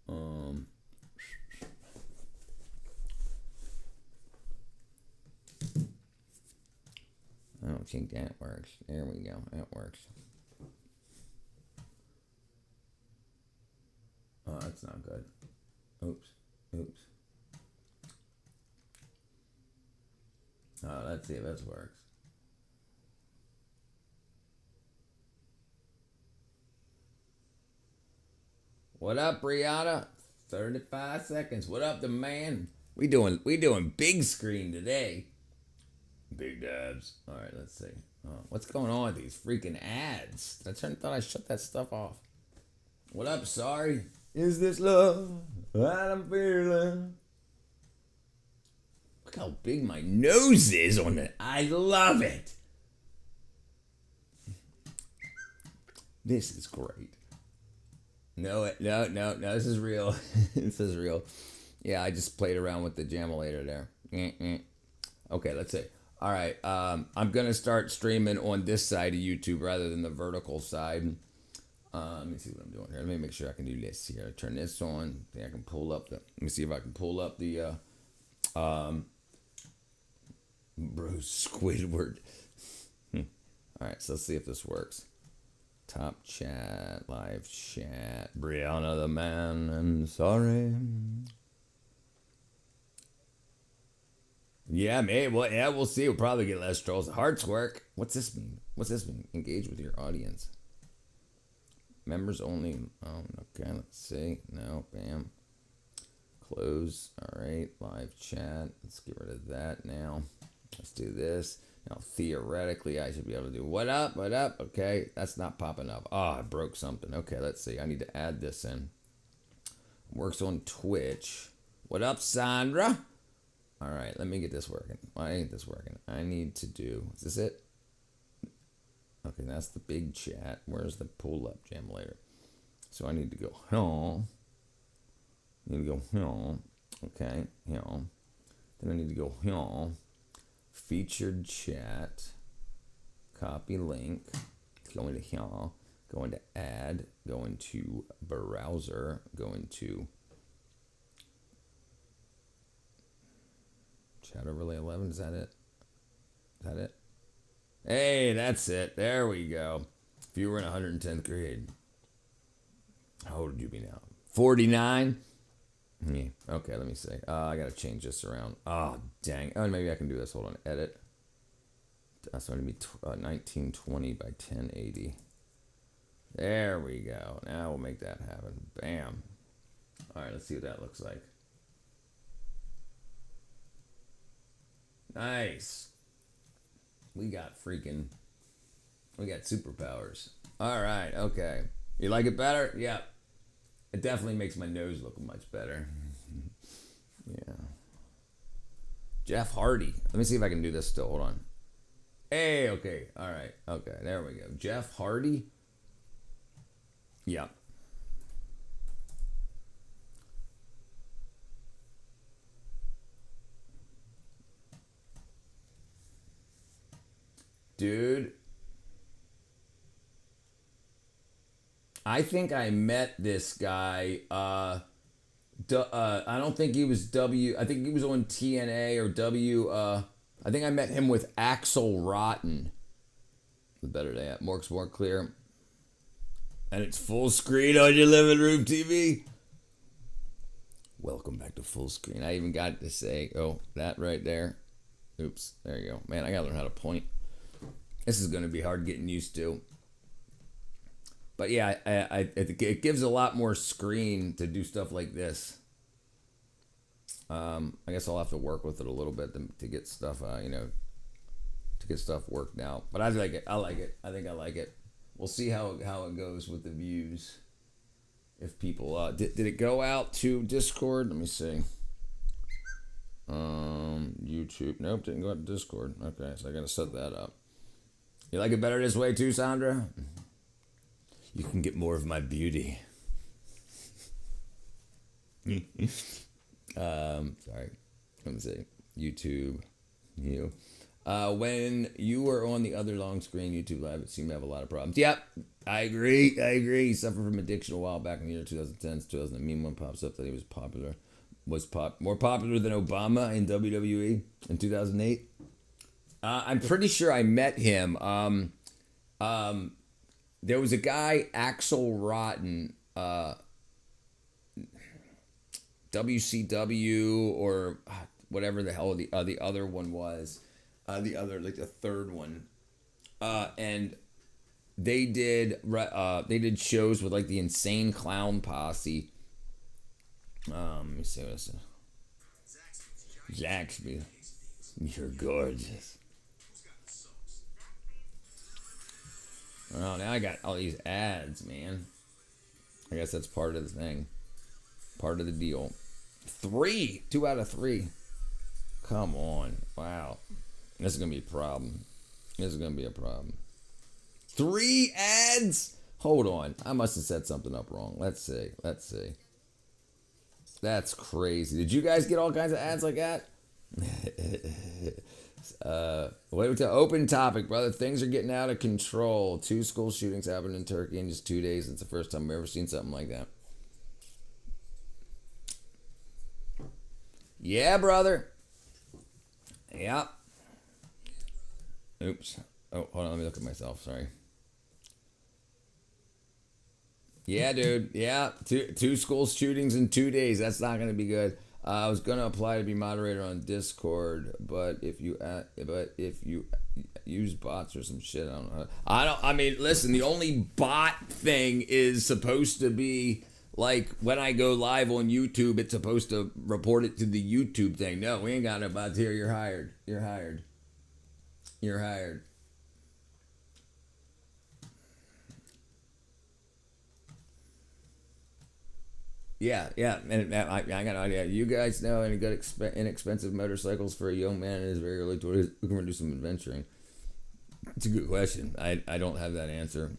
Um, I don't think that works. There we go. That works. Oh, that's not good. Oops. Oops. Let's see if this works. What up, Brianna? 35 seconds. What up, the man? We doing big screen today. Big dabs. All right, let's see. What's going on with these freaking ads? Thought I shut that stuff off. What up, sorry? Is this love that I'm feeling? Look how big my nose is on it. I love it. This is great. No, no, no, no. This is real. This is real. Yeah, I just played around with the Jamulator there. Okay, let's see. All right, I'm gonna start streaming on this side of YouTube rather than the vertical side. Let me see what I'm doing here. Let me make sure I can do this here. Turn this on. I can pull up the. Let me see if I can pull up the. Bruce Squidward. All right, so let's see if this works. Top chat, live chat, Brianna the man, and sorry. Yeah, maybe. Well, yeah, we'll see. We'll probably get less trolls. Hearts work. What's this mean? What's this mean? Engage with your audience. Members only. Oh, okay. Let's see. No, bam. Close. All right. Live chat. Let's get rid of that now. Let's do this. Now, theoretically, I should be able to do what up, what up. Okay, that's not popping up. Oh, I broke something. Okay, let's see. I need to add this in. Works on Twitch. What up, Sandra? All right, let me get this working. Why ain't this working? I need to do. Is this it? Okay, that's the big chat. Where's the pull up Jamulator? So I need to go. I need to go. Okay. Then I need to go. Featured chat, copy link, go into here, go into add, go into browser, go into chat overlay 11. Is that it? Is that it? Hey, that's it. There we go. If you were in 110th grade, how old would you be now? 49? Yeah. Okay, let me see. I gotta change this around. Oh, dang. Oh, maybe I can do this. Hold on. Edit. That's going to be 1920 by 1080. There we go. Now we'll make that happen. Bam. All right, let's see what that looks like. Nice. We got superpowers. All right, okay. You like it better? Yeah. It definitely makes my nose look much better. Yeah. Jeff Hardy. Let me see if I can do this still. Hold on. Hey, okay. All right. Okay, there we go. Jeff Hardy. Yeah. Dude. I think I met this guy. I don't think he was W. I think he was on TNA or W. I think I met him with Axel Rotten. The better day, more clear. And it's full screen on your living room TV. Welcome back to full screen. I even got to say, oh, that right there. Oops, there you go. Man, I gotta learn how to point. This is gonna be hard getting used to. But yeah, it gives a lot more screen to do stuff like this. I guess I'll have to work with it a little bit to get stuff, to get stuff worked out. But I like it. I like it. I think I like it. We'll see how it goes with the views. If people did it go out to Discord? Let me see. YouTube. Nope, didn't go out to Discord. Okay, so I gotta set that up. You like it better this way too, Sandra? You can get more of my beauty. Sorry. Let me see. YouTube. You. When you were on the other long screen YouTube Live, it seemed to have a lot of problems. Yep. I agree. I agree. He suffered from addiction a while back in the year 2010. 2000. A meme one pops up that he was popular, more popular than Obama in WWE in 2008. I'm pretty sure I met him. There was a guy, Axel Rotten, WCW or whatever the hell the other one was, the third one, and they did shows with like the Insane Clown Posse. Let me see what I said. Zaxby, you're gorgeous. Oh, now I got all these ads, man. I guess that's part of the thing. Part of the deal. 2 out of 3. Come on. Wow. This is going to be a problem. This is going to be a problem. 3 ads? Hold on. I must have set something up wrong. Let's see. That's crazy. Did you guys get all kinds of ads like that? What to open topic, brother. Things are getting out of control. 2 school shootings happened in Turkey in just 2 days. It's the first time I've ever seen something like that. Yeah, brother. Yep. Oops. Oh, hold on. Let me look at myself. Sorry. Yeah, dude. Yeah, two school shootings in 2 days. That's not going to be good. I was gonna apply to be moderator on Discord, but if you use bots or some shit, I don't know. I mean, listen. The only bot thing is supposed to be like when I go live on YouTube. It's supposed to report it to the YouTube thing. No, we ain't got no bots here. You're hired. You're hired. You're hired. Yeah, and I got an idea. You guys know any good inexpensive motorcycles for a young man in his very early 20s who can do some adventuring? It's a good question. I don't have that answer.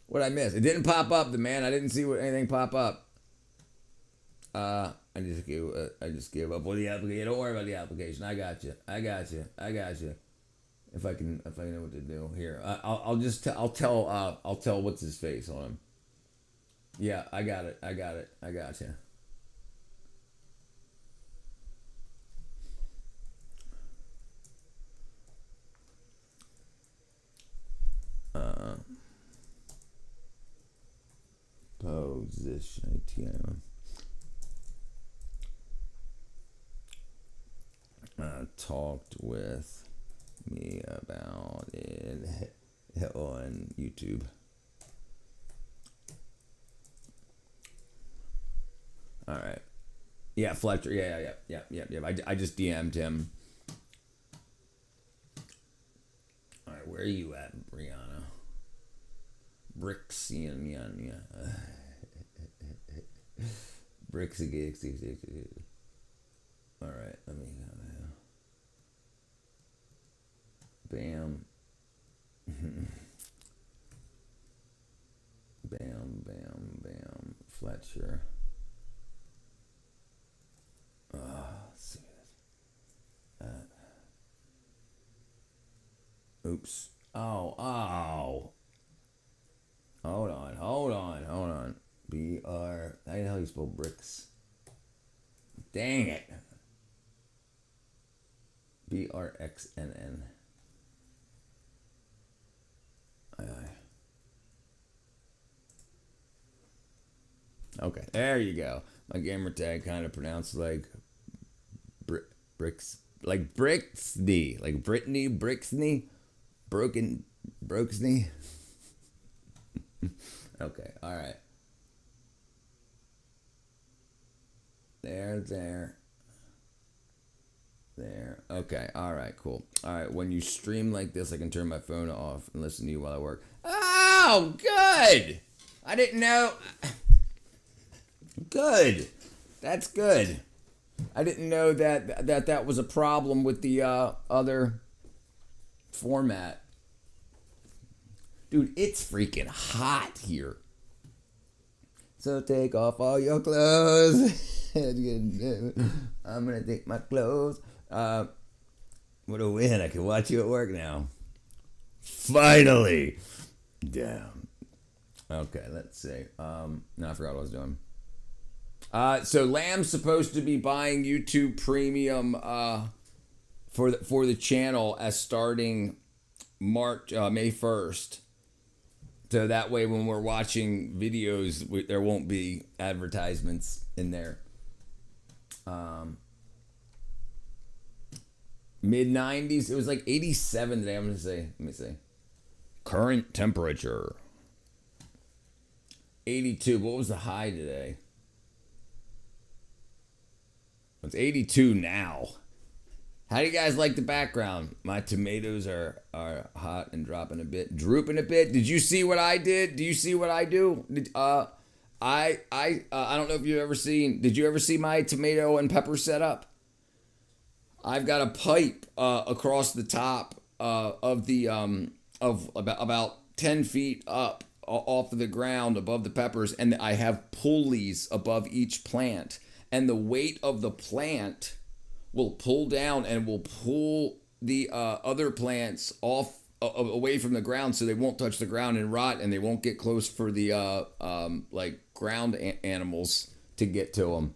What I miss? It didn't pop up, man. I didn't see anything pop up. I just gave up on the application. Don't worry about the application. I got you. If I know what to do here, I'll tell what's his face on him. Yeah, I got it. I got you. Position. Talked with me about it on YouTube. All right. Yeah, Fletcher. Yeah. I just DM'd him. All right, where are you at, Brianna? Brixian. Brixie. All right, let me go now. Bam. Bam. Fletcher. Let's see this. Oops. Oh. Hold on. BR. How the hell you spell bricks? Dang it. BRXNN. Aye. Okay, there you go. My gamer tag kind of pronounced like bricks, like Brixney, like Brittany Brixney, Brooksney. Okay, all right. There. Okay, all right, cool. All right, when you stream like this, I can turn my phone off and listen to you while I work. Oh, good. I didn't know. Good. That's good. I didn't know that was a problem with the other format. Dude, it's freaking hot here. So take off all your clothes. I'm gonna take my clothes. What a win. I can watch you at work now. Finally. Damn. Okay, let's see. No, I forgot what I was doing. So Lamb's supposed to be buying YouTube Premium for the channel as starting March May 1st. So that way, when we're watching videos, there won't be advertisements in there. Mid 90s. It was like 87 today. I'm gonna say. Let me see. Current temperature. 82. What was the high today? It's 82 now. How do you guys like the background? My tomatoes are hot and dropping a bit, drooping a bit. Did you see what I did? Do you see what I do? I don't know if you've ever seen. Did you ever see my tomato and pepper setup? I've got a pipe across the top of the of about 10 feet up off of the ground above the peppers, and I have pulleys above each plant, and the weight of the plant will pull down and will pull the other plants off away from the ground, so they won't touch the ground and rot, and they won't get close for the like ground animals to get to them.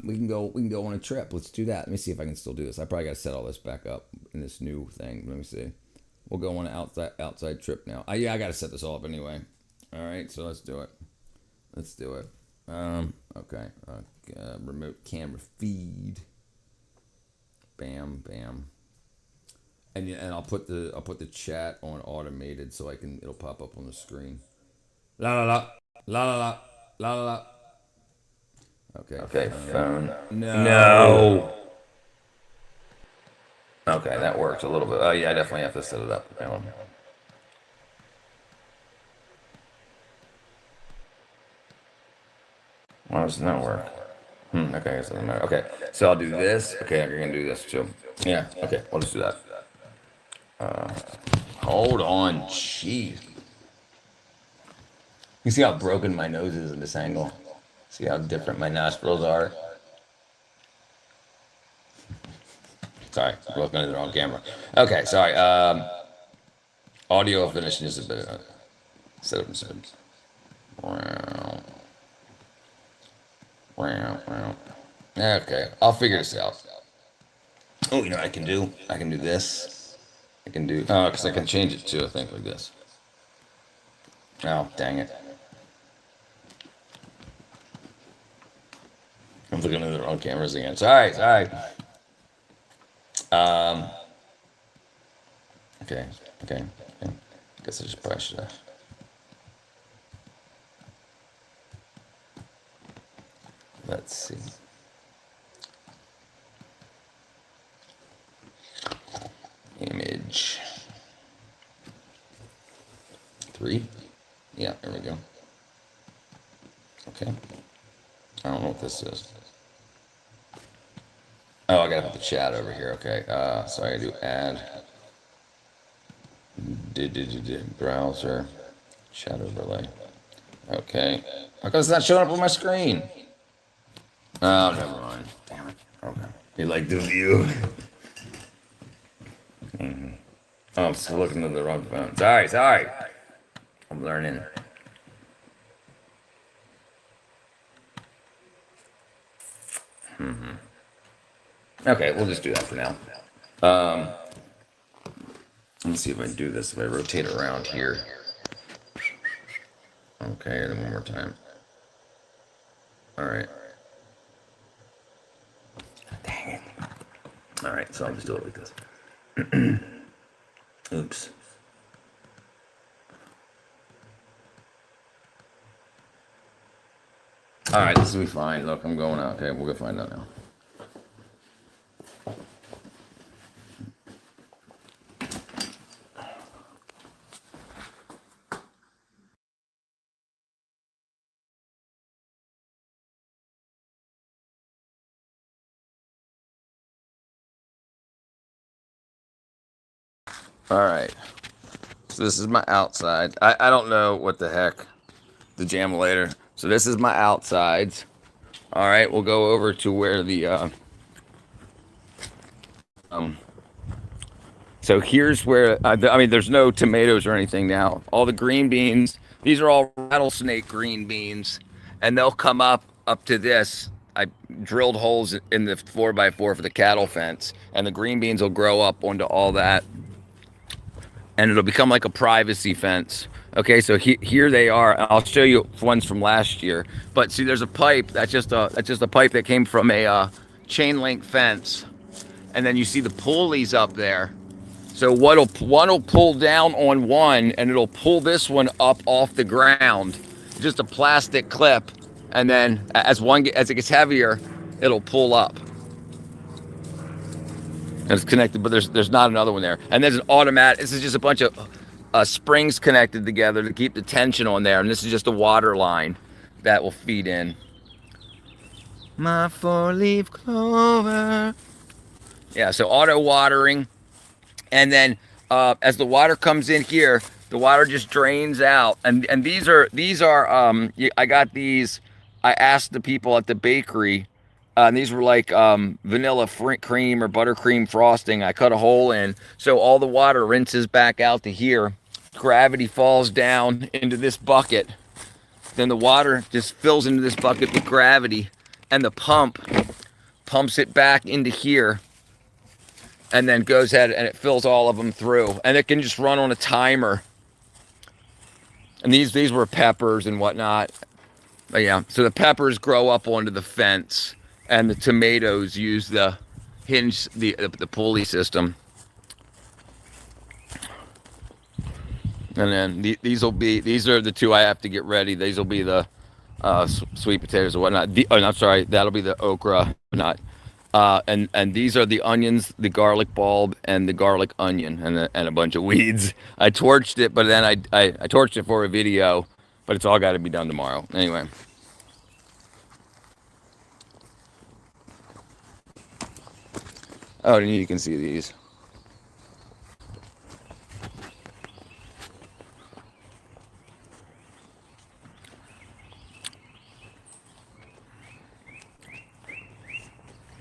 We can go on a trip. Let's do that. Let me see if I can still do this. I probably got to set all this back up in this new thing. Let me see. We'll go on an outside trip now. Yeah, I got to set this all up anyway. All right, so let's do it. Let's do it. Okay. Remote camera feed. Bam, bam. And I'll put the chat on automated so it'll pop up on the screen. La la la la la la la la la. Okay. Okay, phone. No. Okay, that works a little bit. Oh yeah, I definitely have to set it up. Hang on. Why doesn't that work? Okay, I guess it doesn't matter. Okay, so I'll do this. Okay, I'm gonna do this too. Yeah. Okay, we'll just do that. Hold on. Jeez. You see how broken my nose is in this angle? See how different my nostrils are? Sorry, I'm looking at the wrong camera. Okay, sorry. Audio finishing is a bit. Set up some. Wow. Wow. Okay, I'll figure this out. Oh, you know what I can do? I can do this. I can do. Oh, because I can change it too, I think, like this. Oh, dang it. I'm looking at the wrong cameras again. Sorry. Okay. Guess I just probably should have. Let's see. Image. 3. Yeah, there we go. Okay. I don't know what this is. Oh, I gotta put the chat over here. Okay. So I do add. Browser. Chat overlay. Okay. How come it's not showing up on my screen? Oh, never mind. Damn it. Okay. You like the view? Oh, I'm still looking at the wrong phone. Sorry. I'm learning. Okay, we'll just do that for now. Let me see if I can do this. If I rotate around here. Okay, and then one more time. All right. Dang it. All right, so I'll just do it like this. Oops. All right, this will be fine. Look, I'm going out. Okay, we'll go find out now. All right. So this is my outside. I don't know what the heck. The jamulator. So this is my outsides. All right, we'll go over to where the So here's where I mean, there's no tomatoes or anything now. All the green beans, these are all rattlesnake green beans, and they'll come up to this. I drilled holes in the 4x4 for the cattle fence, and the green beans will grow up onto all that, and it'll become like a privacy fence. Okay, so here they are. I'll show you ones from last year. But see, there's a pipe. That's just a pipe that came from a chain link fence, and then you see the pulleys up there. So one will pull down on one, and it'll pull this one up off the ground, just a plastic clip, and then as it gets heavier, it'll pull up. And it's connected, but there's not another one there. And there's an automatic. This is just a bunch of springs connected together to keep the tension on there, and this is just a water line that will feed in. My four-leaf clover. Yeah, so auto watering. And then as the water comes in here, the water just drains out. And these are I got these. I asked the people at the bakery. And these were like vanilla cream or buttercream frosting. I cut a hole in, so all the water rinses back out to here. Gravity falls down into this bucket. Then the water just fills into this bucket with gravity, and the pump pumps it back into here, and then goes ahead and it fills all of them through, and it can just run on a timer. And these were peppers and whatnot. But yeah, so the peppers grow up onto the fence, and the tomatoes use the hinge, the pulley system. And then these are the two I have to get ready. These will be the sweet potatoes or whatnot. I'm sorry, that'll be the okra, not. And these are the onions, the garlic bulb, and the garlic onion, and a bunch of weeds. I torched it, but then I torched it for a video, but it's all got to be done tomorrow. Anyway. Oh, you can see these.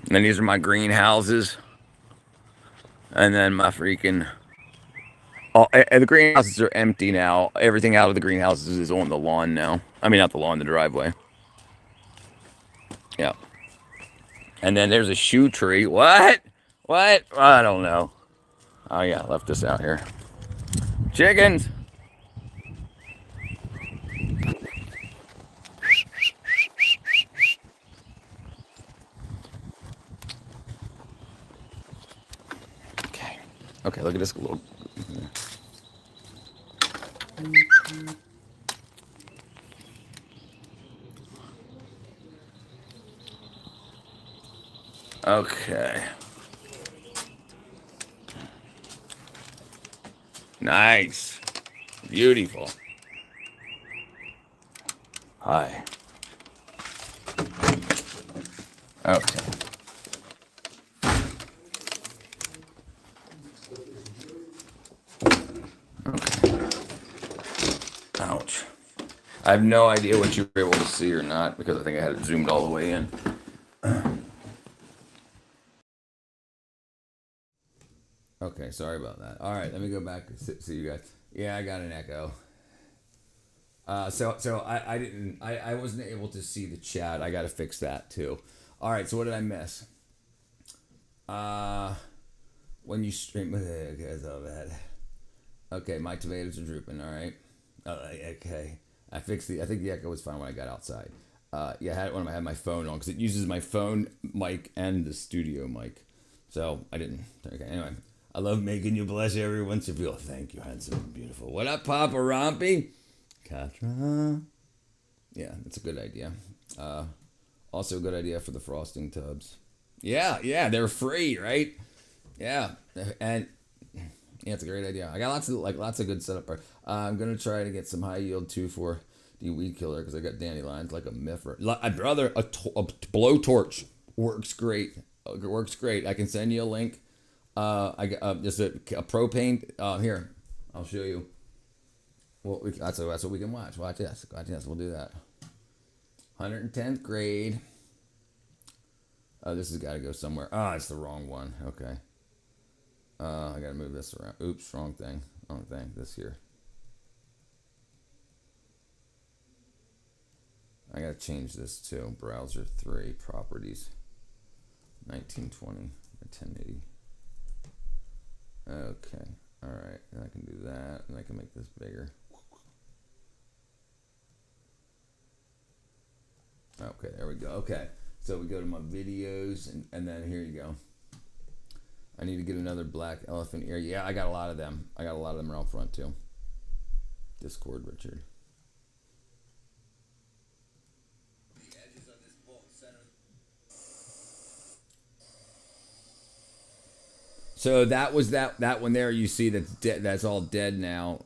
And then these are my greenhouses. And then my freaking... the greenhouses are empty now. Everything out of the greenhouses is on the lawn now. I mean, not the lawn, the driveway. Yeah. And then there's a shoe tree. What? What? I don't know. Oh, yeah, left this out here. Chickens! Okay, look at this little... Okay. Nice. Beautiful. Hi. Okay. Ouch. I have no idea what you were able to see or not, because I think I had it zoomed all the way in. Okay, sorry about that. All right, let me go back and see you guys. Yeah, I got an echo. So I wasn't able to see the chat. I got to fix that too. All right, so what did I miss? When you stream, okay, so bad. Okay, my tomatoes are drooping. All right. Okay, I think the echo was fine when I got outside. Yeah, I had it when I had my phone on, because it uses my phone mic and the studio mic. So I didn't. Okay, anyway. I love making you blush every once in a while. Thank you, handsome and beautiful. What up, Papa Rompy? Katra. Yeah, that's a good idea. Also a good idea for the frosting tubs. Yeah, they're free, right? Yeah, and yeah, it's a great idea. I got lots of good setup. I'm gonna try to get some high yield 2,4-D weed killer, because I got dandelions like a miffer. Brother, a blowtorch works great. It works great. I can send you a link. I got just a propane. Here, I'll show you. Well, that's what we can watch. Watch this. We'll do that. 110th grade. Oh, this has got to go somewhere. Oh, it's the wrong one. Okay. I gotta move this around. Oops, wrong thing. Wrong thing. This here. I gotta change this too. Browser 3 properties. 1920 by 1080. Okay. All right. And I can do that, and I can make this bigger. Okay, there we go. Okay, so we go to my videos, and then here you go. I need to get another black elephant ear. Yeah, I got a lot of them. I got a lot of them around front too. Discord, Richard. The edges of this bolt center. So that was that one there. You see that's dead. That's all dead now.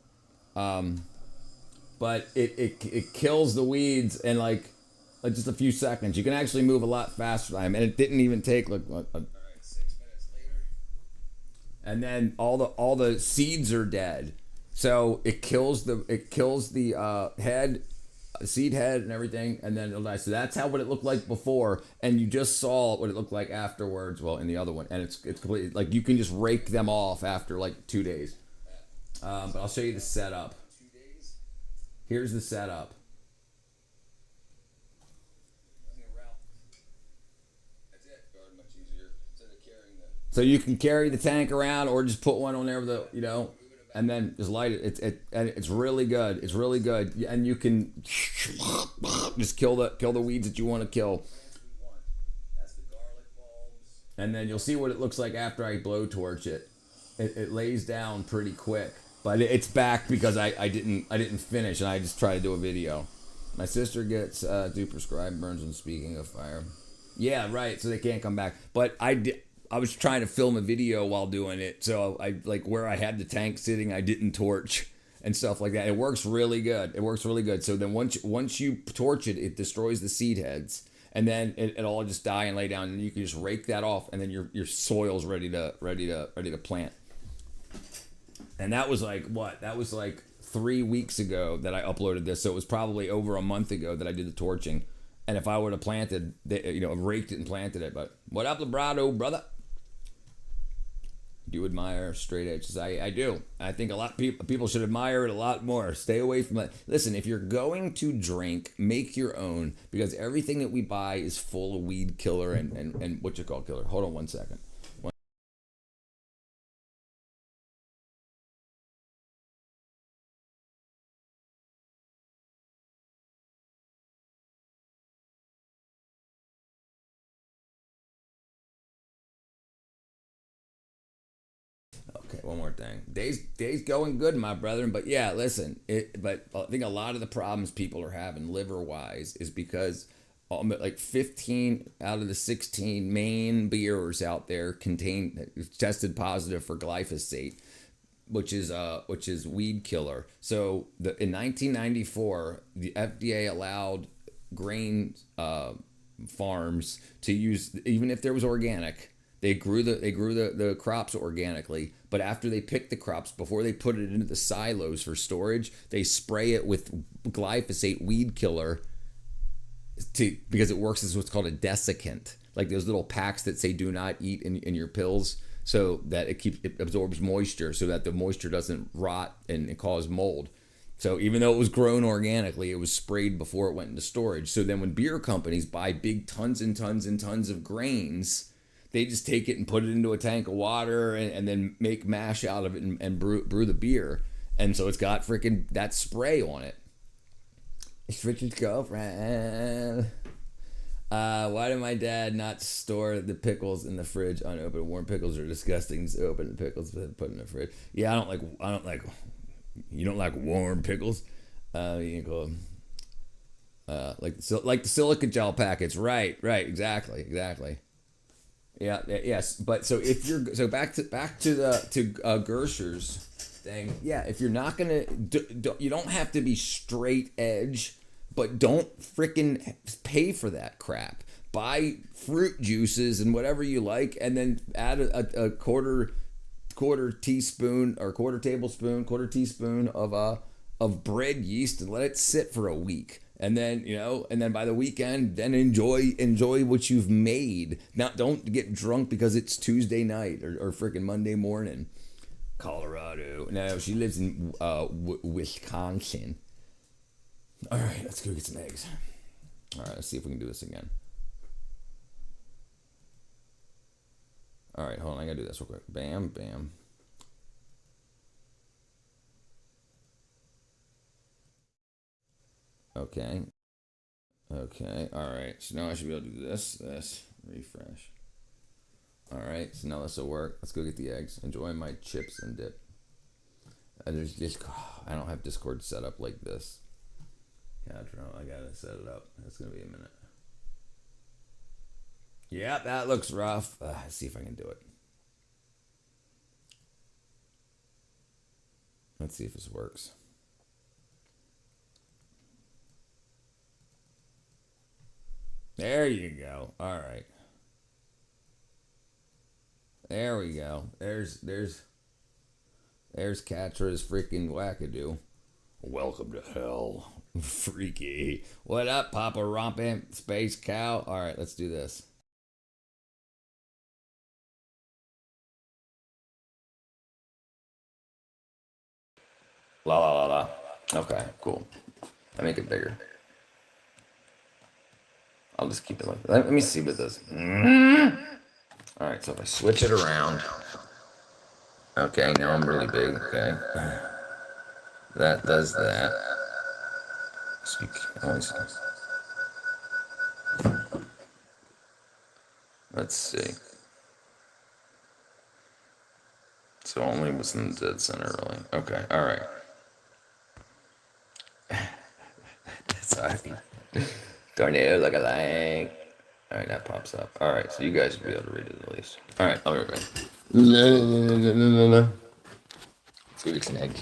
But it kills the weeds in like just a few seconds. You can actually move a lot faster than him, and it didn't even take like. All right, 6 minutes later. And then all the seeds are dead, so it kills the head, seed head, and everything, and then it'll die. So that's what it looked like before, and you just saw what it looked like afterwards. Well, in the other one, and it's completely like you can just rake them off after like 2 days. But I'll show you the setup. Here's the setup. So you can carry the tank around, or just put one on there with the, and then just light it. It's really good. It's really good, and you can just kill the weeds that you want to kill. And then you'll see what it looks like after I blowtorch it. It lays down pretty quick, but it's back because I didn't finish, and I just tried to do a video. My sister gets do prescribed burns when speaking of fire. Yeah, right. So they can't come back, but I was trying to film a video while doing it, so I like where I had the tank sitting, I didn't torch and stuff like that. It works really good. It works really good. So then once you torch it, it destroys the seed heads, and then it all just die and lay down, and you can just rake that off, and then your soil's ready to plant. And that was like what? That was like 3 weeks ago that I uploaded this, so it was probably over a month ago that I did the torching. And if I would have planted, raked it and planted it, but what up, Labrado, brother? Do you admire straight edges? I do. I think a lot of people should admire it a lot more. Stay away from it. Listen, if you're going to drink, make your own, because everything that we buy is full of weed killer and what you call killer. Hold on 1 second. Okay, one more thing. Day's going good, my brethren. But yeah, listen. But I think a lot of the problems people are having liver wise is because like 15 out of the 16 main beers out there tested positive for glyphosate, which is weed killer. So in 1994, the FDA allowed grain farms to use, even if there was organic. They grew the crops organically, but after they pick the crops, before they put it into the silos for storage, they spray it with glyphosate weed killer because it works as what's called a desiccant, like those little packs that say do not eat in your pills, so that it absorbs moisture, so that the moisture doesn't rot and cause mold. So even though it was grown organically, it was sprayed before it went into storage. So then when beer companies buy big tons and tons and tons of grains, they just take it and put it into a tank of water and then make mash out of it and brew the beer. And so it's got freaking that spray on it. It's Richard's girlfriend. Why did my dad not store the pickles in the fridge unopened? Warm pickles are disgusting. Just open the pickles and put in the fridge. Yeah, I don't like. You don't like warm pickles? You can call them like the silica gel packets. Right. Exactly. Yeah. Yes. But so if you're back to Gersher's thing. Yeah. If you're not gonna, you don't have to be straight edge, but don't freaking pay for that crap. Buy fruit juices and whatever you like, and then add a quarter teaspoon or quarter tablespoon of bread yeast and let it sit for a week. And then, and then by the weekend, then enjoy what you've made. Now, don't get drunk because it's Tuesday night or freaking Monday morning. Colorado. No, she lives in Wisconsin. All right, let's go get some eggs. All right, let's see if we can do this again. All right, hold on. I gotta do this real quick. Bam, bam. Okay. Okay. All right. So now I should be able to do this, refresh. All right. So now this will work. Let's go get the eggs. Enjoy my chips and dip. There's just, I don't have Discord set up like this. I gotta set it up. It's gonna be a minute. Yeah, that looks rough. Let's see if I can do it. Let's see if this works. There you go. All right. There we go. There's Catra's freaking wackadoo. Welcome to hell. Freaky. What up, Papa Rompin' Space Cow? All right, let's do this. La la la la. Okay, cool. I make it bigger. I'll just keep it like that. Let me see what this. All right, so if I switch it around. Okay, now I'm really big. Okay. That does that. Speak. Always. Let's see. So only was in the dead center, really. Okay, all right. Sorry. Tornado like a lion. All right, that pops up. All right, so you guys will be able to read it at least. All right, I'll be right back. Let's go get some eggs.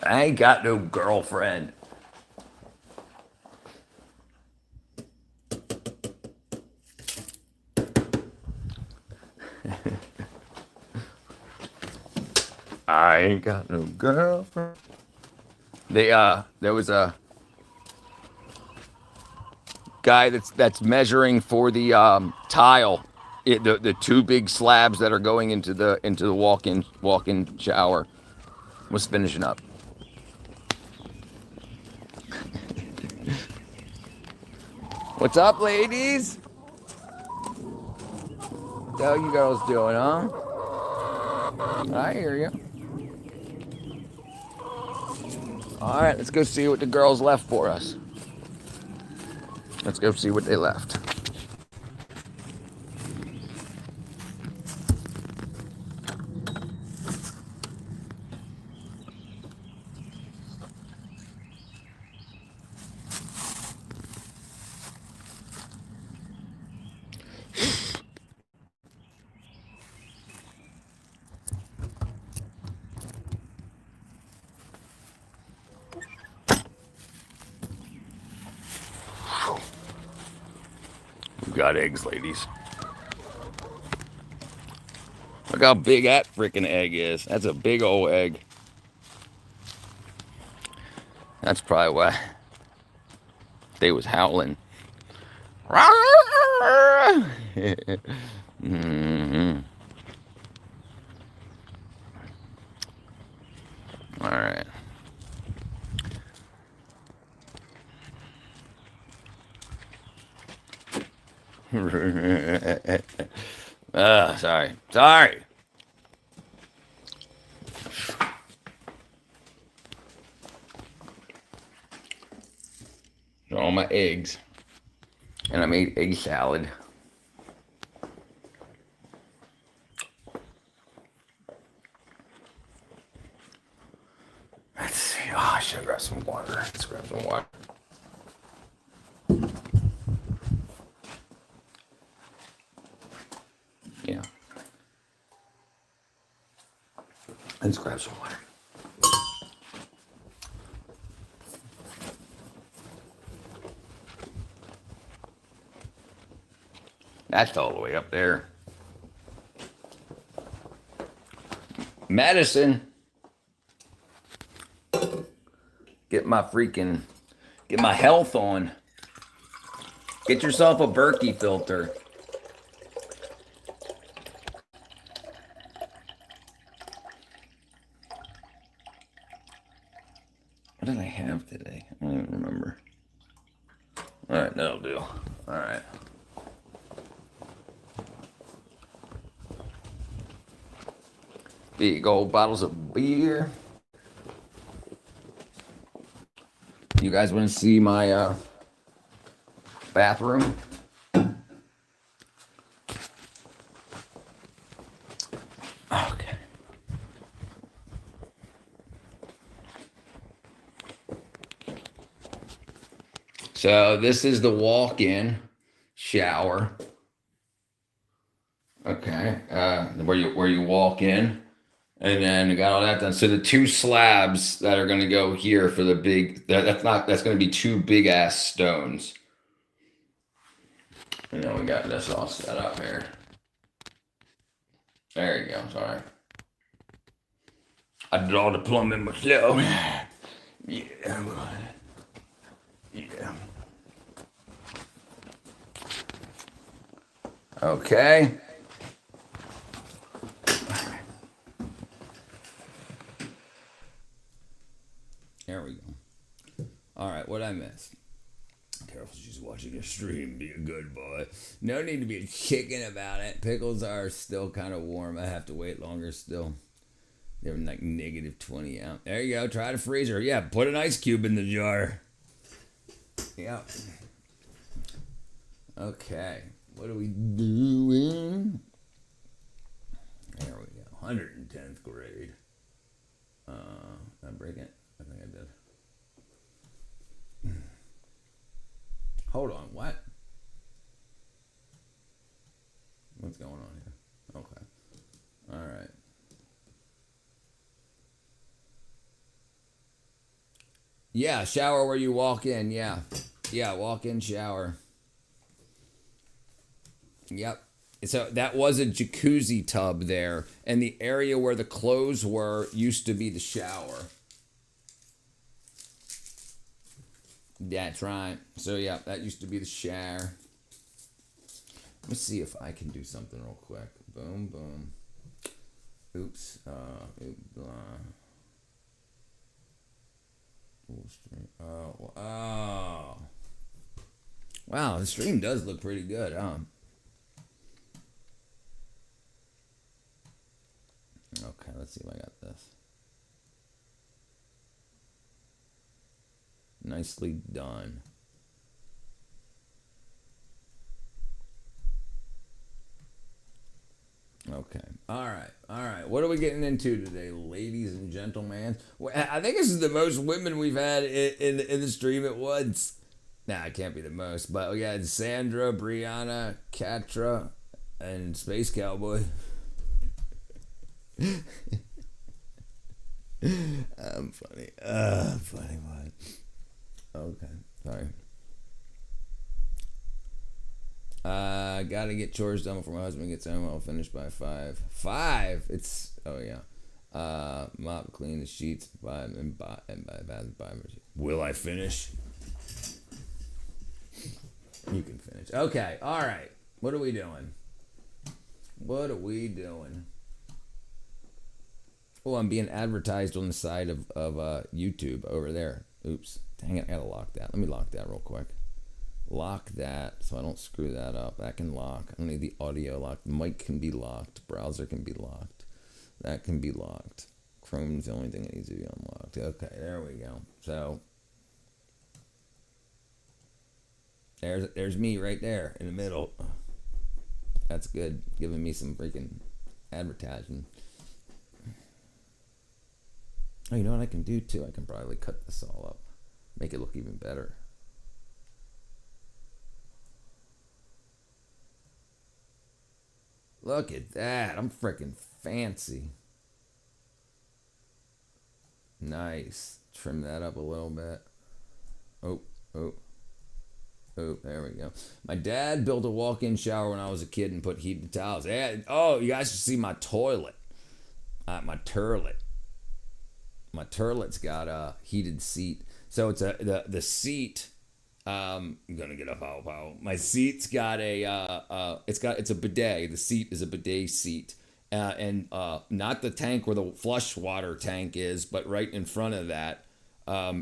I ain't got no girlfriend. I ain't got no girlfriend. There was a guy that's measuring for the tile, the two big slabs that are going into the walk-in shower, was finishing up. What's up, ladies? How you girls doing, huh? I hear you. All right, let's go see what the girls left for us. Let's go see what they left. We got eggs, ladies. Look how big that freaking egg is. That's a big old egg. That's probably why they was howling. Mm-hmm. All right. Sorry. All my eggs. And I made egg salad. Let's see. Oh, I should grab some water. Let's grab some water. Yeah. Let's grab some water. That's all the way up there. Madison. Get my health on. Get yourself a Berkey filter. What did I have today? I don't even remember. All right, that'll do. All right. Big old bottles of beer. You guys want to see my bathroom? Okay. So this is the walk-in shower. Okay, where you walk in, and then you got all that done. So the two slabs that are going to go here for the big that's going to be two big ass stones. And then we got this all set up here. There you go. Sorry, I did all the plumbing myself. Yeah. Yeah. Okay. There we go. All right, what I missed? Careful, she's watching a stream. Be a good boy. No need to be a chicken about it. Pickles are still kind of warm. I have to wait longer still. They're like negative 20 out. There you go. Try the freezer. Yeah, put an ice cube in the jar. Yep. Okay. What are we doing? There we go. 110th grade. Did I break it? I think I did. Hold on. What? What's going on here? Okay. All right. Yeah, shower where you walk in. Yeah. Yeah, walk-in shower. Yep. So that was a jacuzzi tub there, and the area where the clothes were used to be the shower. That's right. So yeah, that used to be the shower. Let me see if I can do something real quick. Boom, boom. Oops. Oh. Wow, the stream does look pretty good, huh? Okay, let's see if I got this. Nicely done. Okay. All right. What are we getting into today, ladies and gentlemen? Well, I think this is the most women we've had in the stream at once. Nah, it can't be the most, but we got Sandra, Brianna, Katra, and Space Cowboy. I'm funny. Funny one. Okay, sorry. Gotta get chores done before my husband gets home. I'll finish by 5. 5? It's, oh yeah. Mop, clean the sheets, buy bath and bombers. Will I finish? You can finish. Okay, alright. What are we doing? Oh, I'm being advertised on the side of YouTube over there. Oops. Dang it, I gotta lock that. Let me lock that real quick. Lock that so I don't screw that up. That can lock. I don't need the audio locked. The mic can be locked. Browser can be locked. That can be locked. Chrome's the only thing that needs to be unlocked. Okay, there we go. So there's me right there in the middle. That's good. Giving me some freaking advertising. Oh, you know what I can do too? I can probably cut this all up. Make it look even better. Look at that. I'm freaking fancy. Nice. Trim that up a little bit. Oh. Oh, there we go. My dad built a walk-in shower when I was a kid and put heated towels. Yeah. Oh, you guys should see my toilet. My turlet. My turlet's got a heated seat. So it's the seat. I'm gonna get a pow. My seat's got it's a bidet. The seat is a bidet seat, and not the tank where the flush water tank is, but right in front of that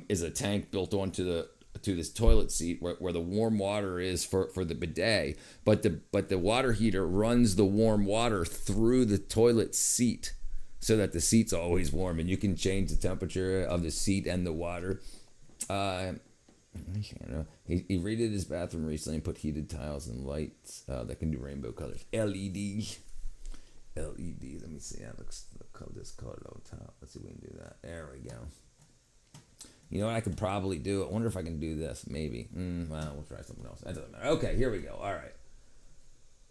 is a tank built onto to this toilet seat where the warm water is for the bidet. But the water heater runs the warm water through the toilet seat, so that the seat's always warm, and you can change the temperature of the seat and the water. He redid his bathroom recently and put heated tiles and lights that can do rainbow colors. LED. Let me see. That looks this colored on top. Let's see if we can do that. There we go. You know what I could probably do? I wonder if I can do this. Maybe. Well, we'll try something else. That doesn't matter. Okay, here we go. All right.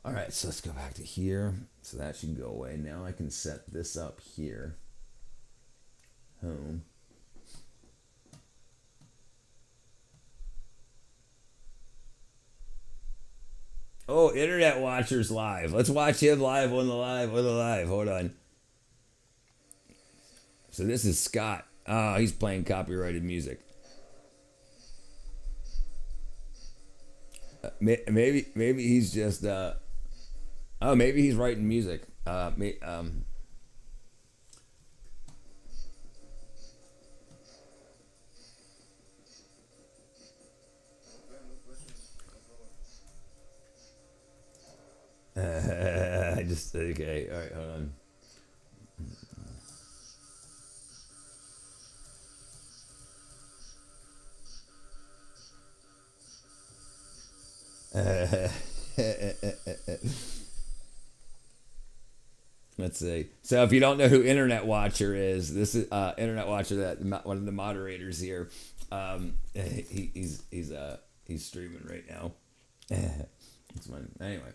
All right, so let's go back to here. So that should go away. Now I can set this up here. Home. Oh, Internet Watcher's live. Let's watch him live on the live. Hold on. So this is Scott. Oh, he's playing copyrighted music. Maybe he's just maybe he's writing music. I just okay. All right, hold on. Let's see. So if you don't know who Internet Watcher is, this is Internet Watcher, that one of the moderators here. He's streaming right now. It's fun. Anyway.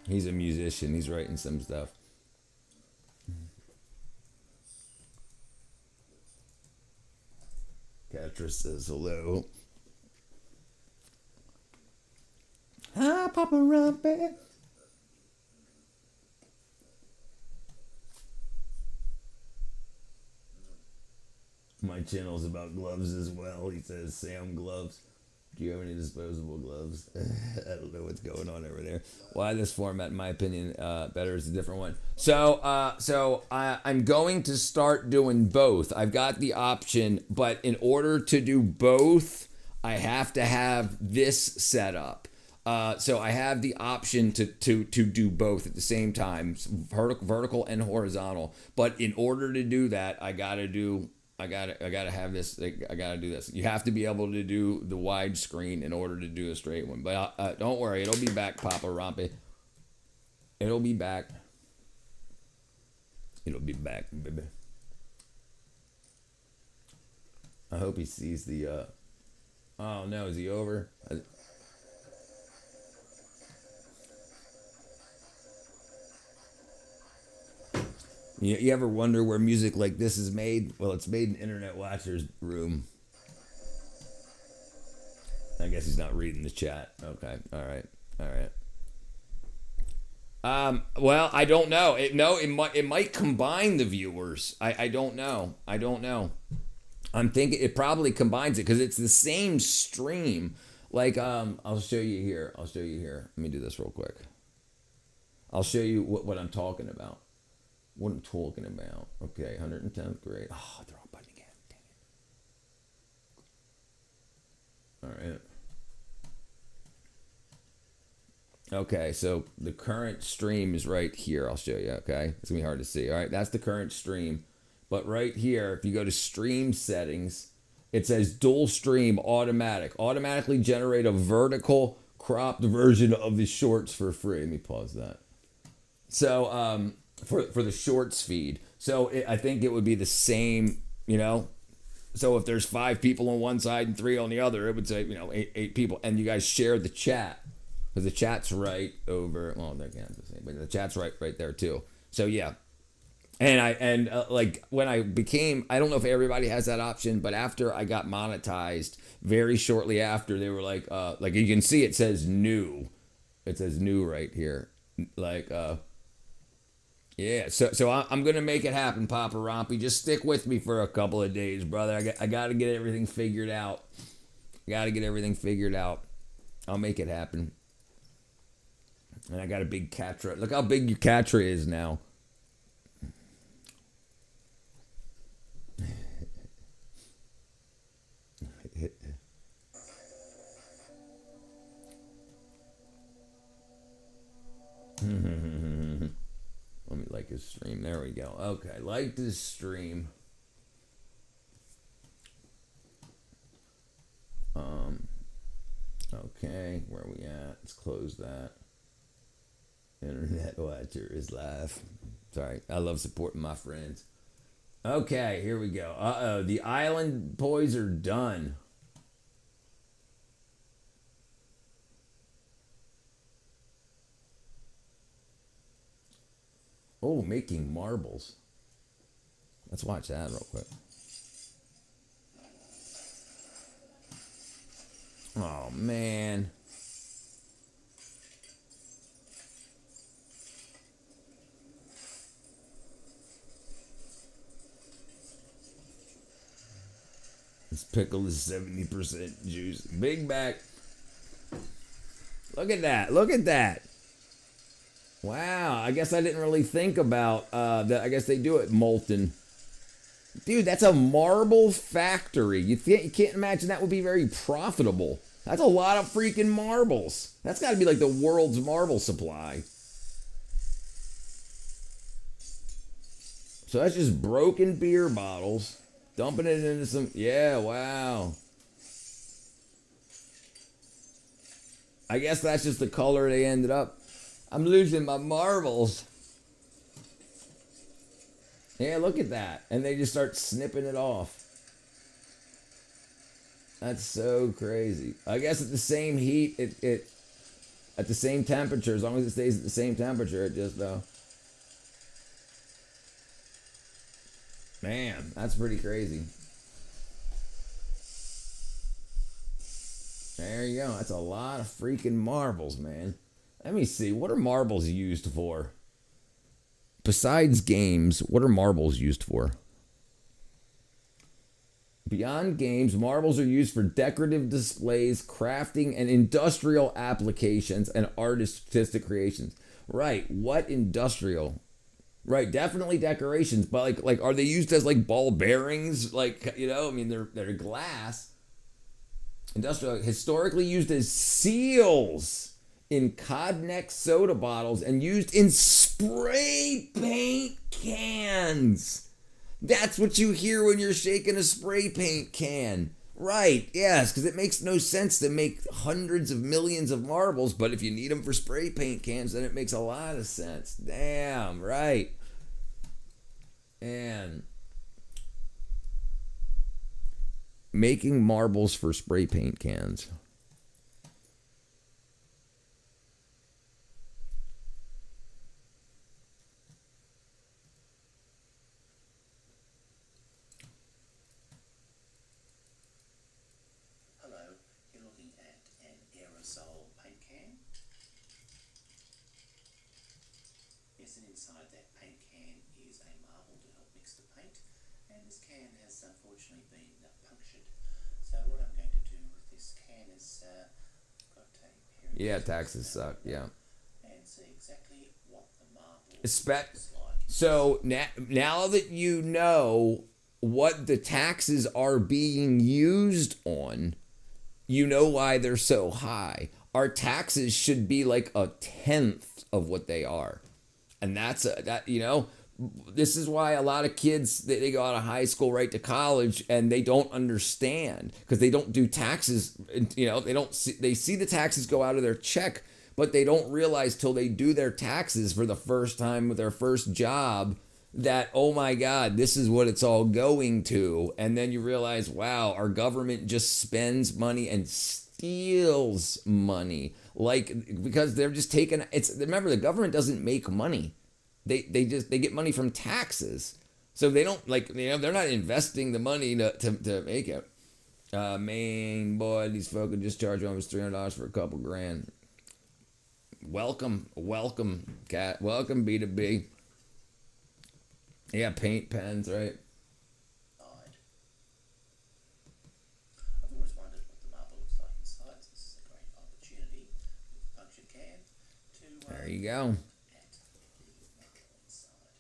He's a musician. He's writing some stuff. Catrice says hello. Hi, Papa Rumpy. My channel's about gloves as well. He says Sam Gloves. Do you have any disposable gloves? I don't know what's going on over there. Why this format, in my opinion, better is a different one. So I'm going to start doing both. I've got the option, but in order to do both, I have to have this set up. So I have the option to do both at the same time, vertical and horizontal. But in order to do that, I gotta have this. I gotta do this. You have to be able to do the wide screen in order to do a straight one. But don't worry, it'll be back, Papa Rompy. It'll be back. It'll be back, baby. I hope he sees the. Oh no, is he over? You ever wonder where music like this is made? Well, it's made in Internet Watcher's room. I guess he's not reading the chat. Okay. All right. Well, I don't know. It might combine the viewers. I don't know. I'm thinking it probably combines it because it's the same stream. Like, I'll show you here. Let me do this real quick. I'll show you what I'm talking about. What I'm talking about. Okay, 110th grade. Oh, the wrong button again. Dang it. All right. Okay, so the current stream is right here. I'll show you, okay? It's going to be hard to see. All right, that's the current stream. But right here, if you go to stream settings, it says dual stream automatic. Automatically generate a vertical cropped version of the shorts for free. Let me pause that. So, for the shorts feed. So I think it would be the same, So if there's 5 people on one side and 3 on the other, it would say, eight people. And you guys share the chat. Because the chat's right over, well, they can't the same, but the chat's right there too. So yeah. And like when I became, I don't know if everybody has that option, but after I got monetized, very shortly after, they were like you can see it says new, it says new right here, like yeah. I'm gonna make it happen, Papa Rompy. Just stick with me for a couple of days, brother. I got to get everything figured out. Got to get everything figured out. I'll make it happen. And I got a big Catra. Look how big your Catra is now. Let me like his stream. There we go. Okay, like this stream. Okay, where are we at? Let's close that. Internet watcher is live. Sorry, I love supporting my friends. Okay, here we go. Uh-oh, the island boys are done. Oh, making marbles. Let's watch that real quick. Oh, man. This pickle is 70% juice. Big back. Look at that. Look at that. Wow. I guess I didn't really think about that. I guess they do it molten. Dude, that's a marble factory. You can't imagine that would be very profitable. That's a lot of freaking marbles. That's got to be like the world's marble supply. So that's just broken beer bottles. Dumping it into some... Yeah, wow. I guess that's just the color they ended up. I'm losing my marbles. Yeah, look at that. And they just start snipping it off. That's so crazy. I guess at the same heat, it at the same temperature, as long as it stays at the same temperature, it just... Man, that's pretty crazy. There you go. That's a lot of freaking marbles, man. Let me see. What are marbles used for? Besides games, what are marbles used for? Beyond games, marbles are used for decorative displays, crafting, and industrial applications and artistic creations. Right. What industrial? Right, definitely decorations, but like are they used as like ball bearings? Like, you know, I mean they're glass. Industrial, historically used as seals in Cognac soda bottles and used in spray paint cans. That's what you hear when you're shaking a spray paint can. Right, yes, because it makes no sense to make hundreds of millions of marbles, but if you need them for spray paint cans, then it makes a lot of sense. Damn, right. And making marbles for spray paint cans. Yeah, taxes suck. Yeah. And see exactly what the marble is like. So now that you know what the taxes are being used on, you know why they're so high. Our taxes should be like a tenth of what they are, and that's that. You know, this is why a lot of kids they go out of high school right to college and they don't understand because they don't do taxes. You know, they see the taxes go out of their check, but they don't realize till they do their taxes for the first time with their first job that, oh my God, this is what it's all going to. And then you realize, wow, our government just spends money and steals money, like, because they're just taking remember, the government doesn't make money. They get money from taxes. So they don't they're not investing the money to make it. Main boy, these folks just charge almost $300 for a couple grand. Welcome, cat. Welcome, B2B. Yeah, paint pens, right? I've always wondered what the marble looks like inside. This is a great opportunity with the function can to There you go. at the metal inside.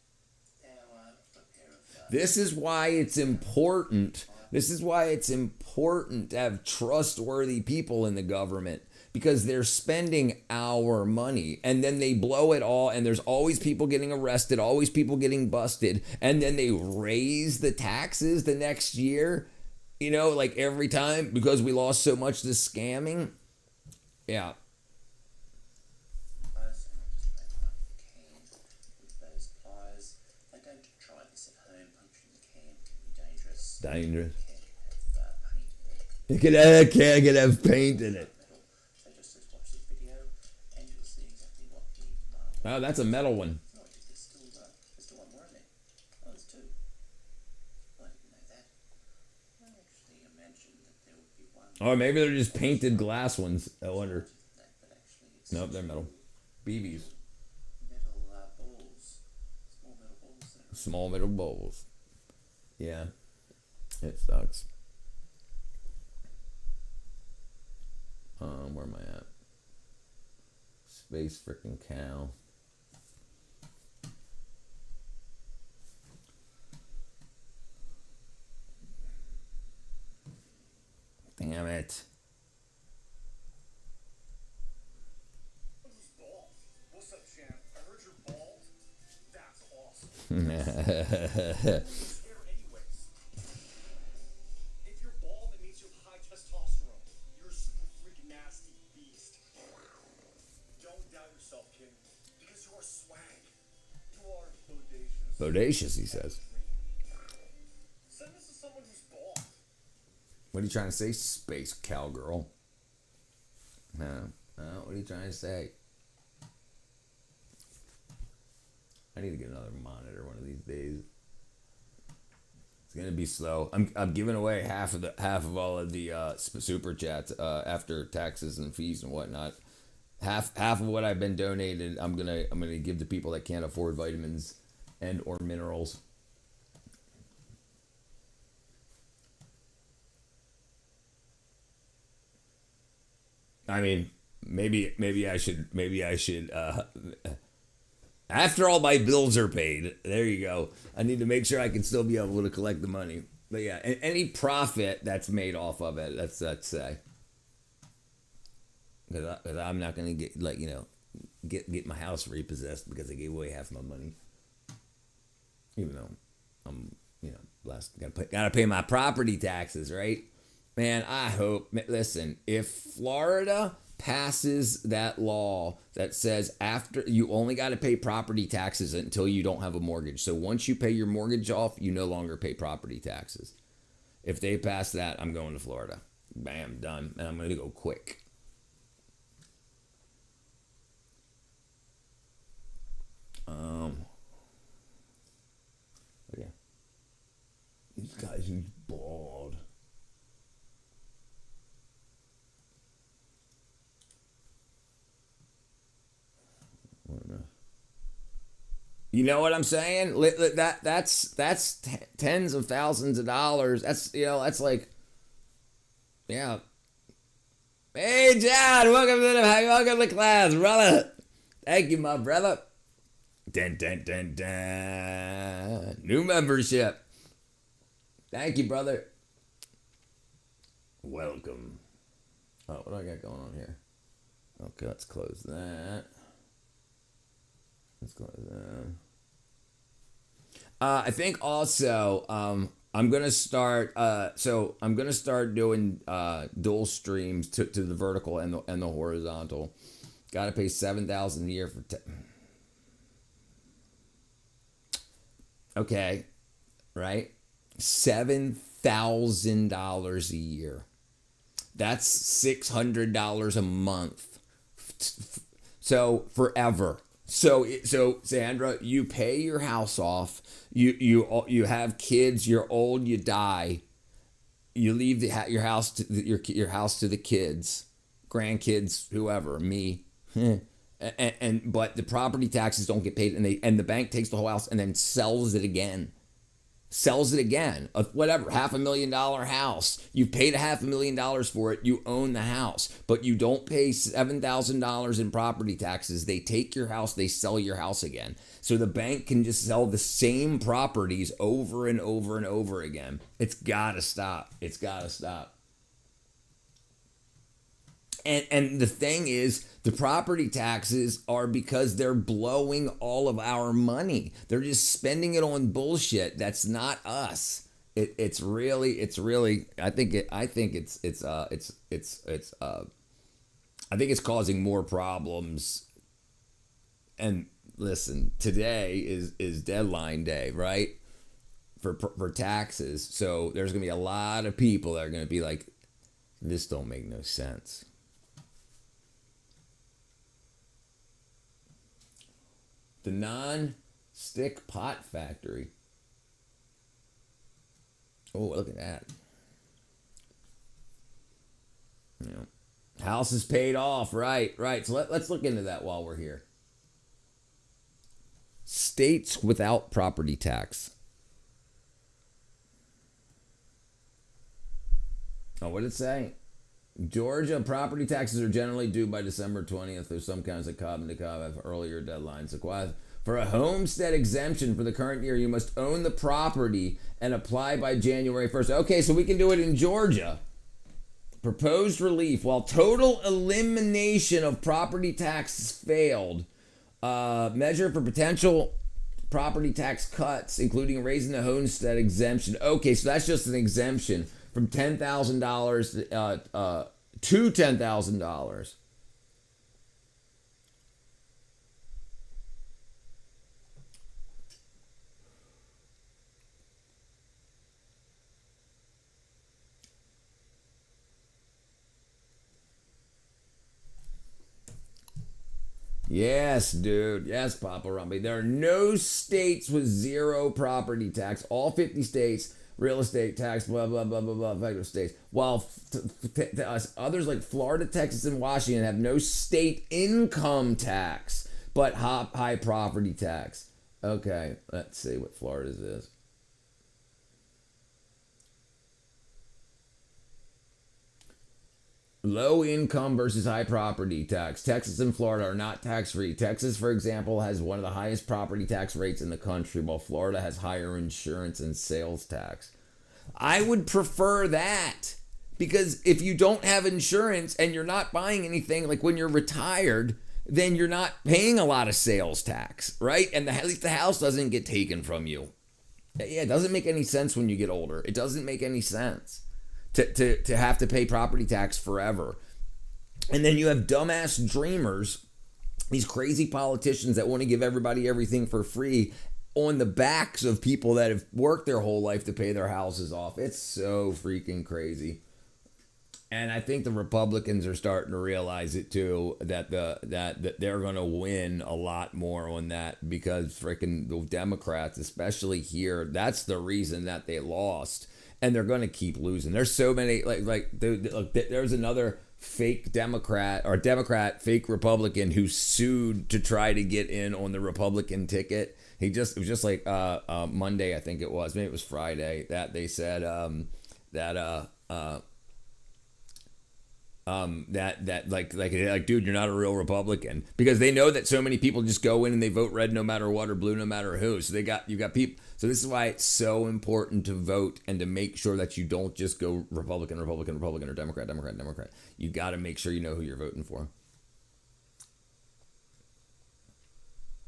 Now, a pair of This is why it's important. This is why it's important to have trustworthy people in the government, because they're spending our money and then they blow it all, and there's always people getting arrested, always people getting busted, and then they raise the taxes the next year, like every time because we lost so much to scamming. Yeah. pliers, and I'll just open up the can with those pliers. Now, don't try this at home. Puncturing the can can be dangerous. Dangerous. The can can have paint in it. It could have paint in it. Metal. So just watch this video and you'll see exactly what the marble. Oh, that's a metal one. No, there's still one more in there. Oh, there's two. I didn't know that. I actually imagined that there would be one. Or maybe they're just painted glass ones. I wonder. That, but actually it's Nope, they're metal. BBs. metal balls. Small metal balls that are Small metal bowls. Yeah. It sucks. Where am I at? Space freaking cow. Damn it. What's up, champ? I heard you're bald. That's awesome. Hair anyways. If you're bald, it means you have high testosterone. You're a super freaking nasty beast. Don't doubt yourself, kid. Because you are swag. You are bodacious. Bodacious, he says. Send this to someone who's bald. What are you trying to say, space cowgirl? What are you trying to say? I need to get another monitor one of these days. It's gonna be slow. I'm giving away half of all of the super chats after taxes and fees and whatnot. Half of what I've been donated, I'm gonna give to people that can't afford vitamins and or minerals. I mean, maybe I should after all my bills are paid. There you go. I need to make sure I can still be able to collect the money. But yeah, any profit that's made off of it, let's say, because I'm not gonna get my house repossessed because I gave away half my money, even though I'm blessed. Gotta pay my property taxes, right? Man, I hope. Listen, if Florida passes that law that says after you only got to pay property taxes until you don't have a mortgage. So once you pay your mortgage off, you no longer pay property taxes. If they pass that, I'm going to Florida. Bam, done. And I'm going to go quick. Yeah. These guys who's bald. You know what I'm saying? That's tens of thousands of dollars. That's like, yeah. Hey John, welcome to class, brother. Thank you, my brother. Dun, dun, dun, dun. New membership. Thank you, brother. Welcome. Oh, what do I got going on here? Okay, let's close that. Let's close that. I think also I'm gonna start. I'm gonna start doing dual streams to the vertical and the horizontal. Got to pay $7,000 a year for. Okay, right? $7,000 a year. That's $600 a month. So forever. So Sandra, you pay your house off. You have kids. You're old. You die. You leave your house to your house to the kids, grandkids, whoever, me. and but the property taxes don't get paid, and the bank takes the whole house and then sells it again. Sells it again. Whatever, $500,000 house. You've paid $500,000 for it. You own the house, but you don't pay $7,000 in property taxes. They take your house. They sell your house again. So the bank can just sell the same properties over and over and over again. It's gotta stop. It's gotta stop. And the thing is, the property taxes are because they're blowing all of our money. They're just spending it on bullshit. That's not us. It's really. I think it's causing more problems. And listen, today is deadline day, right? For taxes. So there's gonna be a lot of people that are gonna be like, this don't make no sense. The non-stick pot factory. Oh, look at that. Yeah. House is paid off. Right. So let's look into that while we're here. States without property tax. Oh, what did it say? Georgia property taxes are generally due by December 20th. There's some kinds of Cobb and DeKalb have earlier deadlines. For a homestead exemption for the current year, you must own the property and apply by January 1st. Okay, so we can do it in Georgia. Proposed relief. While total elimination of property taxes failed, measure for potential property tax cuts, including raising the homestead exemption. Okay, so that's just an exemption from $10,000 to $10,000. Yes, dude. Yes, Papa Rumby. There are no states with zero property tax. All 50 states, real estate tax, blah, blah, blah, blah, blah, effective states. While others like Florida, Texas, and Washington have no state income tax, but high property tax. Okay, let's see what Florida's is. Low income versus high property tax. Texas and Florida are not tax-free. Texas, for example, has one of the highest property tax rates in the country, while Florida has higher insurance and sales tax. I would prefer that, because if you don't have insurance and you're not buying anything, like when you're retired, then you're not paying a lot of sales tax, right? And at least the house doesn't get taken from you. Yeah, it doesn't make any sense when you get older. It doesn't make any sense to have to pay property tax forever. And then you have dumbass dreamers, these crazy politicians that want to give everybody everything for free on the backs of people that have worked their whole life to pay their houses off. It's so freaking crazy. And I think the Republicans are starting to realize it too, that they're going to win a lot more on that, because freaking the Democrats, especially here, that's the reason that they lost. And they're going to keep losing. There's so many, there's another fake Democrat or Democrat fake Republican who sued to try to get in on the Republican ticket. It was just like Monday, I think it was, maybe it was Friday, that they said dude, you're not a real Republican, because they know that so many people just go in and they vote red no matter what, or blue no matter who. So you got people. So this is why it's so important to vote and to make sure that you don't just go Republican, or Democrat. You got to make sure you know who you're voting for.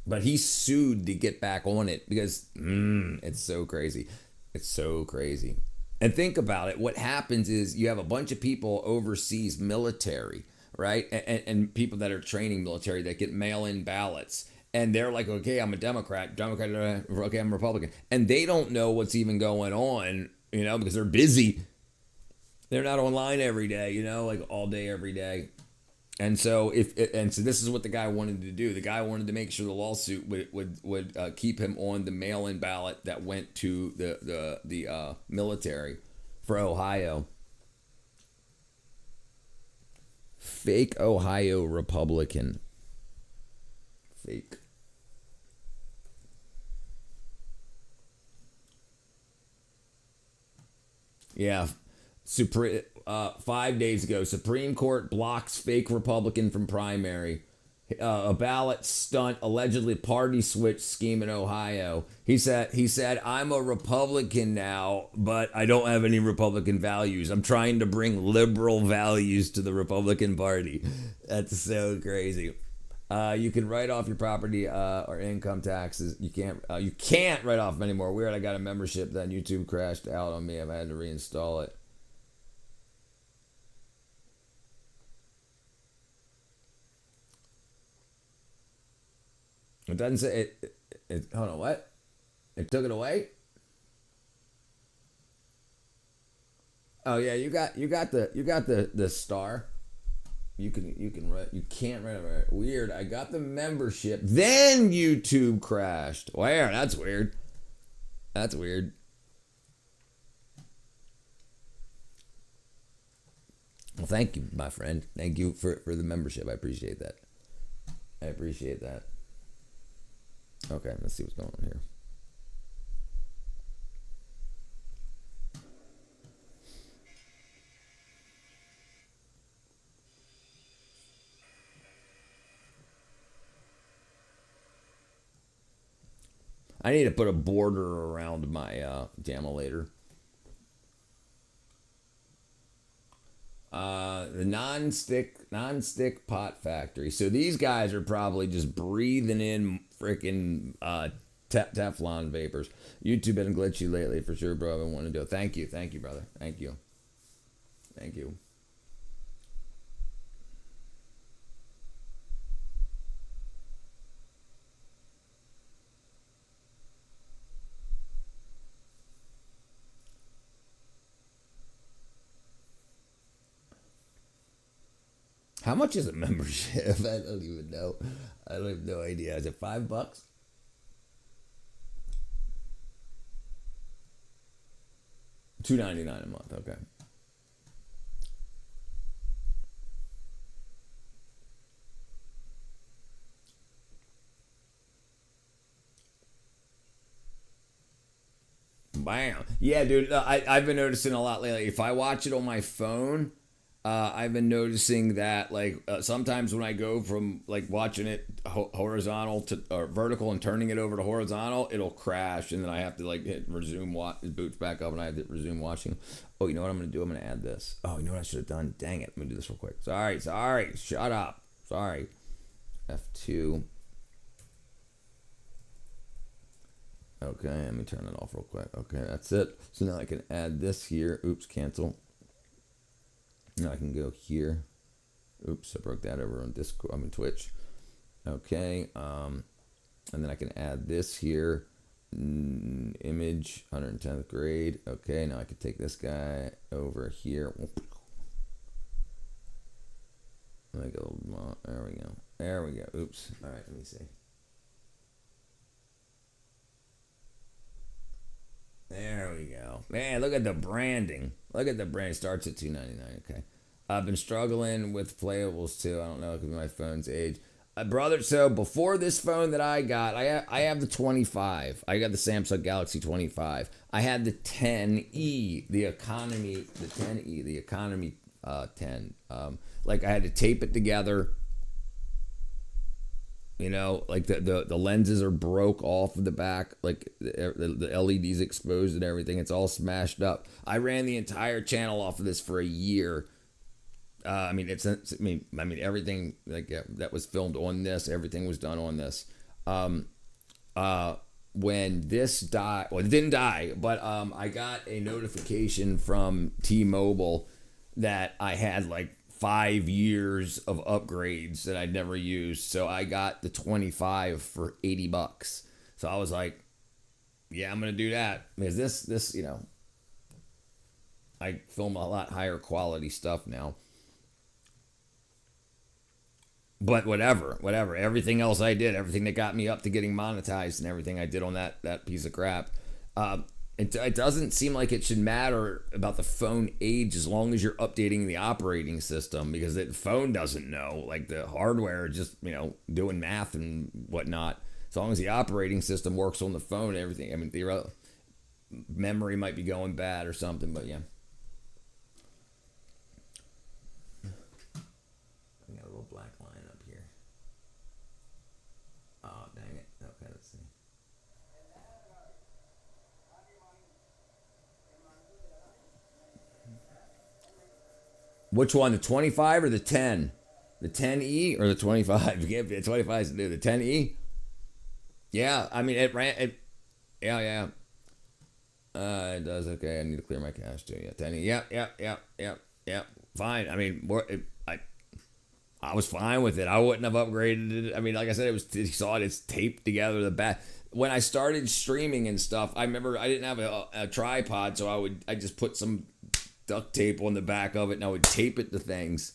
But he sued to get back on it, because it's so crazy. It's so crazy. And think about it. What happens is you have a bunch of people overseas, military, right? And people that are training military that get mail-in ballots. And they're like, okay, I'm a Democrat, okay, I'm a Republican. And they don't know what's even going on, because they're busy. They're not online every day, like all day, every day. And so so this is what the guy wanted to do. The guy wanted to make sure the lawsuit would keep him on the mail-in ballot that went to the military for Ohio. Fake Ohio Republican. Fake. Yeah. 5 days ago, Supreme Court blocks fake Republican from primary. A ballot stunt, allegedly party switch scheme in Ohio. He said, I'm a Republican now, but I don't have any Republican values. I'm trying to bring liberal values to the Republican Party. That's so crazy. You can write off your property or income taxes. You can't write off anymore. Weird. I got a membership that YouTube crashed out on me. I've had to reinstall it. It doesn't say it. Hold on, what? It took it away? Oh yeah, you got the star. You can't write it. Weird. I got the membership. Then YouTube crashed. Wow, that's weird. That's weird. Well, thank you, my friend. Thank you for the membership. I appreciate that. I appreciate that. Okay, let's see what's going on here. I need to put a border around my Jamulator. The non-stick pot factory. So these guys are probably just breathing in freaking Teflon vapors. YouTube been glitchy lately for sure, bro. I've been wanting to do it. Thank you, brother. Thank you. How much is a membership? I don't even know. I have no idea. Is it $5? $2.99 a month. Okay. Bam. Yeah, dude. I've been noticing a lot lately. If I watch it on my phone, I've been noticing that sometimes when I go from like watching it horizontal to or vertical and turning it over to horizontal, it'll crash, and then I have to like hit resume watch. It boots back up, and I have to resume watching. Oh, you know what I'm gonna do? I'm gonna add this. Oh, you know what I should have done? Dang it! Let me do this real quick. Sorry. Shut up. Sorry. F2. Okay, let me turn it off real quick. Okay, that's it. So now I can add this here. Oops, cancel. Now I can go here. Oops, I broke that over on Discord. I'm in Twitch. Okay, and then I can add this here. Image, 110th grade. Okay, now I can take this guy over here. Let me go. There we go. Oops. All right, let me see. There we go. Man, look at the branding. Look at the brand. Starts at $2.99. Okay. I've been struggling with playables too. I don't know. It could be my phone's age. Brother, so before this phone that I got, I have the 25. I got the Samsung Galaxy 25. I had the 10e, the economy, the 10e, the economy 10. Like I had to tape it together. You know, like the lenses are broke off of the back, like the LEDs exposed and everything. It's all smashed up. I ran the entire channel off of this for a year. I mean, everything like that was filmed on this. Everything was done on this. When this died, well, it didn't die, but I got a notification from T-Mobile that I had like 5 years of upgrades that I'd never used. So I got the 25 for $80. So I was like, yeah, I'm going to do that. Because this, you know, I film a lot higher quality stuff now. but whatever. Everything else I did, everything that got me up to getting monetized, and everything I did on that piece of crap. It doesn't seem like it should matter about the phone age as long as you're updating the operating system, because the phone doesn't know. Like the hardware is just, doing math and whatnot. As long as the operating system works on the phone, everything. I mean, the memory might be going bad or something, but yeah. I got a little black line up here. Oh, dang it. Okay, let's see. Which one, the 25 or the 10? The 10E or the 25? You can't be the 25 to do the 10E. Yeah, I mean it ran. Yeah. It does. Okay, I need to clear my cache too. Yeah, 10E. Yep. Fine. I mean, I was fine with it. I wouldn't have upgraded it. I mean, like I said, you saw it. It's taped together. The back. When I started streaming and stuff, I remember I didn't have a tripod, so I just put some duct tape on the back of it, and I would tape it to things,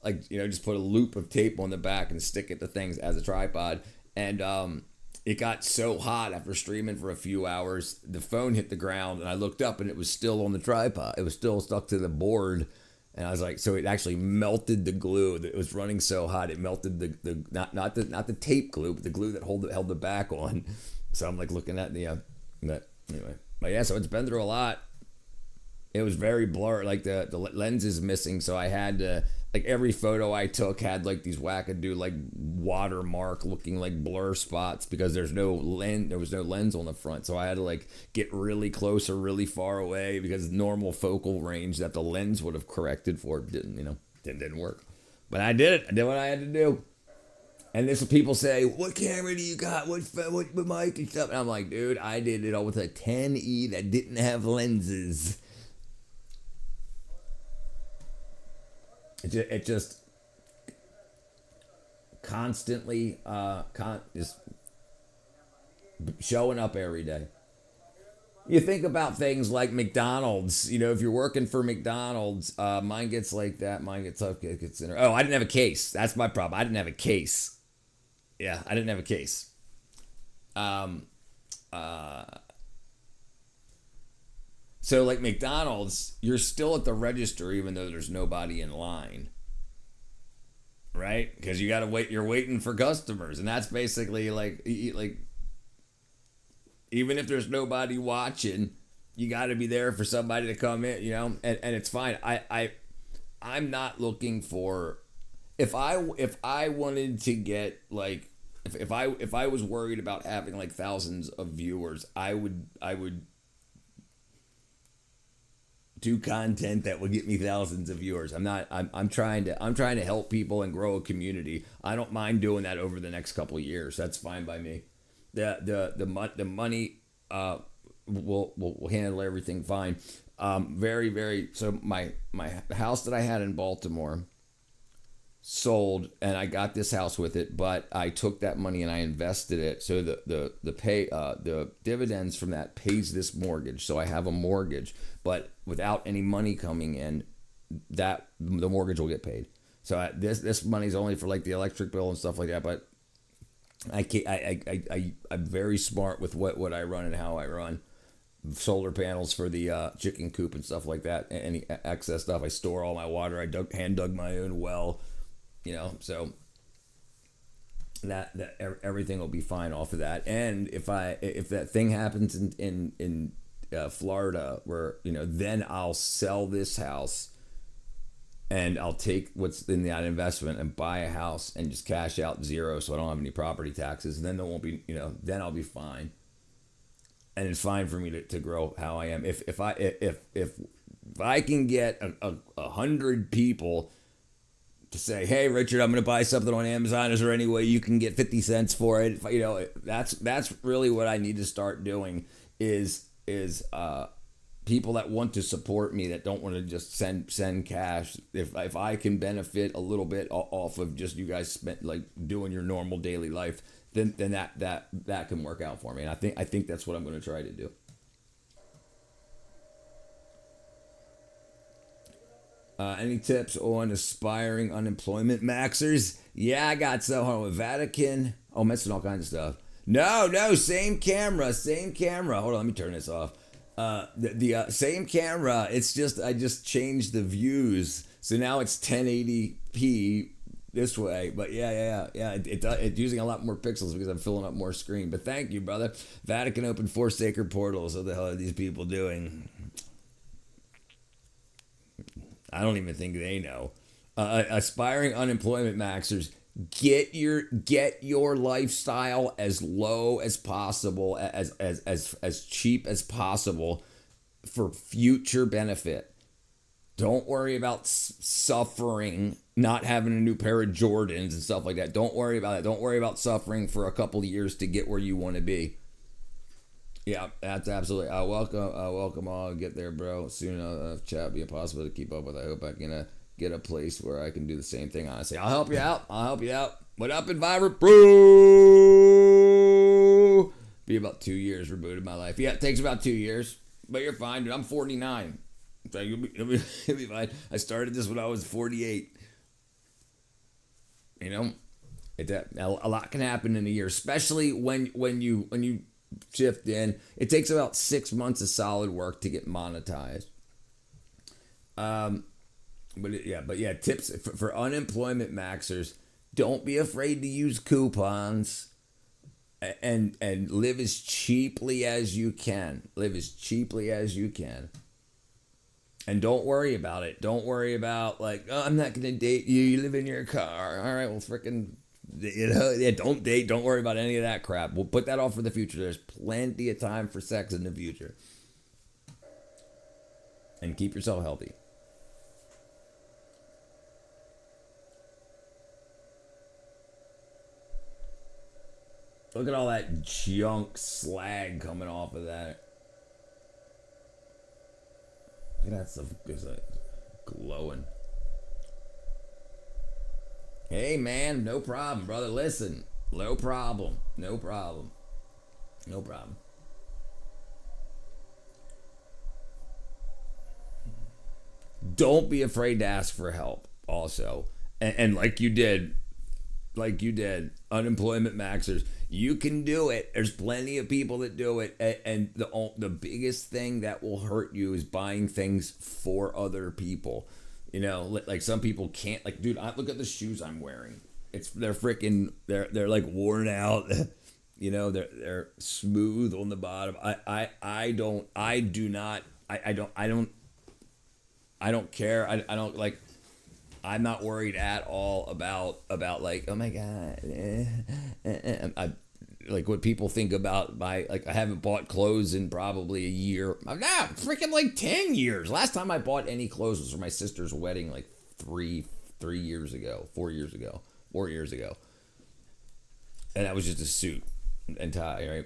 like just put a loop of tape on the back and stick it to things as a tripod. And it got so hot after streaming for a few hours, the phone hit the ground, and I looked up, and it was still on the tripod. It was still stuck to the board, and I was like, so it actually melted the glue. It was running so hot, it melted the not the tape glue, but the glue that held the back on. So I'm like looking at that anyway. But yeah, so it's been through a lot. It was very blurry, like the lens is missing, so I had to, like, every photo I took had like these wackadoo like watermark looking like blur spots, because there was no lens on the front, so I had to like get really close or really far away, because normal focal range that the lens would have corrected for didn't work. But I did it. I did what I had to do. And this people say, what camera do you got? What mic and stuff? And I'm like, dude, I did it all with a 10E that didn't have lenses. It just constantly just showing up every day. You think about things like McDonald's. If you're working for McDonald's, mine gets like that. Mine gets up. Gets in. Oh, I didn't have a case. That's my problem. I didn't have a case. Yeah, I didn't have a case. So like McDonald's, you're still at the register even though there's nobody in line, right? Because you gotta wait. You're waiting for customers, and that's basically like even if there's nobody watching, you got to be there for somebody to come in, and it's fine. I'm not looking for, if I wanted to get like, if I was worried about having like thousands of viewers, I would do content that would get me thousands of viewers. I'm trying to help people and grow a community. I don't mind doing that over the next couple of years. That's fine by me. The money will handle everything fine. So my house that I had in Baltimore sold, and I got this house with it, but I took that money and I invested it. So the dividends from that pays this mortgage. So I have a mortgage, but without any money coming in, that the mortgage will get paid. So this money's only for like the electric bill and stuff like that, but I'm very smart with what I run and how I run. Solar panels for the chicken coop and stuff like that. Any excess stuff, I store all my water. I hand dug my own well, so that everything will be fine off of that. And if that thing happens in Florida, where then I'll sell this house. And I'll take what's in that investment and buy a house and just cash out zero, so I don't have any property taxes. And then there won't be, then I'll be fine. And it's fine for me to grow how I am. If I can get 100 people to say, "Hey, Richard, I'm going to buy something on Amazon. Is there any way you can get 50 cents for it?" That's really what I need to start doing. Is people that want to support me, that don't want to just send cash. If I can benefit a little bit off of just you guys doing your normal daily life, then that can work out for me. And I think that's what I'm going to try to do. Any tips on aspiring unemployment maxers? Yeah, I got some. Hold on, Vatican. Oh, missing all kinds of stuff. No, same camera, same camera. Hold on, let me turn this off. The same camera. It's just I just changed the views, so now it's 1080p this way. But yeah. It's using a lot more pixels because I'm filling up more screen. But thank you, brother. Vatican opened 4 sacred portals. What the hell are these people doing? I don't even think they know. Aspiring unemployment maxers, get your lifestyle as low as possible, as cheap as possible for future benefit. Don't worry about suffering, not having a new pair of Jordans and stuff like that. Don't worry about it. Don't worry about suffering for a couple of years to get where you want to be. Yeah, that's absolutely. Welcome all. Get there, bro. Soon chat will be impossible to keep up with. I hope I can get a place where I can do the same thing. Honestly, I'll help you out. What up, Enviro, bro? Be about 2 years rebooted my life. Yeah, it takes about 2 years, but you're fine, dude. I'm 49. So you'll be fine. I started this when I was 48. You know, a lot can happen in a year, especially when you shift in. It takes about 6 months of solid work to get monetized. But yeah, tips for unemployment maxers: don't be afraid to use coupons, and live as cheaply as you can. And don't worry about it. Don't worry about like, oh, I'm not gonna date you. You live in your car. All right, well, freaking. Don't date. Don't worry about any of that crap. We'll put that off for the future. There's plenty of time for sex in the future. And keep yourself healthy. Look at all that junk slag coming off of that. Look at that stuff. It's like glowing. Hey, man, no problem, brother. Listen, no problem. Don't be afraid to ask for help, also. And like you did, unemployment maxers, you can do it. There's plenty of people that do it. And the biggest thing that will hurt you is buying things for other people. You know, like some people can't, like, dude, look at the shoes I'm wearing. They're they're like worn out. You know, they're smooth on the bottom. I don't care. I don't like, I'm not worried at all about like, oh my God. I like what people think about I haven't bought clothes in probably a year. No, freaking like 10 years. Last time I bought any clothes was for my sister's wedding like 4 years ago. And that was just a suit and tie, right?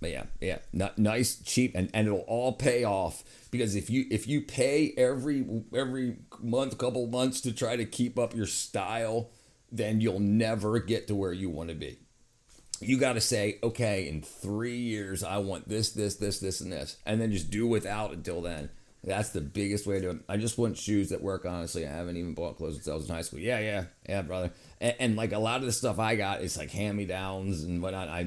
But yeah, not nice, cheap, and it'll all pay off, because if you pay every month, couple months to try to keep up your style, then you'll never get to where you want to be. You got to say, okay, in 3 years, I want this, and this, and then just do without until then. That's the biggest way to. I just want shoes that work. Honestly, I haven't even bought clothes since I was in high school. Yeah, brother. And like a lot of the stuff I got is like hand-me-downs and whatnot. I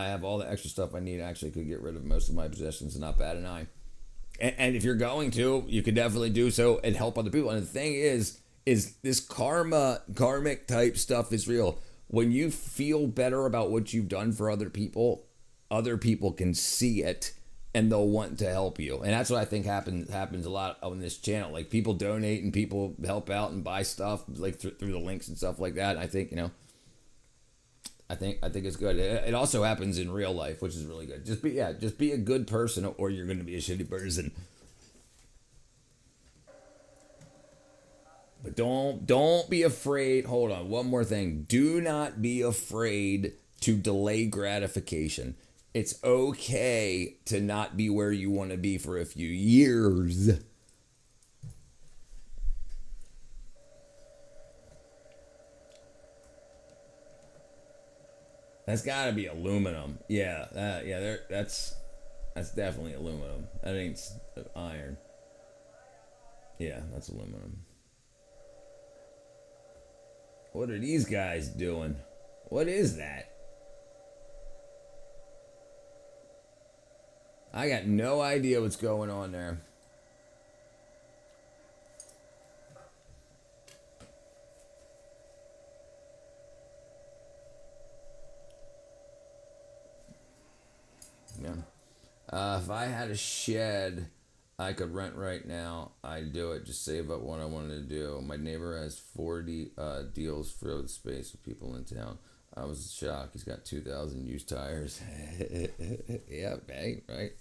have all the extra stuff I need. I actually could get rid of most of my possessions and not bat an eye. And if you're going to, you could definitely do so and help other people. And the thing is this karmic type stuff is real. When you feel better about what you've done for other people can see it and they'll want to help you. And that's what I think happens a lot on this channel. Like, people donate and people help out and buy stuff like through the links and stuff like that. And I think, I think it's good. It also happens in real life, which is really good. Just be a good person, or you're going to be a shitty person. But don't be afraid. Hold on, one more thing. Do not be afraid to delay gratification. It's okay to not be where you want to be for a few years. That's got to be aluminum. Yeah, that's definitely aluminum. That ain't iron. Yeah, that's aluminum. What are these guys doing? What is that? I got no idea what's going on there. Yeah. If I had a shed I could rent right now, I'd do it. Just save up what I wanted to do. My neighbor has 40 deals for the space with people in town. I was shocked. He's got 2,000 used tires. Yeah, right.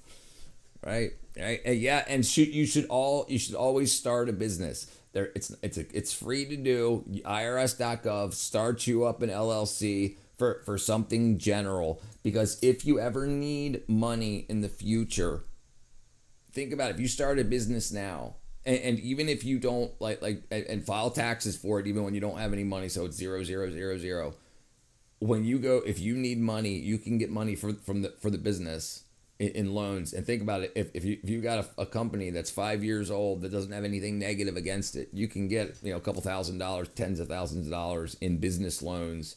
Right. Yeah, and you should always start a business. It's free to do. IRS.gov starts you up an LLC for something general, because if you ever need money in the future, think about it. If you start a business now, and even if you don't and file taxes for it, even when you don't have any money, so it's 0, 0, 0, 0. When you go, if you need money, you can get money for the business in loans. And think about it. If you got a company that's 5 years old that doesn't have anything negative against it, you can get a couple $1,000s, tens of thousands of dollars in business loans.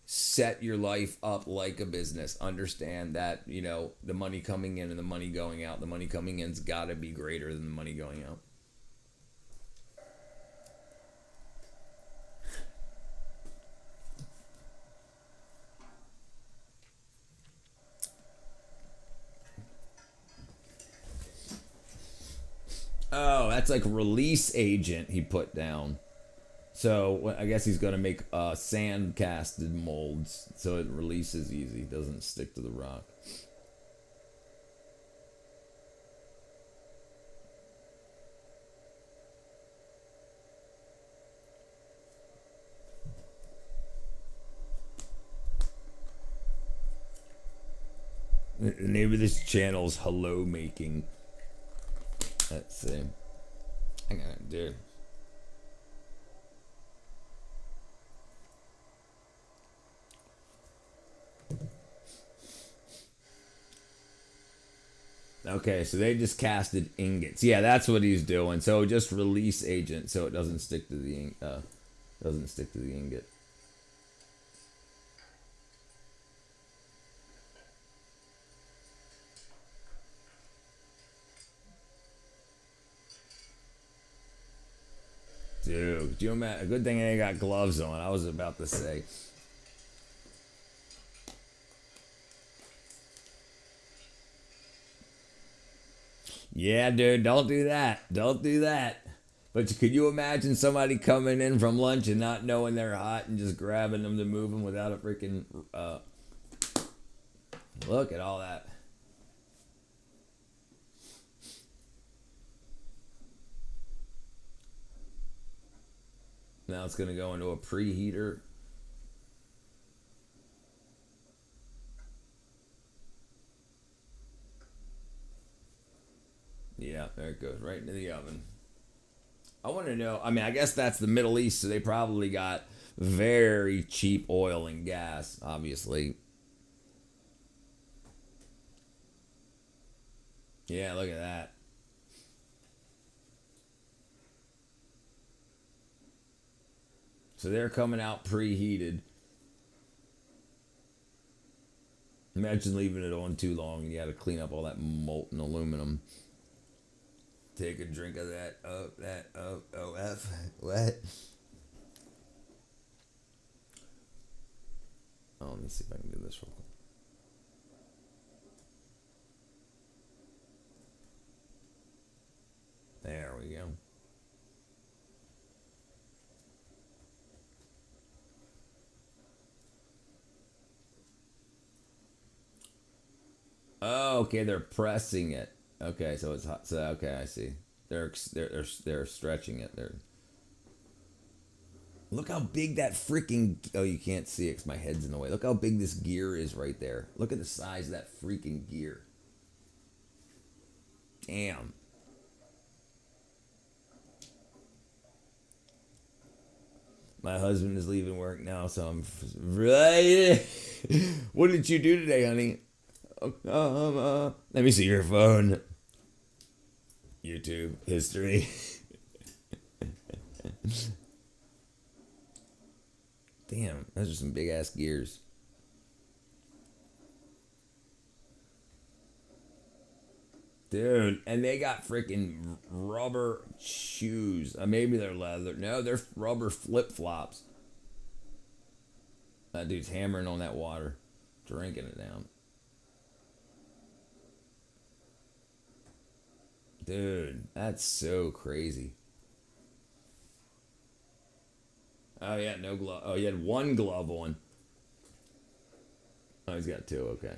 Set your life up like a business. Understand that the money coming in and the money going out. The money coming in's got to be greater than the money going out. Oh, that's like release agent he put down. So I guess he's gonna make sand casted molds, so it releases easy, doesn't stick to the rock. The name of this channel is Hello Making. Let's see. I gotta do. Okay, so they just casted ingots. Yeah, that's what he's doing. So just release agent, so it doesn't stick to the ingot. Dude, could you imagine? A good thing I ain't got gloves on. I was about to say. Yeah, dude, don't do that. Don't do that. But could you imagine somebody coming in from lunch and not knowing they're hot and just grabbing them to move them without a freaking... Look at all that. Now it's going to go into a preheater. Yeah, there it goes, right into the oven. I want to know, I mean, I guess that's the Middle East, so they probably got very cheap oil and gas, obviously. Yeah, look at that. So they're coming out preheated. Imagine leaving it on too long and you got to clean up all that molten aluminum. Take a drink of that. OF. What? Oh, let me see if I can do this real quick. There we go. Oh, okay, they're pressing it. Okay, so it's hot. So okay, I see. They're stretching it. Look how big that freaking. Oh, you can't see it because my head's in the way. Look how big this gear is right there. Look at the size of that freaking gear. Damn. My husband is leaving work now, so I'm right. What did you do today, honey? Let me see your phone. YouTube history. Damn, those are some big ass gears. Dude, and they got freaking rubber shoes. Maybe they're leather. No, they're rubber flip flops. That dude's hammering on that water, drinking it down. Dude, that's so crazy. Oh, yeah, no glove. Oh, he had one glove on. Oh, he's got two. Okay.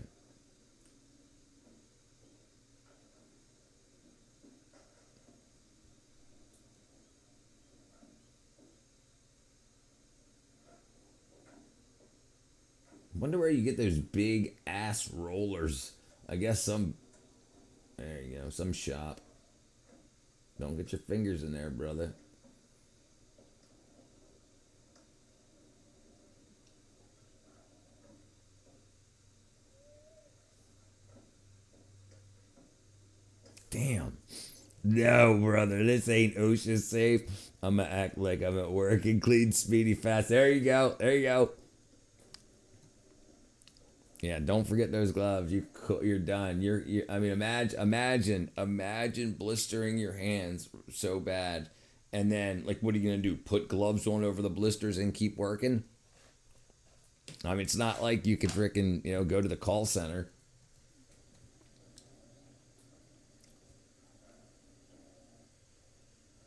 Wonder where you get those big ass rollers. I guess some. There you go. Some shop. Don't get your fingers in there, brother. Damn. No, brother. This ain't OSHA safe. I'm going to act like I'm at work and clean, speedy, fast. There you go. There you go. Yeah, don't forget those gloves. You're done. I mean, imagine blistering your hands so bad, and then like, what are you gonna do? Put gloves on over the blisters and keep working? I mean, it's not like you could freaking go to the call center.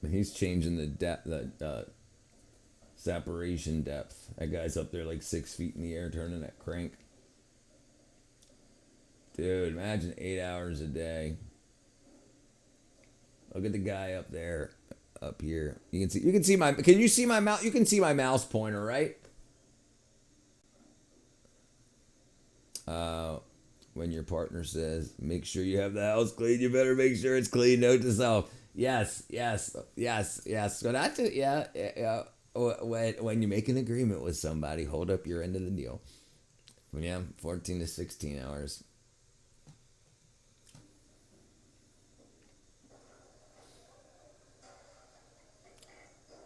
And he's changing the depth, the separation depth. That guy's up there like 6 feet in the air, turning that crank. Dude, imagine 8 hours a day. Look at the guy up there, up here. Can you see my mouse? You can see my mouse pointer, right? When your partner says, make sure you have the house clean, you better make sure it's clean. Note to self. Yes. So that's it. Yeah. When you make an agreement with somebody, hold up your end of the deal. Yeah, 14 to 16 hours.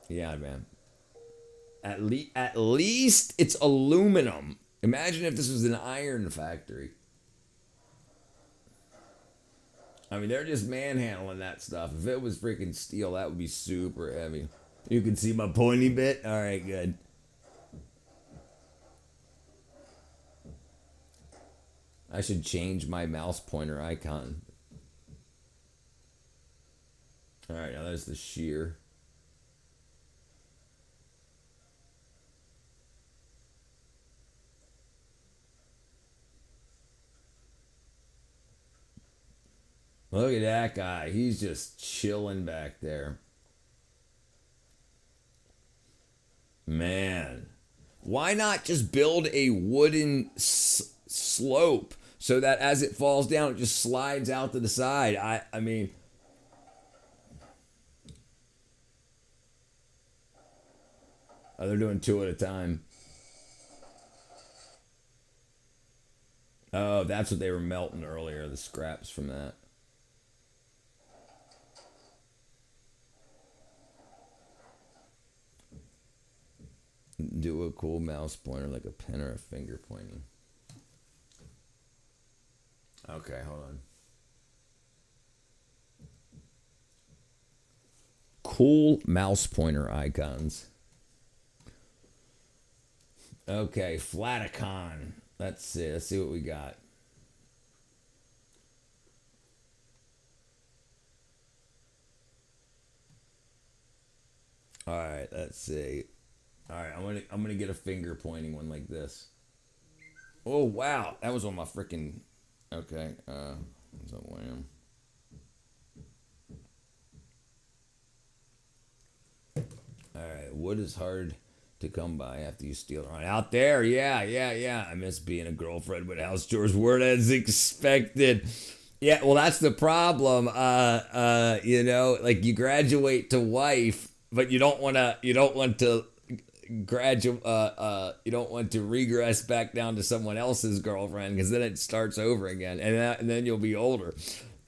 Yeah, man. At least it's aluminum. Imagine if this was an iron factory. I mean, they're just manhandling that stuff. If it was freaking steel, that would be super heavy. You can see my pointy bit? All right, good. I should change my mouse pointer icon. All right, now there's the shear. Look at that guy. He's just chilling back there. Man. Why not just build a wooden slope so that as it falls down, it just slides out to the side? I mean... Oh, they're doing two at a time. Oh, that's what they were melting earlier, the scraps from that. Do a cool mouse pointer like a pen or a finger pointing. Okay, hold on. Cool mouse pointer icons. Okay, Flaticon. Let's see what we got. All right, let's see. All right, I'm gonna get a finger pointing one like this. Oh wow, that was on my freaking. Okay, what's up, Wham? All right, wood is hard to come by after you steal it. Right out there, yeah. I miss being a girlfriend with house chores weren't as expected. Yeah, well, that's the problem. Like you graduate to wife, but you don't want to regress back down to someone else's girlfriend, because then it starts over again, and then you'll be older.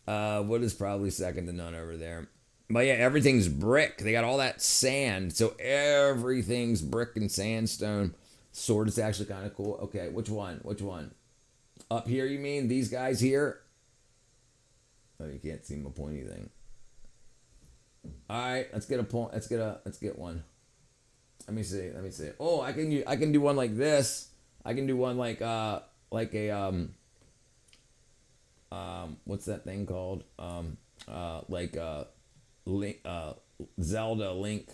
What is probably second to none over there? But yeah, everything's brick. They got all that sand, so everything's brick and sandstone. Sword is actually kind of cool. Okay, which one? Which one? Up here, you mean these guys here? Oh, you can't see my pointy thing. All right, let's get a point. Let's get one. Let me see. Let me see. Oh, I can do one like this. I can do one like a what's that thing called? Like Link, Zelda Link.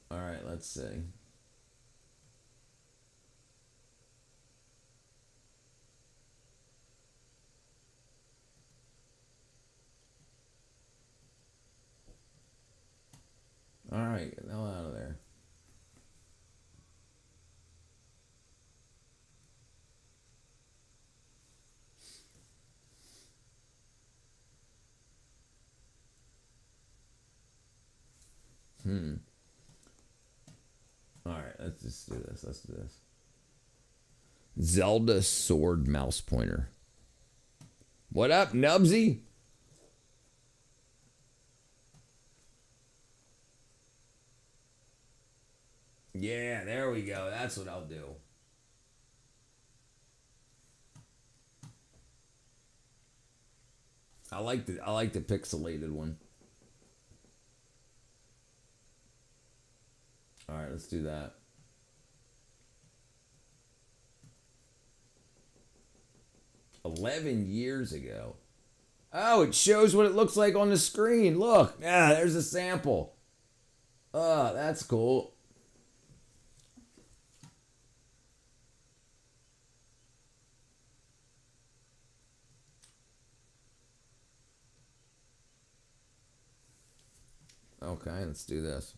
All right, let's see. All right, get the hell out of there. All right, let's just do this. Let's do this. Zelda Sword Mouse Pointer. What up, Nubsy? Yeah, there we go. That's what I'll do. I like the pixelated one. All right, let's do that. $11 years ago. Oh, it shows what it looks like on the screen. Look, yeah, there's a sample. Oh, that's cool. Okay, let's do this.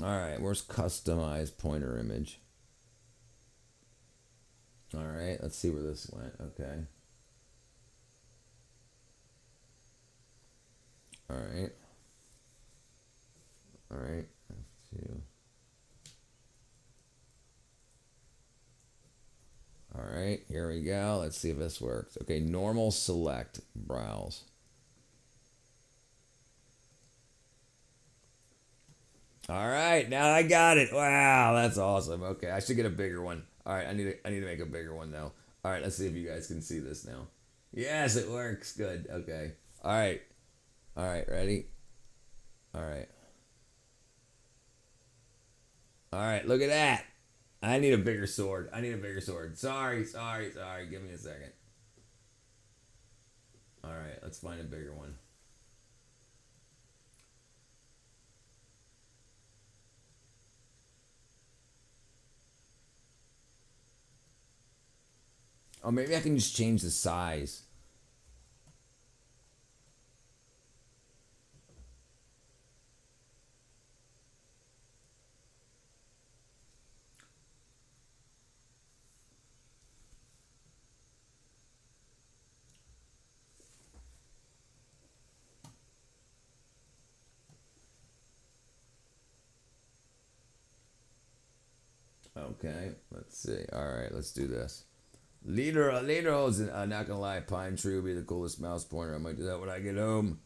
All right, where's customized pointer image? All right, let's see where this went. Okay. All right. All right. Two. All right, here we go. Let's see if this works. Okay, normal select, browse. All right, now I got it. Wow, that's awesome. Okay, I should get a bigger one. All right, I need to make a bigger one though. All right, let's see if you guys can see this now. Yes, it works. Good. Okay. All right. All right, ready? All right. All right, look at that. I need a bigger sword. I need a bigger sword. Sorry. Give me a second. All right, let's find a bigger one. Oh, maybe I can just change the size. Okay, let's see. All right, let's do this. Leader, not gonna lie, Pine Tree will be the coolest mouse pointer. I might do that when I get home.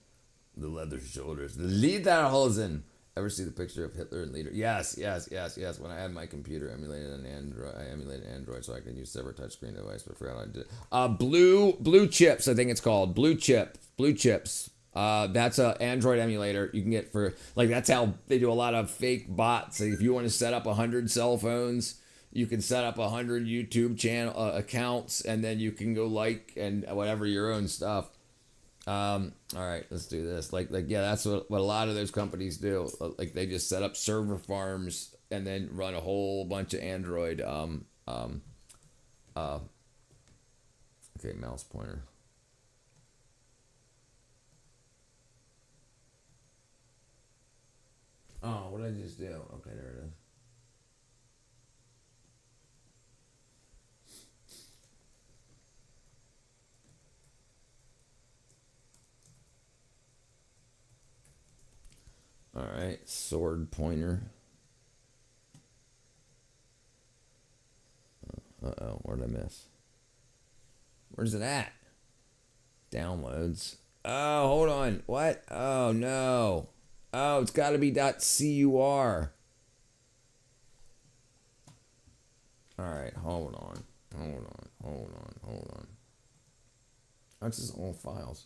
The leather shoulders. The Lederhosen. Ever see the picture of Hitler and Leader? Yes. When I had my computer emulated on Android, I emulated Android so I can use separate touchscreen device, but I forgot how to do it. Blue Chips, I think it's called. Blue Chips. That's a Android emulator you can get for, like, that's how they do a lot of fake bots. Like, if you want to set up 100 cell phones, you can set up 100 YouTube channel accounts, and then you can go like and whatever your own stuff. All right, let's do this. Like yeah, that's what a lot of those companies do. Like, they just set up server farms and then run a whole bunch of Android. Okay, mouse pointer. Oh, what did I just do? Okay, there it is. sword pointer. Uh-oh, where did I miss? Where's it at? Downloads. Oh, hold on. What? Oh, no. Oh, it's got to be .cur. All right, hold on. That's just all files.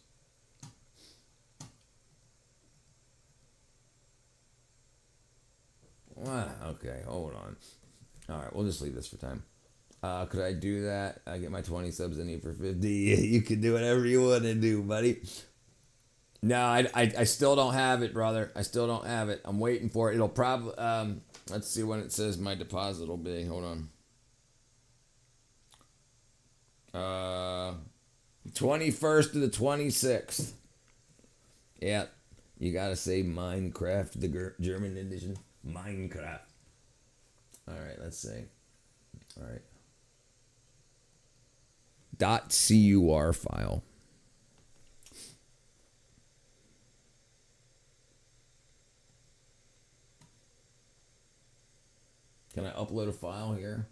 What? Okay, hold on. All right, we'll just leave this for time. Could I do that? I get my 20 subs in here for 50. You can do whatever you want to do, buddy. No, I still don't have it, brother. I still don't have it. I'm waiting for it. It'll probably, let's see when it says my deposit will be. Hold on. 21st to the 26th. Yeah, you gotta say Minecraft, the German edition. Minecraft. All right, let's see. All right. .cur file. Can I upload a file here?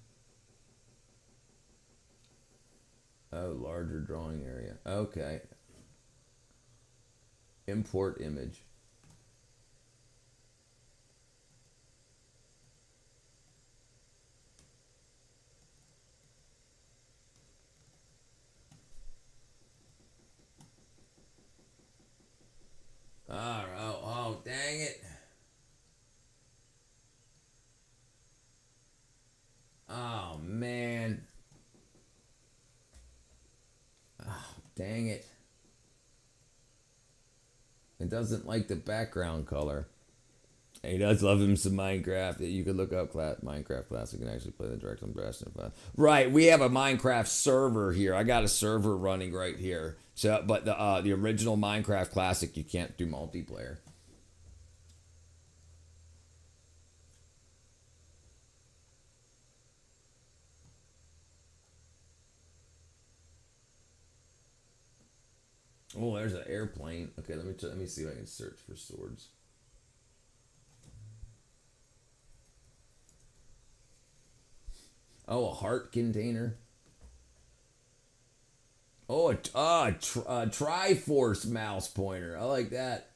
Oh, larger drawing area. Okay. Import image. Oh, dang it. Oh, man. Oh, dang it. It doesn't like the background color. He does love him some Minecraft. You could look up Minecraft Classic and actually play the direct on Brass. Right, we have a Minecraft server here. I got a server running right here. So, but the original Minecraft Classic, you can't do multiplayer. Oh, there's an airplane. Okay, let me see if I can search for swords. Oh, a heart container. Oh, a Triforce mouse pointer. I like that.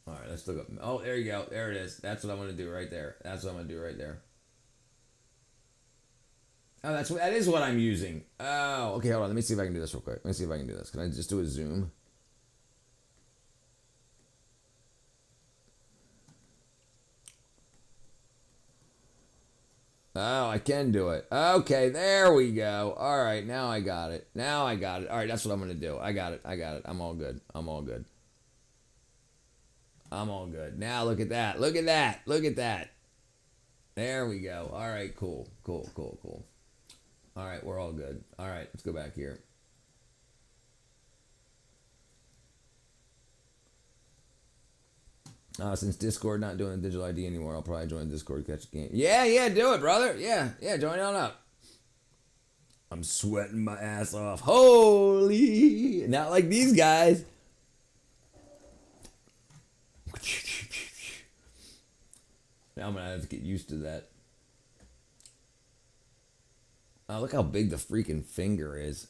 All right, let's look up. Oh, there you go. There it is. That's what I'm gonna do right there. That's what I'm gonna do right there. Oh, that is what I'm using. Oh, okay. Hold on. Let me see if I can do this real quick. Let me see if I can do this. Can I just do a zoom? Oh, I can do it. Okay, there we go. All right, now I got it. All right, that's what I'm gonna do. I got it. I'm all good. Now look at that. Look at that. There we go. All right, cool. All right, we're all good. All right, let's go back here. Since Discord not doing a digital ID anymore, I'll probably join Discord to catch the game. Yeah, do it, brother. Yeah, join on up. I'm sweating my ass off. Holy! Not like these guys. Now I'm gonna have to get used to that. Oh, look how big the freaking finger is.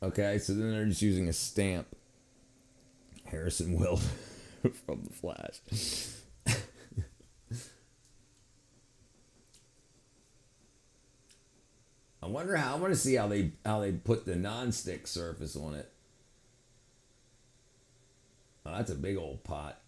Okay, so then they're just using a stamp. Harrison Will from The Flash. I want to see how they put the non-stick surface on it. Oh, that's a big old pot.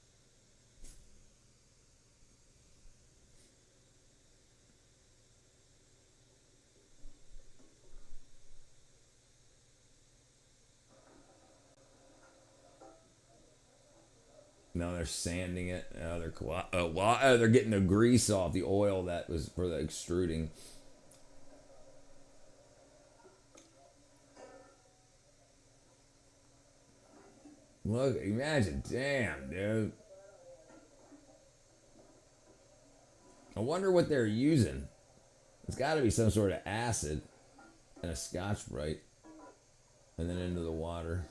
No, they're sanding it. They're getting the grease off the oil that was for the extruding. Look, imagine, damn, dude. I wonder what they're using. It's got to be some sort of acid and a Scotch Brite, and then into the water.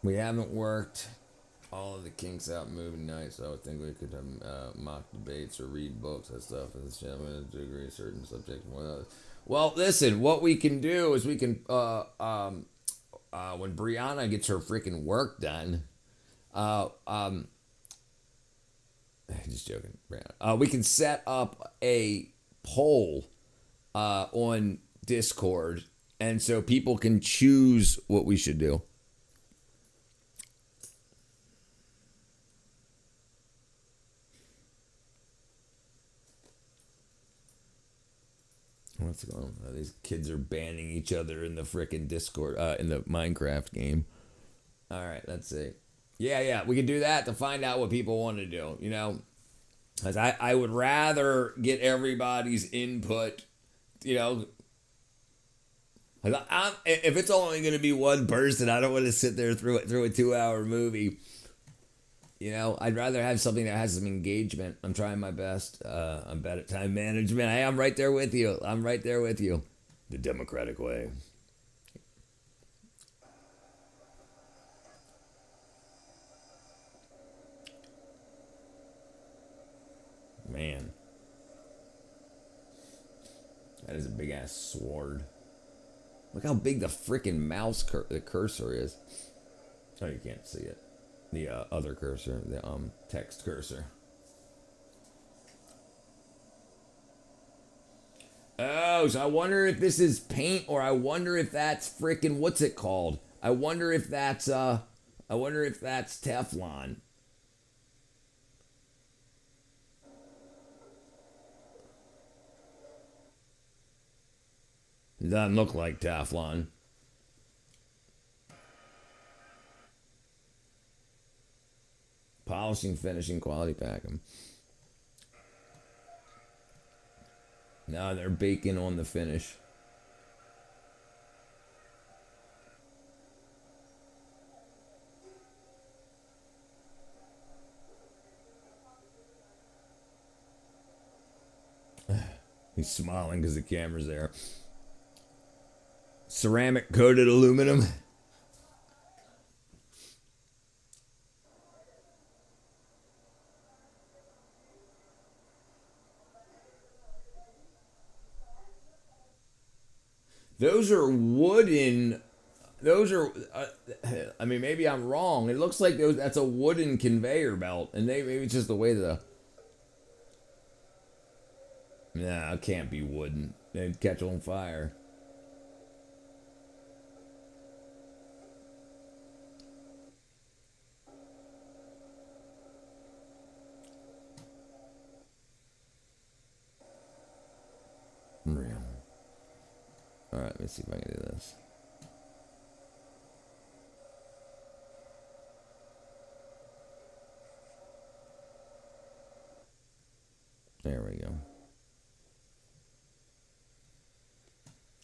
We haven't worked all of the kinks out movie night, so I would think we could have mock debates or read books and stuff. And to degree certain subjects more than others. Well, listen, what we can do is we can when Brianna gets her freaking work done, just joking, Brianna. We can set up a poll on Discord, and so people can choose what we should do. What's going on? These kids are banning each other in the frickin' Discord, in the Minecraft game. All right, let's see. Yeah, we can do that to find out what people want to do, you know? Because I would rather get everybody's input, you know? If it's only going to be one person, I don't want to sit there through a 2-hour movie. You know, I'd rather have something that has some engagement. I'm trying my best. I'm bad at time management. Hey, I'm right there with you. I'm right there with you. The democratic way. Man. That is a big ass sword. Look how big the freaking mouse the cursor is. Oh, you can't see it. The other cursor, the text cursor. Oh, so I wonder if this is paint, or I wonder if that's freaking, what's it called? I wonder if that's Teflon. It doesn't look like Teflon. Polishing, finishing, quality packing. No, they're baking on the finish. He's smiling because the camera's there. Ceramic coated aluminum. Those are wooden. Those are. I mean, maybe I'm wrong. It looks like that's a wooden conveyor belt, and maybe it's just the way the. Nah, it can't be wooden. They'd catch on fire. Real. All right, let me see if I can do this. There we go.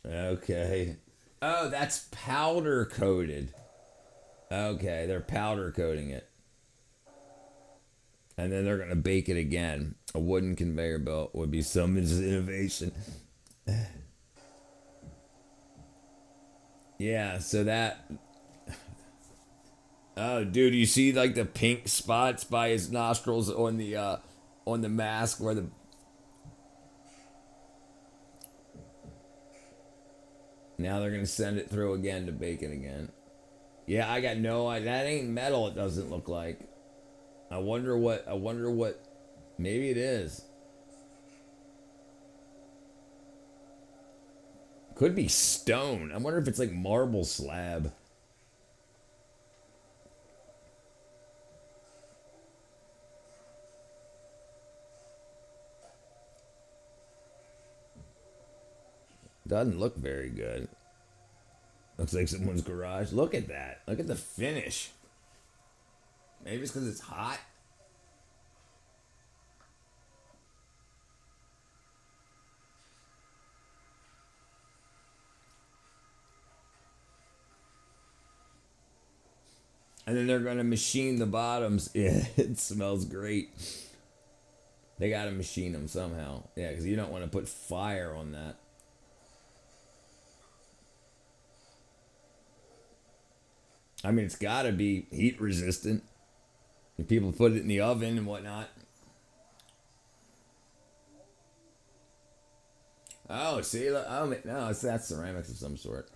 Okay. Oh, that's powder coated. Okay, they're powder coating it. And then they're going to bake it again. A wooden conveyor belt would be some innovation. Yeah, so that. Oh, dude, you see like the pink spots by his nostrils on the mask where the. Now they're gonna send it through again to bake it again. Yeah, I got no idea. That ain't metal. It doesn't look like. I wonder what. Maybe it is. Could be stone. I wonder if it's like marble slab. Doesn't look very good. Looks like someone's garage. Look at that. Look at the finish. Maybe it's because it's hot. And then they're going to machine the bottoms. Yeah, it smells great. They gotta machine them somehow. Yeah, because you don't want to put fire on that. I mean, it's gotta be heat resistant. And people put it in the oven and whatnot. Oh, see, look, oh no, that's ceramics of some sort.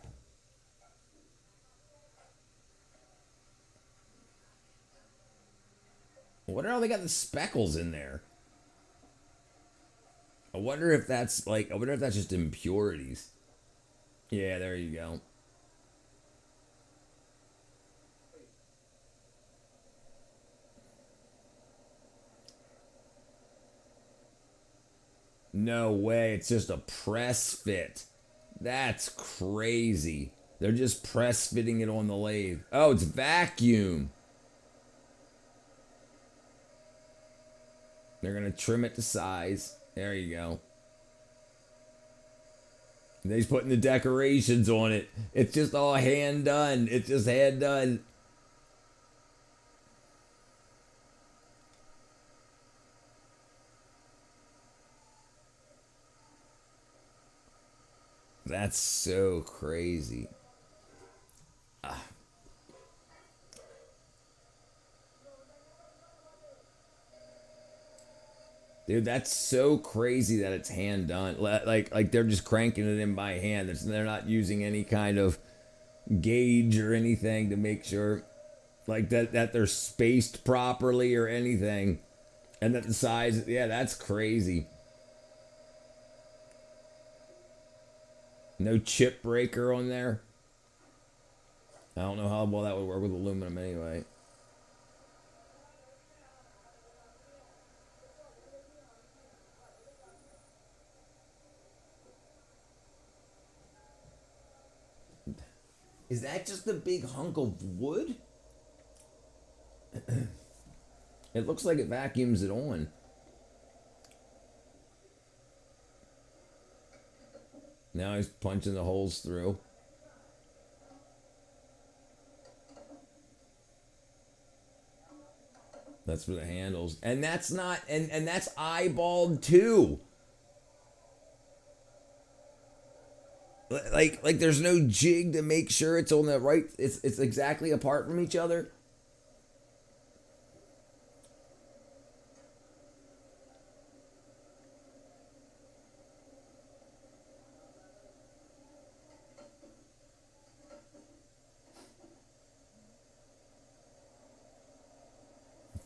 What are all they got the speckles in there? I wonder if that's just impurities. Yeah, there you go. No way, it's just a press fit. That's crazy. They're just press fitting it on the lathe. Oh, it's vacuum. They're gonna trim it to size. There you go. And they're putting the decorations on it. It's just all hand done. It's just hand done. That's so crazy. Dude, that's so crazy that it's hand done. Like they're just cranking it in by hand. They're not using any kind of gauge or anything to make sure like that they're spaced properly or anything. And that the size, yeah, that's crazy. No chip breaker on there. I don't know how well that would work with aluminum anyway. Is that just a big hunk of wood? It looks like it vacuums it on. Now he's punching the holes through. That's for the handles. And that's not, and that's eyeballed too. Like there's no jig to make sure it's on the right, it's exactly apart from each other.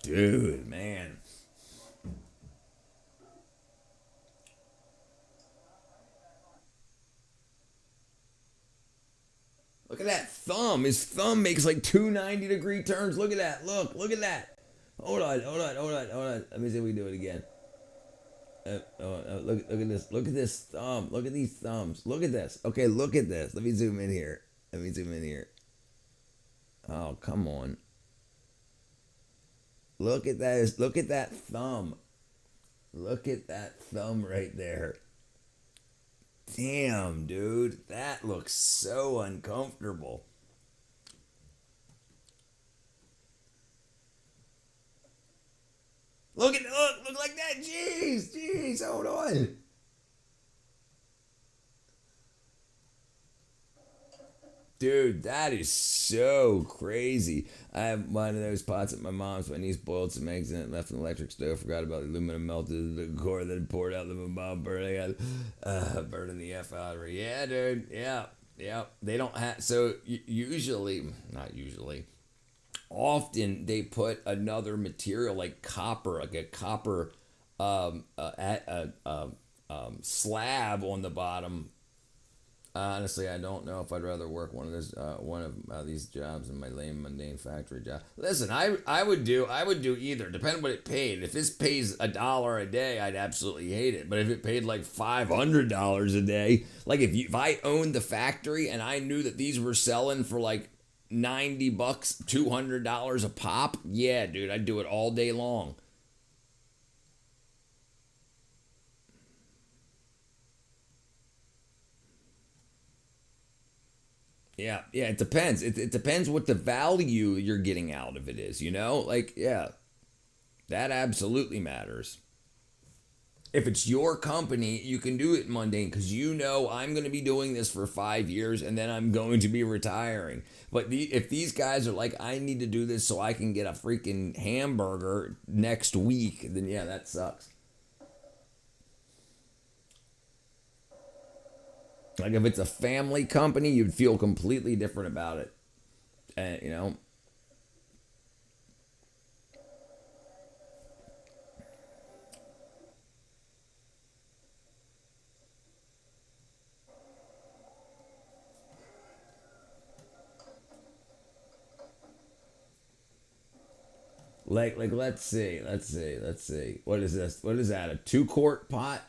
Dude, man. Look at that thumb. His thumb makes like 290-degree turns. Look at that. Look at that. Hold on. Let me see if we can do it again. Look at this. Look at this thumb. Look at these thumbs. Look at this. Okay, look at this. Let me zoom in here. Oh, come on. Look at that. Look at that thumb. Look at that thumb right there. Damn, dude. That looks so uncomfortable. Look like that. Jeez, hold on. Dude, that is so crazy. I have one of those pots at my mom's. My niece boiled some eggs in it, left an electric stove, forgot about the aluminum, melted the core, then poured out the mom burning the F out of her. Yeah, dude. Yeah. They don't have, so usually, not usually, often they put another material like copper, like a copper slab on the bottom. Honestly, I don't know if I'd rather work one of these jobs in my lame, mundane factory job. Listen, I would do either. Depending what it paid. If this pays $1 a day, I'd absolutely hate it. But if it paid like $500 a day, like if I owned the factory and I knew that these were selling for like $90, $200 a pop, yeah, dude, I'd do it all day long. Yeah, it depends. It depends what the value you're getting out of it is, you know? Like, yeah, that absolutely matters. If it's your company, you can do it mundane because you know I'm going to be doing this for 5 years and then I'm going to be retiring. But if these guys are like, I need to do this so I can get a freaking hamburger next week, then yeah, that sucks. Like if it's a family company, you'd feel completely different about it. And, you know, like let's see. What is this? What is that? A 2-quart pot?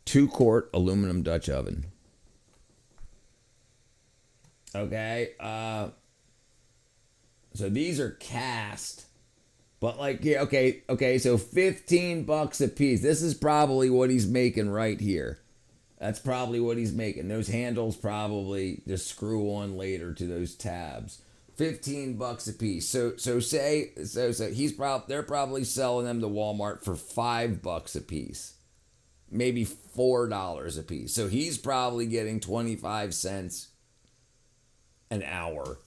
2-quart aluminum Dutch oven. Okay. So these are cast. But like, yeah, okay, so $15 a piece. This is probably what he's making right here. That's probably what he's making. Those handles probably just screw on later to those tabs. $15 a piece. So they're probably selling them to Walmart for $5 a piece. Maybe $4 a piece. So he's probably getting 25 cents an hour.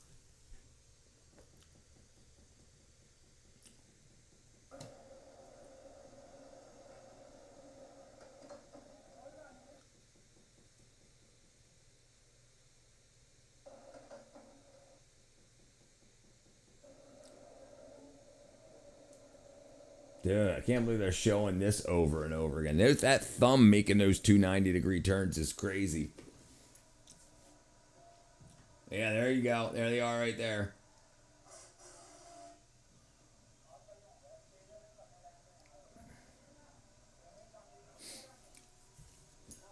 Dude, I can't believe they're showing this over and over again. There's that thumb making those 290-degree turns is crazy. Yeah, there you go. There they are right there.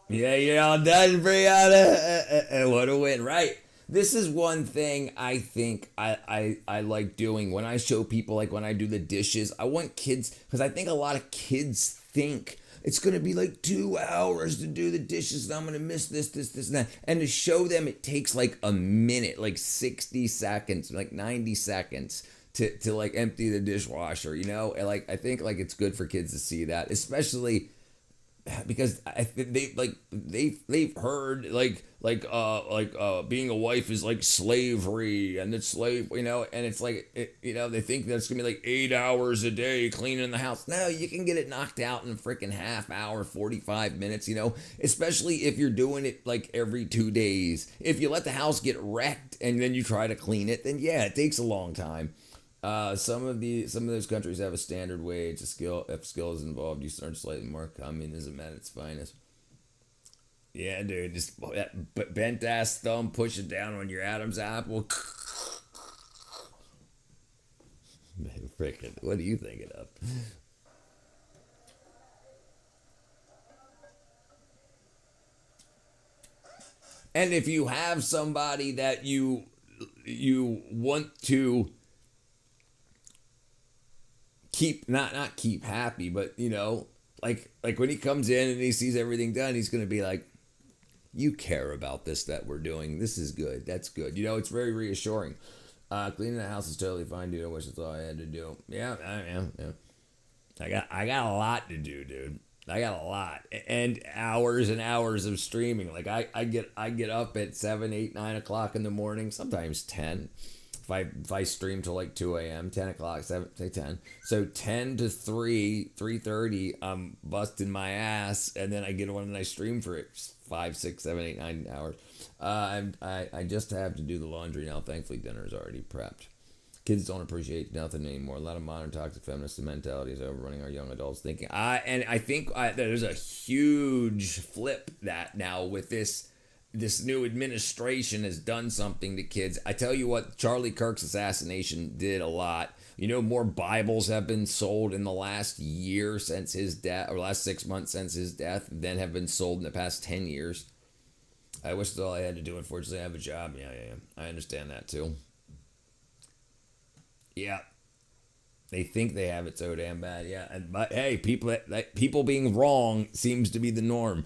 Yeah, all done, Brianna. What a win, right? This is one thing I think I like doing when I show people, like when I do the dishes. I want kids, because I think a lot of kids think it's going to be like 2 hours to do the dishes and I'm going to miss this, and that. And to show them it takes like a minute, like 60 seconds, like 90 seconds to like empty the dishwasher, you know? And like, I think like it's good for kids to see that, especially because they've heard being a wife is like slavery and it's slave, you know, and it's like they think that's gonna be like 8 hours a day cleaning the house. No, you can get it knocked out in a freaking half hour, 45 minutes, you know, especially if you're doing it like every 2 days. If you let the house get wrecked and then you try to clean it, then yeah, it takes a long time. Some of those countries have a standard wage. If skill is involved, you start slightly more communism at its finest. Yeah, dude, just that bent ass thumb, push it down on your Adam's apple. Frickin', what are you thinking of? And if you have somebody that you want to keep not keep happy, but you know, like when he comes in and he sees everything done, he's gonna be like, you care about this that we're doing. This is good. That's good. You know, it's very reassuring. Cleaning the house is totally fine, dude. I wish that's all I had to do. Yeah. I got a lot to do, dude. I got a lot, and hours and hours of streaming. Like I get up at 7, 8, 9 o'clock in the morning, sometimes 10. If I stream till like 2 a.m., 10 o'clock, 7, say 10. So 10 to 3, 3:30, I'm busting my ass, and then I get on and I stream for it 5, 6, 7, 8, 9 hours. I just have to do the laundry now. Thankfully, dinner is already prepped. Kids don't appreciate nothing anymore. A lot of modern toxic feminist mentality is overrunning our young adults thinking. I think there's a huge flip that now with this new administration has done something to kids. I tell you what, Charlie Kirk's assassination did a lot. You know, more Bibles have been sold in the last year since his death, or last 6 months since his death, than have been sold in the past 10 years. I wish that's all I had to do. Unfortunately, I have a job. Yeah. I understand that too. Yeah. They think they have it so damn bad. Yeah. But hey, people being wrong seems to be the norm.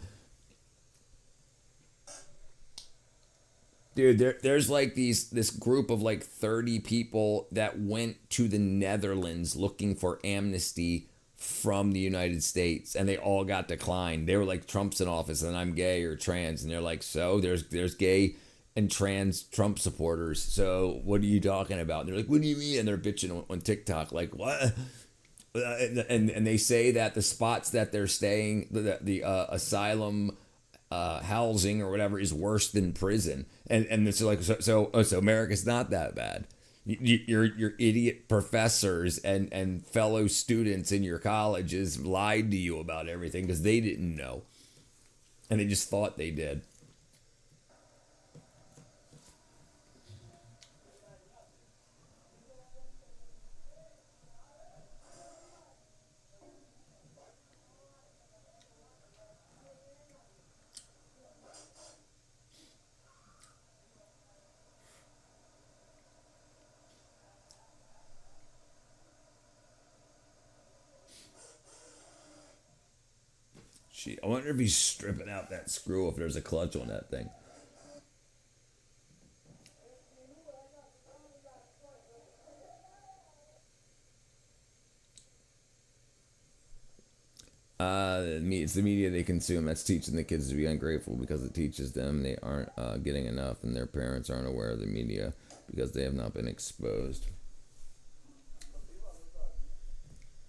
Dude, there's like this group of like 30 people that went to the Netherlands looking for amnesty from the United States, and they all got declined. They were like, Trump's in office and I'm gay or trans, and they're like, so there's gay and trans Trump supporters. So what are you talking about? And they're like, what do you mean? And they're bitching on TikTok like, what? And they say that the spots that they're staying, the asylum housing or whatever, is worse than prison. And it's like, so America's not that bad. Your idiot professors and fellow students in your colleges lied to you about everything because they didn't know, and they just thought they did. I wonder if he's stripping out that screw, if there's a clutch on that thing. It's the media they consume that's teaching the kids to be ungrateful because it teaches them they aren't getting enough, and their parents aren't aware of the media because they have not been exposed.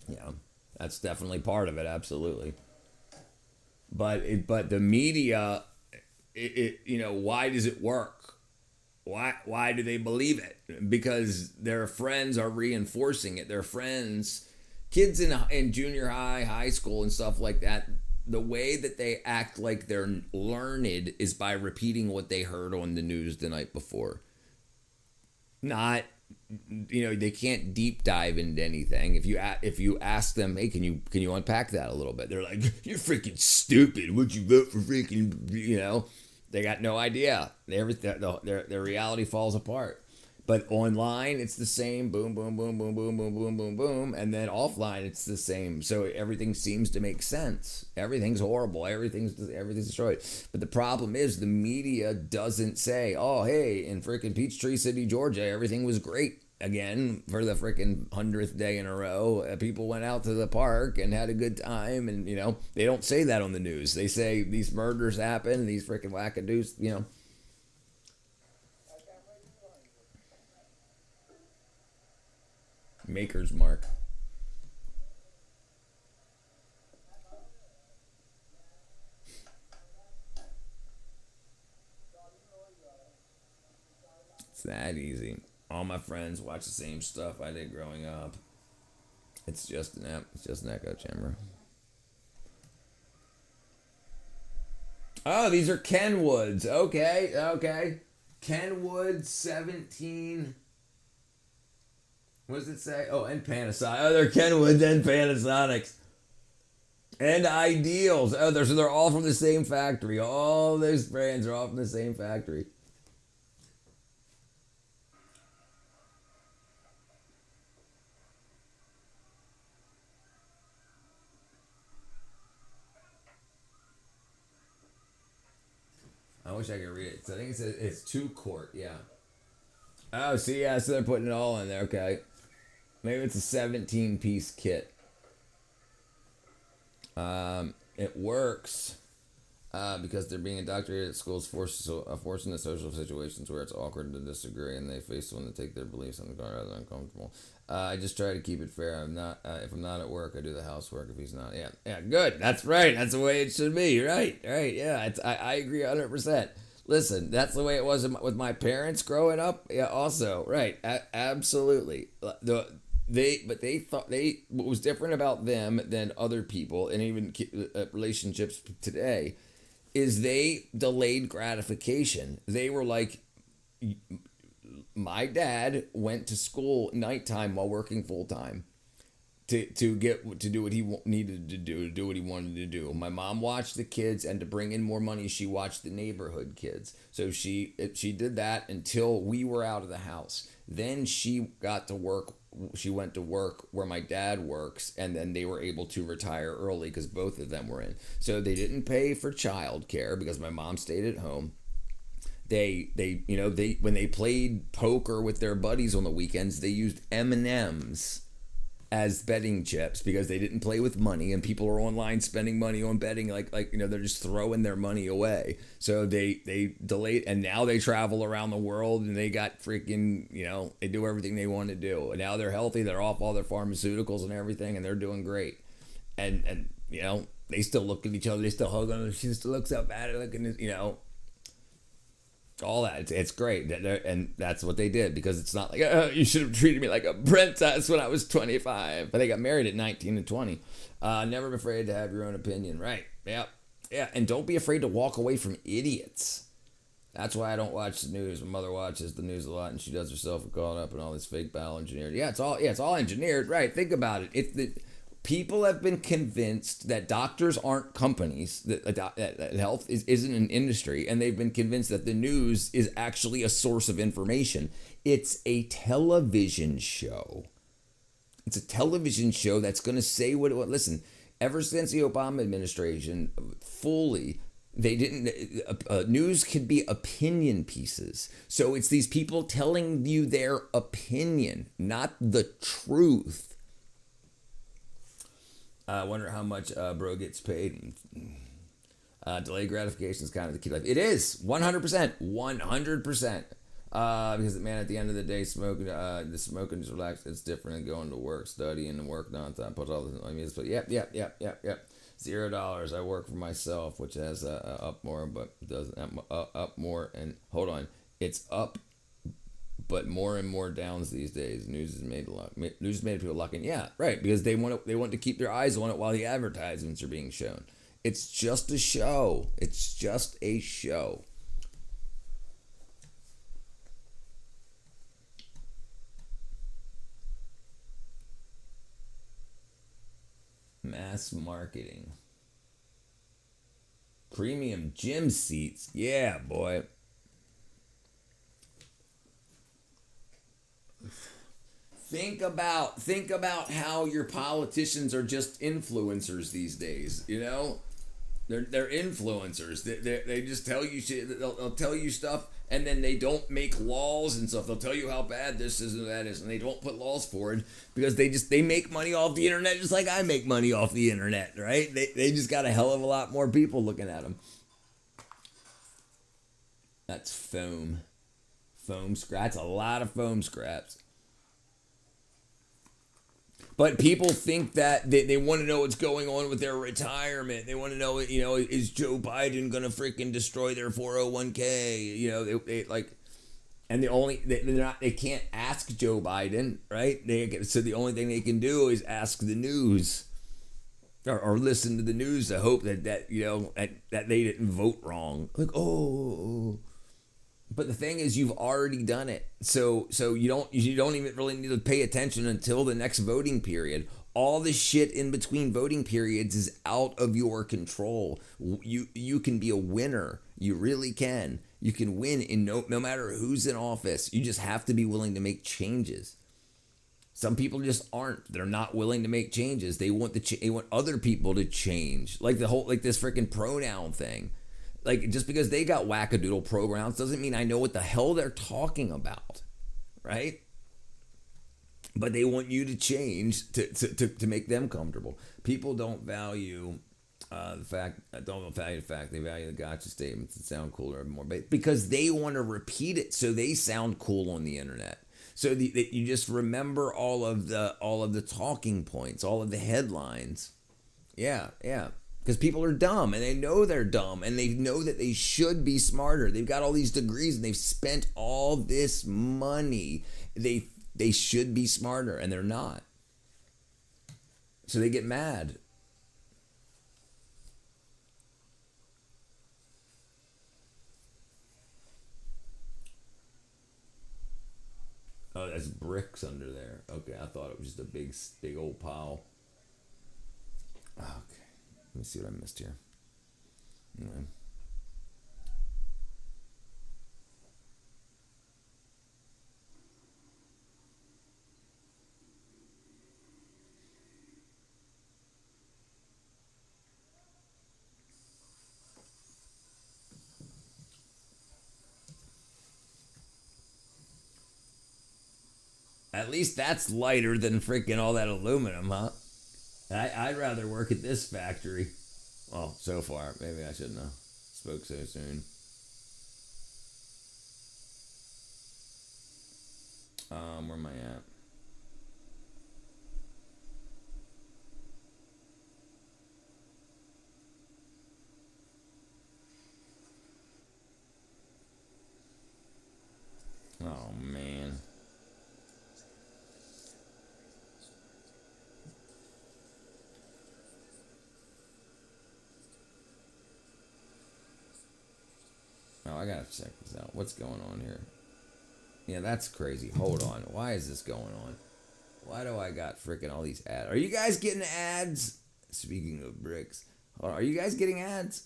Yeah, that's definitely part of it, absolutely. But the media, why does it work? Why do they believe it? Because their friends are reinforcing it. Their friends, kids in junior high school and stuff like that, the way that they act like they're learned is by repeating what they heard on the news the night before. Not, they can't deep dive into anything. If you ask them, hey, can you unpack that a little bit? They're like, you're freaking stupid. Would you vote for freaking, They got no idea. Their reality falls apart. But online, it's the same. Boom, boom, boom, boom, boom, boom, boom, boom, boom. And then offline, it's the same. So everything seems to make sense. Everything's horrible. Everything's destroyed. But the problem is the media doesn't say, oh, hey, in freaking Peachtree City, Georgia, everything was great again for the freaking 100th day in a row. People went out to the park and had a good time. And, they don't say that on the news. They say these murders happen, these freaking wackadoos, Maker's Mark. It's that easy. All my friends watch the same stuff I did growing up. It's just an echo chamber. Oh, these are Kenwoods. Okay. Kenwood 17. What does it say? Oh, and Panasonic. Oh, they're Kenwoods and Panasonics. And Ideals. Oh, they're all from the same factory. All those brands are all from the same factory. I wish I could read it. So I think it's 2 quart, yeah. Oh, see, yeah, so they're putting it all in there, okay. Maybe it's a 17-piece kit. It works because they're being indoctrinated at schools, forced into social situations where it's awkward to disagree, and they face someone to take their beliefs on the guard rather than uncomfortable. I just try to keep it fair. If I'm not at work, I do the housework. If he's not, yeah, good. That's right. That's the way it should be. Right. Yeah, I agree 100%. Listen, that's the way it was with my parents growing up. Yeah, also, right. Absolutely. They thought what was different about them than other people, and even relationships today, is they delayed gratification. They were like, my dad went to school nighttime while working full time to do what he needed to do what he wanted to do. My mom watched the kids, and to bring in more money, she watched the neighborhood kids. So she did that until we were out of the house. Then she got to work. She went to work where my dad works, and then they were able to retire early because both of them were in. So they didn't pay for childcare because my mom stayed at home. They when they played poker with their buddies on the weekends, they used M&Ms as betting chips because they didn't play with money, and people are online spending money on betting, like they're just throwing their money away. So they delayed, and now they travel around the world, and they got freaking, they do everything they want to do, and now they're healthy, they're off all their pharmaceuticals and everything, and they're doing great. And they still look at each other, they still hug on them, she still looks up at it, looking, all that. It's great. And that's what they did, because it's not like, oh, you should have treated me like a princess when I was 25. But they got married at 19 and 20. Never be afraid to have your own opinion. Right. Yep. Yeah. And don't be afraid to walk away from idiots. That's why I don't watch the news. My mother watches the news a lot, and she does herself caught up in all this fake battle engineered. Yeah, it's all engineered. Right. Think about it. People have been convinced that doctors aren't companies, that health isn't an industry, and they've been convinced that the news is actually a source of information. It's a television show. It's a television show that's going to say what. Listen, ever since the Obama administration, they didn't. News could be opinion pieces. So it's these people telling you their opinion, not the truth. I wonder how much bro gets paid. Delayed gratification is kind of the key to life. It is 100%, 100%. Because man, at the end of the day, smoking just relax. It's different than going to work, studying, and work nonstop. Put all this. I mean, but yep. $0. I work for myself, which has up more, but doesn't up more. And hold on, it's up, but more and more downs these days. News has made people lock in. Yeah, right, because they want to keep their eyes on it while the advertisements are being shown. It's just a show. It's just a show. Mass marketing. Premium gym seats. Yeah, boy. Think about how your politicians are just influencers these days. They're influencers. They just tell you shit. They'll tell you stuff, and then they don't make laws and stuff. They'll tell you how bad this is and that is, and they don't put laws forward because they make money off the internet just like I make money off the internet, right? They just got a hell of a lot more people looking at them. That's foam scraps. That's a lot of foam scraps. But people think that they want to know what's going on with their retirement. They want to know, is Joe Biden going to freaking destroy their 401k? And they can't ask Joe Biden, right? So the only thing they can do is ask the news or listen to the news to hope that they didn't vote wrong. But the thing is, you've already done it. So you don't even really need to pay attention until the next voting period. All the shit in between voting periods is out of your control. You can be a winner. You really can. You can win in no matter who's in office. You just have to be willing to make changes. Some people just aren't. They're not willing to make changes. They want they want other people to change. Like this freaking pronoun thing. Just because they got wackadoodle pronouns doesn't mean I know what the hell they're talking about, right? But they want you to change to make them comfortable. People don't value the fact. Don't value the fact. They value the gotcha statements that sound cooler and more, because they want to repeat it so they sound cool on the internet. So you just remember all of the talking points, all of the headlines. Yeah. Because people are dumb, and they know they're dumb, and they know that they should be smarter. They've got all these degrees, and they've spent all this money. They should be smarter, and they're not. So they get mad. Oh, that's bricks under there. Okay, I thought it was just a big old pile. Okay. Let me see what I missed here. Anyway. At least that's lighter than freaking all that aluminum, huh? I'd rather work at this factory. Well, so far. Maybe I shouldn't have spoke so soon. Where am I at? Oh, man. Oh, I gotta check this out. What's going on here? Yeah, that's crazy. Hold on. Why is this going on? Why do I got freaking all these ads? Are you guys getting ads? Speaking of bricks. Hold on. Are you guys getting ads?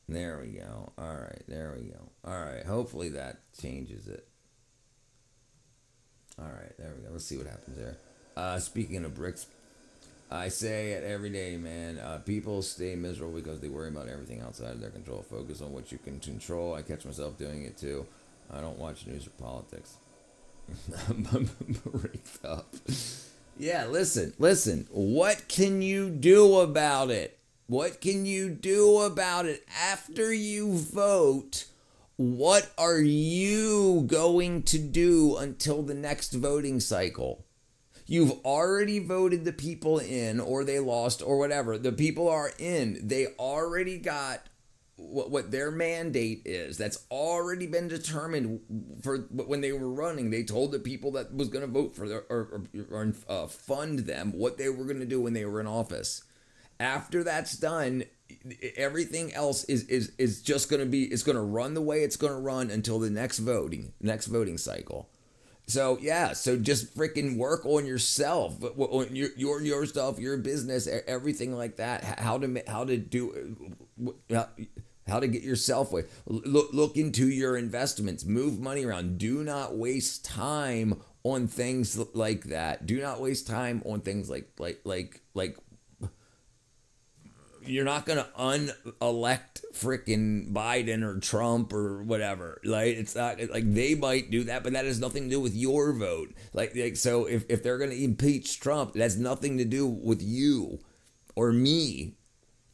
There we go. All right, there we go. All right, hopefully that changes it. All right, there we go. Let's see what happens there. Speaking of bricks, I say it every day, man. People stay miserable because they worry about everything outside of their control. Focus on what you can control. I catch myself doing it too. I don't watch news or politics. Break up. Yeah, listen. What can you do about it? What can you do about it after you vote? What are you going to do until the next voting cycle? You've already voted the people in, or they lost, or whatever. The people are in. They already got what their mandate is. That's already been determined for when they were running. They told the people that was going to vote for or fund them what they were going to do when they were in office. After that's done, everything else is just going to be, it's going to run the way it's going to run until the next voting cycle. So yeah, so just freaking work on yourself, on your stuff, your business, everything like that. How to get yourself way. Look into your investments, move money around. Do not waste time on things like that. Do not waste time on things like you're not going to unelect frickin' Biden or Trump or whatever. Like, it's not like they might do that, but that has nothing to do with your vote. Like so if they're going to impeach Trump, it has nothing to do with you or me,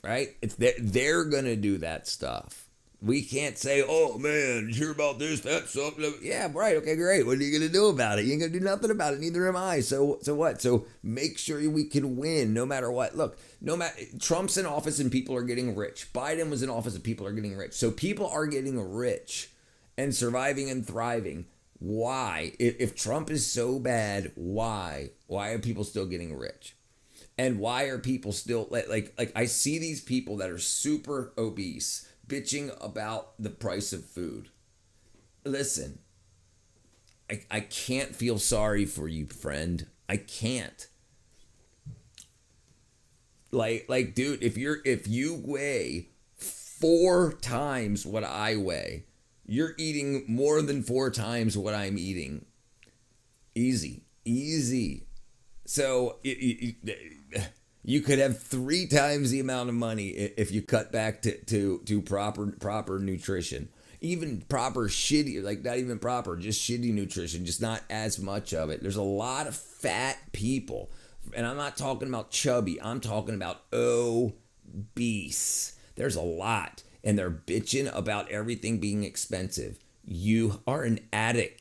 right? It's they're going to do that stuff. We can't say, oh man, you hear about this, that, something. Yeah, right. Okay, great. What are you going to do about it? You ain't going to do nothing about it. Neither am I. So what? So make sure we can win no matter what. Look, no matter Trump's in office and people are getting rich. Biden was in office and people are getting rich. So people are getting rich and surviving and thriving. Why? If Trump is so bad, why? Why are people still getting rich? And why are people still like I see these people that are super obese bitching about the price of food. Listen, I can't feel sorry for you, friend. I can't. Like, dude, if you weigh 4 times what I weigh, you're eating more than 4 times what I'm eating. Easy. So you could have 3 times the amount of money if you cut back to proper nutrition. Even proper shitty, like not even proper, just shitty nutrition, just not as much of it. There's a lot of fat people. And I'm not talking about chubby. I'm talking about obese. There's a lot. And they're bitching about everything being expensive. You are an addict.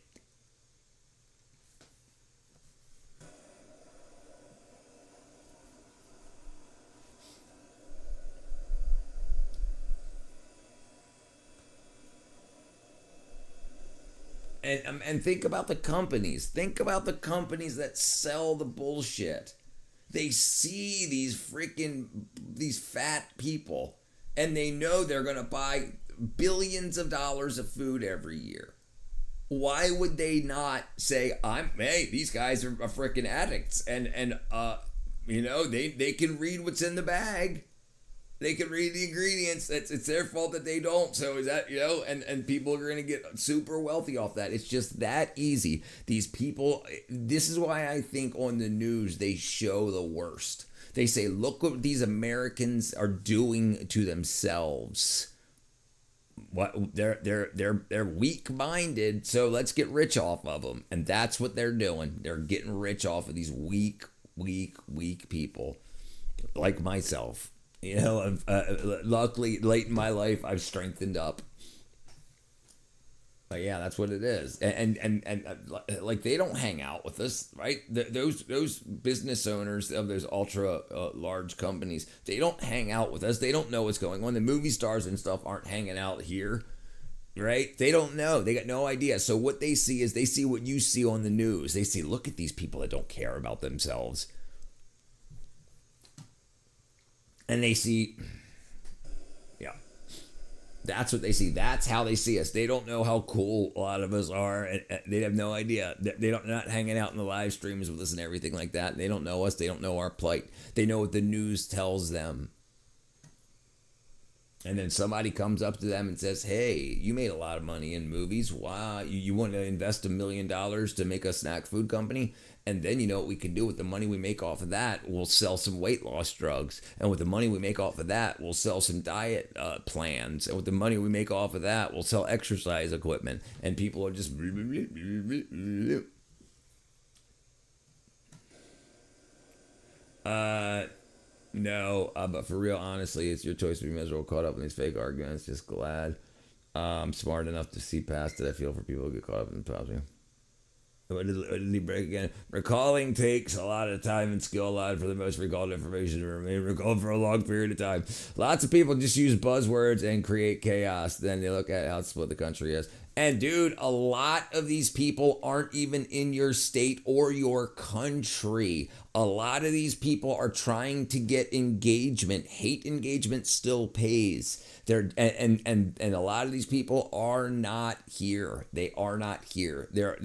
And think about the companies. Think about the companies that sell the bullshit. They see these fat people, and they know they're going to buy billions of dollars of food every year. Why would they not say, hey, these guys are freaking addicts, and they can read what's in the bag. They can read the ingredients. It's their fault that they don't. So is that, and people are gonna get super wealthy off that. It's just that easy. These people. This is why I think on the news they show the worst. They say, look what these Americans are doing to themselves. What they're weak-minded, so let's get rich off of them, and that's what they're doing. They're getting rich off of these weak people, like myself. Luckily, late in my life, I've strengthened up. But yeah, that's what it is, and like they don't hang out with us, right? Those business owners of those ultra large companies, they don't hang out with us. They don't know what's going on. The movie stars and stuff aren't hanging out here, right? They don't know. They got no idea. So what they see is they see what you see on the news. They see, look at these people that don't care about themselves, and they see. That's what they see. That's how they see us. They don't know how cool a lot of us are. And they have no idea. They're not hanging out in the live streams with us and everything like that. They don't know us. They don't know our plight. They know what the news tells them. And then somebody comes up to them and says, hey, you made a lot of money in movies. Wow, you want to invest $1 million to make a snack food company? And then you know what we can do with the money we make off of that? We'll sell some weight loss drugs. And with the money we make off of that, we'll sell some diet plans. And with the money we make off of that, we'll sell exercise equipment. And people are just... No, but for real, honestly, it's your choice to be miserable, caught up in these fake arguments. Just glad I'm smart enough to see past it. I feel for people who get caught up in the topic. What did he break again? Recalling takes a lot of time and skill, a lot for the most recalled information to remain recalled for a long period of time. Lots of people just use buzzwords and create chaos. Then they look at how split the country is. And dude, a lot of these people aren't even in your state or your country. A lot of these people are trying to get engagement. Hate engagement still pays. And a lot of these people are not here. They are not here. They're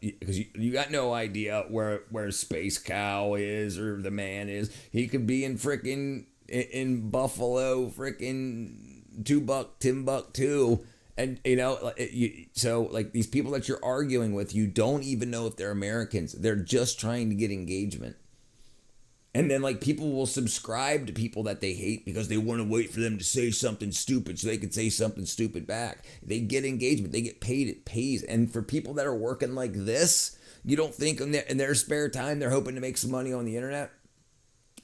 because you got no idea where Space Cow is or the man is. He could be in frickin' in Buffalo, frickin' Timbuktu. And, so, like, these people that you're arguing with, you don't even know if they're Americans. They're just trying to get engagement. And then, like, people will subscribe to people that they hate because they want to wait for them to say something stupid so they can say something stupid back. They get engagement. They get paid. It pays. And for people that are working like this, you don't think in their spare time they're hoping to make some money on the internet?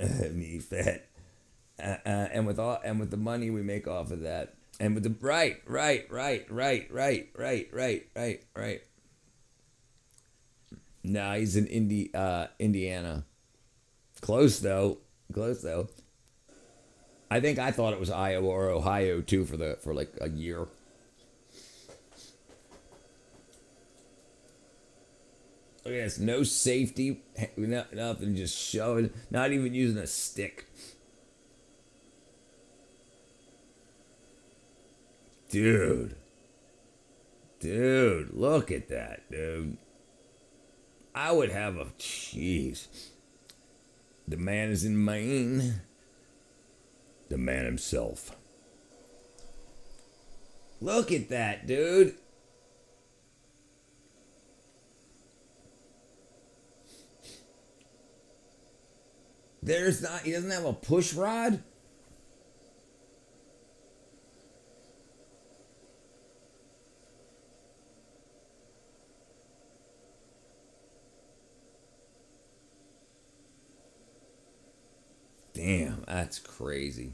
Me fat. And with the money we make off of that. And with the right. Nah, he's in Indiana. Close though. I think I thought it was Iowa or Ohio too for like a year. Look at this. No safety. Nothing. Just shoving. Not even using a stick. Dude, look at that, dude. I would have a... Jeez. The man is in Maine. The man himself. Look at that, dude. He doesn't have a push rod? Damn, that's crazy.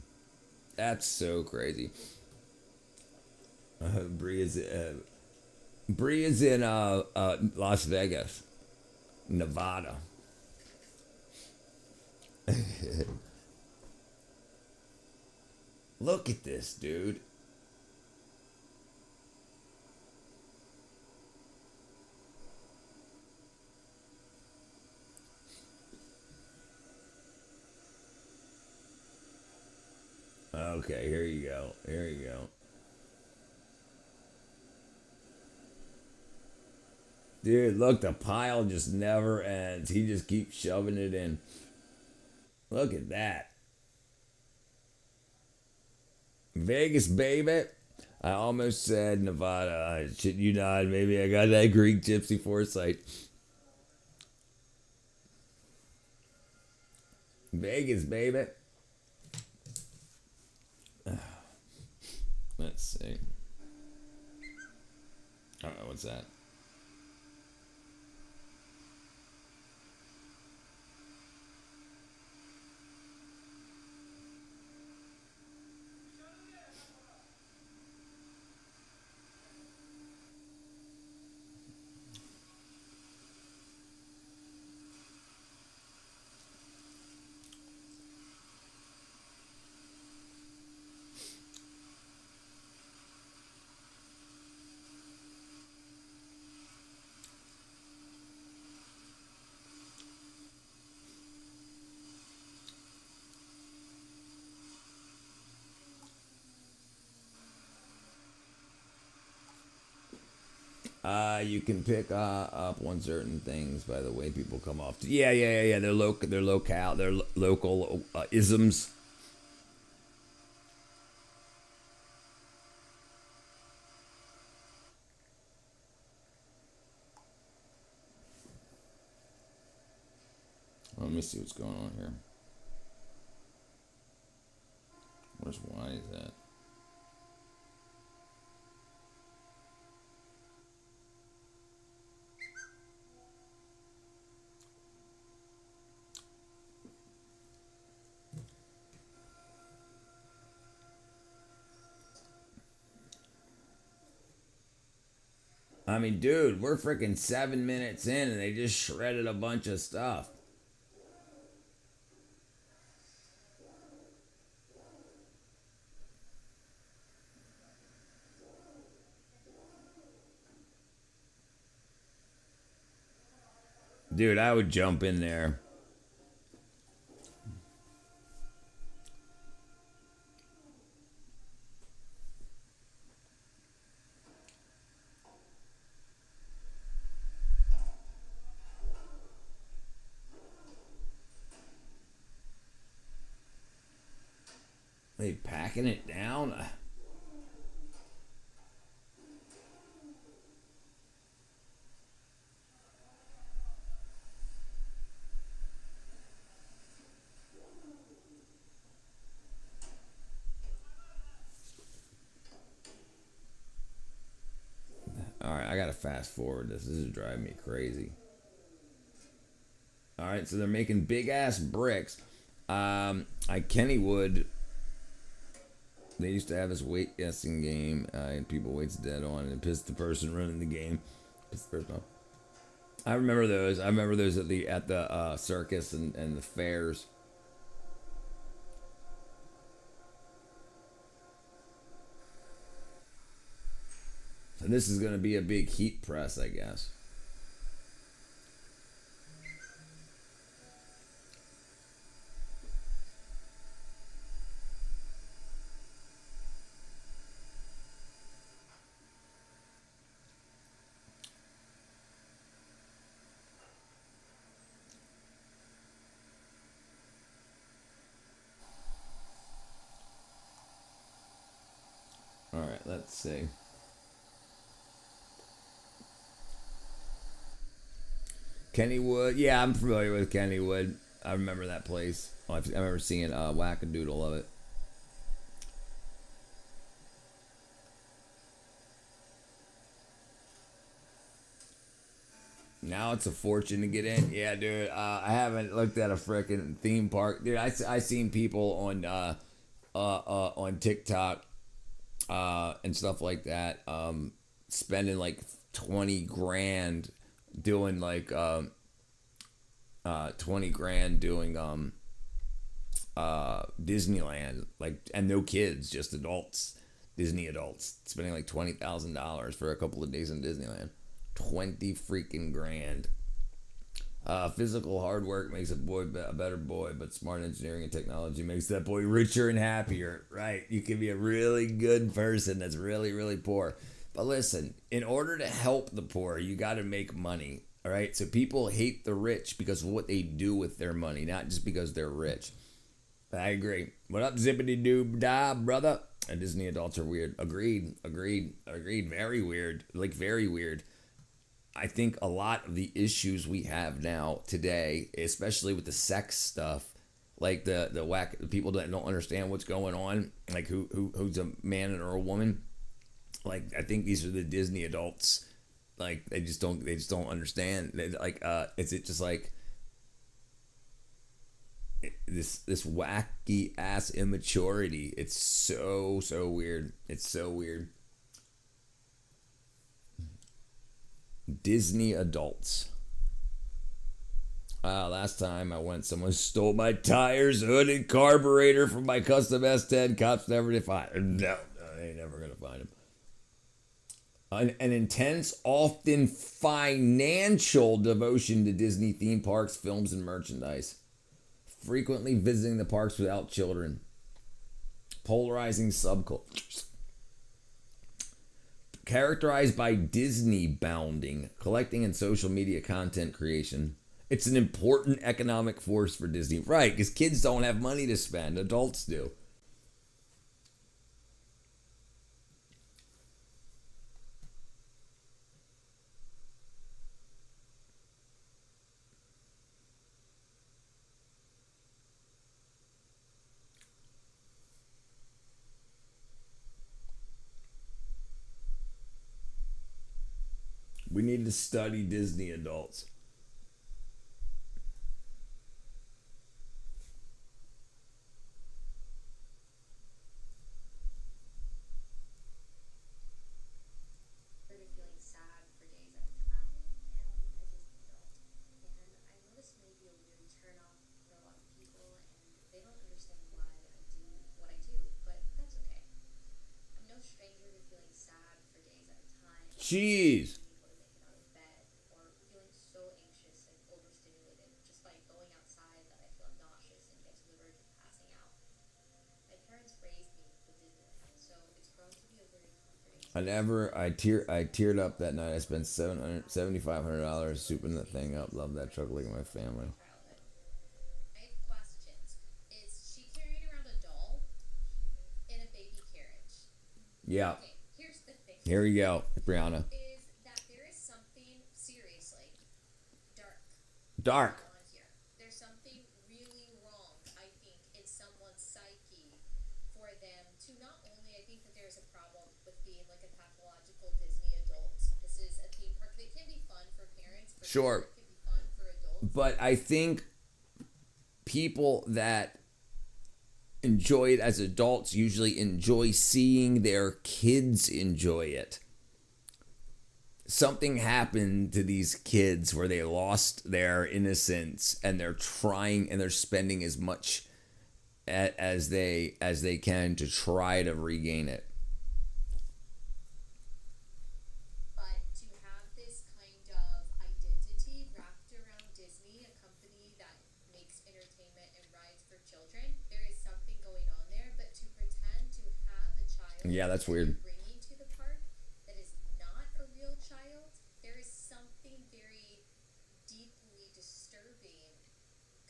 That's so crazy. Bree is in Las Vegas, Nevada. Look at this, dude. Okay, here you go. Dude, look, the pile just never ends. He just keeps shoving it in. Look at that. Vegas, baby. I almost said Nevada. Shit, you not. Maybe I got that Greek gypsy foresight. Vegas, baby. Let's see. I don't know what's that. You can pick up on certain things by the way people come off. Yeah. They're local isms. Let me see what's going on here. Where's Wise at? I mean, dude, we're freaking 7 minutes in and they just shredded a bunch of stuff. Dude, I would jump in there. They packing it down? Alright, I gotta fast forward this. This is driving me crazy. Alright, so they're making big ass bricks. Kennywood. They used to have this weight guessing game, and people weights dead on, and pissed the person running the game. Pissed the person off. I remember those. I remember those at the circus and the fairs. And this is going to be a big heat press, I guess. All right, let's see. Kennywood. Yeah, I'm familiar with Kennywood. I remember that place. I remember seeing Wackadoodle of it. Now it's a fortune to get in. Yeah, dude. I haven't looked at a freaking theme park, dude. I seen people on TikTok and stuff like that spending like 20 grand doing like 20 grand doing Disneyland, like, and no kids, just adults, Disney adults spending like $20,000 for a couple of days in Disneyland. 20 freaking grand. Physical hard work makes a boy a better boy, but smart engineering and technology makes that boy richer and happier. Right? You can be a really good person that's really, really poor. But listen, in order to help the poor, you got to make money. All right? So people hate the rich because of what they do with their money, not just because they're rich. I agree. What up, zippity doo dah, brother? And Disney adults are weird. Agreed. Very weird. Like, very weird. I think a lot of the issues we have now today, especially with the sex stuff, like the whack, the people that don't understand what's going on, like who's a man or a woman. Like, I think these are the Disney adults. Like, they just don't understand. It's just like this wacky ass immaturity. It's so weird. It's so weird. Disney adults. Last time I went, someone stole my tires, hood, and carburetor from my custom S10. Cops never did find him. No, they ain't never gonna find him. An intense, often financial devotion to Disney theme parks, films, and merchandise. Frequently visiting the parks without children. Polarizing subcultures. Characterized by Disney bounding, collecting, and social media content creation. It's an important economic force for Disney. Right, because kids don't have money to spend. Adults do. We need to study Disney adults. Feeling sad for days at a time, and I just don't. And I noticed maybe a weird turn off for a lot of people, and they don't understand why I do what I do, but that's okay. I'm no stranger to feeling sad for days at a time. Jeez. Able to make it out of bed, or feeling so anxious and overstimulated just by going outside that I feel nauseous and get to the verge of passing out. My parents raised me with Disneyland, so it's grown to be a very comforting. I teared up that night. I spent $7,500 souping that thing up. Love that truck. Look at my family. Childhood. I have questions. Is she carrying around a doll in a baby carriage? Yeah. Okay, here's the thing. Here we go, Brianna. Is that there is something seriously Dark. on here. There's something really wrong, I think, in someone's psyche for them to not only, I think that there's a problem with being like a pathological Disney adult. This is a theme park that can be fun for parents. For Sure. It can be fun for adults. But I think people that enjoy it as adults usually enjoy seeing their kids enjoy it. Something happened to these kids where they lost their innocence, and they're trying and they're spending as much as they can to try to regain it. But to have this kind of identity wrapped around Disney, a company that makes entertainment and rides for children, there is something going on there. But to pretend to have a child, Yeah, that's that weird. you're bringing to the park that is not a real child, there is something very deeply disturbing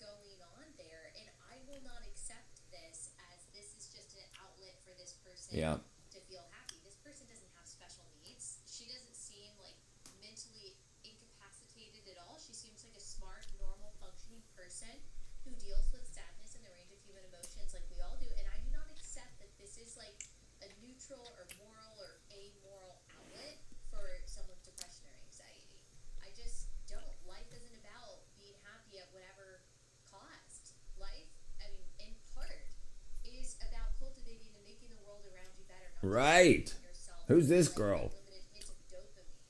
going on there, and I will not accept this as this is just an outlet for this person Yeah. to feel happy. This person doesn't have special needs. She doesn't seem like mentally incapacitated at all. She seems like a smart, normal, functioning person who deals with sadness and a range of human emotions like we all do. And I do not accept that this is like a neutral or moral or amoral outlet for someone's depression or anxiety. I just don't. Life isn't about being happy at whatever cost. Life, I mean, in part, is about cultivating and making the world around you better. Not just Right. making yourself Who's this like girl? unlimited hits of dopamine.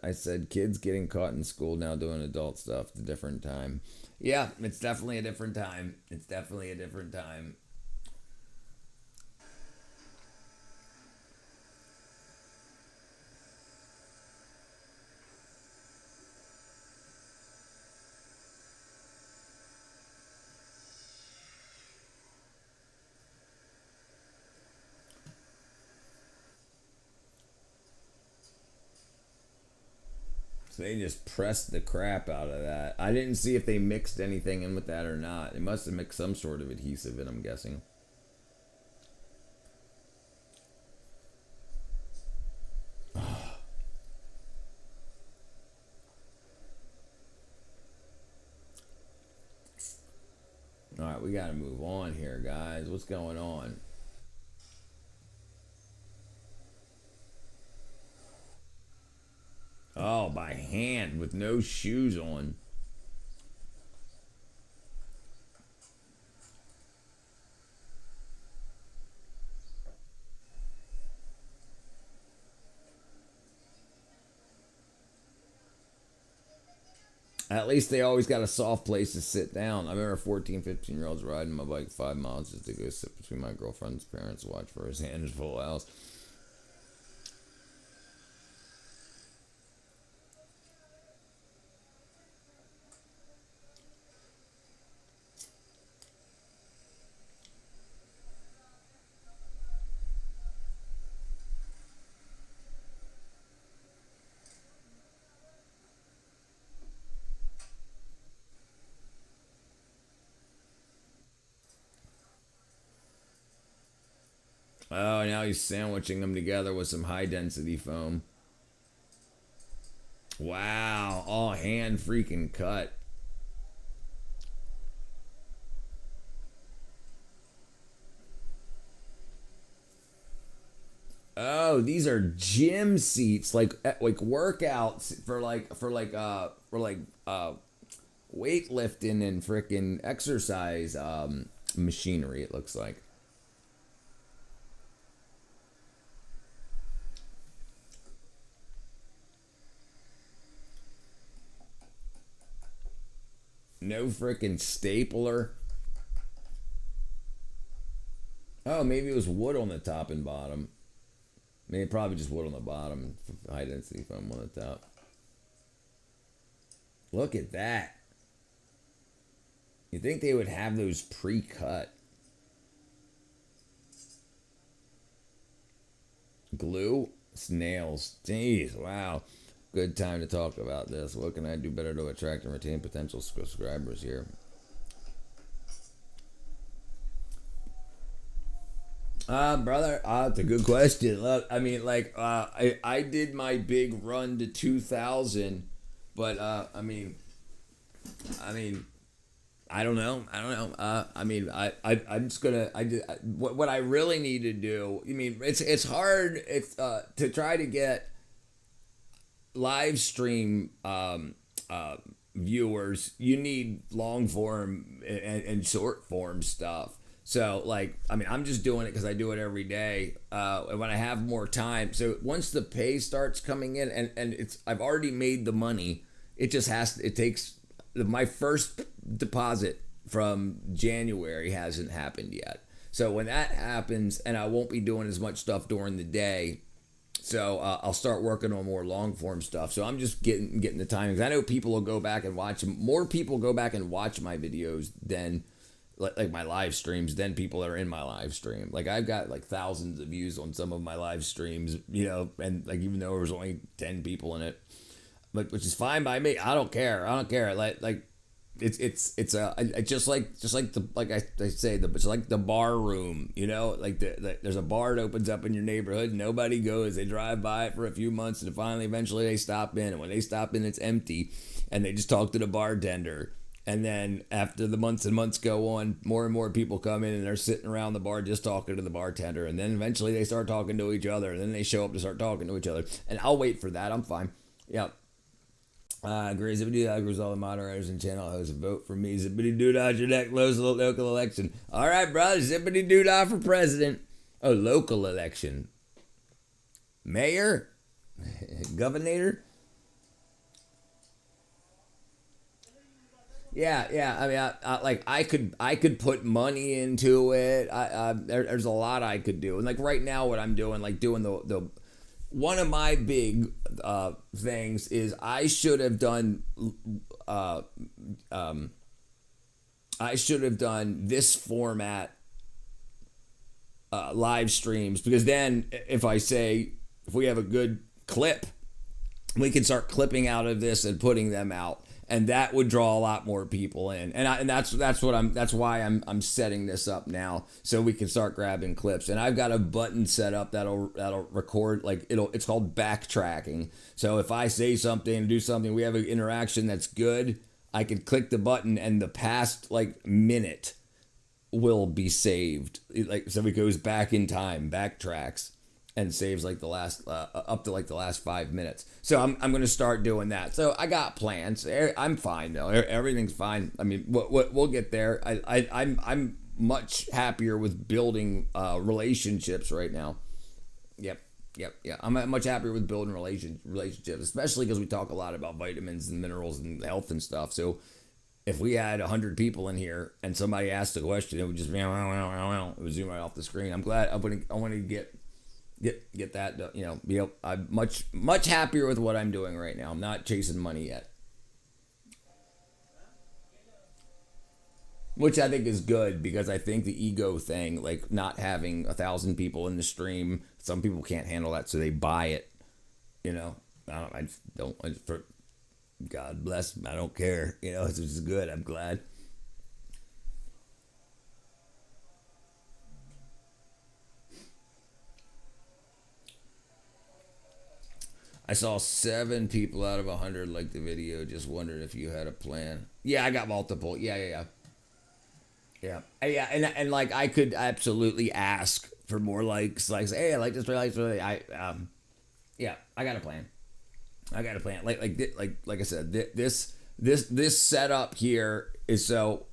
I said, kids getting caught in school now doing adult stuff. It's a different time. Yeah, it's definitely a different time. It's definitely a different time. So they just pressed the crap out of that. I didn't see if they mixed anything in with that or not. They must have mixed some sort of adhesive in, I'm guessing. All right, we got to move on here, guys. What's going on? Oh, by hand with no shoes on. At least they always got a soft place to sit down. I remember 14, 15-year-olds riding my bike 5 miles just to go sit between my girlfriend's parents, watch for his hand in full house. Oh, now he's sandwiching them together with some high density foam. Wow, all hand freaking cut. Oh, these are gym seats, like workouts for weightlifting and freaking exercise machinery. It looks like. No freaking stapler. Oh, maybe it was wood on the top and bottom. Maybe probably just wood on the bottom. High density foam on the top. Look at that. You think they would have those pre-cut? Glue? Snails. Jeez, wow. Good time to talk about this. What can I do better to attract and retain potential subscribers here? Brother, it's a good question. Look, I mean, like, I did my big run to 2,000, but I mean, I don't know. I'm just gonna. What I really need to do. I mean, it's hard. It's to try to get live stream viewers. You need long form and short form stuff. So, like, I mean, I'm just doing it because I do it every day. And when I have more time, so once the pay starts coming in, and I've already made the money. It just it takes my first deposit from January hasn't happened yet. So when that happens, and I won't be doing as much stuff during the day. So I'll start working on more long form stuff. So I'm just getting the timings. I know people will go back and watch them. More people go back and watch my videos than like my live streams than people that are in my live stream. Like I've got like thousands of views on some of my live streams, you know, and like even though there was only 10 people in it, but which is fine by me. I don't care. Like it's just like I say it's like the bar room, you know, like there's a bar that opens up in your neighborhood, nobody goes, they drive by it for a few months and finally eventually they stop in, and when they stop in it's empty and they just talk to the bartender, and then after the months and months go on, more and more people come in and they're sitting around the bar just talking to the bartender, and then eventually they start talking to each other, and then they show up to start talking to each other, and I'll wait for that. I'm fine. Yeah. Great Zippity Dog, all the moderators and channel hosts, vote for me. Zippity Doodah, your next local election. All right, brother. Zippity Doodah for president. Oh, local election. Mayor? Governor? Yeah. I mean, I could put money into it. There's a lot I could do. And like right now, what I'm doing, like doing the one of my big things is I should have done this format live streams, because then if we have a good clip we can start clipping out of this and putting them out, and that would draw a lot more people in. And that's why I'm setting this up now, so we can start grabbing clips. And I've got a button set up that'll record, like it's called backtracking. So if I say something, do something, we have an interaction that's good, I can click the button and the past like minute will be saved. Like, so it goes back in time, backtracks, and saves like the last up to like the last 5 minutes. So I'm gonna start doing that. So I got plans. I'm fine though. Everything's fine. I mean, we'll get there. I'm much happier with building relationships right now. Yep. I'm much happier with building relationships, especially because we talk a lot about vitamins and minerals and health and stuff. So if we had 100 people in here and somebody asked a question, it would just it would zoom right off the screen. I'm glad. I want to get that, I'm much happier with what I'm doing right now. I'm not chasing money yet, which I think is good, because I think the ego thing, like not having 1,000 people in the stream, some people can't handle that, so they buy it. I don't. For God bless, I don't care. It's just good. I'm glad. I saw 7 people out of 100 like the video. Just wondered if you had a plan. Yeah, I got multiple. Yeah. And like I could absolutely ask for more likes. Like, say, hey, I like this. I got a plan. Like I said, this setup here is so.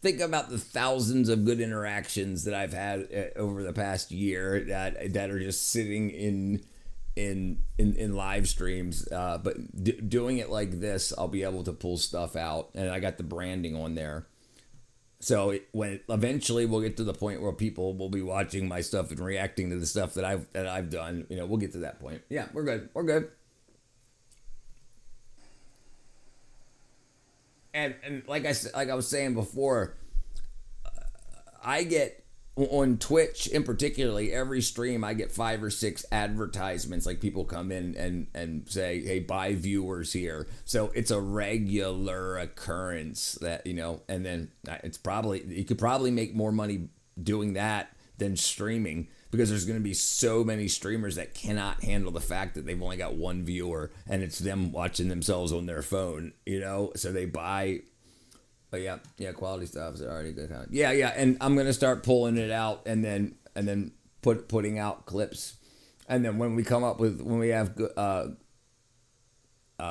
Think about the thousands of good interactions that I've had over the past year that are just sitting in live streams, but doing it like this, I'll be able to pull stuff out, and I got the branding on there. So when eventually we'll get to the point where people will be watching my stuff and reacting to the stuff that I've done, we'll get to that point. Yeah, we're good. And like I was saying before, I get on Twitch in particularly, every stream I get 5 or 6 advertisements. Like, people come in and say, hey, buy viewers here. So it's a regular occurrence that, and then you could probably make more money doing that than streaming, because there's going to be so many streamers that cannot handle the fact that they've only got 1 viewer and it's them watching themselves on their phone, so they buy. But yeah, quality stuff is already good. Yeah, and I'm gonna start pulling it out and then putting out clips, and then when we have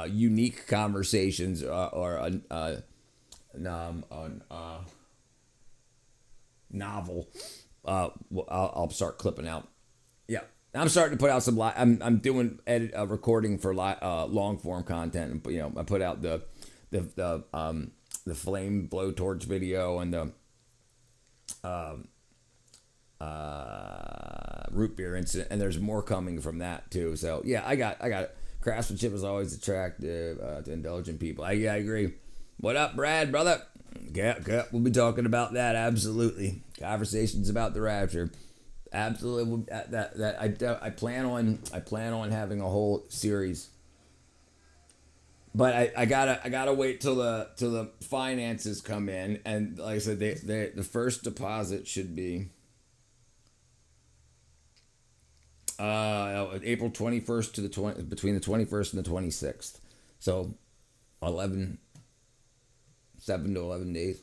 unique conversations or novel, I'll start clipping out. Yeah, I'm starting to put out some. I'm doing recording for long form content, and I put out the flame blowtorch video and the root beer incident, and there's more coming from that too. So yeah, I got it. Craftsmanship is always attractive to intelligent people. I agree. What up, Brad, brother? Yeah, we'll be talking about that. Absolutely, conversations about the rapture. Absolutely, I plan on having a whole series. But I gotta wait till the finances come in, and like I said, the first deposit should be April 21st to between the 21st and the 26th, so 7 to 11 days.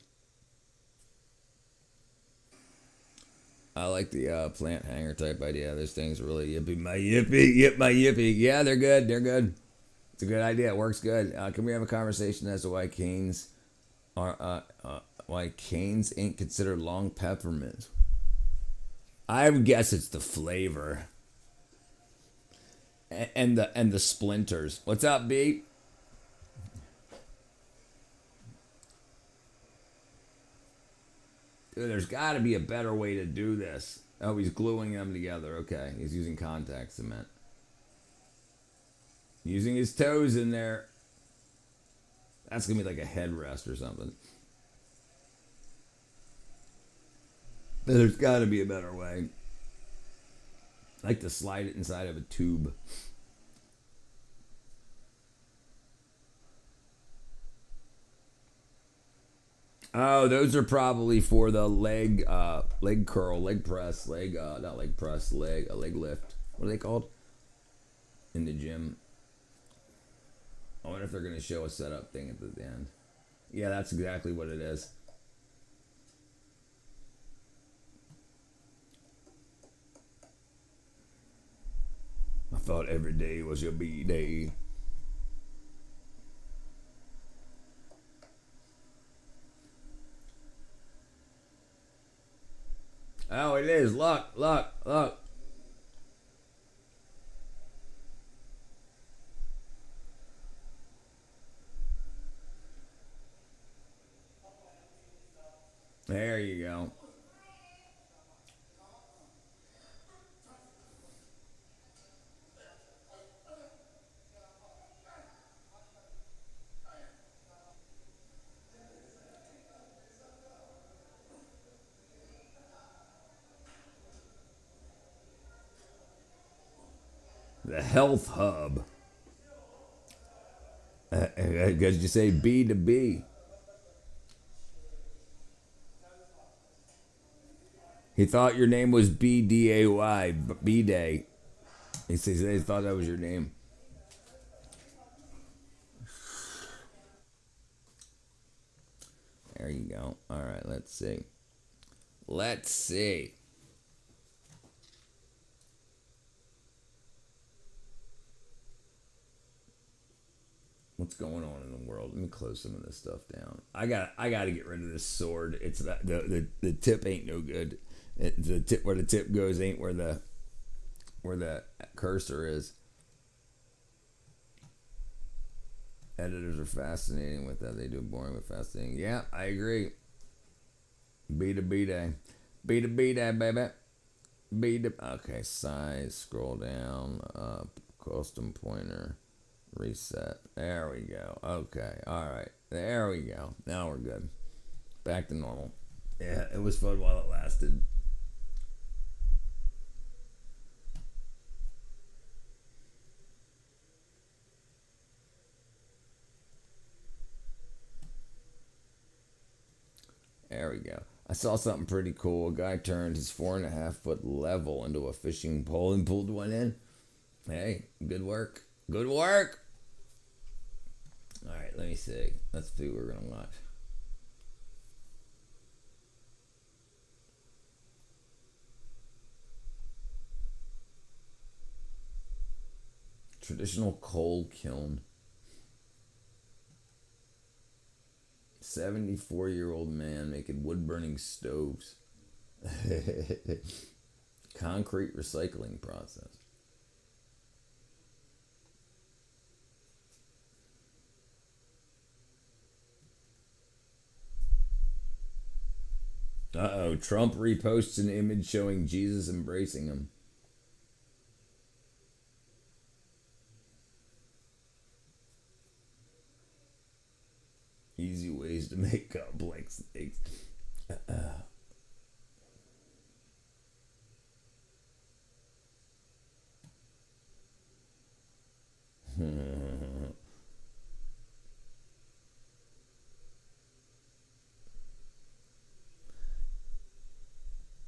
I like the plant hanger type idea. Those things really yippee my yippee. Yeah, they're good. It's a good idea. It works good. Can we have a conversation as to why canes ain't considered long peppermint? I would guess it's the flavor and the splinters. What's up, B? Dude, there's got to be a better way to do this. Oh, he's gluing them together. Okay, he's using contact cement. Using his toes in there. That's going to be like a headrest or something. There's got to be a better way. I like to slide it inside of a tube. Oh, those are probably for the leg curl, leg press, not leg press, a leg lift. What are they called? In the gym. I wonder if they're gonna show a setup thing at the end. Yeah, that's exactly what it is. I thought every day was your B-day. Oh, it is. Look, look, look. There you go. The Health Hub. Because you say B to B. He thought your name was B-D-A-Y, B-Day. He says they thought that was your name. There you go. All right, let's see. Let's see. What's going on in the world? Let me close some of this stuff down. I got to get rid of this sword. It's not, the tip ain't no good. The tip where the tip goes ain't where the cursor is. Editors are fascinating with that. They do boring but fascinating. Yeah, I agree. B to B day. B to B day, baby. B to... Okay, size. Scroll down. Custom pointer. Reset. There we go. Okay. All right. There we go. Now we're good. Back to normal. Yeah, it was fun while it lasted. There we go. I saw something pretty cool. A guy turned his 4.5-foot level into a fishing pole and pulled one in. Hey, good work. Good work. All right, let me see. Let's see what we're going to watch. Traditional coal kiln. 74-year-old man making wood-burning stoves. Concrete recycling process. Uh-oh, Trump reposts an image showing Jesus embracing him. Easy ways to make complex things.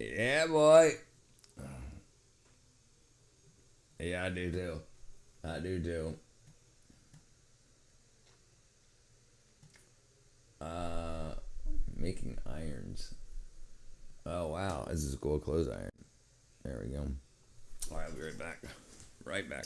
Yeah, boy. Yeah, I do too. I do too. Making irons. Oh, wow. This is a cool clothes iron. There we go. All right, I'll be right back. Right back.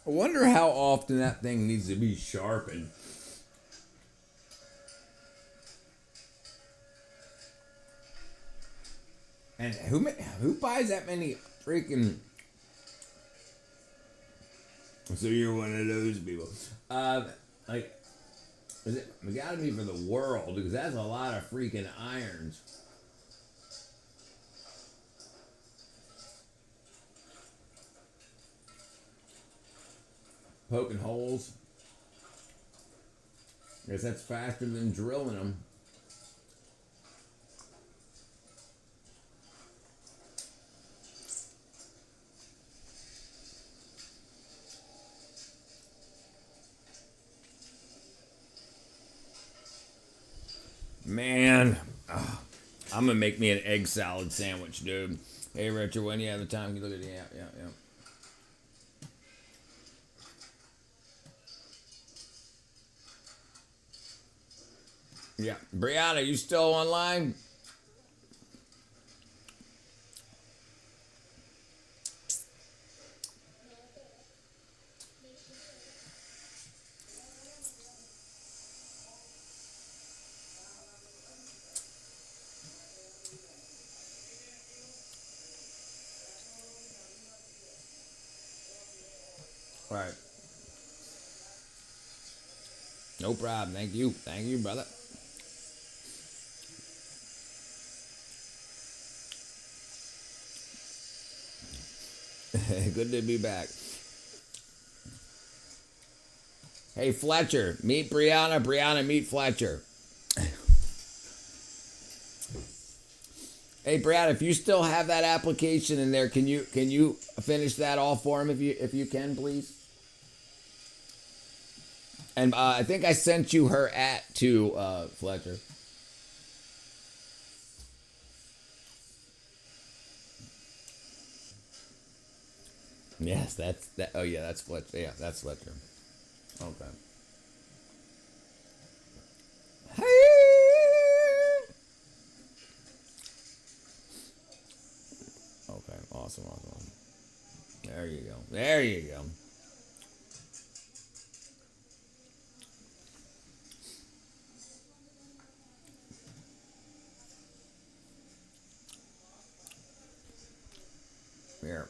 I wonder how often that thing needs to be sharpened. And who buys that many freaking? So you're one of those people. Like, is it? It gotta be for the world because that's a lot of freaking irons. Poking holes. Guess that's faster than drilling them. Man, I'm gonna make me an egg salad sandwich, dude. Hey, Richard, when you have the time, you look at it. Yeah. Yeah, Brianna, you still online? All right. No problem. Thank you, brother. Good to be back. Hey, Fletcher, meet Brianna. Brianna, meet Fletcher. Hey, Brianna, if you still have that application in there, can you finish that all for him if you can, please? And I think I sent you her to Fletcher. Yes, that's that. Oh yeah, that's Fletcher. Yeah, that's Fletcher. Okay. Okay, awesome. There you go. There you go. Here,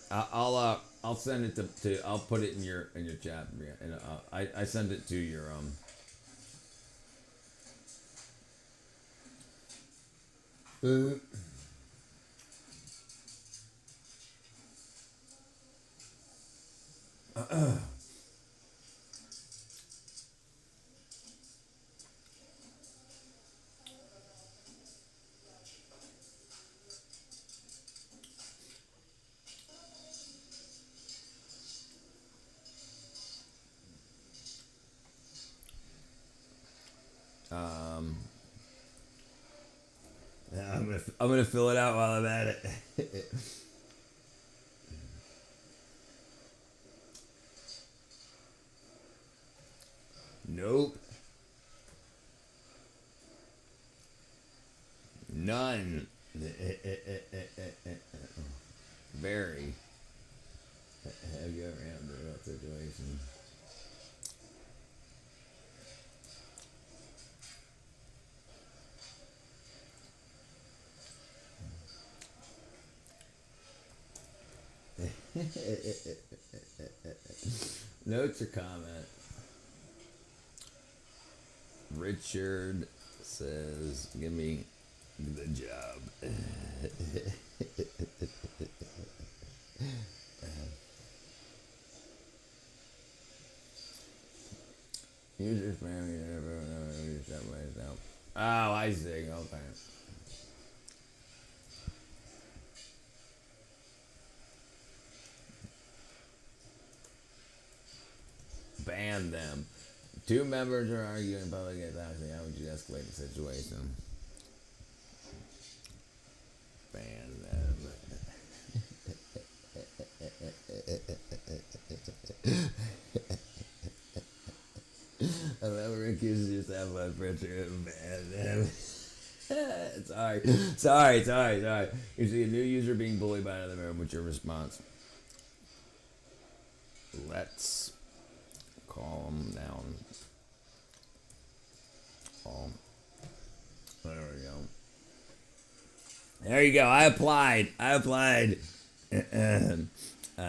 I'll send it to I'll put it in your chat, and I send it to your uh, um. I'm gonna fill it out while I'm at it. Nope. None. Very. Have you ever handled that situation? Notes or comment? Richard says, "Give me the job." User spam. Oh, I see. Okay. Ban them. Two members are arguing in public. How would you escalate the situation? Ban them. I love Rick uses yourself on picture and ban them. Sorry. You see a new user being bullied by another member. What's your response? Let's calm down. There we go. There you go. I applied. I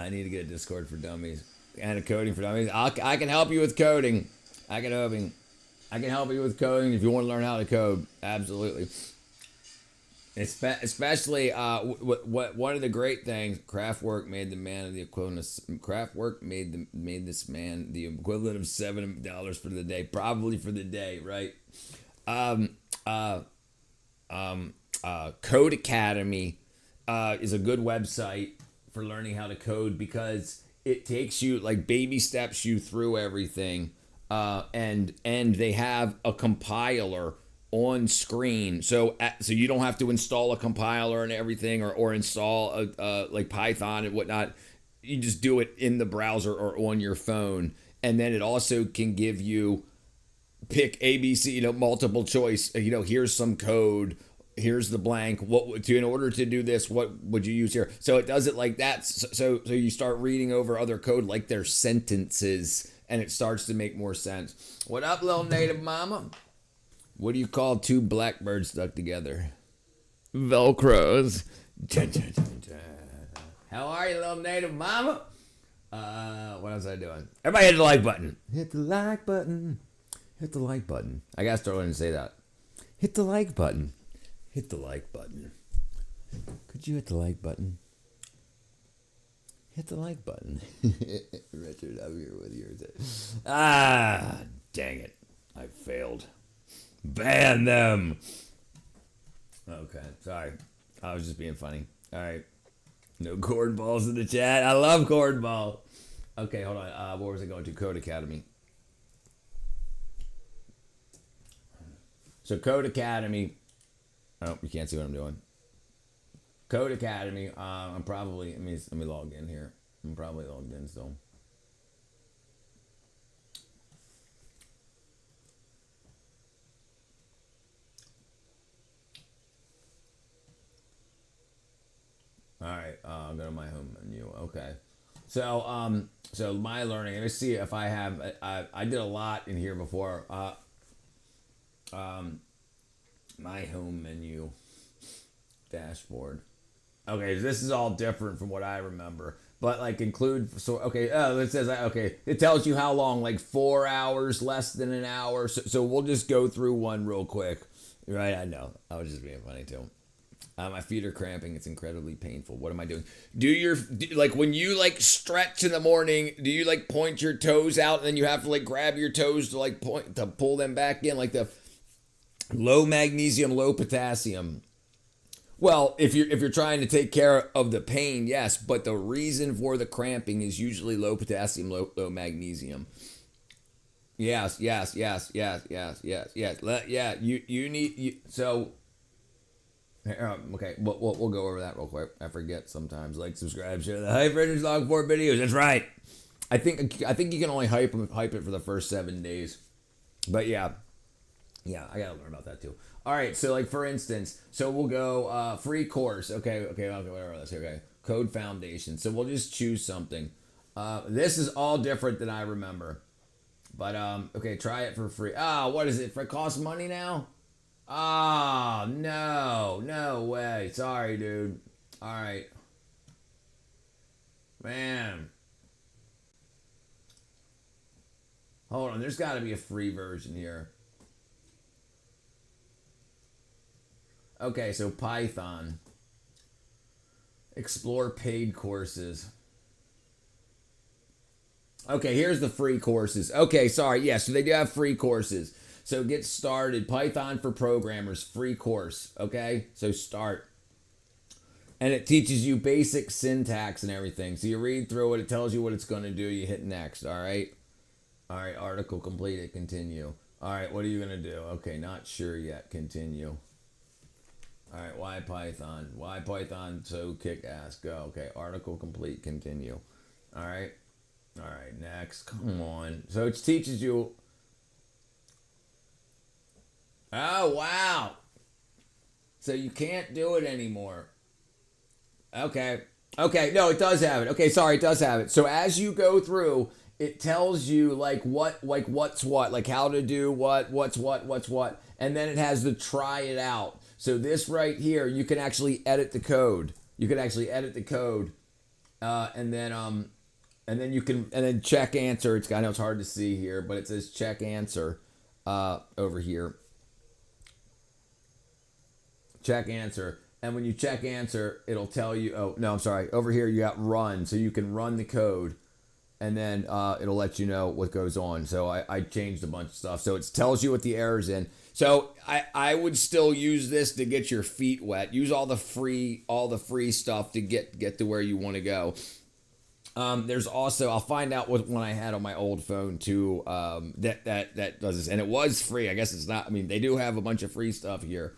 need to get a Discord for dummies and a coding for dummies. I can help you with coding. I can help you with coding if you want to learn how to code. Absolutely. Especially one of the great things, Kraftwerk made the man of the equivalent of Kraftwerk made this man the equivalent of $7 for the day, probably for the day, right? Code Academy is a good website for learning how to code because it takes you, like, baby steps you through everything, and they have a compiler on screen, so you don't have to install a compiler and everything, or install like Python and whatnot. You just do it in the browser or on your phone, and then it also can give you pick ABC, multiple choice. Here's some code. Here's the blank. In order to do this, what would you use here? So it does it like that. So you start reading over other code like they're sentences, and it starts to make more sense. What up, little native mama? What do you call two blackbirds stuck together? Velcros. How are you, little native mama? What else was I doing? Everybody hit the like button. Hit the like button. Hit the like button. I gotta start learning to say that. Hit the like button. Hit the like button. Could you hit the like button? Hit the like button. Richard, I'm here with yours. Dang it. I failed. Ban them. Okay, sorry. I was just being funny. All right. No cornballs in the chat. I love cornball. Okay, hold on. Where was I going to? Code Academy. So Code Academy. Oh, you can't see what I'm doing. Code Academy. I'm probably. Let me log in here. I'm probably logged in still. All right, I'll go to my home menu. Okay, so my learning. Let me see if I have. I did a lot in here before. My home menu, dashboard. Okay, this is all different from what I remember, but like include. So okay, it says okay. It tells you how long, like 4 hours, less than an hour. So we'll just go through one real quick. Right, I know. I was just being funny too. My feet are cramping. It's incredibly painful. What am I doing? Like when you like stretch in the morning, do you like point your toes out and then you have to like grab your toes to like point to pull them back in, like the low magnesium, low potassium? Well, if you're trying to take care of the pain, yes, but the reason for the cramping is usually low potassium, low magnesium. Yes. Yeah, you need so. Okay, we'll go over that real quick. I forget sometimes. Like, subscribe, share the Hype Rangers Log 4 videos. That's right. I think you can only hype it for the first 7 days. But yeah, I gotta learn about that too. All right, so like for instance, so we'll go free course. Okay, whatever. Let's okay. Code Foundation. So we'll just choose something. This is all different than I remember. But okay, try it for free. What is it? It costs money now? Oh, no way. Sorry, dude. All right. Man. Hold on, there's got to be a free version here. Okay, so Python. Explore paid courses. Okay, here's the free courses. Okay, sorry. Yeah, so they do have free courses. So get started. Python for programmers, free course. Okay, so start. And it teaches you basic syntax and everything. So you read through it. It tells you what it's going to do. You hit next. All right. All right. Article completed. Continue. All right. What are you going to do? Okay. Not sure yet. Continue. All right. Why Python? Why Python so kick ass? Go. Okay. Article complete. Continue. All right. All right. Next. Come on. So it teaches you. Oh, wow. So you can't do it anymore. Okay. Okay. No, it does have it. Okay. Sorry. It does have it. So as you go through, it tells you like what's what, like how to do what's what. And then it has the try it out. So this right here, you can actually edit the code. You can actually edit the code. And then you can, and then check answer. I know it's hard to see here, but it says check answer, over here. Check answer. And when you check answer, it'll tell you, oh, no, I'm sorry. Over here, you got run. So you can run the code. And then it'll let you know what goes on. So I changed a bunch of stuff. So it tells you what the error's in. So I would still use this to get your feet wet. Use all the free stuff to get to where you want to go. There's also, I'll find out what one I had on my old phone too, that does this. And it was free. I guess it's not, I mean, they do have a bunch of free stuff here.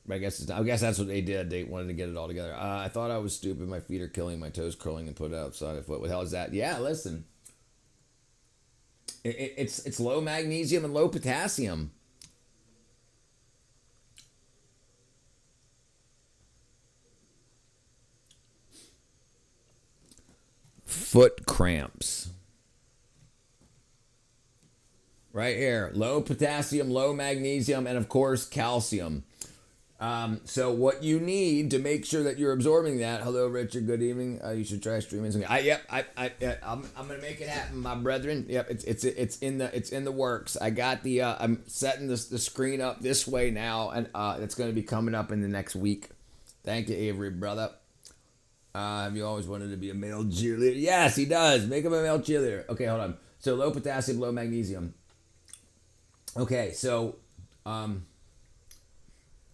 I guess it's not, I guess that's what they did. They wanted to get it all together. I thought I was stupid. My feet are killing, my toes curling, and put it outside of foot. What the hell is that? Yeah, listen. It's low magnesium and low potassium. Foot cramps. Right here. Low potassium, low magnesium, and of course calcium. So what you need to make sure that you're absorbing that. Hello, Richard. Good evening. You should try streaming. I'm gonna make it happen, my brethren. Yep, it's in the works. I got the I'm setting the screen up this way now, and it's gonna be coming up in the next week. Thank you, Avery, brother. Have you always wanted to be a male cheerleader? Yes, he does. Make him a male cheerleader. Okay, hold on. So low potassium, low magnesium. Okay, so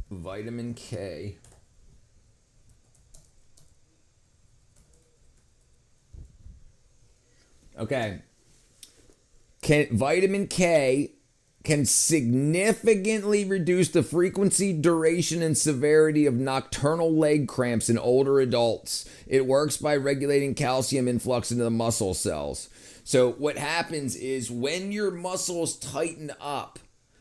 vitamin K. Okay. Vitamin K can significantly reduce the frequency, duration, and severity of nocturnal leg cramps in older adults. It works by regulating calcium influx into the muscle cells. So what happens is when your muscles tighten up,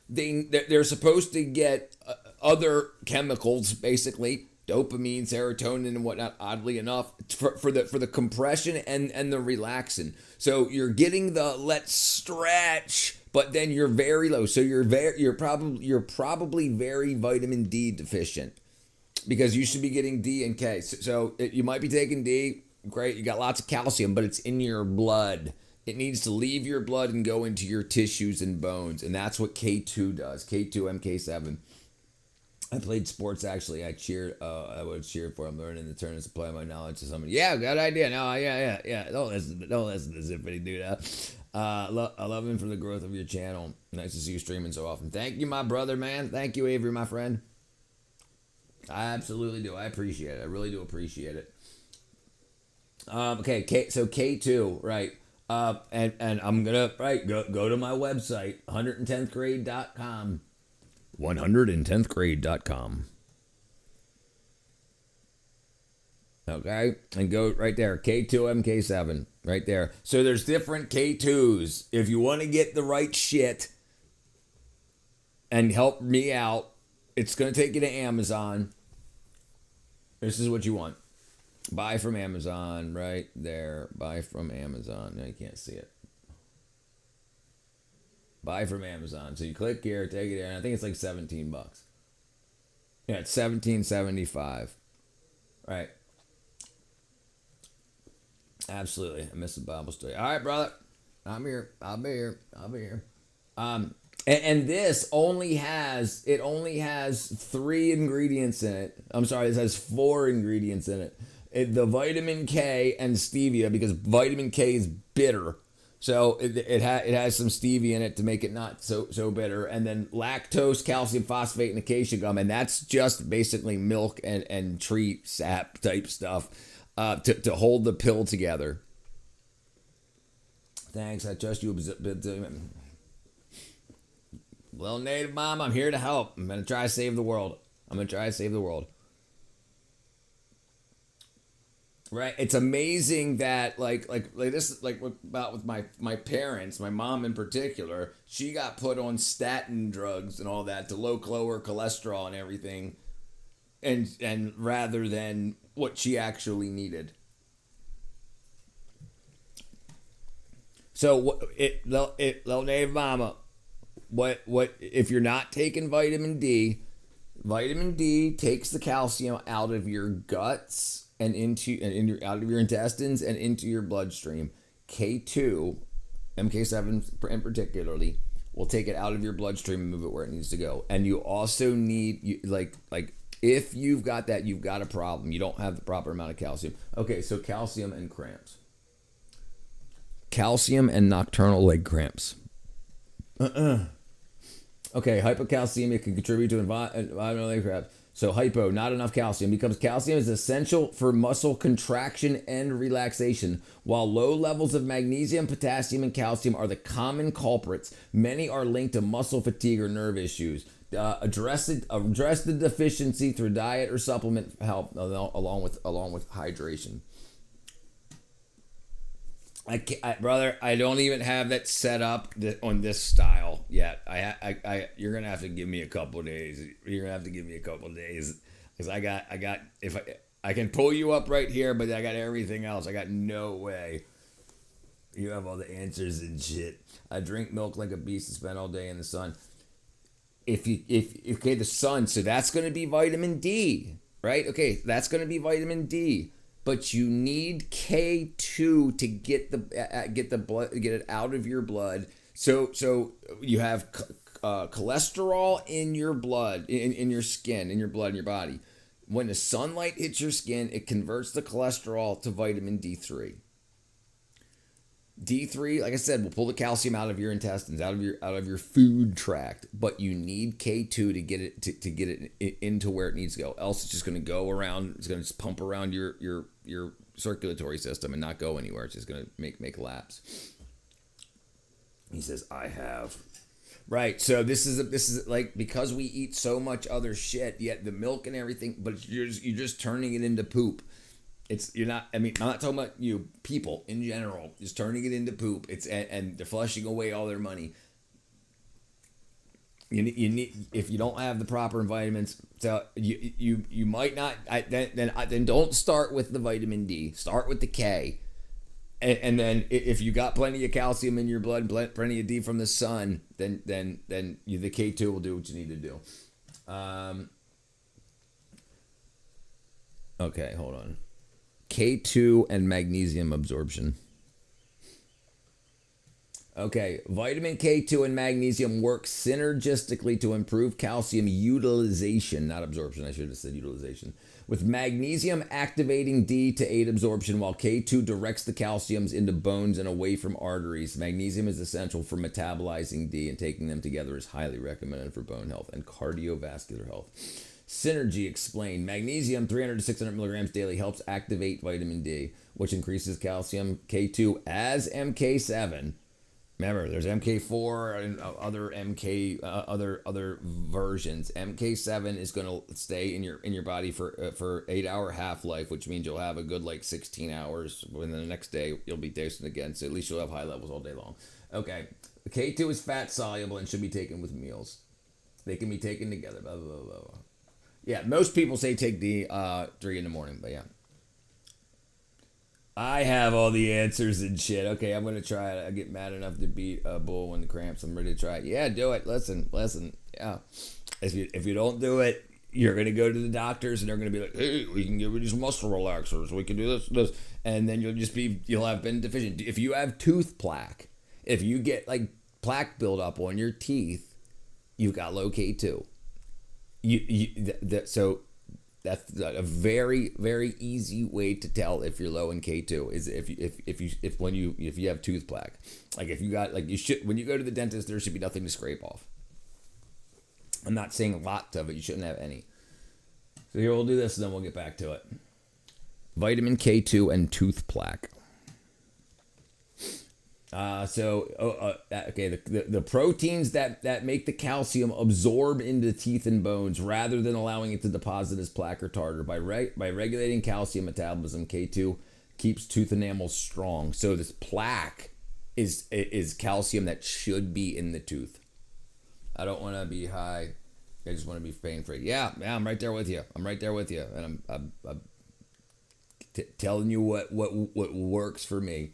they're supposed to get other chemicals, basically dopamine, serotonin, and whatnot. Oddly enough, for the compression and the relaxin. So you're getting the let's stretch, but then you're very low. So you're probably very vitamin D deficient, because you should be getting D and K. So you might be taking D. Great, you got lots of calcium, but it's in your blood. It needs to leave your blood and go into your tissues and bones, and that's what K2 does. K2, MK7. I played sports, actually. I would cheer for him, learning the turn and apply my knowledge to somebody. Yeah, good idea. No, yeah. Don't listen to Zippity do that. I love him for the growth of your channel. Nice to see you streaming so often. Thank you, my brother, man. Thank you, Avery, my friend. I absolutely do. I appreciate it. I really do appreciate it. Okay, so K2, right. And I'm gonna go to my website, 110thgrade.com. 110thgrade.com. Okay, and go right there, K2, MK7, right there. So there's different K2s. If you want to get the right shit and help me out, it's going to take you to Amazon. This is what you want. Buy from Amazon, right there. Buy from Amazon. No, you can't see it. Buy from Amazon. So you click here, take it there, and I think it's like $17. Yeah, it's $17.75. Right. Absolutely. I missed the Bible study. All right, brother. I'm here. I'll be here. I'll be here. And this only has 3 ingredients in it. I'm sorry, this has 4 ingredients in it. The vitamin K and stevia, because vitamin K is bitter, so it has some stevia in it to make it not so bitter. And then lactose, calcium phosphate, and acacia gum, and that's just basically milk and tree sap type stuff to hold the pill together. Thanks, I trust you. Well, Native Mom, I'm here to help. I'm gonna try to save the world. Right? It's amazing that like this, like about with my parents, my mom in particular, she got put on statin drugs and all that to lower cholesterol and everything, and rather than what she actually needed. So little Native Mama, what if you're not taking vitamin D? Vitamin D takes the calcium out of your guts and out of your intestines and into your bloodstream. K2, MK7 in particularly, will take it out of your bloodstream and move it where it needs to go. And you also need like if you've got that, you've got a problem. You don't have the proper amount of calcium. Okay, so calcium and cramps. Calcium and nocturnal leg cramps. Okay, hypocalcemia can contribute to environmental leg cramps. So hypo, not enough calcium, because calcium is essential for muscle contraction and relaxation. While low levels of magnesium, potassium, and calcium are the common culprits, many are linked to muscle fatigue or nerve issues. Address the deficiency through diet or supplement help, along with hydration. Brother, I don't even have that set up on this style yet. You're gonna have to give me a couple days. Because I got if I can pull you up right here, but I got everything else. I got no way. You have all the answers and shit. I drink milk like a beast and spend all day in the sun. Okay, the sun. So that's gonna be vitamin D, right? Okay, that's gonna be vitamin D. But you need K2 to get it out of your blood. So you have cholesterol in your blood, in your skin, in your blood, in your body. When the sunlight hits your skin, it converts the cholesterol to vitamin D3. D3, like I said, will pull the calcium out of your intestines, out of your food tract. But you need K2 to get it to get it into where it needs to go. Else, it's just going to go around. It's going to just pump around your circulatory system and not go anywhere. It's just going to make lapse. He says, "I have." Right. So this is like, because we eat so much other shit, yet the milk and everything, but you're just turning it into poop. I'm not talking about you, people in general, just turning it into poop. And they're flushing away all their money. You need, if you don't have the proper vitamins, so you might not. Then don't start with the vitamin D. Start with the K, and then if you got plenty of calcium in your blood, plenty of D from the sun, then the K2 will do what you need to do. Okay, hold on. K2 and magnesium absorption. Okay, vitamin K2 and magnesium work synergistically to improve calcium utilization, not absorption, I should have said utilization, with magnesium activating D to aid absorption, while K2 directs the calciums into bones and away from arteries. Magnesium is essential for metabolizing D, and taking them together is highly recommended for bone health and cardiovascular health. Synergy explained. Magnesium, 300 to 600 milligrams daily, helps activate vitamin D, which increases calcium. K2 as MK7. Remember, there's MK4 and other versions. MK7 is going to stay in your body for 8-hour half-life, which means you'll have a good 16 hours. When the next day you'll be dosing again, so at least you'll have high levels all day long. Okay, K2 is fat soluble and should be taken with meals. They can be taken together. Blah blah blah blah. Yeah, most people say take D3 in the morning, but yeah. I have all the answers and shit. Okay, I'm gonna try it. I get mad enough to beat a bull when the cramps. I'm ready to try it. Yeah, do it. Listen. Yeah. If you don't do it, you're gonna go to the doctors and they're gonna be like, "Hey, we can give you these muscle relaxers. We can do this, and then you'll have been deficient. If you have tooth plaque, if you get like plaque buildup on your teeth, you've got low K2. So that's a very, very easy way to tell if you're low in K2 is if you have tooth plaque. Like if you got like you should when you go to the dentist, there should be nothing to scrape off. I'm not saying lots of it. You shouldn't have any. So here we'll do this and then we'll get back to it. Vitamin K2 and tooth plaque. Okay, the proteins that make the calcium absorb into teeth and bones rather than allowing it to deposit as plaque or tartar. By regulating calcium metabolism, K2 keeps tooth enamel strong. So this plaque is calcium that should be in the tooth. I don't want to be high. I just want to be pain free. Yeah, I'm right there with you. I'm right there with you, and I'm telling you what works for me.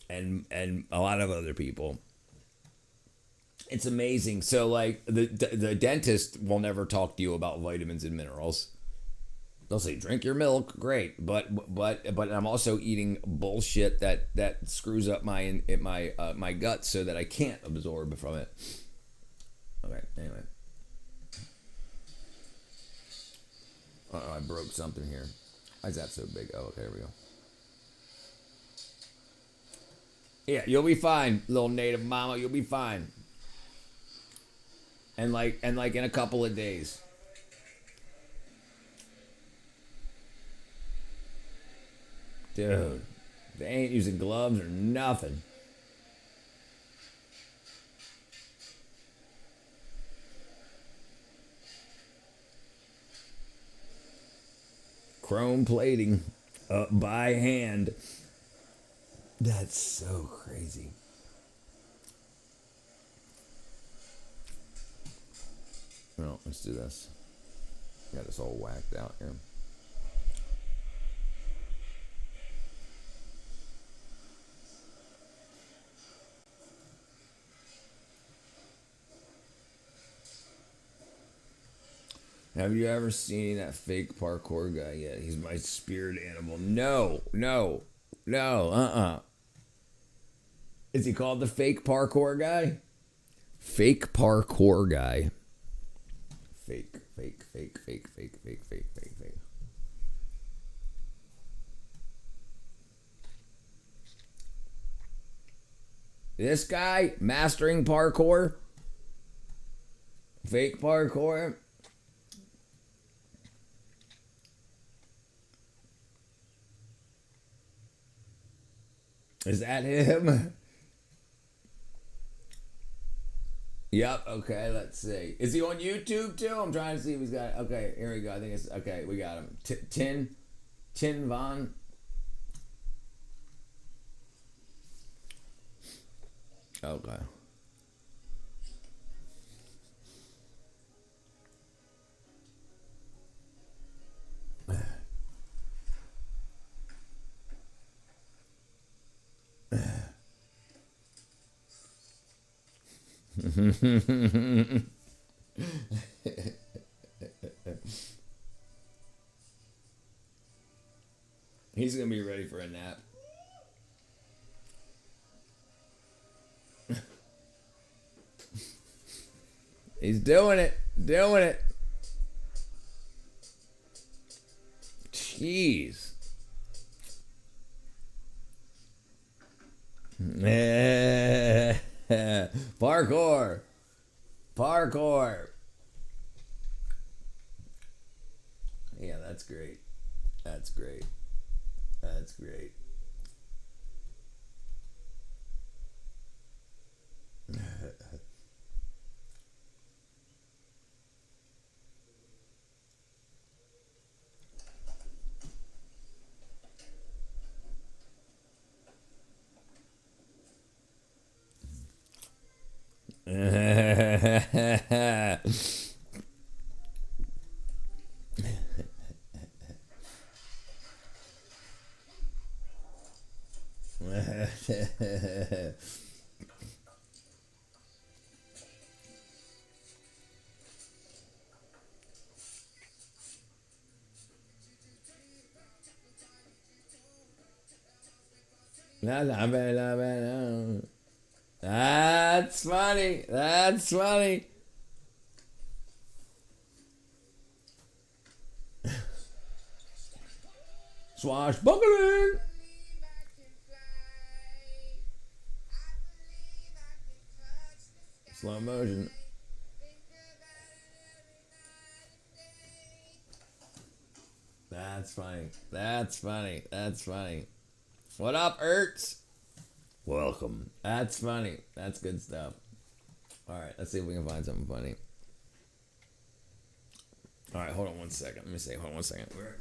And a lot of other people. It's amazing. So like the dentist will never talk to you about vitamins and minerals. They'll say drink your milk, great, but I'm also eating bullshit that screws up my gut so that I can't absorb from it. Okay, anyway. I broke something here. Why is that so big? Oh, okay, there we go. Yeah, you'll be fine, little native mama. You'll be fine. And like in a couple of days. Dude, they ain't using gloves or nothing. Chrome plating by hand. That's so crazy. Well, let's do this. Got this all whacked out here. Have you ever seen that fake parkour guy yet? He's my spirit animal. No. Is he called the fake parkour guy? Fake parkour guy. Fake. This guy mastering parkour. Fake parkour. Is that him? Yep. Okay. Let's see. Is he on YouTube too? I'm trying to see if he's got. Okay. Here we go. I think it's okay. We got him. Tin Von. Okay. He's gonna be ready for a nap. He's doing it. Jeez. Parkour. Yeah, that's great. That's funny. That's funny. Swashbuckling. Slow motion. That's funny. That's funny. That's funny. What up, Ertz? Welcome. That's funny. That's good stuff. All right, let's see if we can find something funny. All right, hold on one second. Let me see. Hold on one second. Where?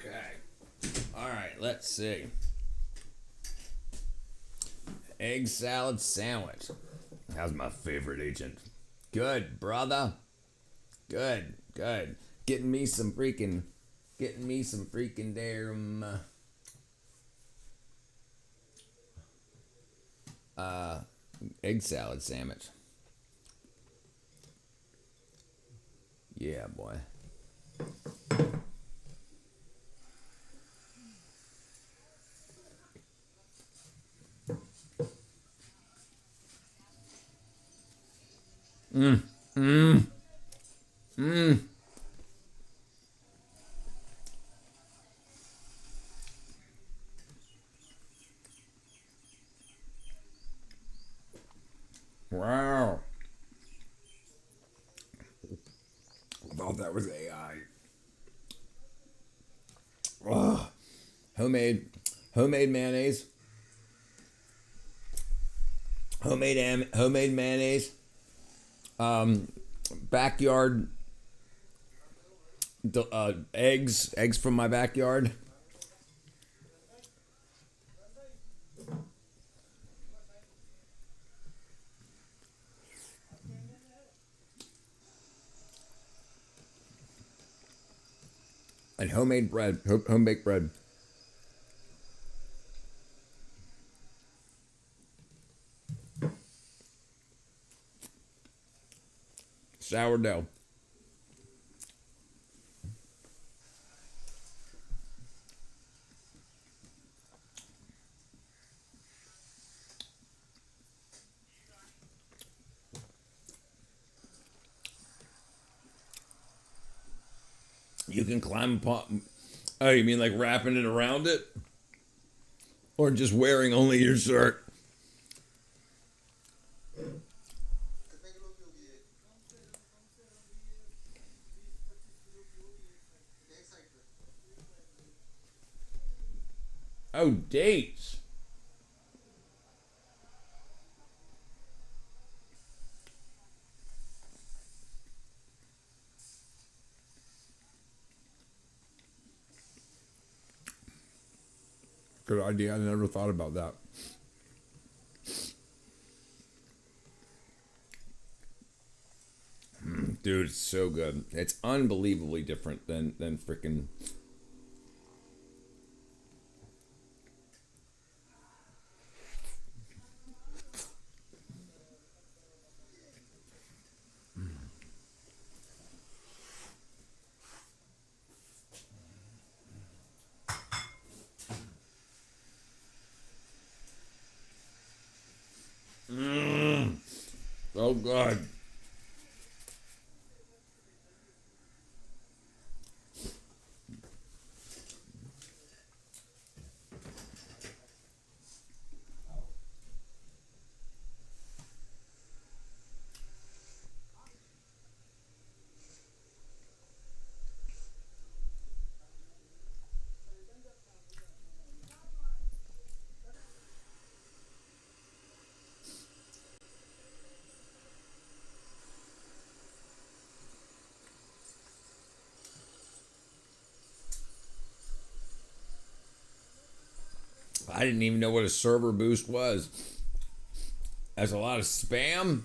Okay. All right, let's see. Egg salad sandwich. How's my favorite agent? Good, brother. Good, good. Getting me some freaking damn egg salad sandwich. Yeah, boy. Wow. I thought that was AI. Ugh. Homemade mayonnaise. Homemade mayonnaise. Backyard eggs from my backyard. And homemade bread, home baked bread. Sourdough. You can climb upon. Oh, you mean like wrapping it around it? Or just wearing only your shirt? Oh, dates. Good idea. I never thought about that. Dude, it's so good. It's unbelievably different than freaking. Oh God. I didn't even know what a server boost was. That's a lot of spam.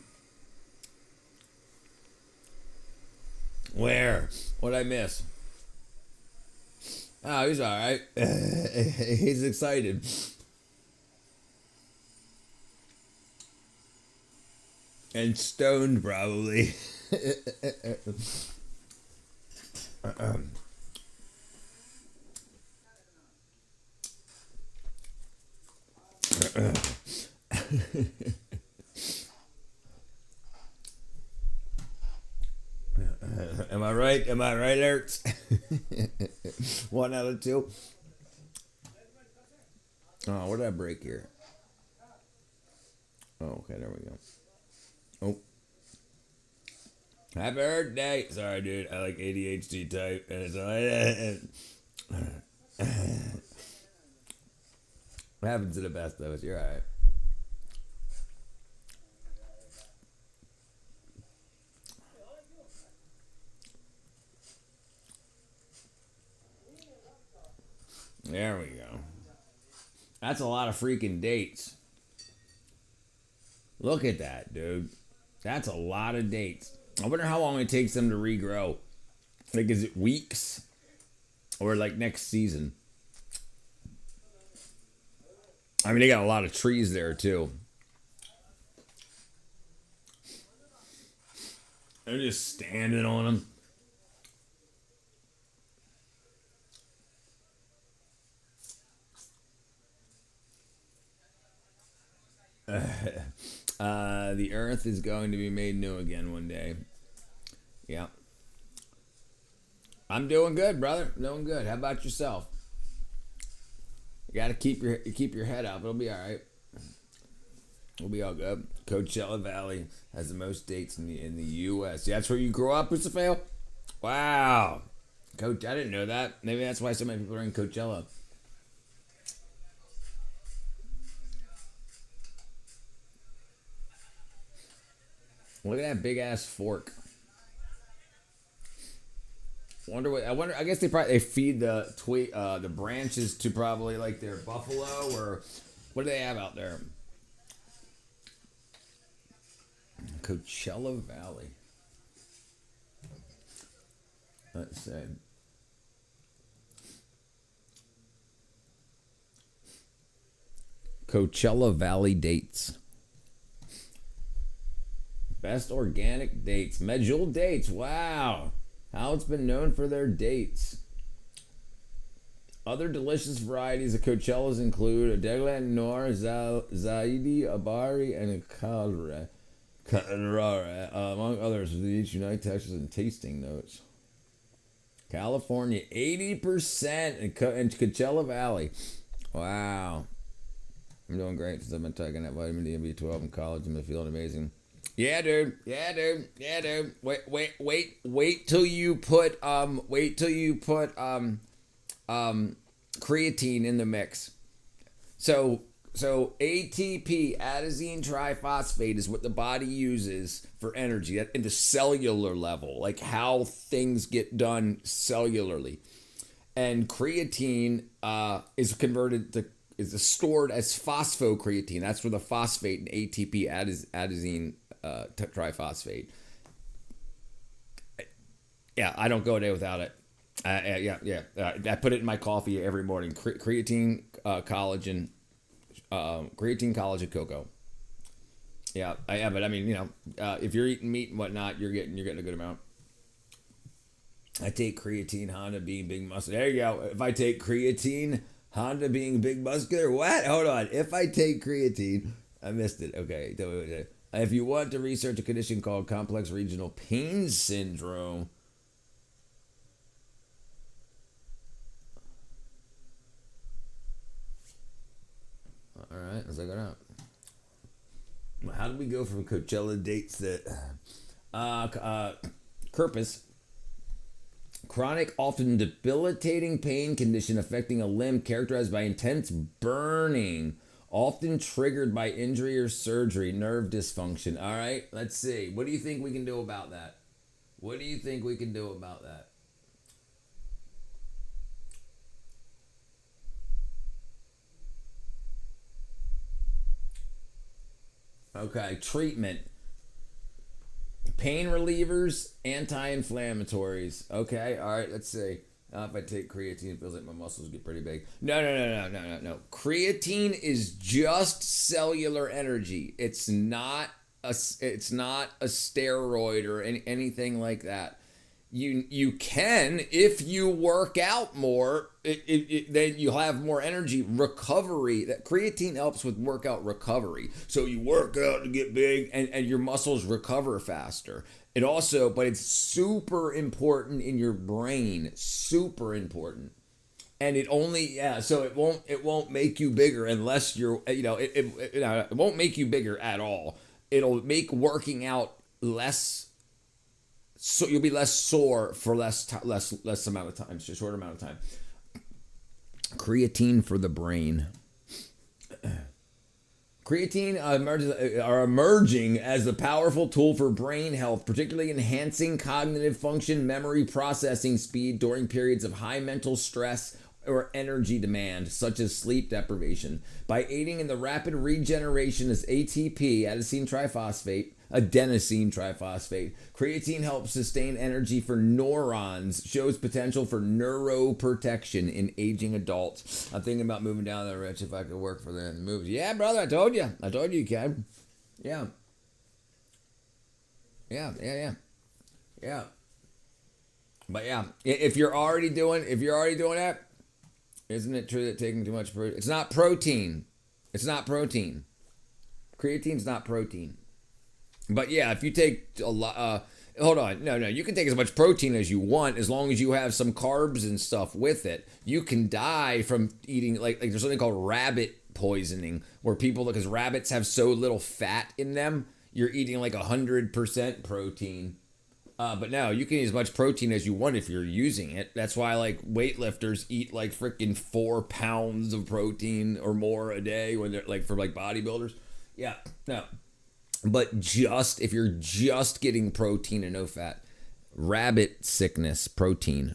Where? What'd I miss? Oh, he's all right. He's excited. And stoned, probably. Am I right? Am I right, Ertz? 1 out of 2. Oh, what did I break here? Oh, okay, there we go. Oh. Happy birthday. Sorry, dude. I like ADHD type. And it's what happens to the best of us? You're alright. There we go. That's a lot of freaking dates. Look at that, dude. That's a lot of dates. I wonder how long it takes them to regrow. Like, is it weeks? Or like next season? I mean, they got a lot of trees there, too. They're just standing on them. The earth is going to be made new again one day. Yeah. I'm doing good, brother. Doing good. How about yourself? You got to keep your head up. It'll be all right. We'll be all good. Coachella Valley has the most dates in the U.S. Yeah, that's where you grew up, Lucifer? Wow. Coach, I didn't know that. Maybe that's why so many people are in Coachella. Look at that big ass fork. I guess they feed the branches to probably like their buffalo, or what do they have out there? Coachella Valley. Let's see. Coachella Valley dates. Best organic dates. Medjool dates. Wow. How it's been known for their dates. Other delicious varieties of Coachellas include a Deglan Nor, Zaidi, Abari, and a Carrara, among others, with each unique textures and tasting notes. California, 80% in Coachella Valley. Wow. I'm doing great since I've been taking that vitamin D and B12 in college and been feeling amazing. Yeah, dude. Wait till you put creatine in the mix. So ATP, adenosine triphosphate, is what the body uses for energy at the cellular level, like how things get done cellularly. And creatine is stored as phosphocreatine. That's where the phosphate and ATP, adenosine triphosphate. Yeah, I don't go a day without it. Yeah. I put it in my coffee every morning. Creatine, collagen, creatine, collagen, cocoa. Yeah, but I mean, if you're eating meat and whatnot, you're getting a good amount. I take creatine, Honda being big muscular. There you go. If I take creatine, Honda being big muscular, what? Hold on. If I take creatine, I missed it. Okay. If you want to research a condition called complex regional pain syndrome, all right, let's look it up. How did we go from Coachella dates that Kerpus, chronic, often debilitating pain condition affecting a limb characterized by intense burning, often triggered by injury or surgery, nerve dysfunction. All right, let's see. What do you think we can do about that? What do you think we can do about that? Okay, treatment. Pain relievers, anti-inflammatories. Okay, all right, let's see. If I take creatine, it feels like my muscles get pretty big. No. Creatine is just cellular energy. It's not a steroid or anything like that. You can, if you work out more, then you'll have more energy recovery. That creatine helps with workout recovery. So you work out to get big and your muscles recover faster. It also, but it's super important in your brain, super important. And it only, so it won't make you bigger unless you're, it won't make you bigger at all. It'll make working out less. So you'll be less sore for less amount of time, so short amount of time. Creatine for the brain. Creatine are emerging as a powerful tool for brain health, particularly enhancing cognitive function, memory processing speed during periods of high mental stress or energy demand, such as sleep deprivation. By aiding in the rapid regeneration of ATP, adenosine triphosphate. Creatine helps sustain energy for neurons, shows potential for neuroprotection in aging adults. I'm thinking about moving down there, Rich, if I could work for the movies. Yeah, brother, I told you you can. Yeah. But yeah, if you're already doing that, isn't it true that taking too much protein? It's not protein. Creatine's not protein. But yeah, if you take a lot, hold on, no, you can take as much protein as you want as long as you have some carbs and stuff with it. You can die from eating like there's something called rabbit poisoning, where people, because rabbits have so little fat in them, you're eating like 100% protein. But no, you can eat as much protein as you want if you're using it. That's why like weightlifters eat like freaking 4 pounds of protein or more a day when they're like, for like bodybuilders. Yeah, no. But just if you're just getting protein and no fat, rabbit sickness, protein.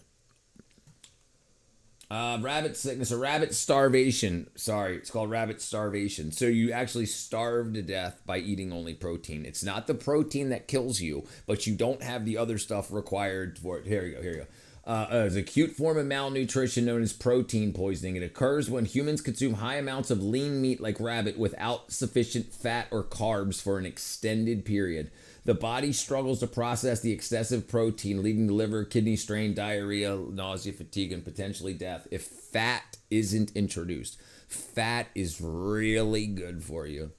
Rabbit sickness or rabbit starvation. Sorry, it's called rabbit starvation. So you actually starve to death by eating only protein. It's not the protein that kills you, but you don't have the other stuff required for it. Here you go. It's an acute form of malnutrition known as protein poisoning. It occurs when humans consume high amounts of lean meat like rabbit without sufficient fat or carbs for an extended period. The body struggles to process the excessive protein, leading to liver, kidney strain, diarrhea, nausea, fatigue, and potentially death if fat isn't introduced. Fat is really good for you.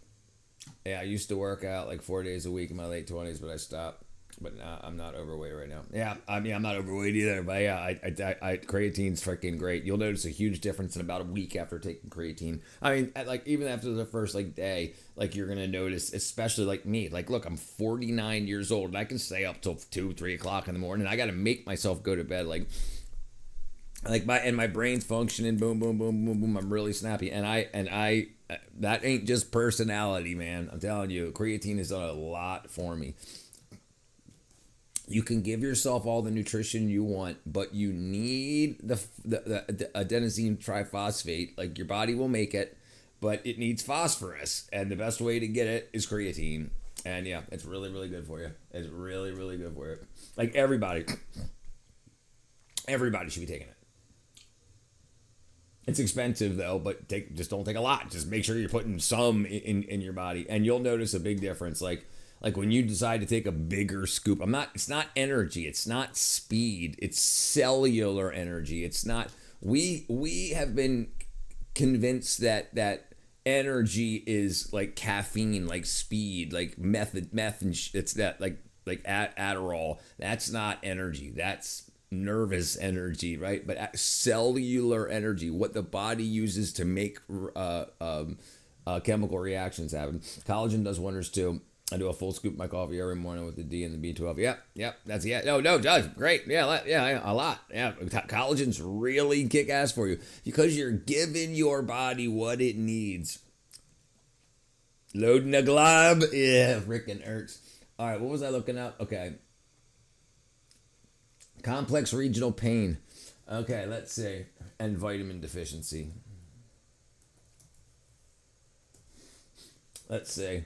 Yeah, I used to work out like 4 days a week in my late 20s, but I stopped. But I'm not overweight right now. Yeah, I mean, I'm not overweight either. But yeah, I creatine's freaking great. You'll notice a huge difference in about a week after taking creatine. I mean, like even after the first like day, like you're gonna notice, especially like me. Like, look, I'm 49 years old and I can stay up till 2-3 o'clock in the morning. I got to make myself go to bed. Like my brain's functioning. Boom, boom, boom, boom, boom. I'm really snappy, and I that ain't just personality, man. I'm telling you, creatine has done a lot for me. You can give yourself all the nutrition you want, but you need the adenosine triphosphate. Like your body will make it, but it needs phosphorus, and the best way to get it is creatine. And yeah, it's really, really good for you. It's really, really good for you. Like everybody, Everybody should be taking it. It's expensive though, but just don't take a lot. Just make sure you're putting some in your body, and you'll notice a big difference. Like when you decide to take a bigger scoop, it's not energy, it's not speed, it's cellular energy. It's not we have been convinced that energy is like caffeine, like speed, like meth and it's that like Adderall. That's not energy. That's nervous energy, right? But cellular energy, what the body uses to make chemical reactions happen. Collagen does wonders too. I do a full scoop of my coffee every morning with the D and the B12. Yep, that's No, it does. Great. Yeah, a lot. Yeah, collagen's really kick ass for you because you're giving your body what it needs. Loading a glob. Yeah, freaking hurts. All right, what was I looking up? Okay. Complex regional pain. Okay, let's see. And vitamin deficiency. Let's see.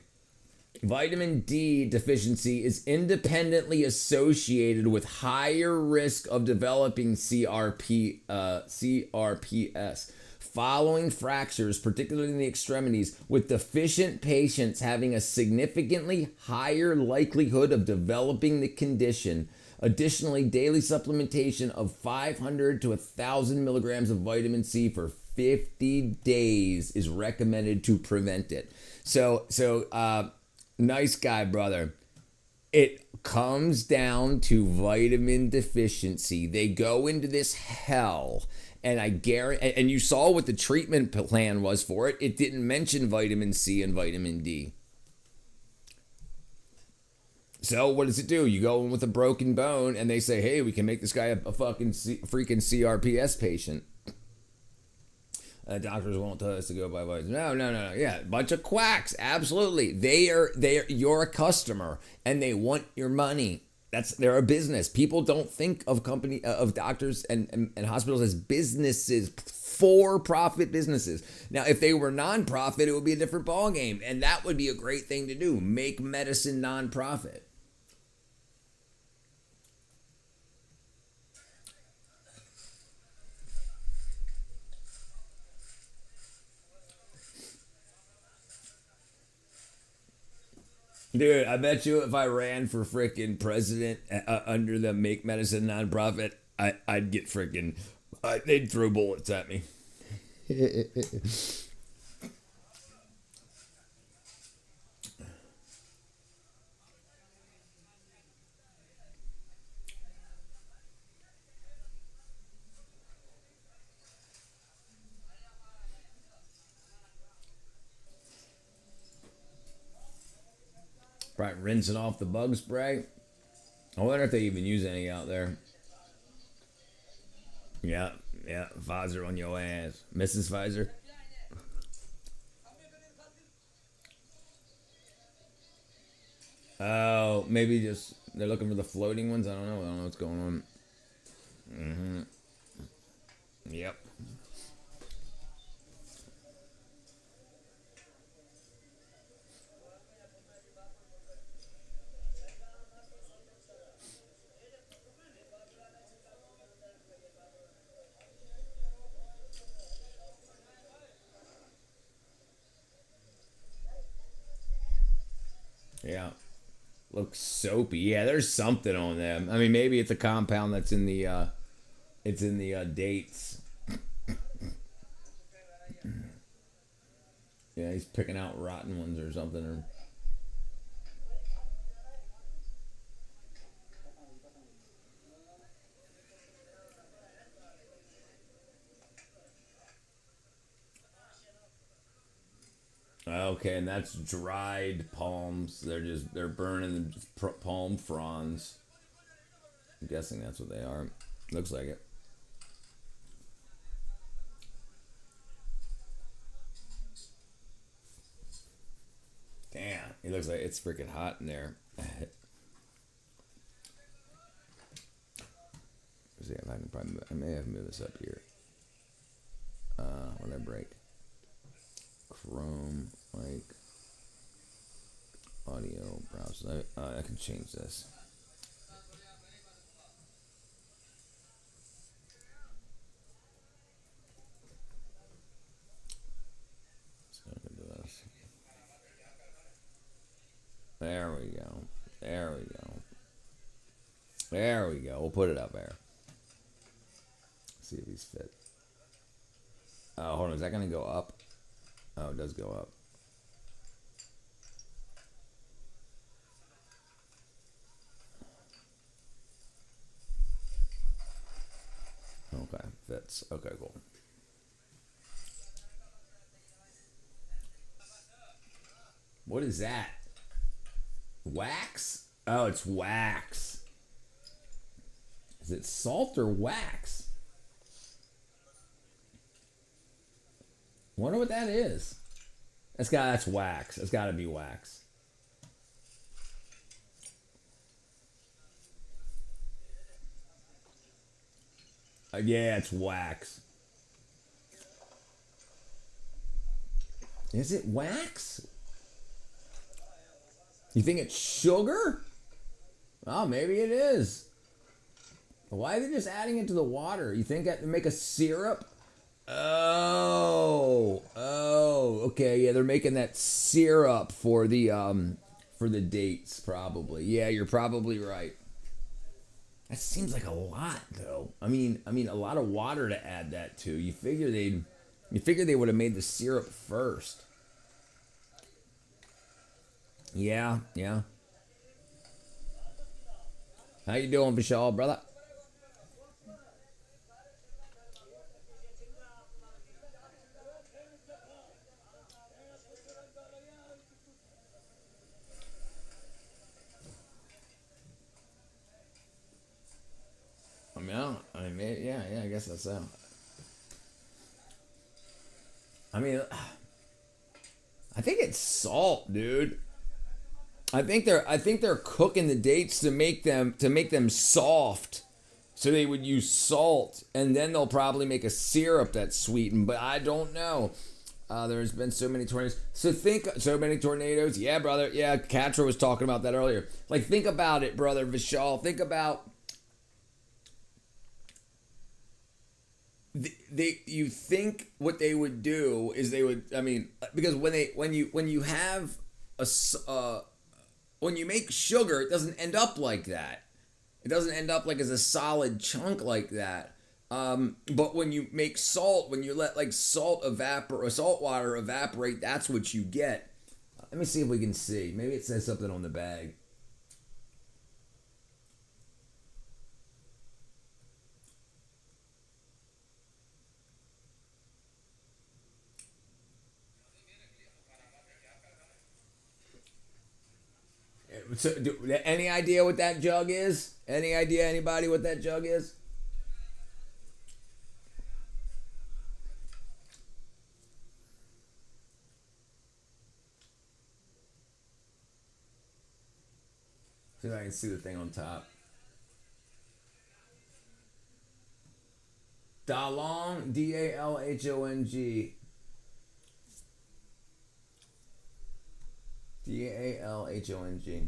Vitamin D deficiency is independently associated with higher risk of developing CRPS. Following fractures, particularly in the extremities, with deficient patients having a significantly higher likelihood of developing the condition. Additionally, daily supplementation of 500 to 1,000 milligrams of vitamin C for 50 days is recommended to prevent it. So, nice guy, brother. It comes down to vitamin deficiency. They go into this hell, and I guarantee. And you saw what the treatment plan was for it. It didn't mention vitamin C and vitamin D. So what does it do? You go in with a broken bone, and they say, "Hey, we can make this guy a fucking freaking CRPS patient." Doctors won't tell us to go by vitamins. No. Yeah, bunch of quacks. Absolutely. You're a customer and they want your money. They're a business. People don't think of doctors and hospitals as businesses, for-profit businesses. Now, if they were non-profit, it would be a different ballgame. And that would be a great thing to do. Make medicine non-profit. Dude, I bet you if I ran for freaking president under the Make Medicine nonprofit, I'd get freaking, they'd throw bullets at me. Right, rinsing off the bug spray. I wonder if they even use any out there. Yeah, Pfizer on your ass. Mrs. Pfizer. Oh, maybe just they're looking for the floating ones. I don't know what's going on. Yep. Yeah. Looks soapy. Yeah, there's something on them. I mean, maybe it's a compound that's in the dates. Yeah, he's picking out rotten ones or something. Or okay, and that's dried palms. They're burning the palm fronds. I'm guessing that's what they are. Looks like it. Damn, it looks like it's freaking hot in there. See if I can probably. I may have to move this up here. What did I break? Chrome, like audio browser. I can change this. There we go. There we go. There we go. We'll put it up there. See if he's fit. Oh, hold on. Is that going to go up? Oh, it does go up. Okay, fits. Okay, cool. What is that? Wax? Oh, it's wax. Is it salt or wax? Wonder what that is. That's wax. That's got to be wax. Yeah, it's wax. Is it wax? You think it's sugar? Oh, maybe it is. Why are they just adding it to the water? You think that to make a syrup? Oh, okay. Yeah, they're making that syrup for the dates, probably. Yeah, you're probably right. That seems like a lot, though. I mean, a lot of water to add that to. You figure they would have made the syrup first. Yeah. How you doing, Vishal, brother? Yeah, I guess that's so. I mean, I think it's salt, dude. I think they're cooking the dates to make them soft. So they would use salt, and then they'll probably make a syrup that's sweetened. But I don't know. There's been so many tornadoes. So many tornadoes. Yeah, brother. Yeah, Katra was talking about that earlier. Like, think about it, brother Vishal. Think about. You think what they would do is they would. I mean, because when you have when you make sugar, it doesn't end up like that. It doesn't end up like as a solid chunk like that. But when you make salt, when you let like salt water evaporate, that's what you get. Let me see if we can see. Maybe it says something on the bag. So, any idea what that jug is? Any idea, anybody, what that jug is? See if I can see the thing on top. Dalong, D-A-L-H-O-N-G. D-A-L-H-O-N-G.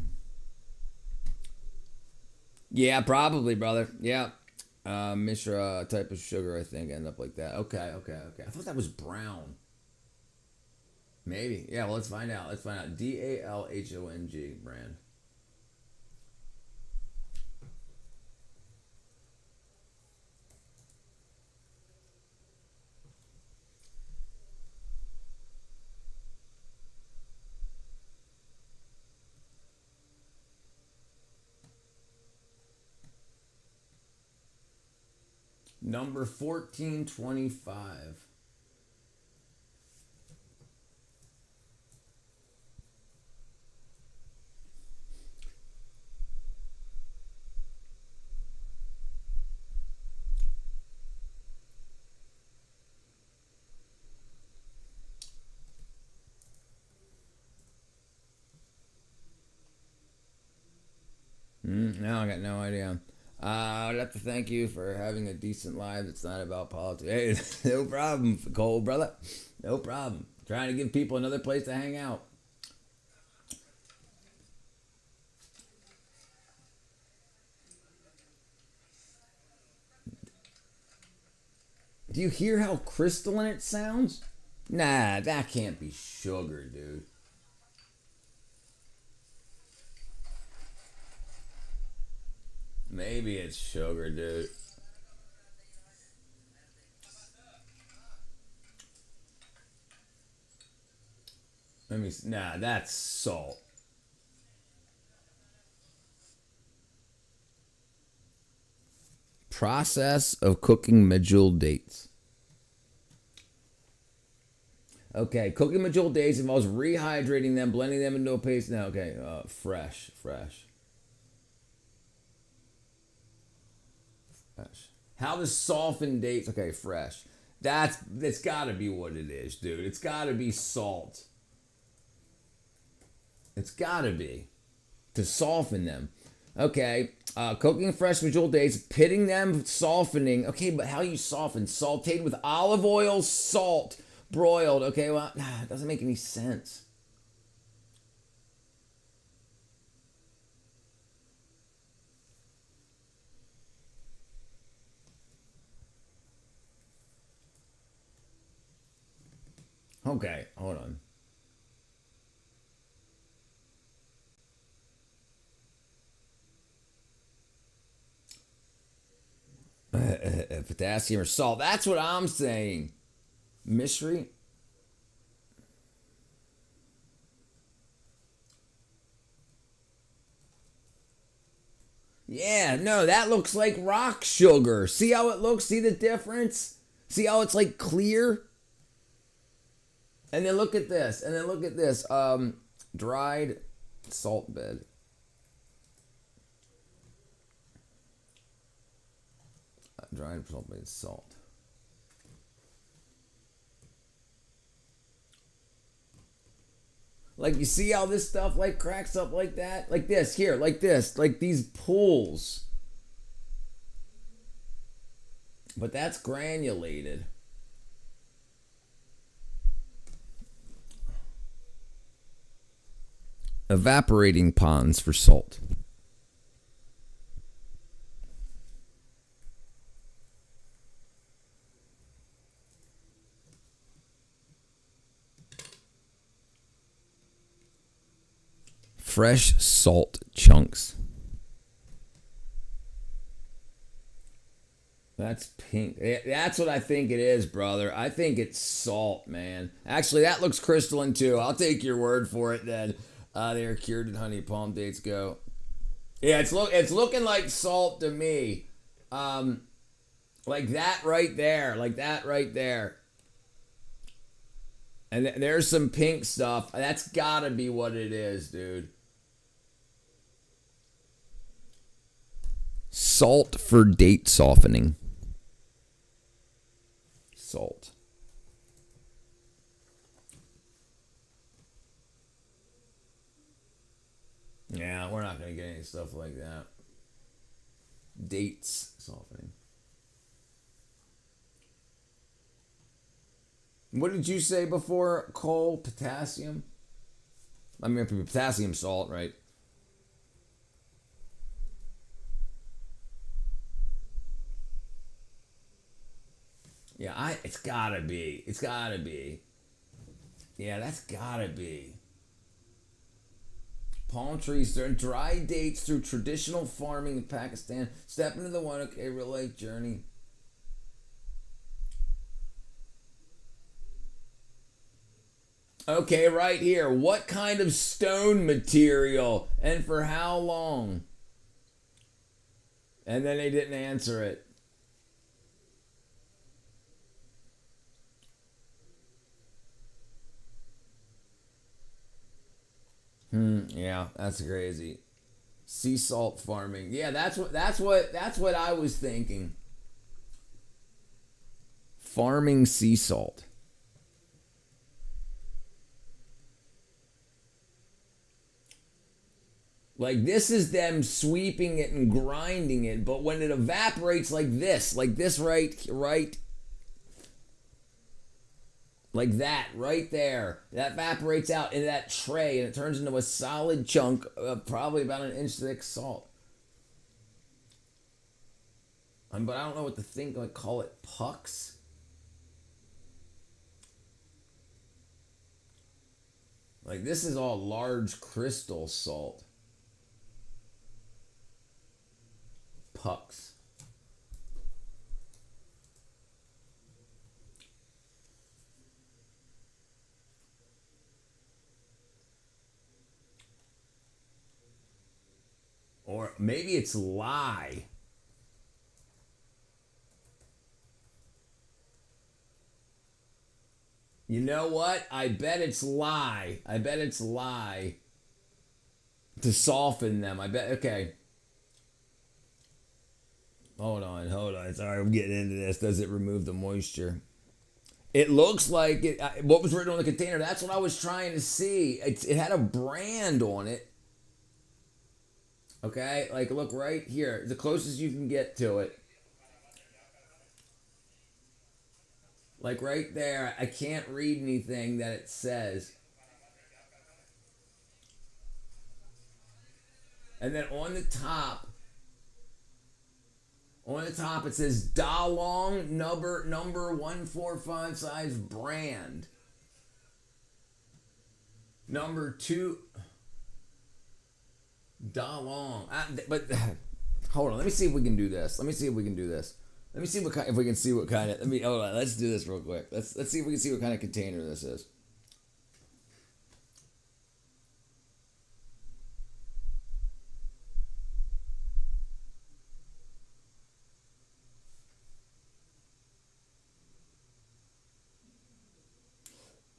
Yeah, probably, brother. Yeah. Mishra type of sugar, I think, end up like that. Okay. I thought that was brown. Maybe. Yeah, well, let's find out. D-A-L-H-O-N-G brand. Number 1425. No, I got no idea. I'd have to thank you for having a decent live that's not about politics. Hey, no problem, Cole, brother. No problem. Trying to give people another place to hang out. Do you hear how crystalline it sounds? Nah, that can't be sugar, dude. Maybe it's sugar, dude. Nah, that's salt. Process of cooking medjool dates. Okay, cooking medjool dates involves rehydrating them, blending them into a paste. Now, okay, fresh. How to soften dates? Okay, fresh. That's got to be what it is, dude. It's got to be salt. It's got to be to soften them. Okay, cooking fresh medjool dates, pitting them, softening. Okay, but how you soften? Sauteed with olive oil, salt, broiled. Okay, well, it doesn't make any sense. Okay, hold on. Potassium or salt. That's what I'm saying. Mystery. Yeah, no, that looks like rock sugar. See how it looks? See the difference? See how it's like clear? And then look at this. And then look at this. Dried salt bed. Dried salt bed salt. Like, you see how this stuff like cracks up like that? Like this, here, like this, like these pools. But that's granulated. Evaporating ponds for salt. Fresh salt chunks. That's pink. That's what I think it is, brother. I think it's salt, man. Actually, that looks crystalline too. I'll take your word for it then. They are cured in honey. Palm dates go. Yeah, it's looking like salt to me. Like that right there. Like that right there. And there's some pink stuff. That's gotta be what it is, dude. Salt for date softening. Salt. Yeah, we're not going to get any stuff like that. Dates softening. What did you say before, Cole? Potassium? I mean, potassium salt, right? Yeah, it's gotta be. It's gotta be. Yeah, that's gotta be. Palm trees, dry dates through traditional farming in Pakistan. Step into the one, okay, real life journey. Okay, right here. What kind of stone material and for how long? And then they didn't answer it. Yeah, that's crazy. Sea salt farming. Yeah, that's what I was thinking. Farming sea salt. Like, this is them sweeping it and grinding it, but when it evaporates like this right, like that right there, that evaporates out into that tray and it turns into a solid chunk of probably about an inch thick salt. But I don't know what to think. I call it pucks. Like, this is all large crystal salt. pucks. Or maybe it's lye. You know what? I bet it's lye. I bet it's lye. To soften them. I bet. Okay. Hold on. Sorry, I'm getting into this. Does it remove the moisture? It looks like it. What was written on the container? That's what I was trying to see. It had a brand on it. Okay, like look right here, the closest you can get to it. Like right there, I can't read anything that it says. And then on the top it says Dalong number 145 size brand. Number 2 Dalong. But hold on, let me see if we can do this. Let me see if we can see what kind, if we can see what kind of. Hold on. Let's do this real quick. Let's see if we can see what kind of container this is.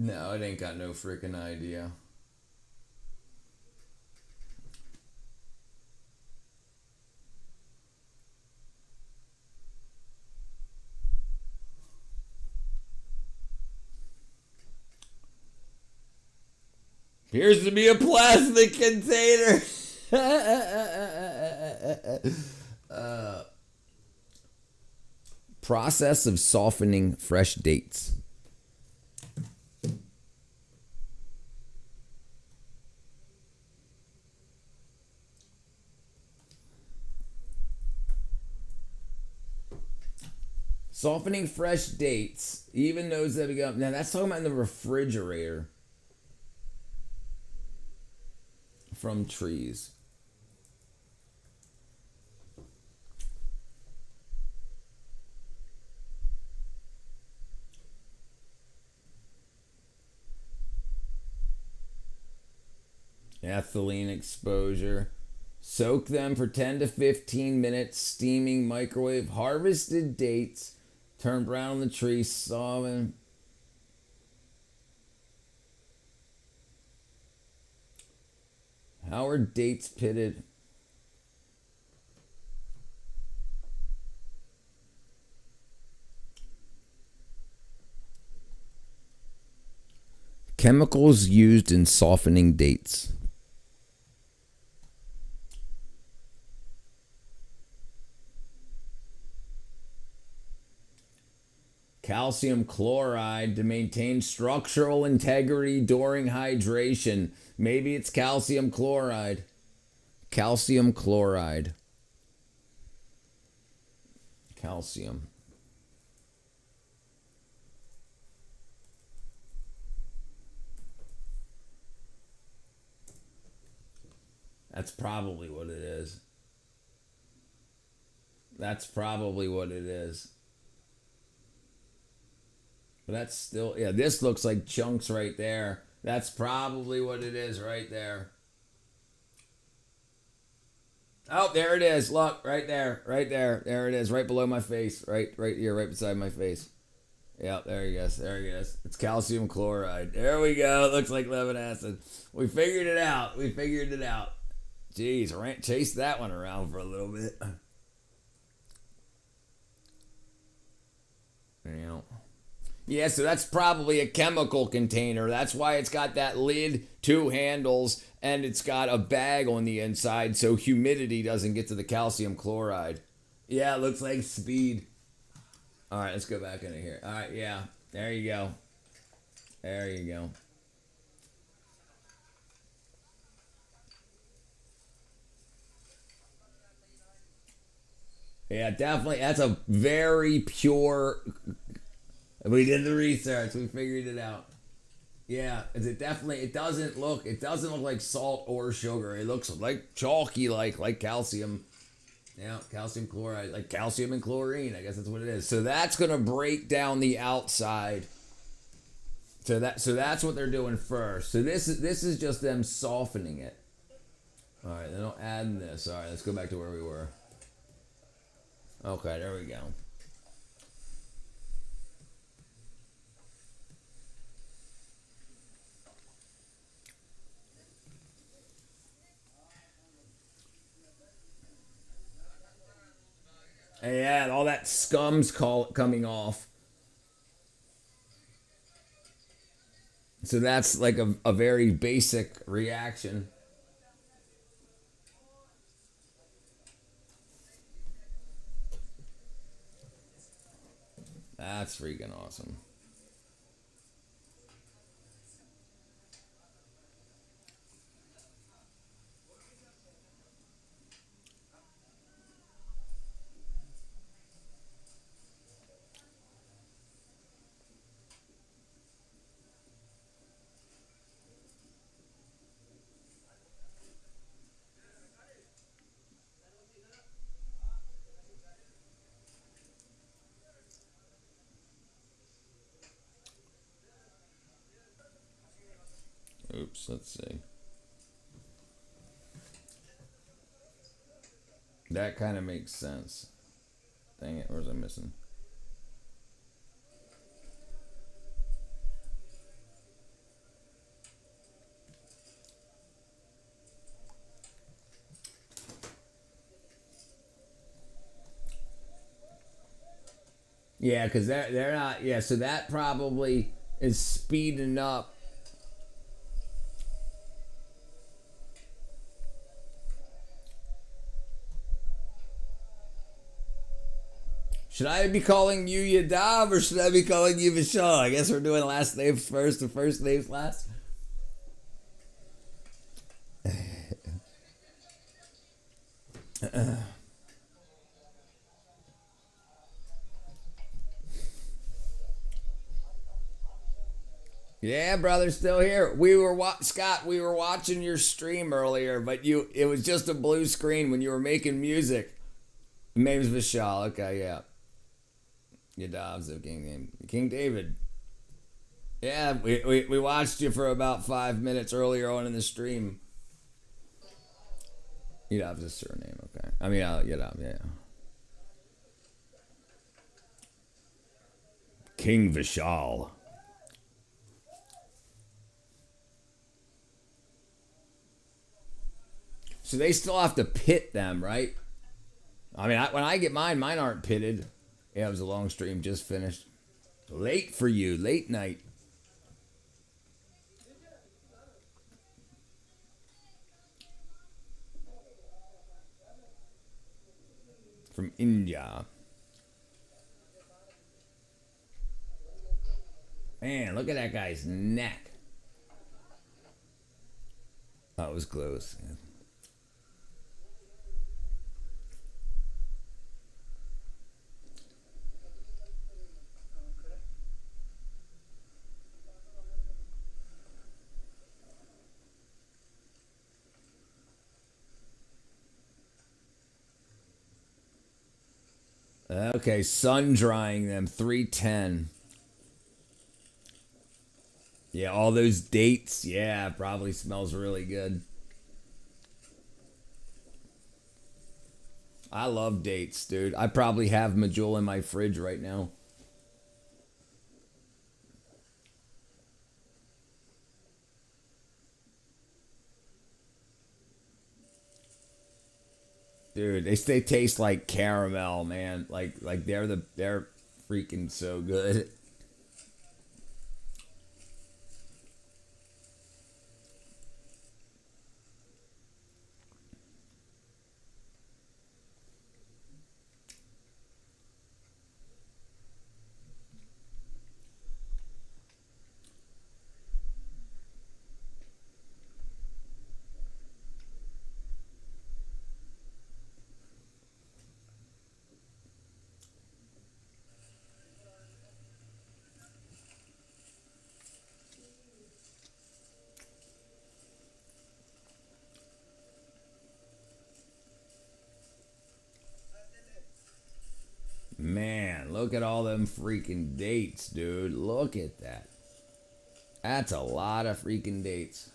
No, it ain't got no freaking idea. Appears to be a plastic container. Process of softening fresh dates. Softening fresh dates, even those that become. Now that's talking about in the refrigerator. From trees. Ethylene exposure. Soak them for 10 to 15 minutes, steaming microwave. Harvested dates. Turn brown on the tree, soften. How are dates pitted? Chemicals used in softening dates. Calcium chloride to maintain structural integrity during hydration. Maybe it's calcium chloride. Calcium chloride. Calcium. That's probably what it is. That's probably what it is. But that's still, yeah, this looks like chunks right there. That's probably what it is right there. Oh, there it is. Look, right there. Right there. There it is. Right below my face. Right here, right beside my face. Yep, there he goes. There he goes. It's calcium chloride. There we go. It looks like lemon acid. We figured it out. Jeez, I chased that one around for a little bit. Yeah, so that's probably a chemical container. That's why it's got that lid, 2 handles, and it's got a bag on the inside so humidity doesn't get to the calcium chloride. Yeah, it looks like speed. All right, let's go back into here. All right, yeah, there you go. There you go. Yeah, definitely. That's a very pure. We did the research. We figured it out. Yeah, it doesn't look like salt or sugar. It looks like chalky, like calcium. Yeah, calcium chloride, like calcium and chlorine. I guess that's what it is. So that's gonna break down the outside. So that's what they're doing first. So this is just them softening it. All right, then I'll add this. All right, let's go back to where we were. Okay, there we go. And yeah, all that scum's coming off. So that's like a very basic reaction. That's freaking awesome. Oops, let's see. That kind of makes sense. Dang it, where's I missing? Yeah, because they're not. Yeah, so that probably is speeding up. Should I be calling you Yadav or should I be calling you Vishal? I guess we're doing last names first and first names last. Yeah, brother, still here. We were Scott. We were watching your stream earlier, but it was just a blue screen when you were making music. Name's Vishal. Okay, yeah. Yadav's the king name. King David. Yeah, we watched you for about 5 minutes earlier on in the stream. Yadav's a surname, okay. I mean, Yadav, yeah. King Vishal. So they still have to pit them, right? I mean, when I get mine aren't pitted. Yeah, it was a long stream, just finished. Late for you, late night. From India. Man, look at that guy's neck. Oh, it was close. Yeah. Okay, sun drying them, 310. Yeah, all those dates. Yeah, probably smells really good. I love dates, dude. I probably have Majula in my fridge right now. Dude, they taste like caramel, man. Like they're freaking so good. Man, look at all them freaking dates, dude. Look at that. That's a lot of freaking dates.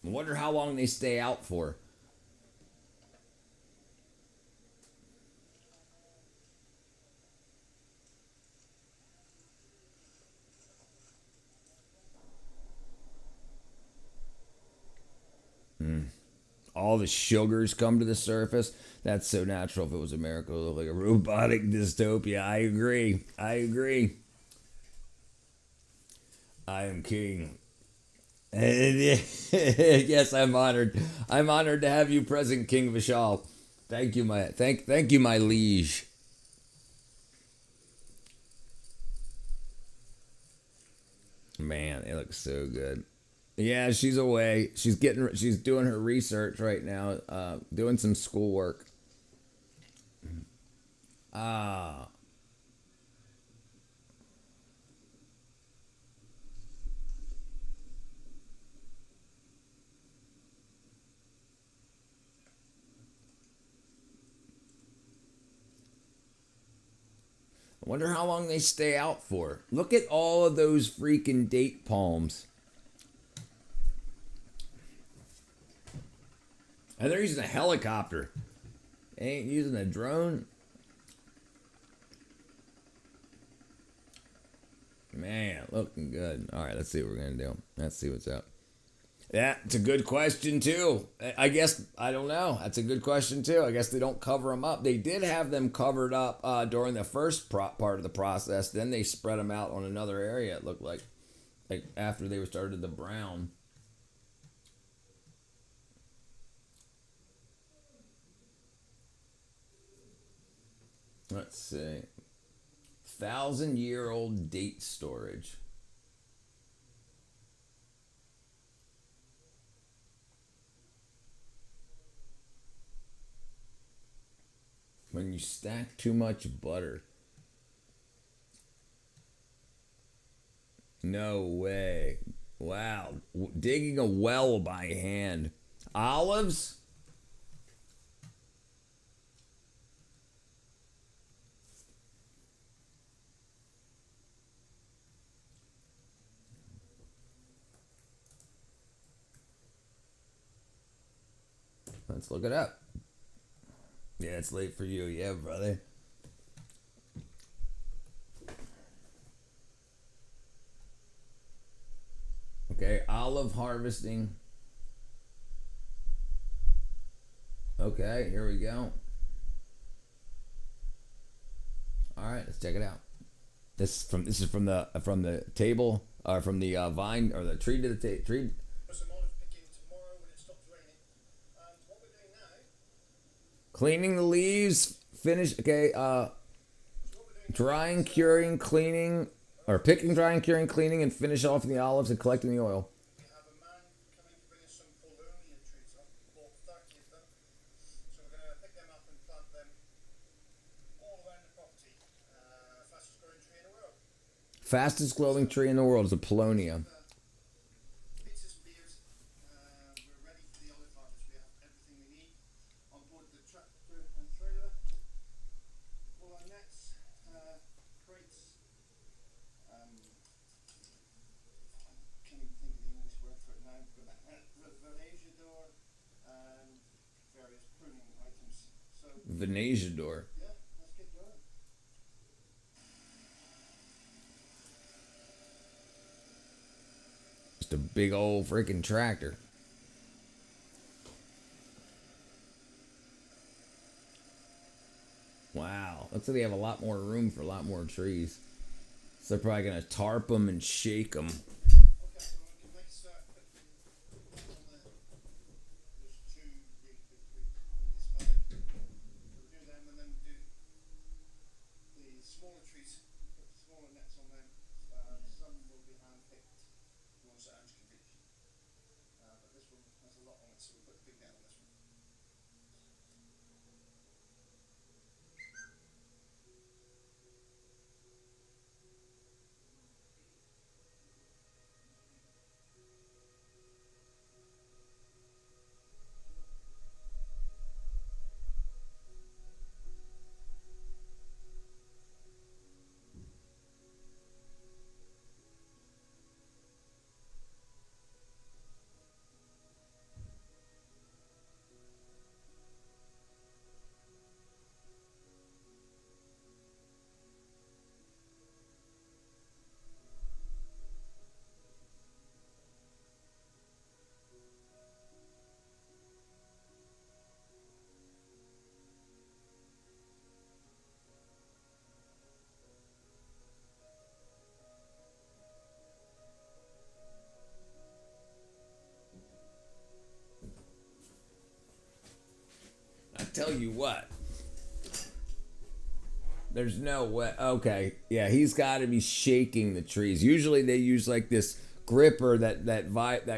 I wonder how long they stay out for. All the sugars come to the surface. That's so natural. If it was America, it would look like a robotic dystopia. I agree. I agree. I am king. Yes, I'm honored. I'm honored to have you present, King Vishal. Thank you, thank you, my liege. Man, it looks so good. Yeah, she's away. She's doing her research right now, doing some schoolwork. Ah. I wonder how long they stay out for. Look at all of those freaking date palms. And they're using a helicopter. They ain't using a drone. Man, looking good. All right, let's see what we're going to do. Let's see what's up. That's a good question, too. I guess, I don't know. That's a good question, too. I guess they don't cover them up. They did have them covered up during the first part of the process. Then they spread them out on another area, it looked like after they started the brown. Let's see. 1,000-year-old date storage. When you stack too much butter. No way. Wow. Digging a well by hand. Olives? Let's look it up. Yeah, it's late for you. Yeah, brother. Okay, olive harvesting. Okay, here we go. All right, let's check it out. This is from the table or from the vine or the tree to the tree. Some olive picking tomorrow when it stops raining. What we're doing now, Cleaning the leaves. Finish. Okay. Drying, curing, cleaning, or picking, drying, curing, cleaning, and finish off the olives and collecting the oil. we have a man coming to bring us some Paulownia trees. I've bought 30 of them. So we're going to pick them up and plant them all around the property. Fastest growing tree in the world. Fastest growing tree in the world is a Paulownia. Pizzas and beers. We're ready for the olive harvest. We have everything we need on board the tractor and trailer. All our nets, crates. I can't even think of the English word for it now, but Venesiador and various pruning items. So Venesiador. yeah, let's get going. Just a big old freaking tractor. Wow. Looks like they have a lot more room for a lot more trees. So they're probably going to tarp them and shake them. Okay, so we can make a start. There's two really big trees in this valley. We'll do them and then do the smaller trees. Put smaller nets on them. Some will be hand picked, ones that Ange can reach. But this one has a lot on it, so we'll put the big net on this one. Tell you what. There's no way. Okay, yeah, he's got to be shaking the trees. Usually they use like this gripper that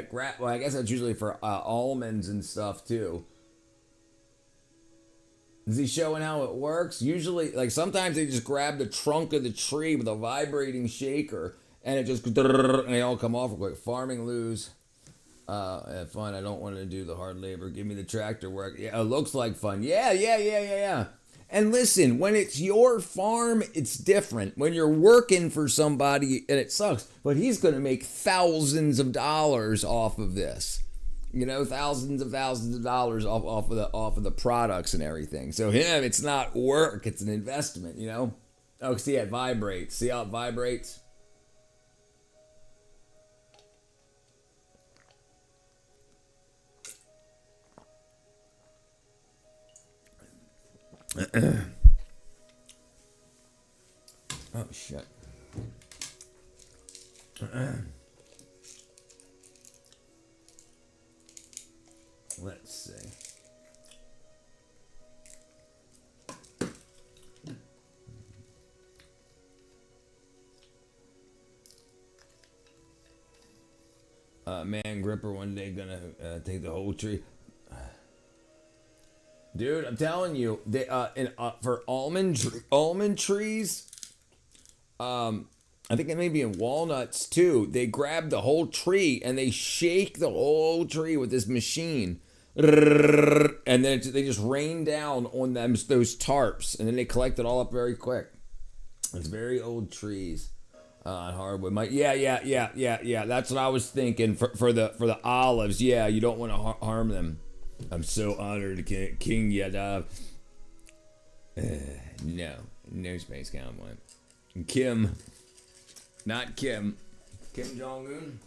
grab. Well, I guess that's usually for almonds and stuff too. Is he showing how it works? Usually, like sometimes they just grab the trunk of the tree with a vibrating shaker, and it just and they all come off real quick. Farming lose. Fun. I don't want to do the hard labor. Give me the tractor work. Yeah, it looks like fun. Yeah. And listen, when it's your farm, it's different. When you're working for somebody, and it sucks, but he's going to make thousands of dollars off of this. You know, thousands of dollars off of the products and everything. So him, it's not work; it's an investment. You know. Oh, see, it vibrates. See how it vibrates? Oh shit. Let's see. Man gripper one day gonna take the whole tree. Dude, I'm telling you, they for almond trees, I think it may be in walnuts too. They grab the whole tree and they shake the whole tree with this machine, and then they just rain down on them those tarps, and then they collect it all up very quick. It's very old trees on hardwood. Yeah. That's what I was thinking for the olives. Yeah, you don't want to harm them. I'm so honored, King Yadav. No Space Cowboy. Kim, not Kim. Kim Jong-un.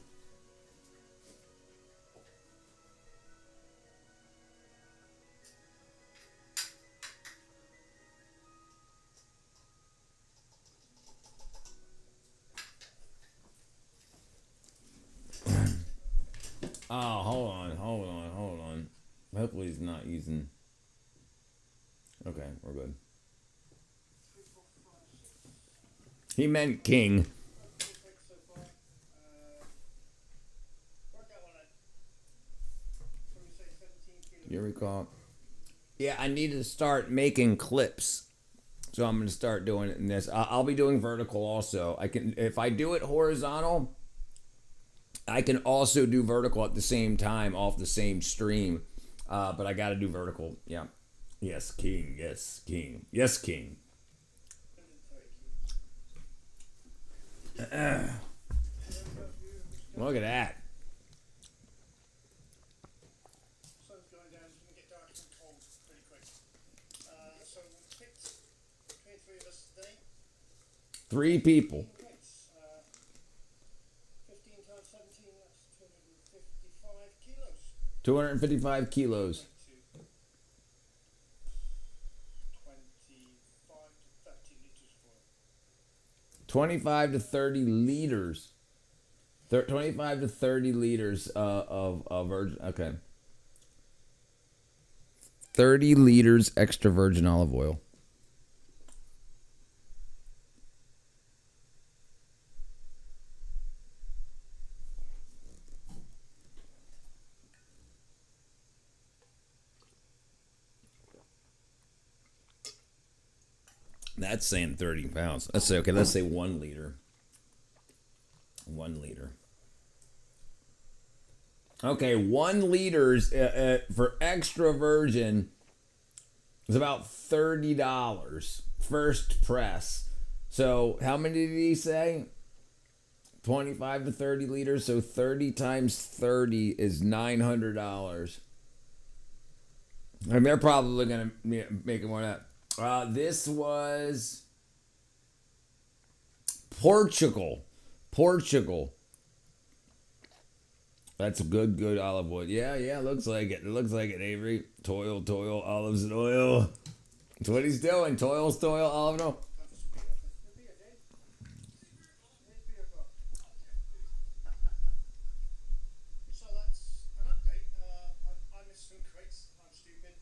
Oh, hold on. Hopefully he's not using... Okay, we're good. He meant king. You recall? Yeah, I need to start making clips. So I'm going to start doing it in this. I'll be doing vertical also. I can, if I do it horizontal, I can also do vertical at the same time off the same stream. But I got to do vertical. Yeah. Yes, king. Yes, king. Yes, king. Look at that. Sun's going down, it's going to get dark and cold pretty quick. So we picked between three of us today. 3 people. 15 times 17, that's 255 kilos. 255 kilos. 25 to 30 liters. 25 to 30 liters of virgin. Okay. 30 liters extra virgin olive oil. That's saying 30 pounds. Let's say, okay, let's say 1 liter. 1 liter. Okay, 1 liters for extra virgin is about $30 first press. So how many did he say? 25 to 30 liters. So 30 times 30 is $900. I mean, they're probably going to make it more than that. This was Portugal. That's a good olive oil. Yeah, looks like it. It looks like it, Avery. Toil, olives and oil. That's what he's doing. Toil, olive and oil. So that's an update. I missed some crates. I'm stupid.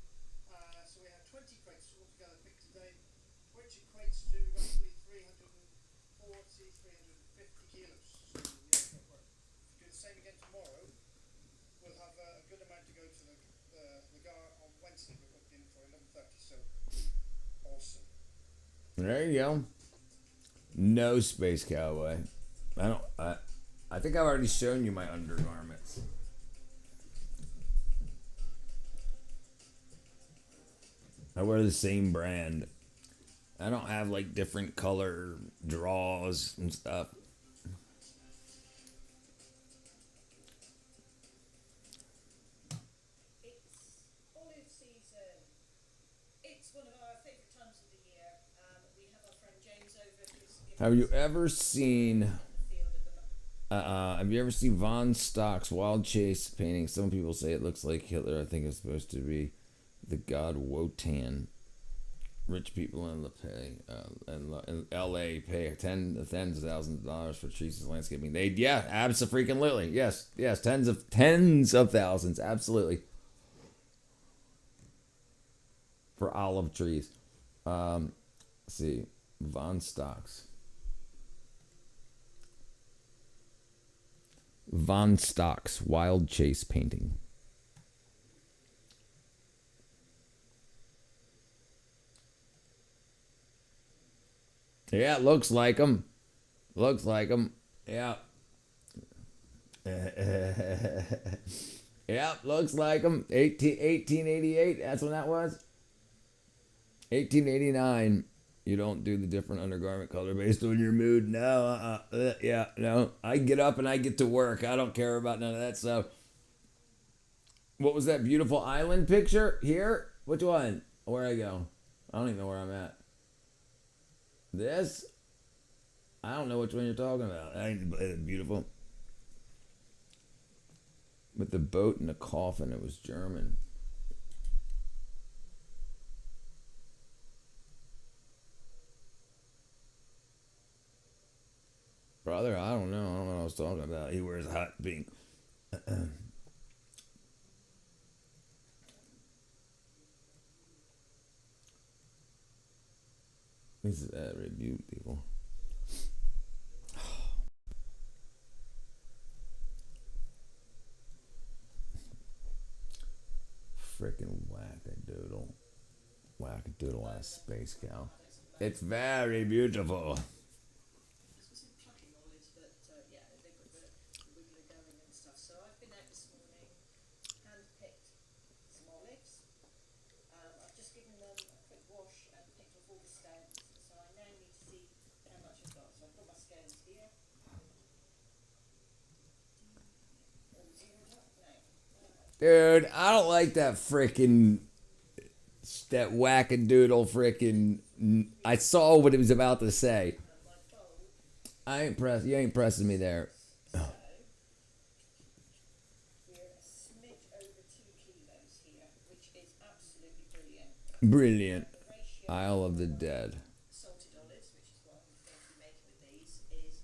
So we had 20 crates altogether picked today, which equates to roughly 350 kilos. So, yeah, if we do the same again tomorrow, we'll have a good amount to go to the GAR on Wednesday. We're booked in for 11:30, so awesome. There you go. No Space Cowboy. I think I've already shown you my undergarments. I wear the same brand. I don't have like different color draws and stuff. It's olive season. It's one of our favourite times of the year. We have our friend James over who's in Have you ever seen the field at the moment. have you ever seen Von Stock's Wild Chase painting? Some people say it looks like Hitler. I think it's supposed to be the god Wotan. Rich people in in L.A. pay tens of thousands of dollars for trees and landscaping. Abso-freaking-lutely. Yes, tens of thousands, absolutely. For olive trees. Let's see, Von Stock's Wild Chase painting. Yeah, looks like them. Yeah. Yeah, looks like them. 1888, that's when that was. 1889. You don't do the different undergarment color based on your mood. No, no. I get up and I get to work. I don't care about none of that stuff. What was that beautiful island picture? Here? Which one? Where I go? I don't even know where I'm at. This? I don't know which one you're talking about. It's beautiful. With the boat and the coffin, it was German. Brother, I don't know. I don't know what I was talking about. He wears hot pink. This is very beautiful. Freaking wackadoodle. Wackadoodle ass space cow. It's very beautiful. This was in plucking olives, but yeah, they've got the wiggler going and stuff. So I've been out this morning, hand-picked some olives. I've just given them a quick wash and picked off all the stems. So I now need to see how much I've got. So I've got my scales here. All zeroed up now. Dude, I don't like that freaking that wackadoodle freaking. I saw what it was about to say. My bowl. You ain't pressing me there. So we're a smidge over 2 kilos here, which is absolutely brilliant. Brilliant. The ratio Isle of the Dead. salted olives, which is what I'm going to be making with these, is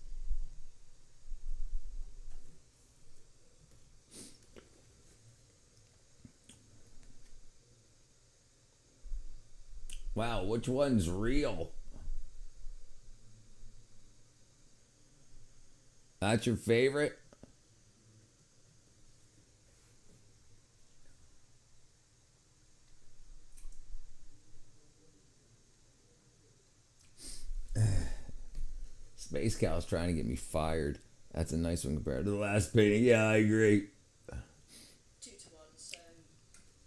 Wow, which one's real? That's your favorite? Space Cow's trying to get me fired. That's a nice one compared to the last painting. Yeah, I agree. 2 to 1, so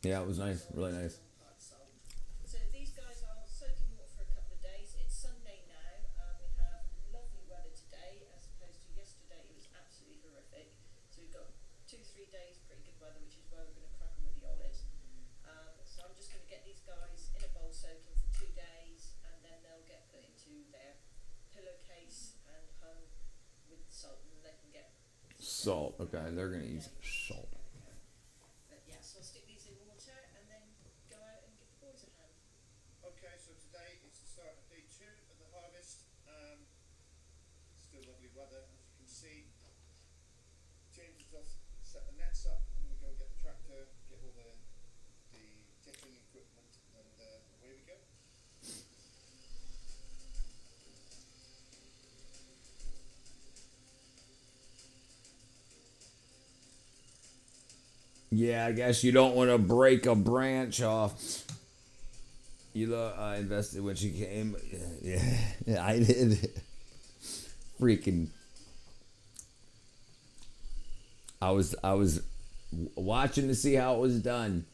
Yeah, it was nice. Really nice. 1 part salt. So these guys are soaking water for a couple of days. It's Sunday now. We have lovely weather today as opposed to yesterday. It was absolutely horrific. So we've got 2-3 days pretty good weather, which is why we're going to crack on with the olives. So I'm just going to get these guys in a bowl soaking for 2 days, and then they'll get put into their pillowcase and hung with salt, and they can get Salt. Okay, they're gonna use salt. But yeah, so I'll stick these in water and then go out and give the boys a hand. Okay, so today is the start of day 2 of the harvest. Still lovely weather, as you can see. James has just set the nets up. I'm going to go and get the tractor, get all the tipping equipment, and Yeah, I guess you don't want to break a branch off. You know, I invested when she came. Yeah, I did. Freaking. I was watching to see how it was done.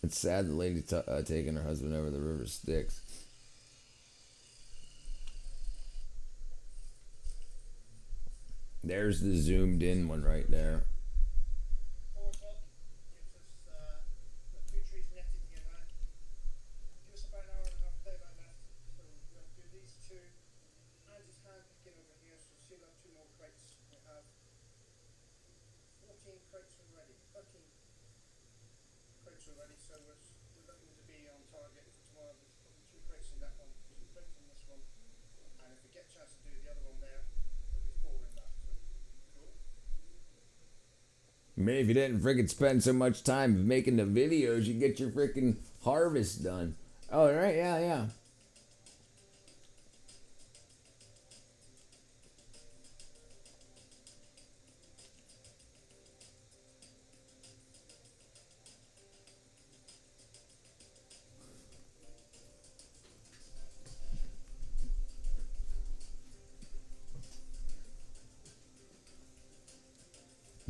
It's sad the lady taking her husband over the river Styx. There's the zoomed in one right there. 4 o'clock gives us the 2 trees netted together. Give us about an hour and a half daylight left. So we'll do these 2. And just hand picking over here. So she'll have 2 more crates. We have 14 crates already. 13 crates already. So we're looking to be on target for tomorrow. There's probably 2 crates in that one, 2 crates in this one. And if we get a chance to do the other one there, there'll be 4 in that. So cool. Maybe if you didn't freaking spend so much time making the videos, you get your freaking harvest done. Oh, right, yeah, yeah.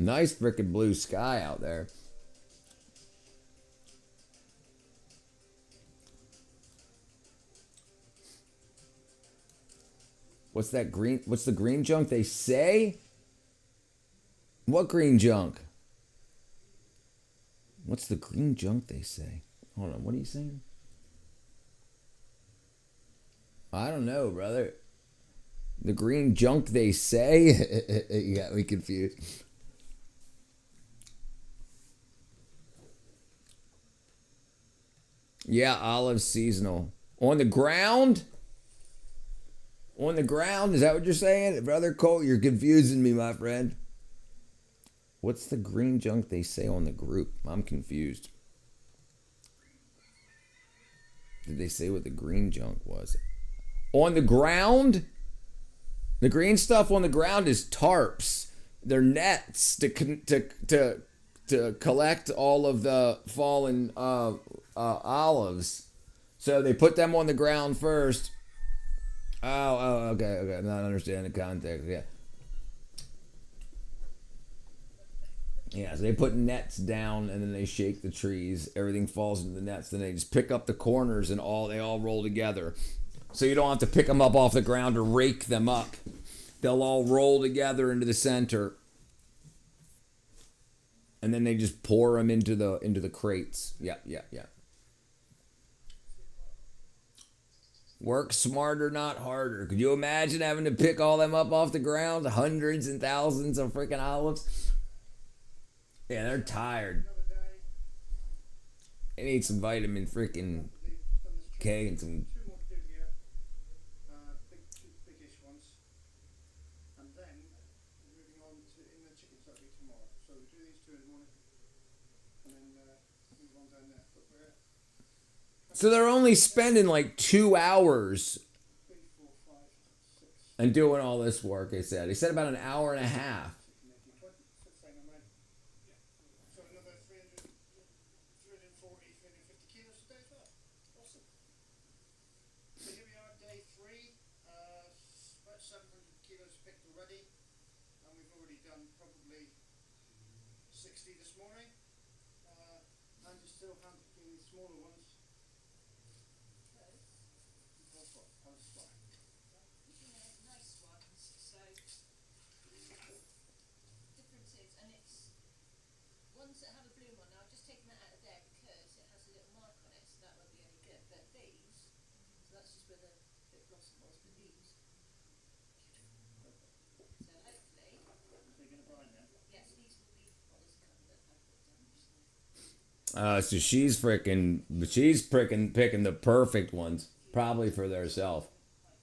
Nice freaking blue sky out there. What's that green? What's the green junk they say? What green junk? What's the green junk they say? Hold on, what are you saying? I don't know, brother. The green junk they say? You got me confused. Yeah, olive seasonal. On the ground? On the ground? Is that what you're saying? Brother Cole, you're confusing me, my friend. What's the green junk they say on the group? I'm confused. Did they say what the green junk was? On the ground? The green stuff on the ground is tarps. They're nets to collect all of the fallen olives. So they put them on the ground first. Okay. I'm not understanding the context. Yeah. Yeah, so they put nets down and then they shake the trees. Everything falls into the nets. Then they just pick up the corners and they all roll together. So you don't have to pick them up off the ground or rake them up. They'll all roll together into the center. And then they just pour them into the crates. Yeah. Work smarter, not harder. Could you imagine having to pick all them up off the ground? Hundreds and thousands of freaking olives. Yeah, they're tired. They need some vitamin freaking K and some. 2 more to do here. Two biggish ones. And then moving on to in the chickens that'll be tomorrow. So we do these 2 in the morning. And then move on down there. But we're So they're only spending like 2 hours 3, 4, 5, 6, and doing all this work. They said about an hour and a half. 20, same amount. So another 340, 350 kilos a day as well. Awesome. So here we are, day 3. About 700 kilos picked already. And we've already done probably 60 this morning. And just still hand picking the smaller ones. Nice ones. So differences, and it's ones that have a bloom on. Now I've just taken that out of there because it has a little mark on it, so that won't be any good. But these, so that's just where the bit of blossom was. But these, beautiful. So hopefully, So you're going to buy now? yes, these will be. Well, there's a couple that have put down. So she's picking the perfect ones, probably for herself. But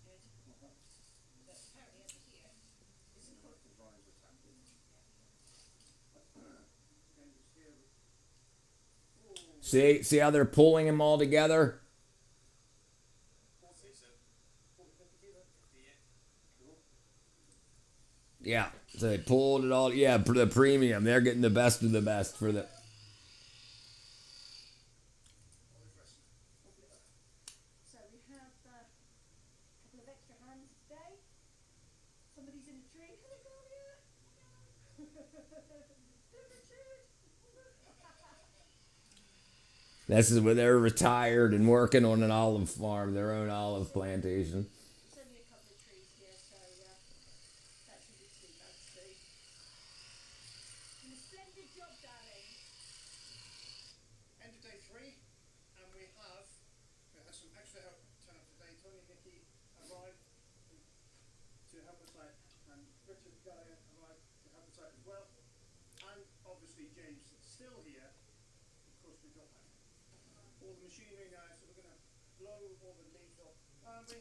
apparently over here, See how they're pulling them all together? Yeah. So they pulled it all. Yeah, for the premium. They're getting the best of the best for the. So we have a couple of extra hands today. Somebody's in the tree. Hello, Gloria. This is where they're retired and working on an olive farm, their own olive plantation. There's only a couple of trees here, so that shouldn't be too bad to see. And a splendid job, darling. End of day 3, and we had some extra help turn up today. Tony and Nikki arrived to help us out, and Richard Gallagher arrived to help us out as well. And obviously James is still here. Of course, we've got all the machinery now, so we're going to blow all the leaves off.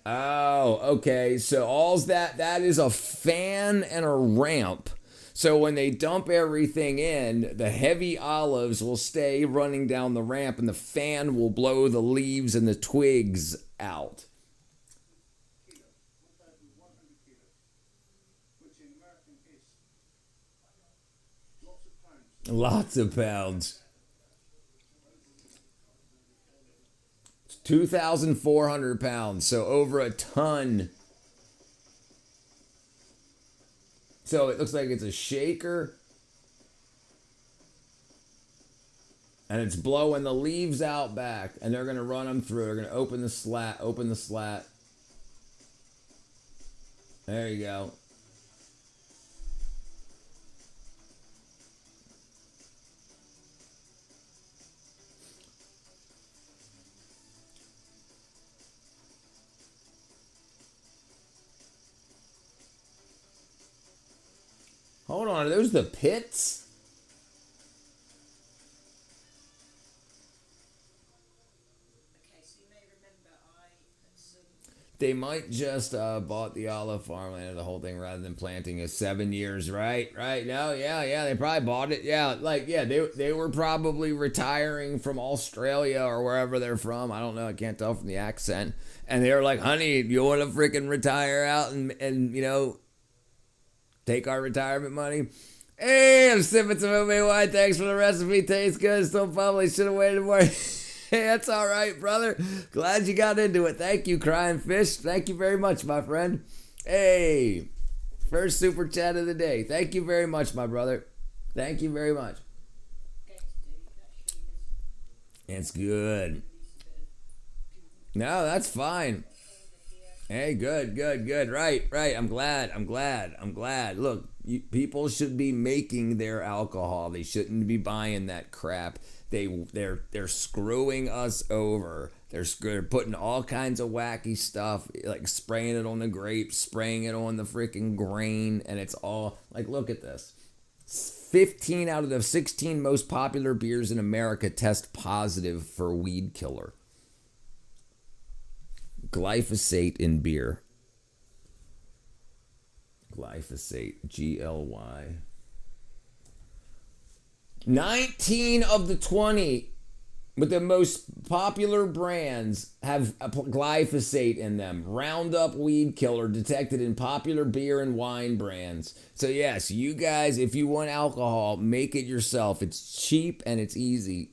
Oh, okay. So all's that is a fan and a ramp. So when they dump everything in, the heavy olives will stay running down the ramp and the fan will blow the leaves and the twigs out. Kilos, 1,100 kilos, which in American is lots of pounds. Lots of pounds. 2,400 pounds, so over a ton. So it looks like it's a shaker. And it's blowing the leaves out back. And they're going to run them through. They're going to open the slat. There you go. Hold on, are those the pits? Okay, so you may remember I put some. They might just bought the olive farmland of the whole thing rather than planting it 7 years, right? No, yeah, they probably bought it. They were probably retiring from Australia or wherever they're from. I don't know, I can't tell from the accent. And they were like, honey, you want to freaking retire out and you know, take our retirement money? Hey, I'm sipping some homemade wine. Thanks for the recipe. Tastes good. Still probably should have waited more. Hey, that's all right, brother. Glad you got into it. Thank you, Crying Fish. Thank you very much, my friend. Hey, first super chat of the day. Thank you very much, my brother. Thank you very much. Going to do actually It's good. No, that's fine. Hey, good. Right. I'm glad. Look, people should be making their alcohol. They shouldn't be buying that crap. They're screwing us over. They're putting all kinds of wacky stuff, like spraying it on the grapes, spraying it on the freaking grain, and it's all like, look at this. 15 out of the 16 most popular beers in America test positive for weed killer. Glyphosate in beer. Glyphosate, GLY. 19 of the 20 with the most popular brands have glyphosate in them. Roundup weed killer detected in popular beer and wine brands. So yes, you guys, if you want alcohol, make it yourself. It's cheap and it's easy.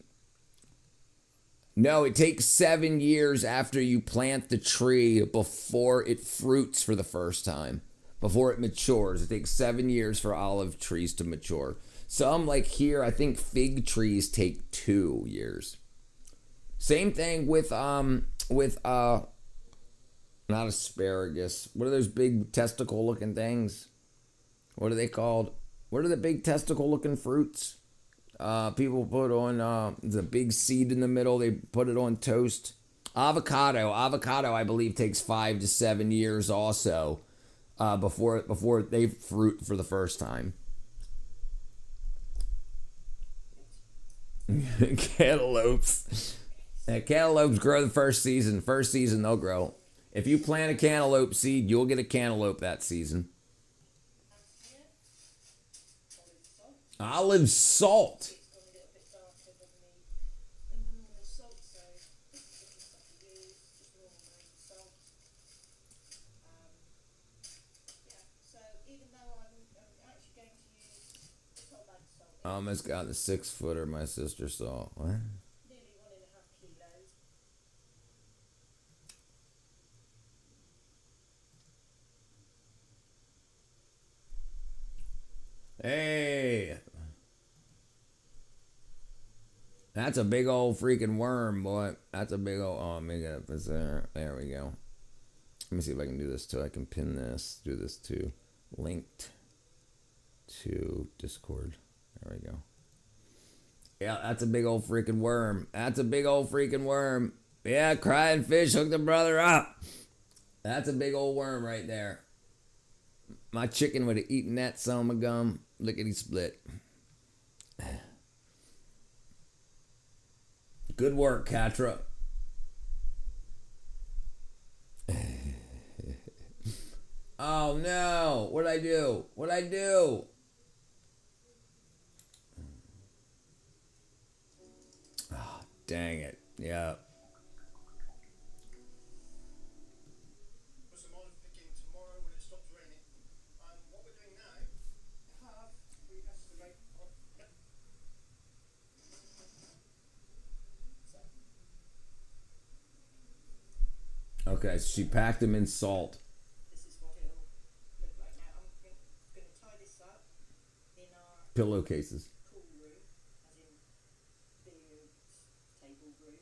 No, it takes 7 years after you plant the tree before it fruits for the first time. Before it matures. It takes 7 years for olive trees to mature. Some, like here, I think fig trees take 2 years. Same thing with not asparagus. What are those big testicle looking things? What are they called? What are the big testicle looking fruits? People put on the big seed in the middle. They put it on toast. Avocado, I believe, takes 5 to 7 years also before they fruit for the first time. Cantaloupes. Cantaloupes grow the first season. First season they'll grow. If you plant a cantaloupe seed, you'll get a cantaloupe that season. Olive salt. it's gone a little bit darker than the normal salt, so this is the stuff we use, just normal marine salt. Yeah, so even though I'm I almost got the 6-footer my sister saw. What? Nearly 1.5 kilos. Hey, that's a big old freaking worm, boy. That's a big old. Oh, let me get up this there. There we go. Let me see if I can do this too. I can pin this. Do this too. Linked to Discord. There we go. Yeah, that's a big old freaking worm. That's a big old freaking worm. Yeah, crying fish hooked the brother up. That's a big old worm right there. My chicken would have eaten that son of a gum. Lickety split. Good work, Katra. Oh no! What'd I do? What'd I do? Oh, dang it. Yeah. Put some olive picking tomorrow when it stops raining. What we're doing now, we estimate. Okay, so she packed them in salt. This is what it'll look like now. I'm going to tie this up in our Pillowcases. pool room, as in billiards table room.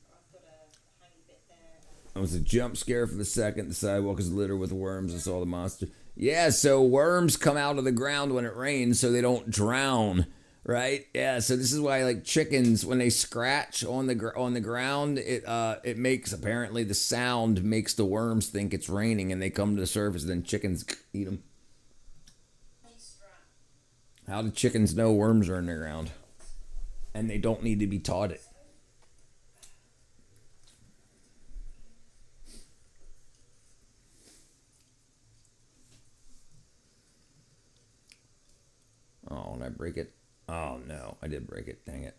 I've got a hangy bit there. It was a jump scare for the second. The sidewalk is littered with worms. I saw the monster. Yeah, so worms come out of the ground when it rains so they don't drown, right? Yeah, so this is why like chickens when they scratch on the ground, it makes apparently the sound makes the worms think it's raining and they come to the surface and then chickens eat them. How do chickens know worms are in the ground? And they don't need to be taught it. Oh, and I break it? Oh no, I did break it. Dang it.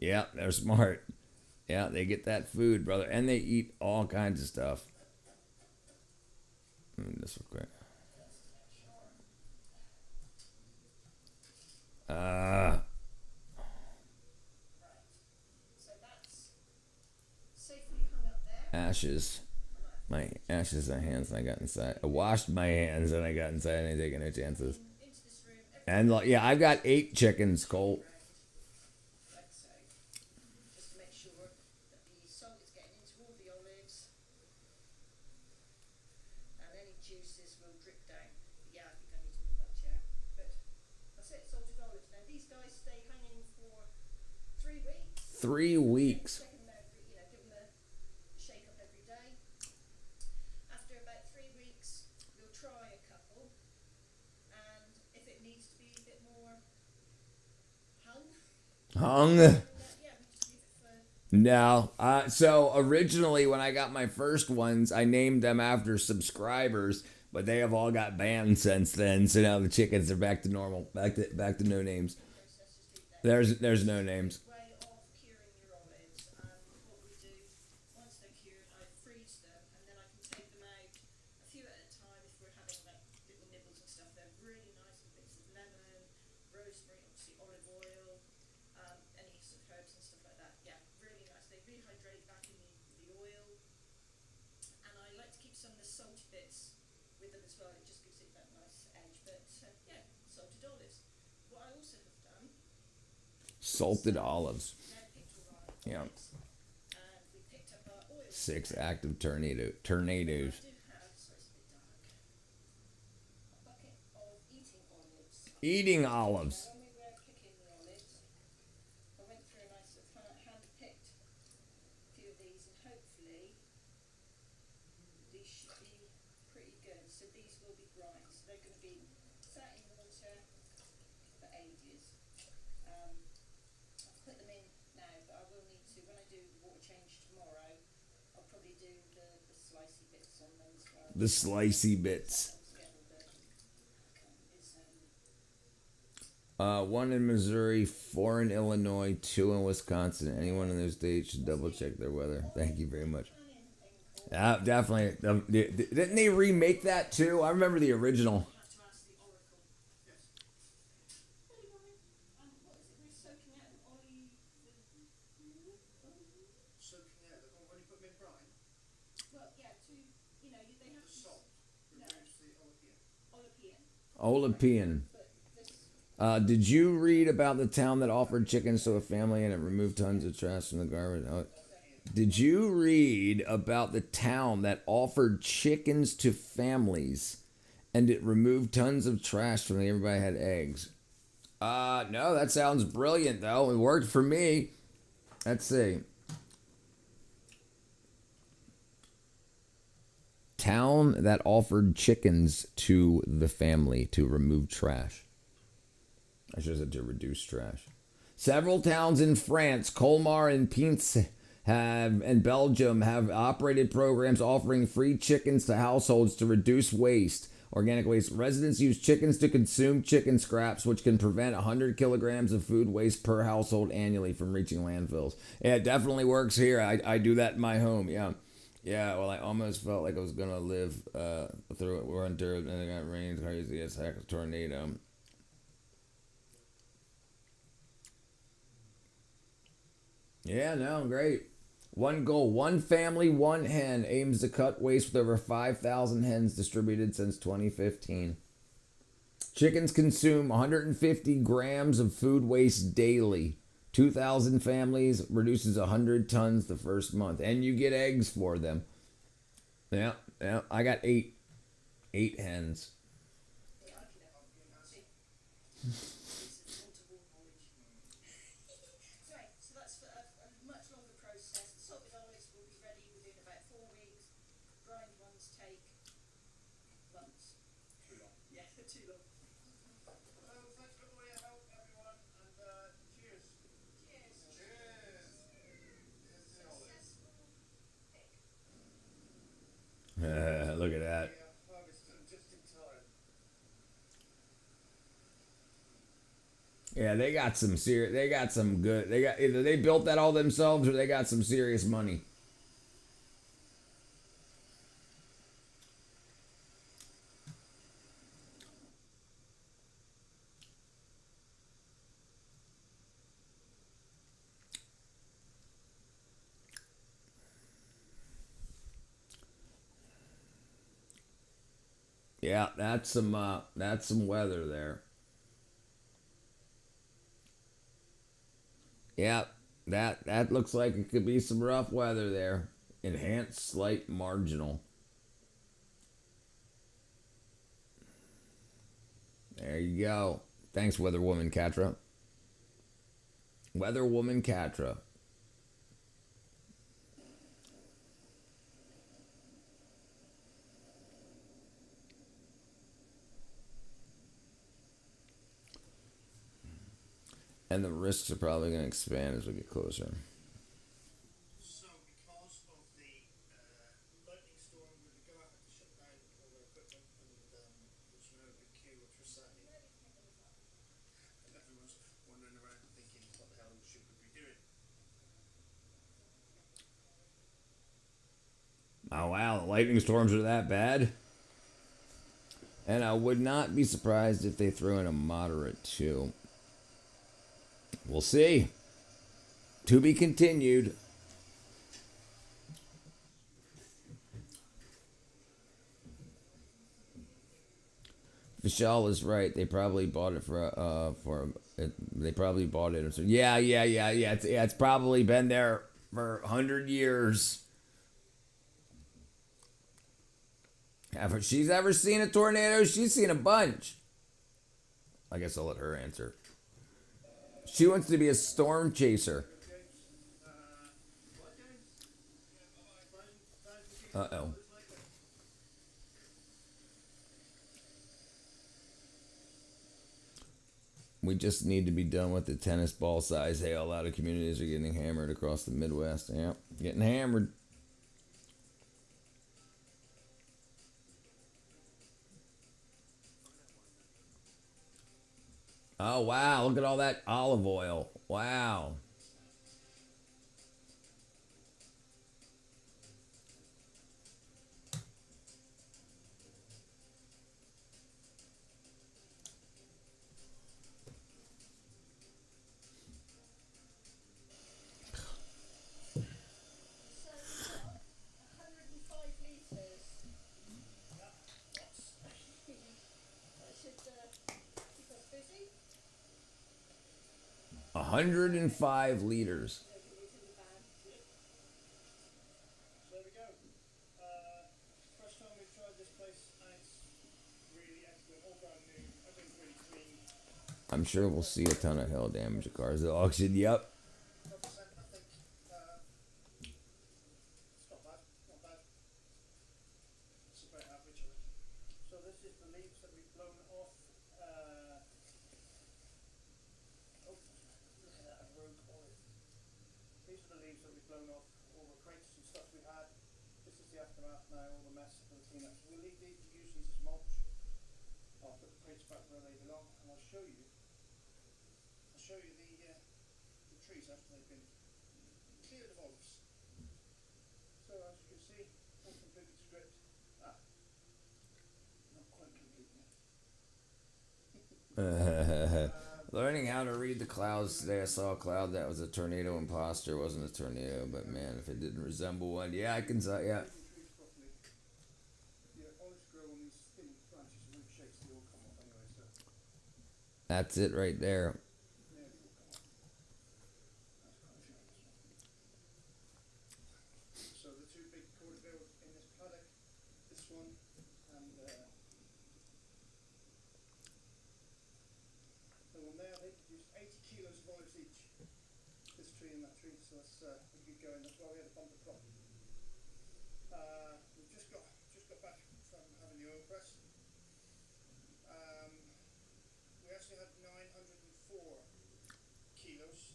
Yeah, they're smart. Yeah, they get that food, brother. And they eat all kinds of stuff. This real quick. So that's safely hung up there. Ashes. My ashes on hands and I got inside. I washed my hands and I got inside and I ain't taking no chances. Into this room, And yeah, I've got 8 chickens, Colt. like so. Just to make sure that the salt is getting into all the olives. And any juices will drip down. Yeah, I think I need to move that chair. But that's it, salted olives. Now these guys stay hanging for 3 weeks. 3 weeks. Check them out, give them a shake up every day. After about 3 weeks, we'll try a couple. And if it needs to be a bit more hung, Hung. yeah, we just leave it for. No. So originally when I got my first ones, I named them after subscribers, but they have all got banned since then. So now the chickens are back to normal, back to no names. There's no names. Way of curing your olives. What we do, once they're cured, I freeze them and then I can take them out a few at a time if we're having like little nibbles and stuff. They're really nice with bits of lemon, rosemary, obviously olive oil, any sort of herbs and stuff like that. Yeah, really nice. They rehydrate back in the oil. And I like to keep some of the salty bits with them as well. It just gives it that nice edge. But yeah, salted olives. What I also have done. Salted olives. Yeah. And we picked up our oil. 6 active tornadoes. I do have, so it's a bit dark, a bucket of eating olives. Eating olives. When we were picking the olives, I went through and I sort of hand-picked a few of these, and hopefully these should be pretty good. So these will be grinds. So they're going to be sat in water for ages. I've put them in now, but I will need to, when I do the water change tomorrow, I'll probably do the slicey bits on them as well. The slicey bits. Is 1 in Missouri, 4 in Illinois, 2 in Wisconsin. Anyone in those states should double check their weather. Thank you very much. Yeah, definitely. Didn't they remake that too? I remember the original. You have to ask the Oracle. Yes. Really, Brian? What is it we're soaking out? Ollie. Soaking out. Oh, when you put them in brine, Well, yeah, they have the to. salt No, removes the opium. Olipian. Olapian. But this. Did you read about the town that offered chickens to a family and it removed tons of trash from the garbage? Did you read about the town that offered chickens to families and it removed tons of trash from everybody had eggs? No, that sounds brilliant though. It worked for me. Let's see. Town that offered chickens to the family to remove trash. I should have said to reduce trash. Several towns in France, Colmar and Pince, and Belgium have operated programs offering free chickens to households to reduce waste. Organic waste. Residents use chickens to consume chicken scraps, which can prevent 100 kilograms of food waste per household annually from reaching landfills. Yeah, it definitely works here. I do that in my home. Yeah. Yeah, well, I almost felt like I was going to live through it winter, and it got rain crazy as heck, a tornado. Yeah, no, great. One goal, one family, one hen aims to cut waste with over 5,000 hens distributed since 2015. Chickens consume 150 grams of food waste daily. 2,000 families reduces 100 tons the first month. And you get eggs for them. Yeah, yeah. I got eight hens. Yeah, I can have. See. It's multiple knowledge. Right, so that's a much longer process. The salted olives will be ready within about 4 weeks. Brined ones take months. Too long. Yeah, too long. Well, thanks for all your help, everyone, and cheers. Cheers. Cheers. Here's the olives. Look at that. We have harvested just in time. Yeah, they got some serious. They got some good. They got either they built that all themselves or they got some serious money. Yeah, that's some weather there. Yeah, that looks like it could be some rough weather there. Enhanced slight marginal. There you go. Thanks, Weather Woman Katra. Weather Woman Katra. And the risks are probably going to expand as we get closer. So, because of the lightning storm, we're going to go out and shut down all their equipment, and there's no big queue of Trasani. And everyone's wandering around thinking, what the hell should we be doing? Oh wow, the lightning storms are that bad? And I would not be surprised if they threw in a moderate too. We'll see. To be continued. Vishal is right. They probably bought it for it. They probably bought it. So yeah. It's probably been there for 100 years. If she's ever seen a tornado, she's seen a bunch. I guess I'll let her answer. She wants to be a storm chaser. Uh-oh. We just need to be done with the tennis ball size hail. A lot of communities are getting hammered across the Midwest. Yep, getting hammered. Oh, wow. Look at all that olive oil. Wow. 105 liters. So there we go. First time we've tried this place, and it's really excellent, all brand new. Everything's really clean. I'm sure we'll see a ton of hail damage cars at auction. Yep. 100%, I think. It's not bad, not bad. It's about average, I reckon. So this is the leaves that we've blown off. Look at that rogue olive. These are the leaves that we've blown off all the crates and stuff we had. This is the aftermath now, all the mess and the cleanup. So we'll leave these, we use these as mulch. I'll put the crates back where they belong, and I'll show you the trees after they've been cleared of olives. So as you can see, all completely stripped. Not quite complete yet. Learning how to read the clouds today. I saw a cloud that was a tornado imposter. It wasn't a tornado, but man, if it didn't resemble one, yeah, I can say, yeah. Trees properly. Yeah, olives grow on these thin branches and when it shakes they all come off anyway, so That's it right there. yeah, they all come off. That's quite a few on this one. So the two big cornfields in this paddock, this one and the one there, they produced 80 kilos of olives each. This tree and that tree, so that's a good going. That's why we had a bumper crop. We've just got back from having the oil press. We actually had 904 kilos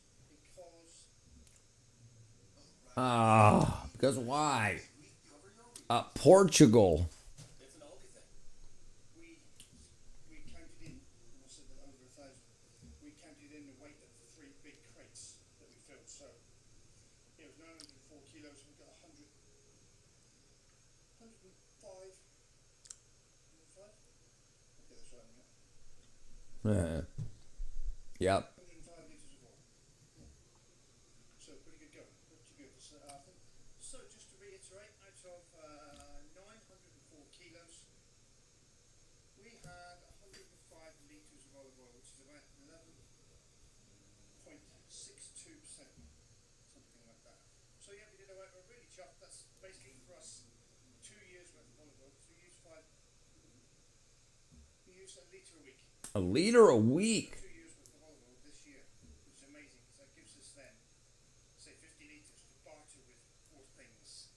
Because why? Portugal. it's an Aldi thing. We counted in, and I said that over 1,000. We counted in the weight of the 3 big crates that we filled. So it was 904 kilos. We got 100, 105. 105? Okay, that's right. Yep. 105 litres of oil. So pretty good going. Pretty good. So, I think. So just to reiterate, out of 904 kilos, we had 105 litres of olive oil, which is about 11.62%, something like that. So yeah, we did alright. We're really chuffed. That's basically for us 2 years worth of olive oil. So we use a litre a week. A liter a week. 2 years worth of olive oil this year, which is amazing. So that gives us then, say, 50 litres to barter with for things,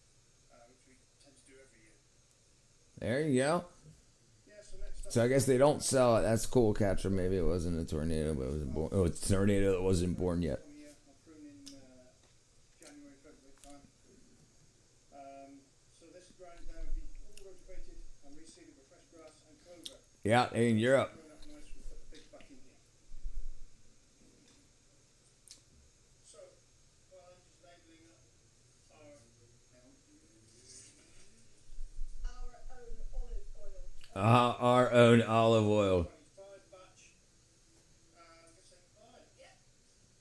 which we tend to do every year. There you go. Yeah, so next up, So I guess they don't sell it. That's cool, Catcher. Maybe it wasn't a tornado, but it was born. Oh, it's a tornado that wasn't born yet. time of year, I'll prune in January, February time. So this ground now will be all rotated and reseeded with fresh grass and clover. Yeah, in Europe. Grown up nice, we'll put the pigs back in here. So, while I'm just labeling up our Our own olive oil. Our own olive oil. 25 batch. I'm gonna say bye. Yeah.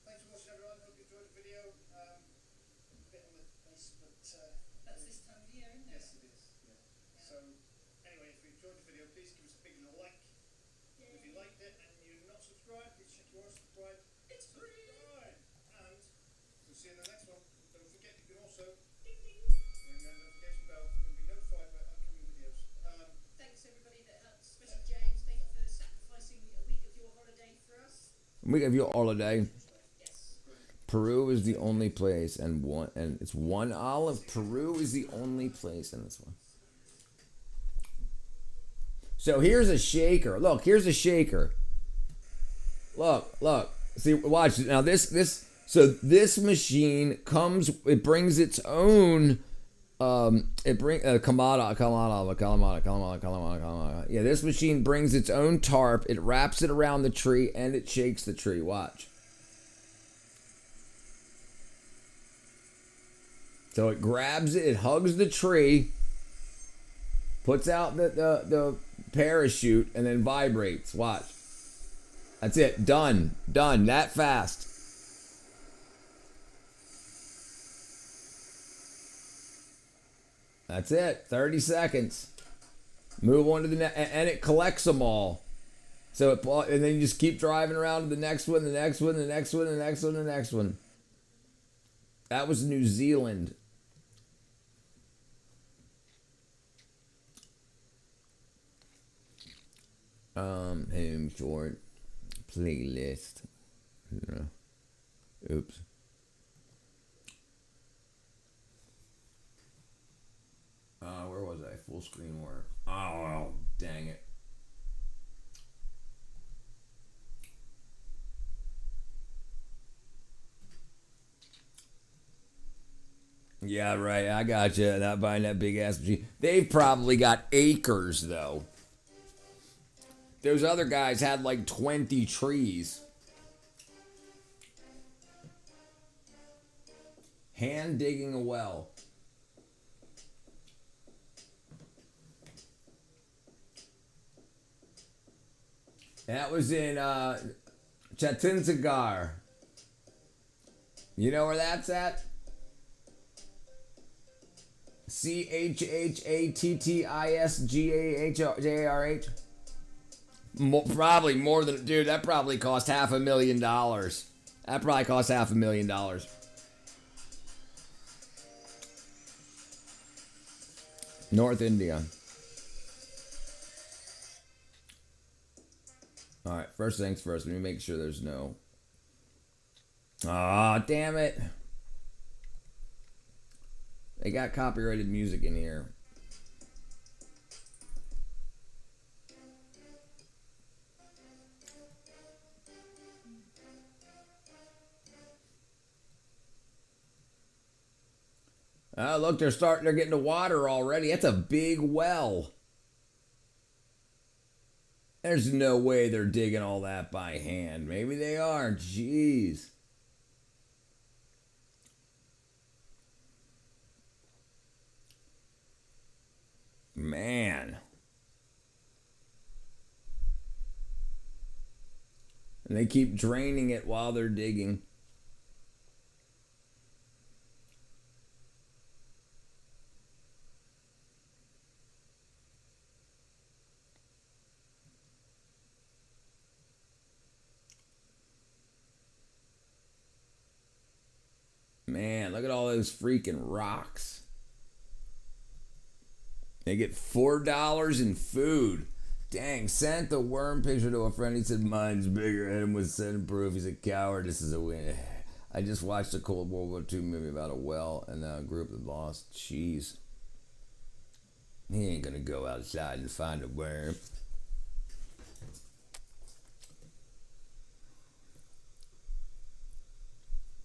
Thanks for watching, everyone. Hope you enjoyed the video. A bit on the pace, but That's this time of year, isn't it? yes, it is. Yeah. So, anyway, if you enjoyed the video, please give us a big like. If you liked it and you're not subscribed, please check you are subscribed. It's free. Subscribe. And we'll see you in the next one. Don't forget, you can also Ding ding. ring that notification bell to be notified about upcoming videos. Thanks everybody that helped, especially James. Thank you for sacrificing a week of your holiday for us. We give you all a day. Yes. Peru is the only place, and it's one olive. Peru is the only place in this one. So here's a shaker. Look, here's a shaker. Look. See, watch now. So this machine comes. It brings its own. Kamada. Yeah, this machine brings its own tarp. It wraps it around the tree and it shakes the tree. Watch. So it grabs it, it hugs the tree, puts out the parachute, and then vibrates. Watch. That's it. Done. That fast. That's it. 30 seconds. Move on to the next. And it collects them all. So and then you just keep driving around to the next one, the next one, the next one, the next one, the next one. That was New Zealand. Home short playlist. Oops. Where was I? Full screen work. Oh, dang it. Yeah, right. I got you. Not buying that big ass machine. They've probably got acres though. Those other guys had like 20 trees. Hand digging a well. That was in Chhattisgarh. You know where that's at? CHHATTISGAHJARH. Probably more than, dude. That probably cost $500,000. That probably cost $500,000. North India. All right. First things first. Let me make sure there's no. Ah, damn it. They got copyrighted music in here. Oh, look, they're getting to water already. That's a big well. There's no way they're digging all that by hand. Maybe they are. Jeez. Man. And they keep draining it while they're digging. Man, look at all those freaking rocks. They get $4 in food. Dang, sent the worm picture to a friend. He said, mine's bigger. Hit him with send proof. He's a coward. This is a win. I just watched a Cold World War II movie about a well and a group that lost cheese. He ain't gonna go outside and find a worm.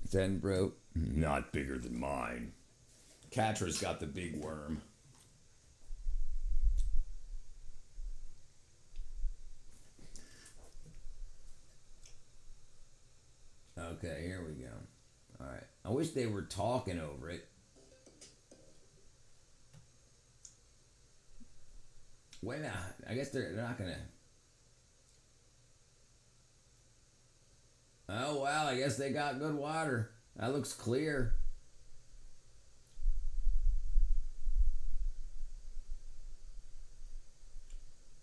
Send bro. Not bigger than mine. Catra's got the big worm. Okay, here we go. Alright. I wish they were talking over it. Why not? I guess they're not gonna. Oh wow, I guess they got good water. That looks clear.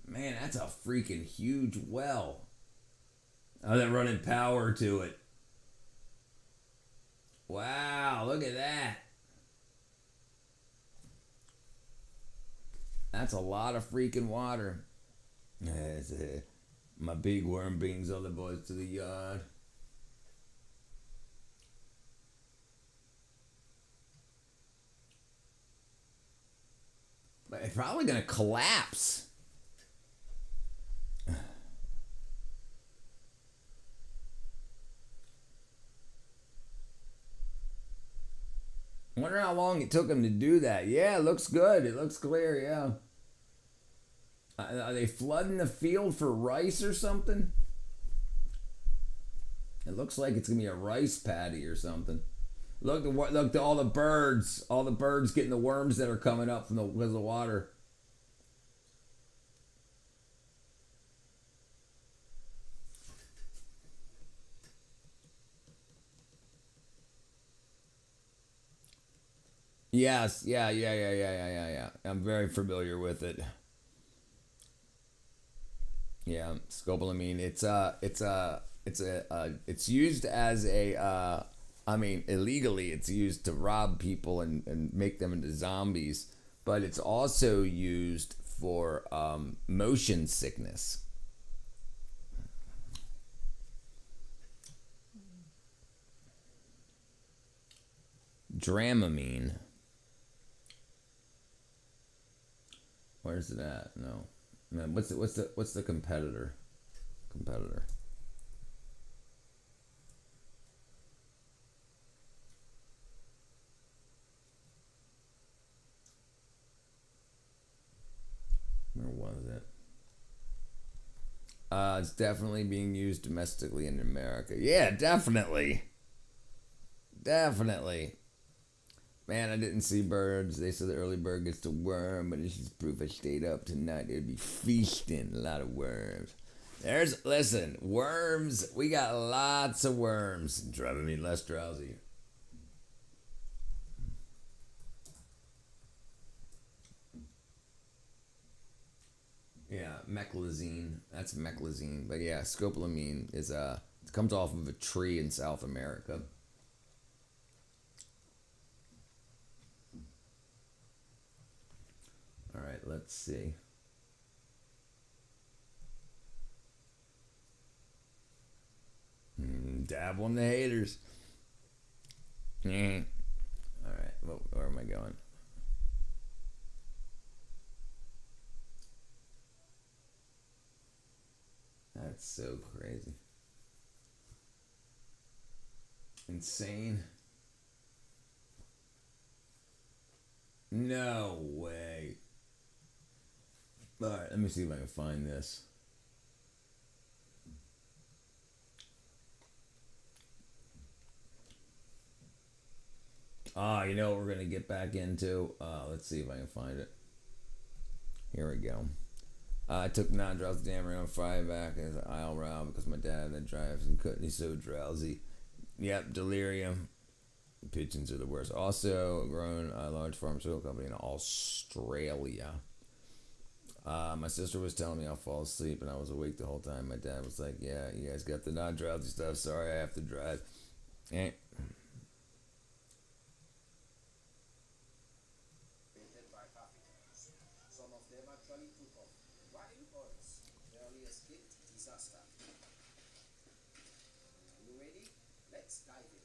Man, that's a freaking huge well. Oh, they're running power to it. Wow, look at that. That's a lot of freaking water. My big worm brings all the boys to the yard. But it's probably going to collapse. I wonder how long it took him to do that. Yeah, it looks good. It looks clear, yeah. Are they flooding the field for rice or something? It looks like it's going to be a rice paddy or something. Look to all the birds. All the birds getting the worms that are coming up from because of the water. Yes, yeah. I'm very familiar with it. Yeah, scopolamine. It's used as a I mean, illegally it's used to rob people and make them into zombies, but it's also used for motion sickness. Dramamine. Where's it at? No. Man, what's the competitor? Competitor. Where was it? It's definitely being used domestically in America. Yeah, definitely. Definitely. Man, I didn't see birds. They said the early bird gets the worm, but this is proof I stayed up tonight. There'd be feasting. A lot of worms. Listen, worms. We got lots of worms. Driving me less drowsy. Yeah, meclizine. That's meclizine. But yeah, scopolamine is it comes off of a tree in South America. All right, let's see. Dab on the haters. All right, where am I going? That's so crazy. Insane. No way. All right, let me see if I can find this. You know what we're gonna get back into? Let's see if I can find it. Here we go. I took non-drowsy Dameron on Friday back as an aisle round because my dad that drives and couldn't. He's so drowsy. Yep, delirium. Pigeons are the worst. Also grown a large pharmaceutical company in Australia. My sister was telling me I'll fall asleep, and I was awake the whole time. My dad was like, "Yeah, you guys got the non-drowsy stuff. Sorry, I have to drive." Eh. Created by traffickers. Some of them actually took off, while others barely escaped disaster. Are you ready? Let's dive in.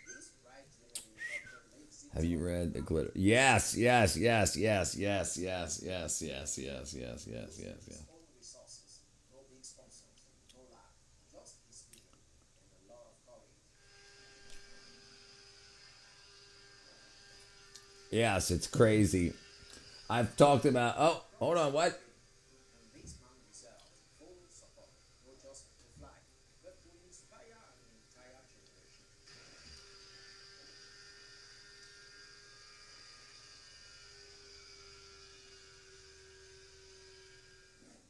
This bright yellow helicopter makes it Have you read the glitter? Yes, yes, yes, yes, yes, yes, yes, yes, yes, yes, yes, yes, yes. own resources. No big sponsors, no lab, just his vision and a lot of courage. Yes, it's crazy. I've talked about. Oh, hold on. What? And this man deserves full support, not just to fly, but to inspire an entire generation.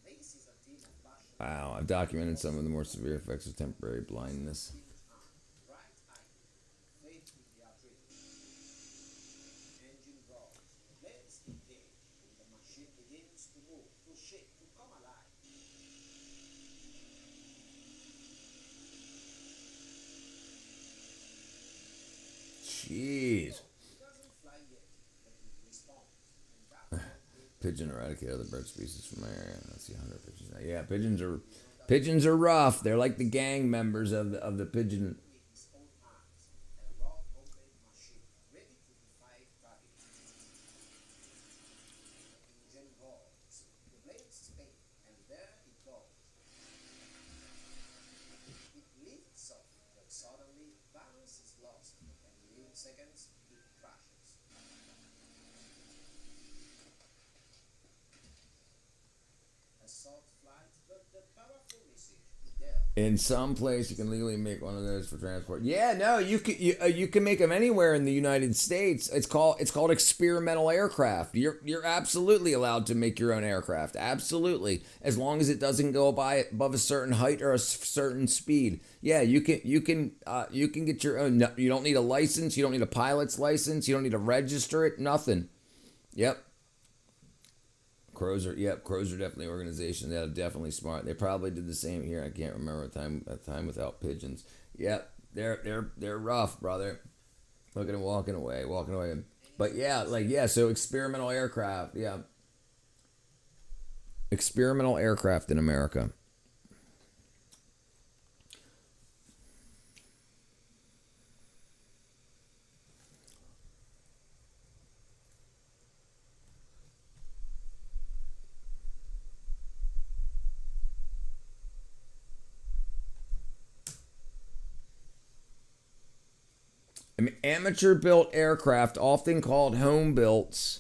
This is a team of passion, Wow, I've documented some of the more severe effects of temporary blindness. bright eyed, faith in their dreams. Engine roars, blades engage, and the machine begins to move, to shake, to come alive. Jeez. It doesn't fly yet, but it responds. And that's Pigeon eradicate other bird species from my area. Let's see 100 pigeons. Yeah, pigeons are rough. They're like the gang members of the pigeon. with his own arms, a raw homemade machine ready to defy gravity. The engine roars, the blades spin, and there it goes. It lifts off, but suddenly balance is lost, and within seconds it crashes. A soft flight, but the powerful message is there. In some place, you can legally make one of those for transport. Yeah, no, you can make them anywhere in the United States. It's called experimental aircraft. You're absolutely allowed to make your own aircraft. Absolutely, as long as it doesn't go above a certain height or a certain speed. Yeah, you can get your own. No, you don't need a license. You don't need a pilot's license. You don't need to register it. Nothing. Yep. Crows are definitely organization. They're definitely smart. They probably did the same here. I can't remember a time without pigeons. Yep, they're rough, brother. Look at them walking away. But yeah, so experimental aircraft, yeah. Experimental aircraft in America. I mean, amateur-built aircraft, often called home-built,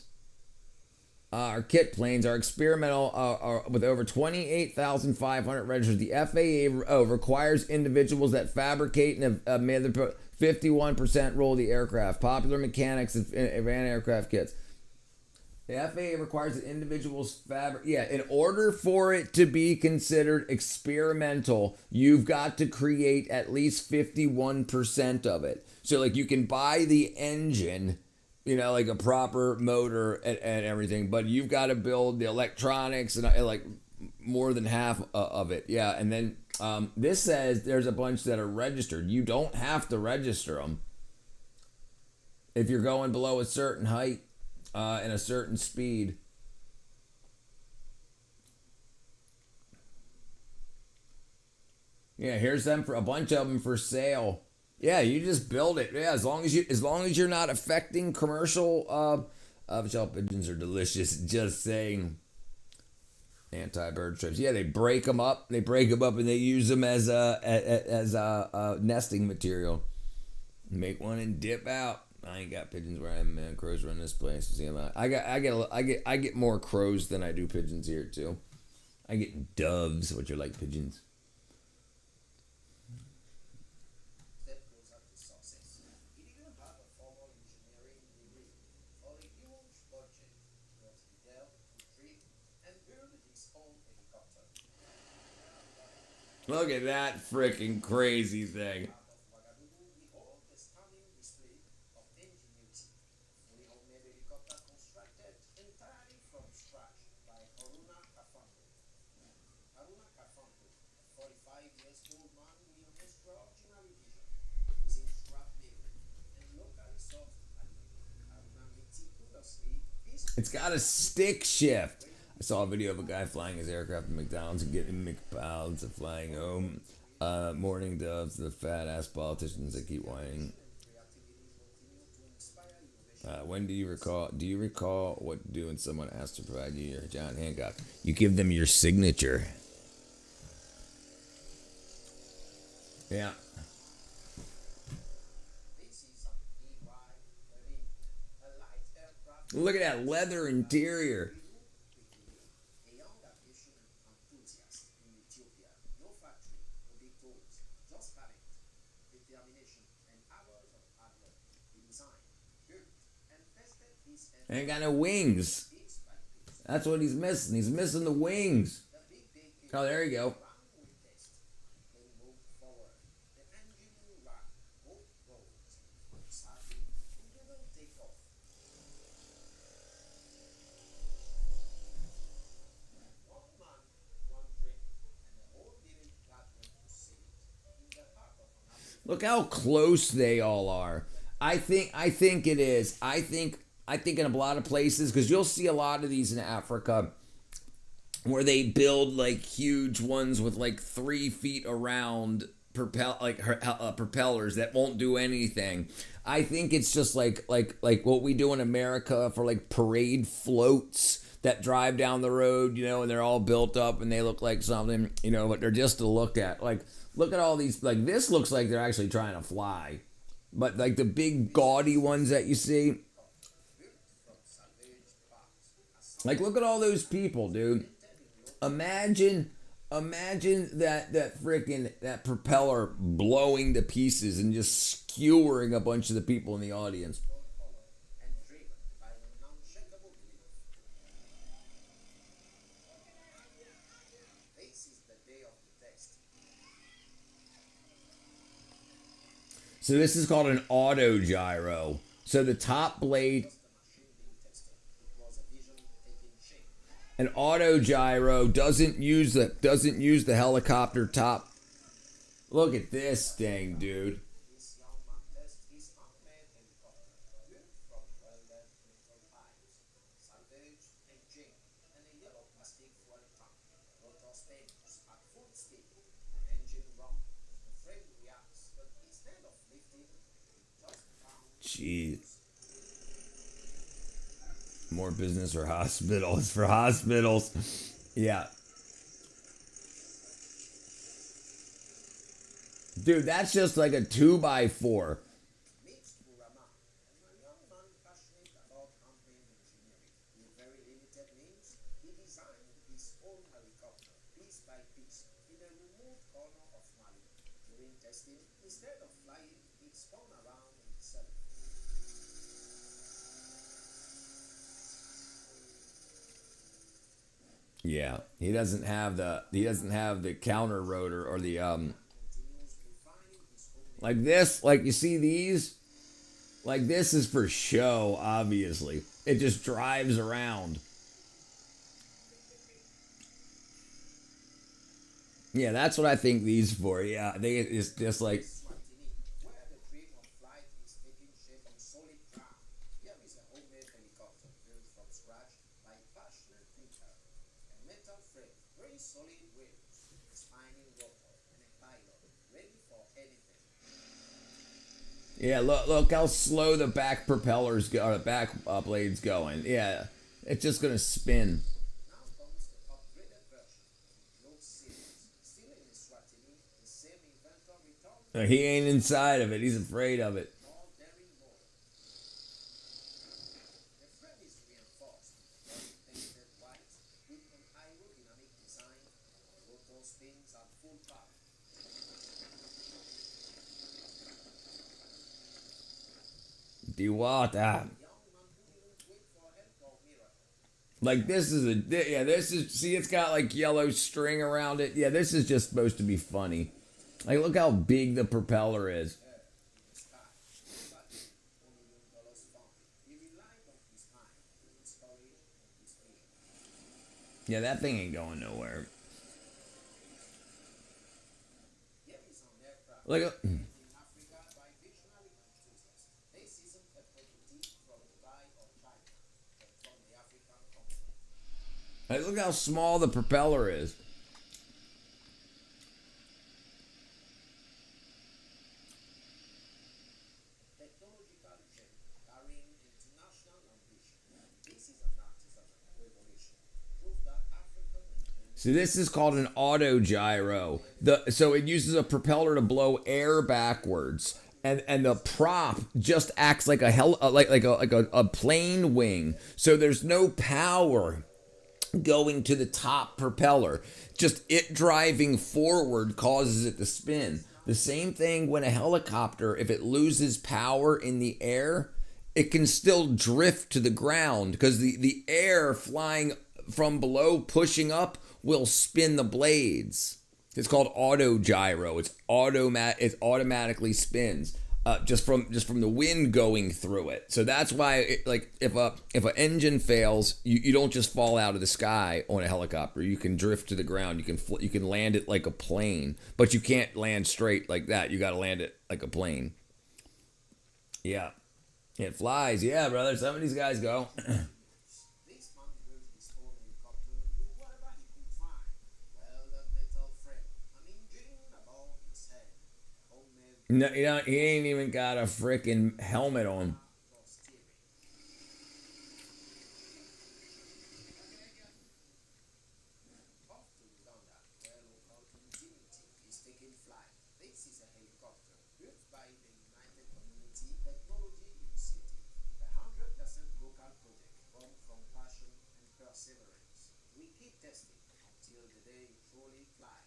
or kit planes, are experimental with over 28,500 registered. The FAA requires individuals that fabricate and have made the 51% rule of the aircraft. Popular mechanics and ran aircraft kits. The FAA requires that individuals in order for it to be considered experimental, you've got to create at least 51% of it. So, like, you can buy the engine, like a proper motor and everything, but you've got to build the electronics and like more than half of it. Yeah, and then this says there's a bunch that are registered. You don't have to register them if you're going below a certain height and a certain speed. Yeah, here's them for a bunch of them for sale. Yeah, you just build it. Yeah, as long as you're not affecting commercial. Shell pigeons are delicious. Just saying. Anti-bird strips. Yeah, they break them up. And they use them as a nesting material. Make one and dip out. I ain't got pigeons where I'm, man. Crows run this place. See a lot. I get more crows than I do pigeons here too. I get doves, which are like pigeons. Step closer to success. He didn't have a formal engineering degree or a huge budget, but he delved to dream and build his own helicopter. Look at that freaking crazy thing. Out of Ouagadougou, behold the stunning display of ingenuity. Fully homemade helicopter constructed entirely from scratch by Haruna Kafanto. Haruna Kafanto, a 45 years old man with an extraordinary vision, using scrap metal and locally sourced aluminum. Haruna meticulously It's got a stick shift. I saw a video of a guy flying his aircraft at McDonald's and getting McPounds of flying home. Morning doves, the fat ass politicians that keep whining. When do you recall what to do when someone asks to provide you your John Hancock? You give them your signature. Yeah. This is an EY-13, a light aircraft. Look at that leather interior. A young aviation enthusiast in Ethiopia. No factory, no big tools, just talent, determination, and hours of hard work. He designed, built, and tested this Ain't got no wings. piece by piece. That's what he's missing. He's missing the wings. The big day came. Oh, there you go. Round with test. They moved forward. The engine rocked, both roads. Sadly, it didn't take off. One man, one dream, and the whole village gathered to see it. In the heart of an African Look how close they all are. I think it is. I think in a lot of places, because you'll see a lot of these in Africa where they build like huge ones with like 3 feet around propellers that won't do anything. I think it's just like what we do in America for like parade floats that drive down the road, and they're all built up and they look like something, but they're just to look at. Like, look at all these, like this looks like they're actually trying to fly. But like the big gaudy ones that you see, built from salvaged parts. like look at all those people, dude. Imagine that propeller blowing to pieces and just skewering a bunch of the people in the audience. And driven by an unshakable belief. This is the day of the test. So this is called an auto gyro. So the top blade, The machine being tested. It was a vision taking shape. An auto gyro doesn't use the helicopter top. Look at this thing, dude. This young man tests his unmanned helicopter, built from welded metal pipes, salvage engine, and a yellow plastic fuel tank. Rotor spins at full speed. Engine rumbles, the frame reacts, but instead of lifting, it just bounces. Jeez. More business for hospitals. For hospitals. Yeah. Dude, that's just like a 2x4. Meets Burama, a young man passionate about unmanned engineering. With very limited means, he designed his own helicopter, piece by piece, in a remote corner of Mali. During testing, instead of flying, it spun around itself. Yeah, he doesn't have the counter rotor or the Continues refining his own like this, like you see these? Like this is for show, obviously. It just drives around. Yeah, that's what I think these for. Yeah, I think it's just like Swatini, where the dream of flight is taking shape on solid ground. Here is a homemade helicopter built from scratch by passionate thinker. A metal frame, very solid wings, a spinning rotor, and a pilot, ready for anything. yeah, look how slow the back propellers go, or the back blades going. Yeah, it's just gonna spin. Now comes the upgraded version, includes seals. Still in Swatini, the same inventor returned He ain't inside of it. He's afraid of it. more daring mode. The frame is reinforced, body painted white, with an aerodynamic design. Rotor spins at full power. Do what? Young man who didn't wait for help or miracle. Like this is this is, see, it's got like yellow string around it. Yeah, this is just supposed to be funny. Like look how big the propeller is. Sky, but $1 million fund. He relied on his mind, his courage, and his vision. Yeah, that thing ain't going nowhere. Here is an aircraft Look at in Africa by visionary enthusiasts. This isn't a prototype from Dubai or China, but from the African continent. like, look how small the propeller is. Technological gem carrying international ambition. This is an artisanal revolution. Prove that African engineering So this is called an auto gyro. So it uses a propeller to blow air backwards, and the prop just acts like a plane wing. So there's no power going to the top propeller. Just it driving forward causes it to spin. The same thing when a helicopter, if it loses power in the air, it can still drift to the ground because the air flying from below pushing up will spin the blades. It's called auto gyro. It automatically spins just from the wind going through it. So that's why if an engine fails, you don't just fall out of the sky on a helicopter. You can drift to the ground. You can land it like a plane, but you can't land straight like that. You got to land it like a plane. Yeah, it flies. Yeah, brother. Some of these guys go. This man built his own helicopter with whatever he could find. Welded metal frame, an engine above his head, homemade No, he ain't even got a freaking helmet on. for steering. Off to Uganda, where local ingenuity is taking flight. This is a helicopter built by the United Community Technology Initiative, a 100% local project born from passion and perseverance. We keep testing until the day it truly flies.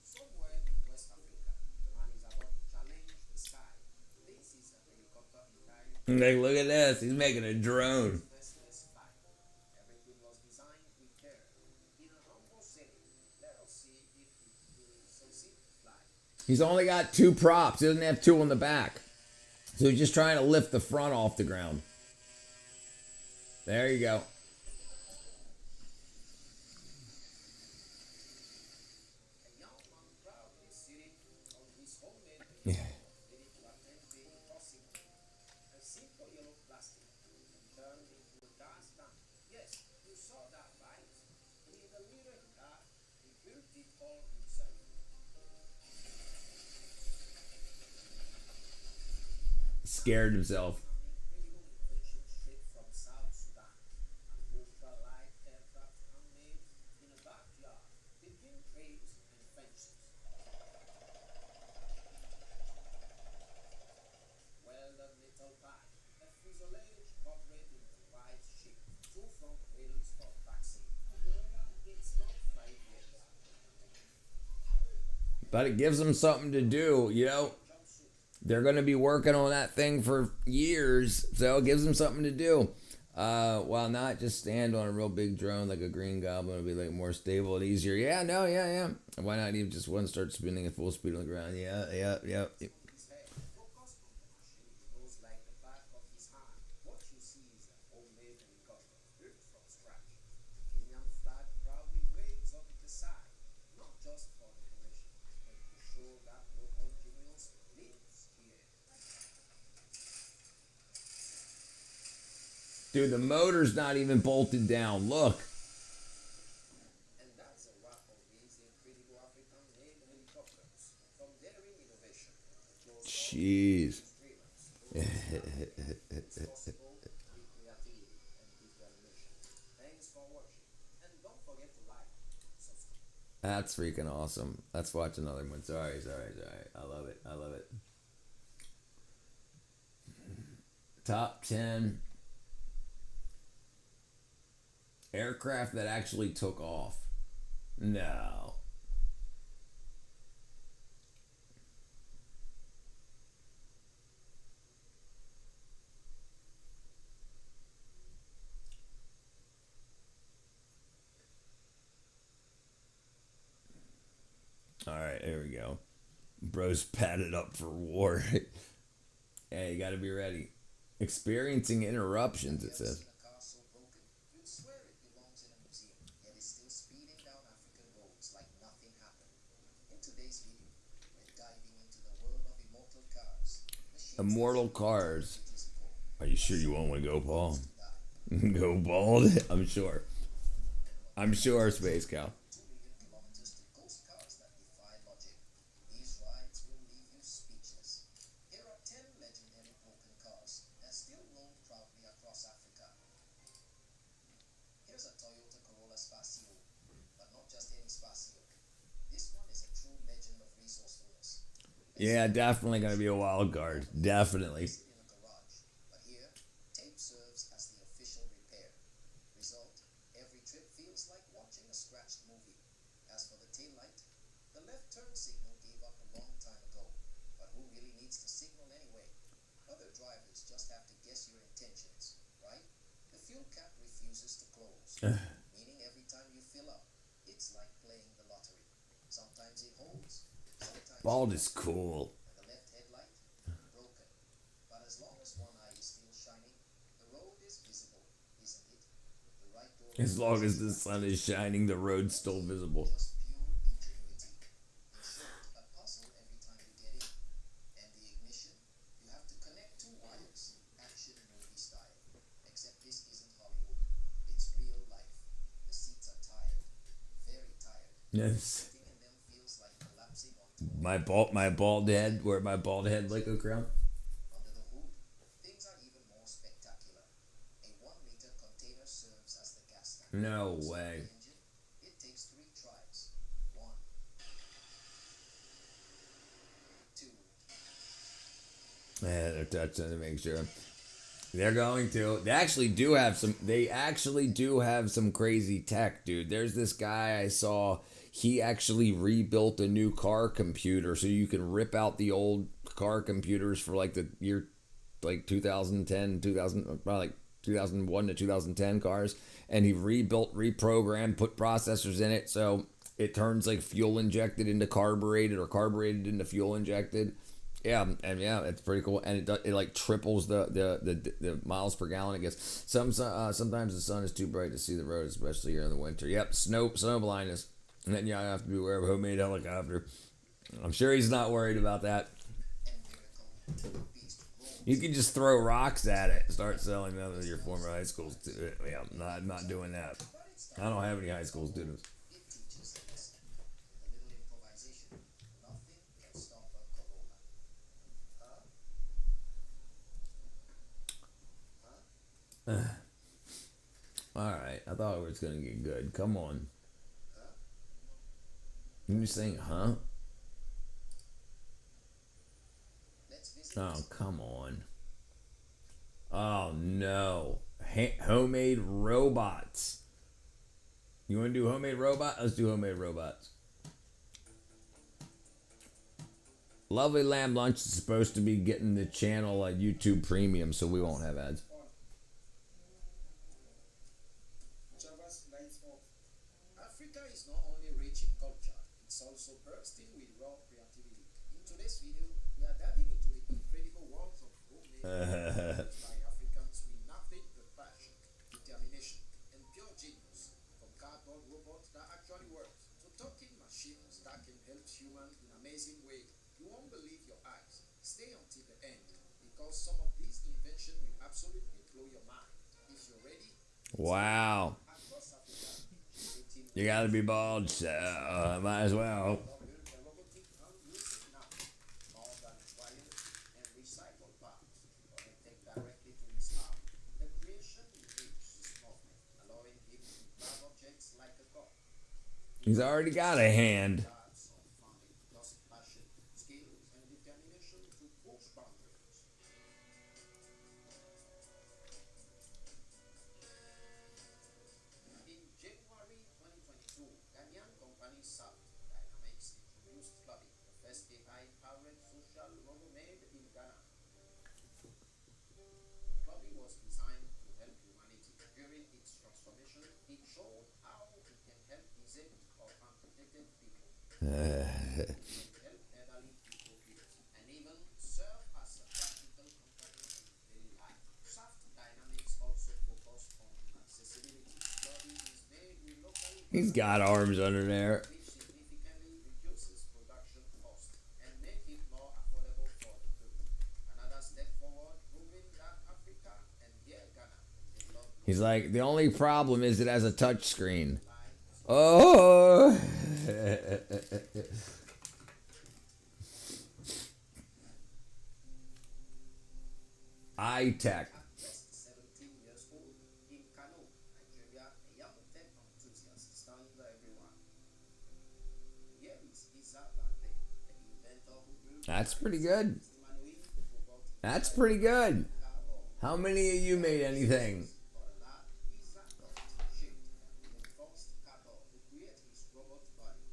Somewhere in West Africa, the man is about to challenge the sky. This is a helicopter in Like, look at this. He's making a drone. restless flight. Everything was designed with care. In a humble setting, let us see if it will succeed to fly. He's only got 2 props. He doesn't have 2 on the back. So he's just trying to lift the front off the ground. There you go. A young man proudly sitting on his homemade Yeah. ready to attend the impossible. A simple yellow plastic turned into a gas tank. Yes, you saw that right. With a little car, he built it all himself. Scared himself. An incredible invention straight from South Sudan. An ultralight aircraft handmade in a backyard between trees and fences. Welded metal pipe, a fuselage covered in a white sheet, two front wheels for taxi. It's not 5 years. But it gives them something to do, you know. They're going to be working on that thing for years, so it gives them something to do. While not just stand on a real big drone like a Green Goblin, it'll be like more stable and easier. Yeah, no, yeah. Why not even just one start spinning at full speed on the ground? Yeah. His head focused on the machine goes like the back of his hand. What you see is a homemade helicopter built from scratch. Kenyan flag proudly waves up at the side, not just for decoration, but to show that local genius lives here. Dude, the motor's not even bolted down. Look. And that's a wrap on these incredible African-made helicopters. From daring innovation to close Jeez. it's possible with creativity and determination. Thanks for watching. And don't forget to like, subscribe. That's freaking awesome. Let's watch another one. Sorry. I love it. Top 10 aircraft that actually took off. No. All right, here we go. Bro's padded up for war. Hey, you got to be ready. Experiencing interruptions, it says. A car so broken, you'd swear it belongs in a museum, yet it's still speeding down African roads like nothing happened. In today's video, we're diving into the world of immortal cars. Immortal cars. Are you sure you won't want to go, Paul? Go bald? I'm sure. Space Cow. 2 million kilometers to ghost cars that defy logic. These rides will leave you speechless. Here are 10 legendary broken cars that still roam proudly across Africa. Here's a Toyota Corolla Spacio, but not just any Spacio. This one is a true legend of resourcefulness. Yeah, definitely going to be a wild card. Definitely. In a garage, but here, tape serves as the official repair. Result, every trip feels like watching a scratched movie. As for the taillight, the left turn signal gave up a long time ago, but who really needs to signal anyway? Other drivers just have to guess your intentions, right? The fuel cap refuses to close, meaning every time you fill up, it's like playing the lottery. Sometimes it holds, sometimes Bald it is cool. and the left headlight broken. But as long as one eye is still shining, the road is visible, isn't it? The right door As long as the sun is shining, the road's still visible. just pure ingenuity. In short, a puzzle every time you get in. And the ignition, you have to connect two wires, action movie style. Except this isn't Hollywood. It's real life. The seats are tired, very tired. Yes. Sitting in them feels like collapsing onto My bald head, where my bald head like a crown. Under the hood, things are even more spectacular. A 1-liter container serves as the gas tank. No So way. the engine, it takes 3 tries. 1, 2. Yeah, they're touching to make sure. They're going to. They actually do have some. They actually do have some crazy tech, dude. There's this guy I saw. He actually rebuilt a new car computer, so you can rip out the old car computers for like the year, like 2010, 2000, probably like 2001 to 2010 cars, and he reprogrammed, put processors in it, so it turns like fuel injected into carbureted or carbureted into fuel injected. Yeah, and yeah, it's pretty cool, and it like triples the miles per gallon it gets. Sometimes the sun is too bright to see the road, especially here in the winter. Yep, snow blindness, and then you have to be aware of homemade helicopter. I'm sure he's not worried about that. You can just throw rocks at it. Start selling them to your former high school students. Yeah, I'm not doing that. I don't have any high school students. It teaches a lesson. A little improvisation. Nothing can stop a corona. All right, I thought it was gonna get good. Come on. You saying, huh? Let's visit. Oh, come on. Oh no. Homemade robots. You want to do homemade robot? Let's do homemade robots. Lovely Lamb Lunch is supposed to be getting the channel YouTube Premium, so we won't have ads. Java's lights off. Africa is not only rich in culture, it's also bursting with raw creativity. In today's video, we are diving into the incredible world of homemade by Africans with nothing but passion, determination, and pure genius. From cardboard robots that actually work to talking machines that can help humans in amazing ways. You won't believe your eyes. Stay until the end because some of these inventions will absolutely blow your mind. If you're ready, Wow. across Africa, creating You gotta be bald, so might as well. robotic arm using nothing more than wire and recycled parts connected directly to his arm. The creation mimics his movement, allowing him to grab objects like a cup. He's already got a hand. Parts of farming, plus passion, skills, and determination to push boundaries. In January 2022, Ghanaian company SAP Dynamics introduced Clubby, the first AI-powered social robot made in Ghana. Clubby was designed to help humanity. During its transformation, it showed how it can help disabled or unprotected people, help elderly people heal, and even serve as a practical companion in daily life. Soft Dynamics also focused on accessibility. Clubby is made with locally He's got arms under there. which significantly reduces production cost and make it more affordable for the poor. Another step forward, proving that Africa and here Ghana can develop He's like, the only problem is it has a touch screen. Oh. iTech. just 17 years old in Kano, Nigeria, a young tech enthusiast stunned everyone. Here is Isa Bante, the inventor who built That's pretty good. humanoid robot That's pretty good. Carbon. How many of you made anything? For a lab, Isa got shaped and reinforced cardboard to create his robot body.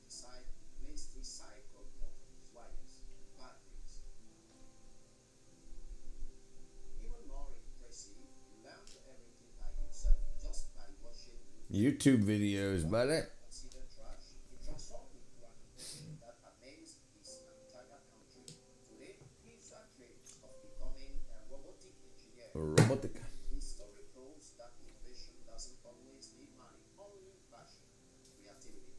Inside, he placed recycled motors, wires, and batteries. Even more impressive, he learned everything by himself just by watching YouTube videos, buddy. considered trash. He transformed into an invention that amazed his entire country. Today, Isa dreams of becoming a robotic engineer. Robotic. His story proves that innovation doesn't always need money, only passion, creativity.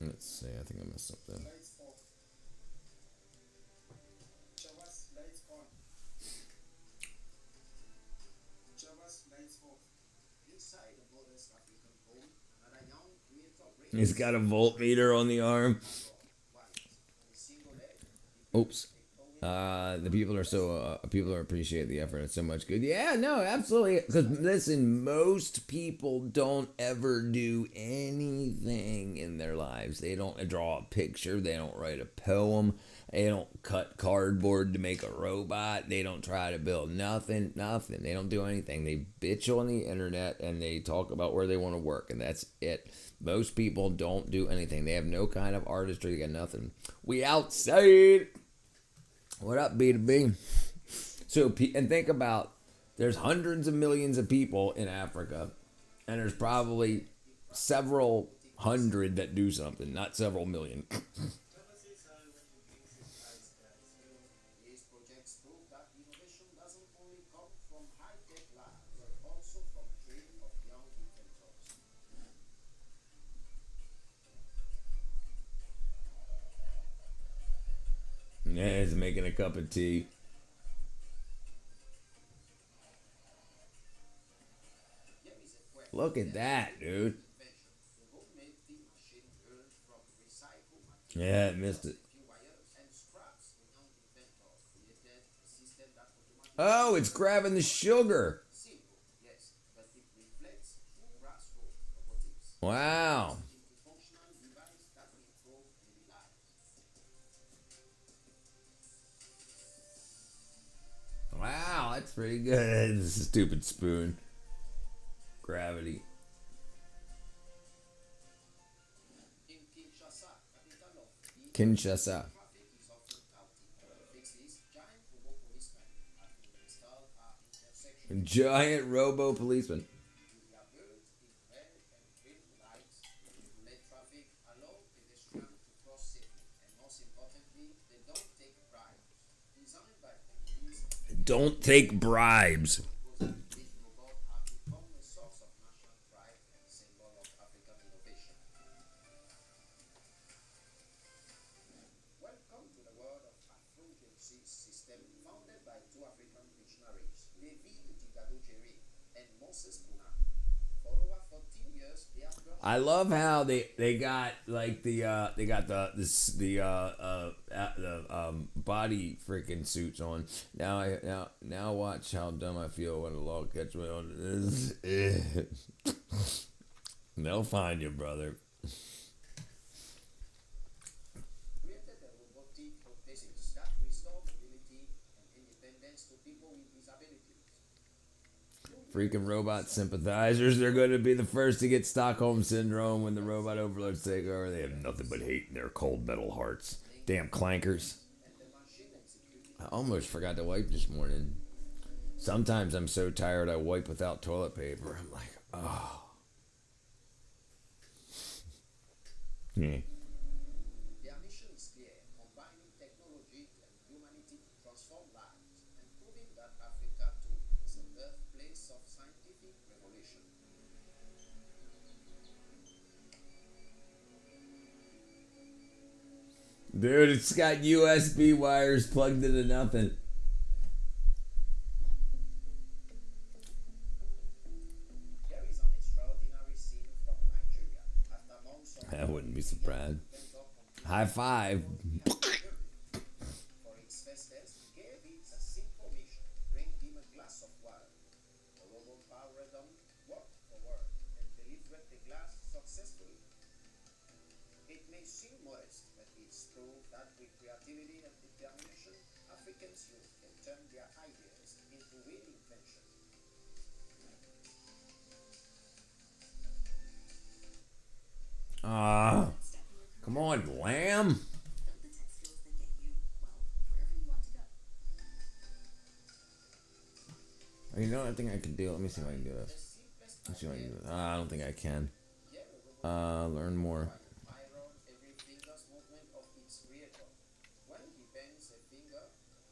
Let's see. I think I missed something. Lights off. Java's lights on. Java's lights off. Inside a modest African home, another young creator brings He's got a voltmeter on the arm. wires on a single leg. Oops. The people appreciate the effort. It's so much good. Yeah, no, absolutely. Because listen, most people don't ever do anything in their lives. They don't draw a picture. They don't write a poem. They don't cut cardboard to make a robot. They don't try to build nothing. They don't do anything. They bitch on the internet and they talk about where they want to work, and that's it. Most people don't do anything. They have no kind of artistry. They got nothing. We outside. What up, B2B? So, and think about, there's hundreds of millions of people in Africa, and there's probably several hundred that do something, not several million. only come from high-tech labs, but also from a dream of young inventors. Yeah, he's making a cup of tea. Here is a question. Look at that, dude. Invention. The homemade tea machine built from recycled materials. Yeah, I missed it. Few wires and scraps. The young inventor created a system that automatically Oh, it's grabbing the sugar. simple, yes, but it reflects full grassroots robotics Wow. into functional device that improve daily lives. Wow, that's pretty good. This is a stupid spoon. Gravity. In Kinshasa, capital of the Kinshasa. traffic is often touted. To fix this, giant robot policemen have been installed at intersections. Giant robo policeman. They are built in red and green lights to regulate traffic, allow pedestrians to cross safely, and most importantly, they don't take bribes. Designed by Congolese Don't take bribes. these robots have become a source of national pride and a symbol of African innovation. Welcome to the world of Afro-Gensis system founded by two African missionaries, David Digado-Jerry and Moses Kuna. For over 14 years, they have brought I love how they got like the body freaking suits on. Now watch how dumb I feel when the law catch me on this. They'll find you, brother. created a robotic prosthetics that restore mobility and independence to people with disabilities. Freaking robot sympathizers. They're going to be the first to get Stockholm Syndrome when the robot overlords take over. They have nothing but hate in their cold metal hearts. Damn clankers. I almost forgot to wipe this morning. Sometimes I'm so tired I wipe without toilet paper. I'm like, oh. Yeah. Their mission is clear, combining technology and humanity to transform lives and proving that Africa too is a birthplace of scientific revolution. Dude, it's got USB wires plugged into nothing. Here is an extraordinary scene from Nigeria. After months of I wouldn't be surprised. High five. for its first test, gave it a simple mission: bring him a glass of water. The robot powered on word for word and delivered the glass successfully. It may seem modest, but it's true that with creativity and determination, Africans youth can turn their ideas into real invention. Come on, lamb. Build the tech skills that get you, well, wherever you want to go. You know what I think I can do? Let me see if I can do this. Let's see if I can do this. I don't think I can. Learn more. Mirror every finger's movement of its creator. When he bends a finger,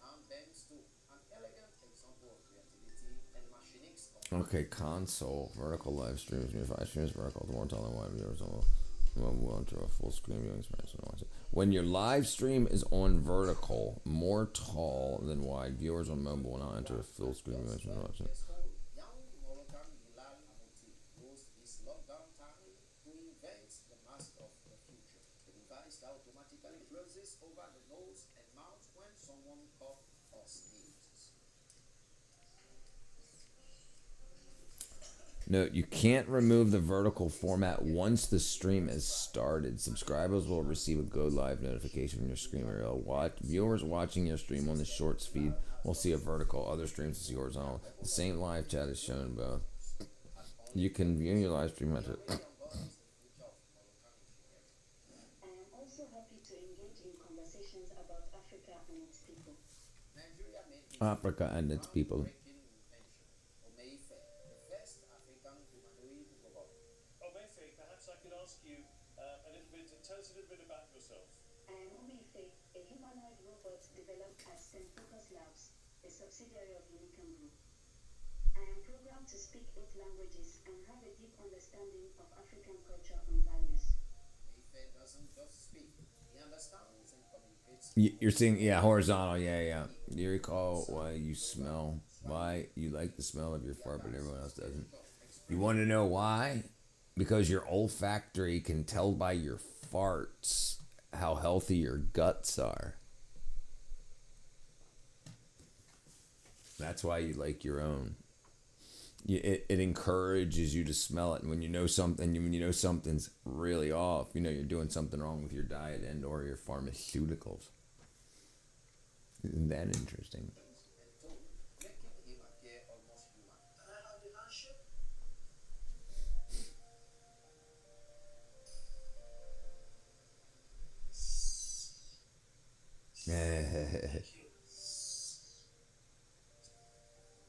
arm bends too. An elegant example of creativity and machinics. Okay, console, vertical live streams, unified streams, vertical, more tall than wide viewers, we'll enter a full screen viewing experience. When your live stream is on vertical, more tall than wide, viewers on mobile will now enter a full screen viewing experience. Young Moroccan Bilal Amouti used this lockdown time to invent the mask of the future, a device that automatically closes over the nose and mouth when someone coughs or sneezes. Note, you can't remove the vertical format once the stream is started. Subscribers will receive a go live notification from your stream area. Viewers watching your stream on the shorts feed will see a vertical. Other streams will see horizontal. The same live chat is shown both. You can view your live stream at Young boy is the future of Moroccan engineering. I am also happy to engage in conversations about Africa and its people. Nigeria made this Africa and its people. breaking invention, Omeife, the first African humanoid robot. Omefe, perhaps I could ask you a little bit, tell us a little bit about yourself. I am Omeife, a humanoid robot developed at St. Focus Labs. a subsidiary of Unicum Group. I am programmed to speak 8 languages and have a deep understanding of African culture and values. Mayfair doesn't just speak, he understands and communicates. You're seeing, yeah, horizontal, yeah, yeah. Do you recall why you smell, why you like the smell of your fart, but everyone else doesn't? You want to know why? Because your olfactory can tell by your farts how healthy your guts are. That's why you like your own. It encourages you to smell it, and when you know something's really off, you know you're doing something wrong with your diet and or your pharmaceuticals. Isn't that interesting? And told, making him appear almost human. Can I have the handshake?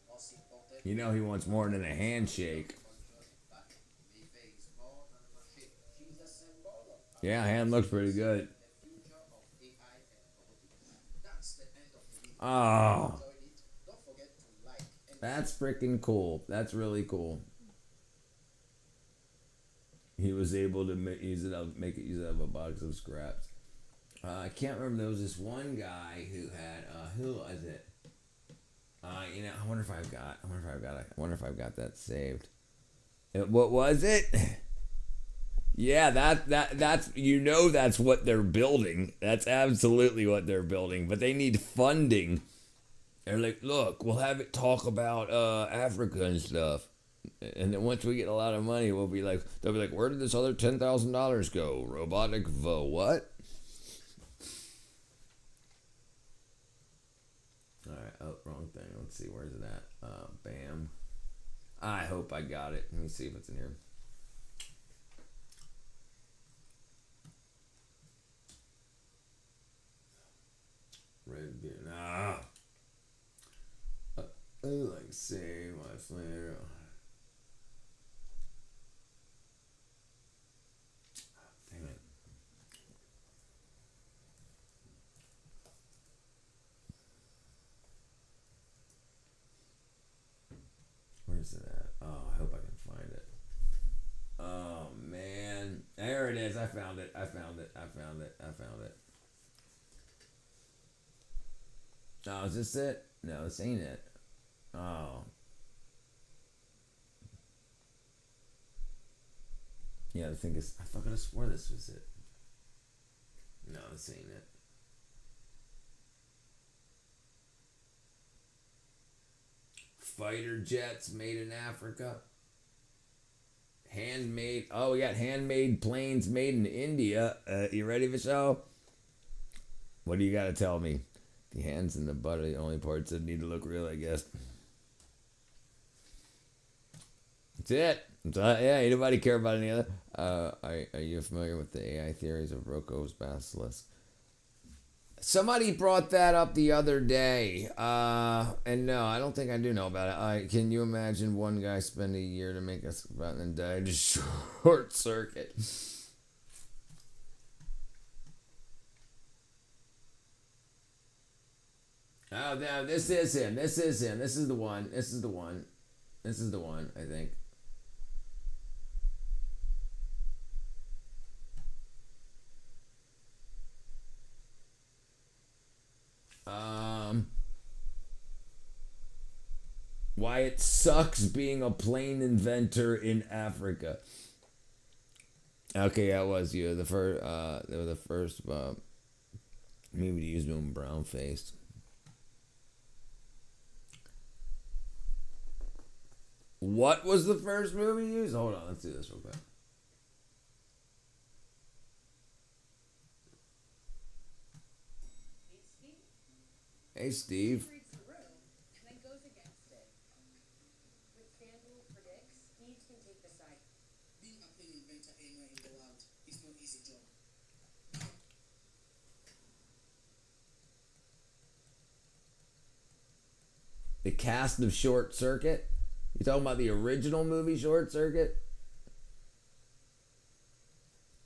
Most important, You know he wants more than a handshake. Mayfair is more than a machine. She's a symbol of Yeah, hand looks pretty good. the future of AI and robotics. That's the end of the video. Oh, Enjoyed it. Don't forget to like and that's freaking cool. That's really cool. He was able to make use it of a box of scraps. I can't remember. There was this one guy who had who was it? You know, I wonder if I've got that saved. What was it? Yeah, that's that's what they're building. That's absolutely what they're building. But they need funding. They're like, look, we'll have it talk about Africa and stuff. And then once we get a lot of money, they'll be like, where did this other $10,000 go? Robotic what? All right, oh, wrong thing. Let's see, where's it at? Bam. I hope I got it. Let me see if it's in here. Red beer. Nah. I like save my flavor. Damn it. Where's it at? Oh, I hope I can find it. Oh man. There it is. I found it. Oh, is this it? No, this ain't it. Oh. Yeah, the thing is, I fucking swore this was it. No, this ain't it. Fighter jets made in Africa. Handmade. Oh, we got handmade planes made in India. You ready for the show? What do you got to tell me? The hands and the butt are the only parts that need to look real, I guess. That's it. Yeah, anybody care about any other? Are you familiar with the AI theories of Roko's basilisk? Somebody brought that up the other day. And no, I don't think I do know about it. Can you imagine one guy spend a year to make us about and then die? Just short circuit. Oh, no, this is him. This is him. This is the one. This is the one. This is the one, I think. Why it sucks being a plane inventor in Africa. Okay, that was you. The first, they were the first movie to use them brown faced. What was the first movie used? Hold on, let's do this real quick. Hey, Steve. Reads the room and then goes against it. But FanDuel predicts Steve can take the side. being a plane inventor anywhere in the world is no easy job. The cast of Short Circuit? You talking about the original movie Short Circuit?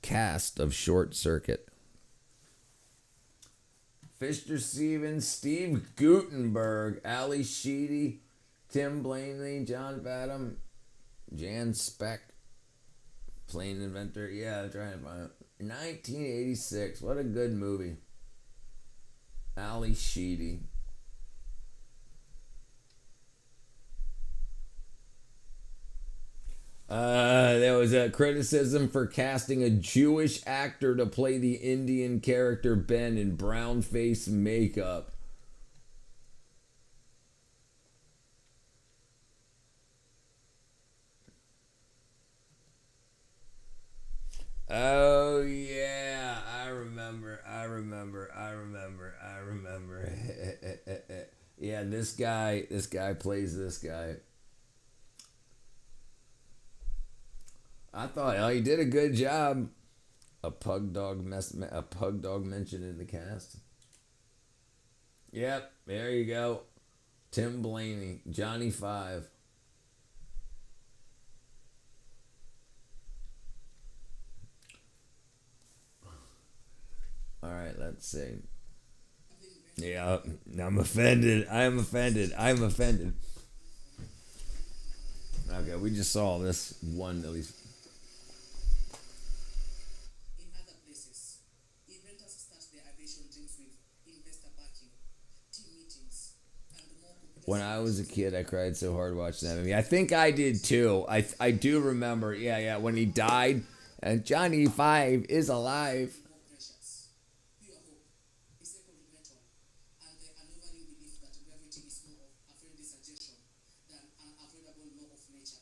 Cast of Short Circuit. Fister Stevens, Steve Gutenberg, Ali Sheedy, Tim Blaney, John Badham, Jan Speck, Plane Inventor. Yeah, I'm trying to find it. 1986. What a good movie. Ali Sheedy. There was a criticism for casting a Jewish actor to play the Indian character Ben in brown face makeup. Oh yeah, I remember. Yeah, this guy plays this guy. I thought, oh, he did a good job. A pug dog mentioned in the cast. Yep, there you go. Tim Blaney, Johnny Five. All right, let's see. Yeah, I'm offended. I'm offended. Okay, we just saw this one at least. In other places, inventors start their aviation dreams with investor backing, team meetings, and more computer When I was a kid, I cried so hard watching that movie. I think I did too. I do remember. Yeah, when he died, and Johnny Five is alive. more precious. Pure hope, recycled metal, and the unwavering belief that gravity is more of a friendly suggestion than an avoidable law of nature.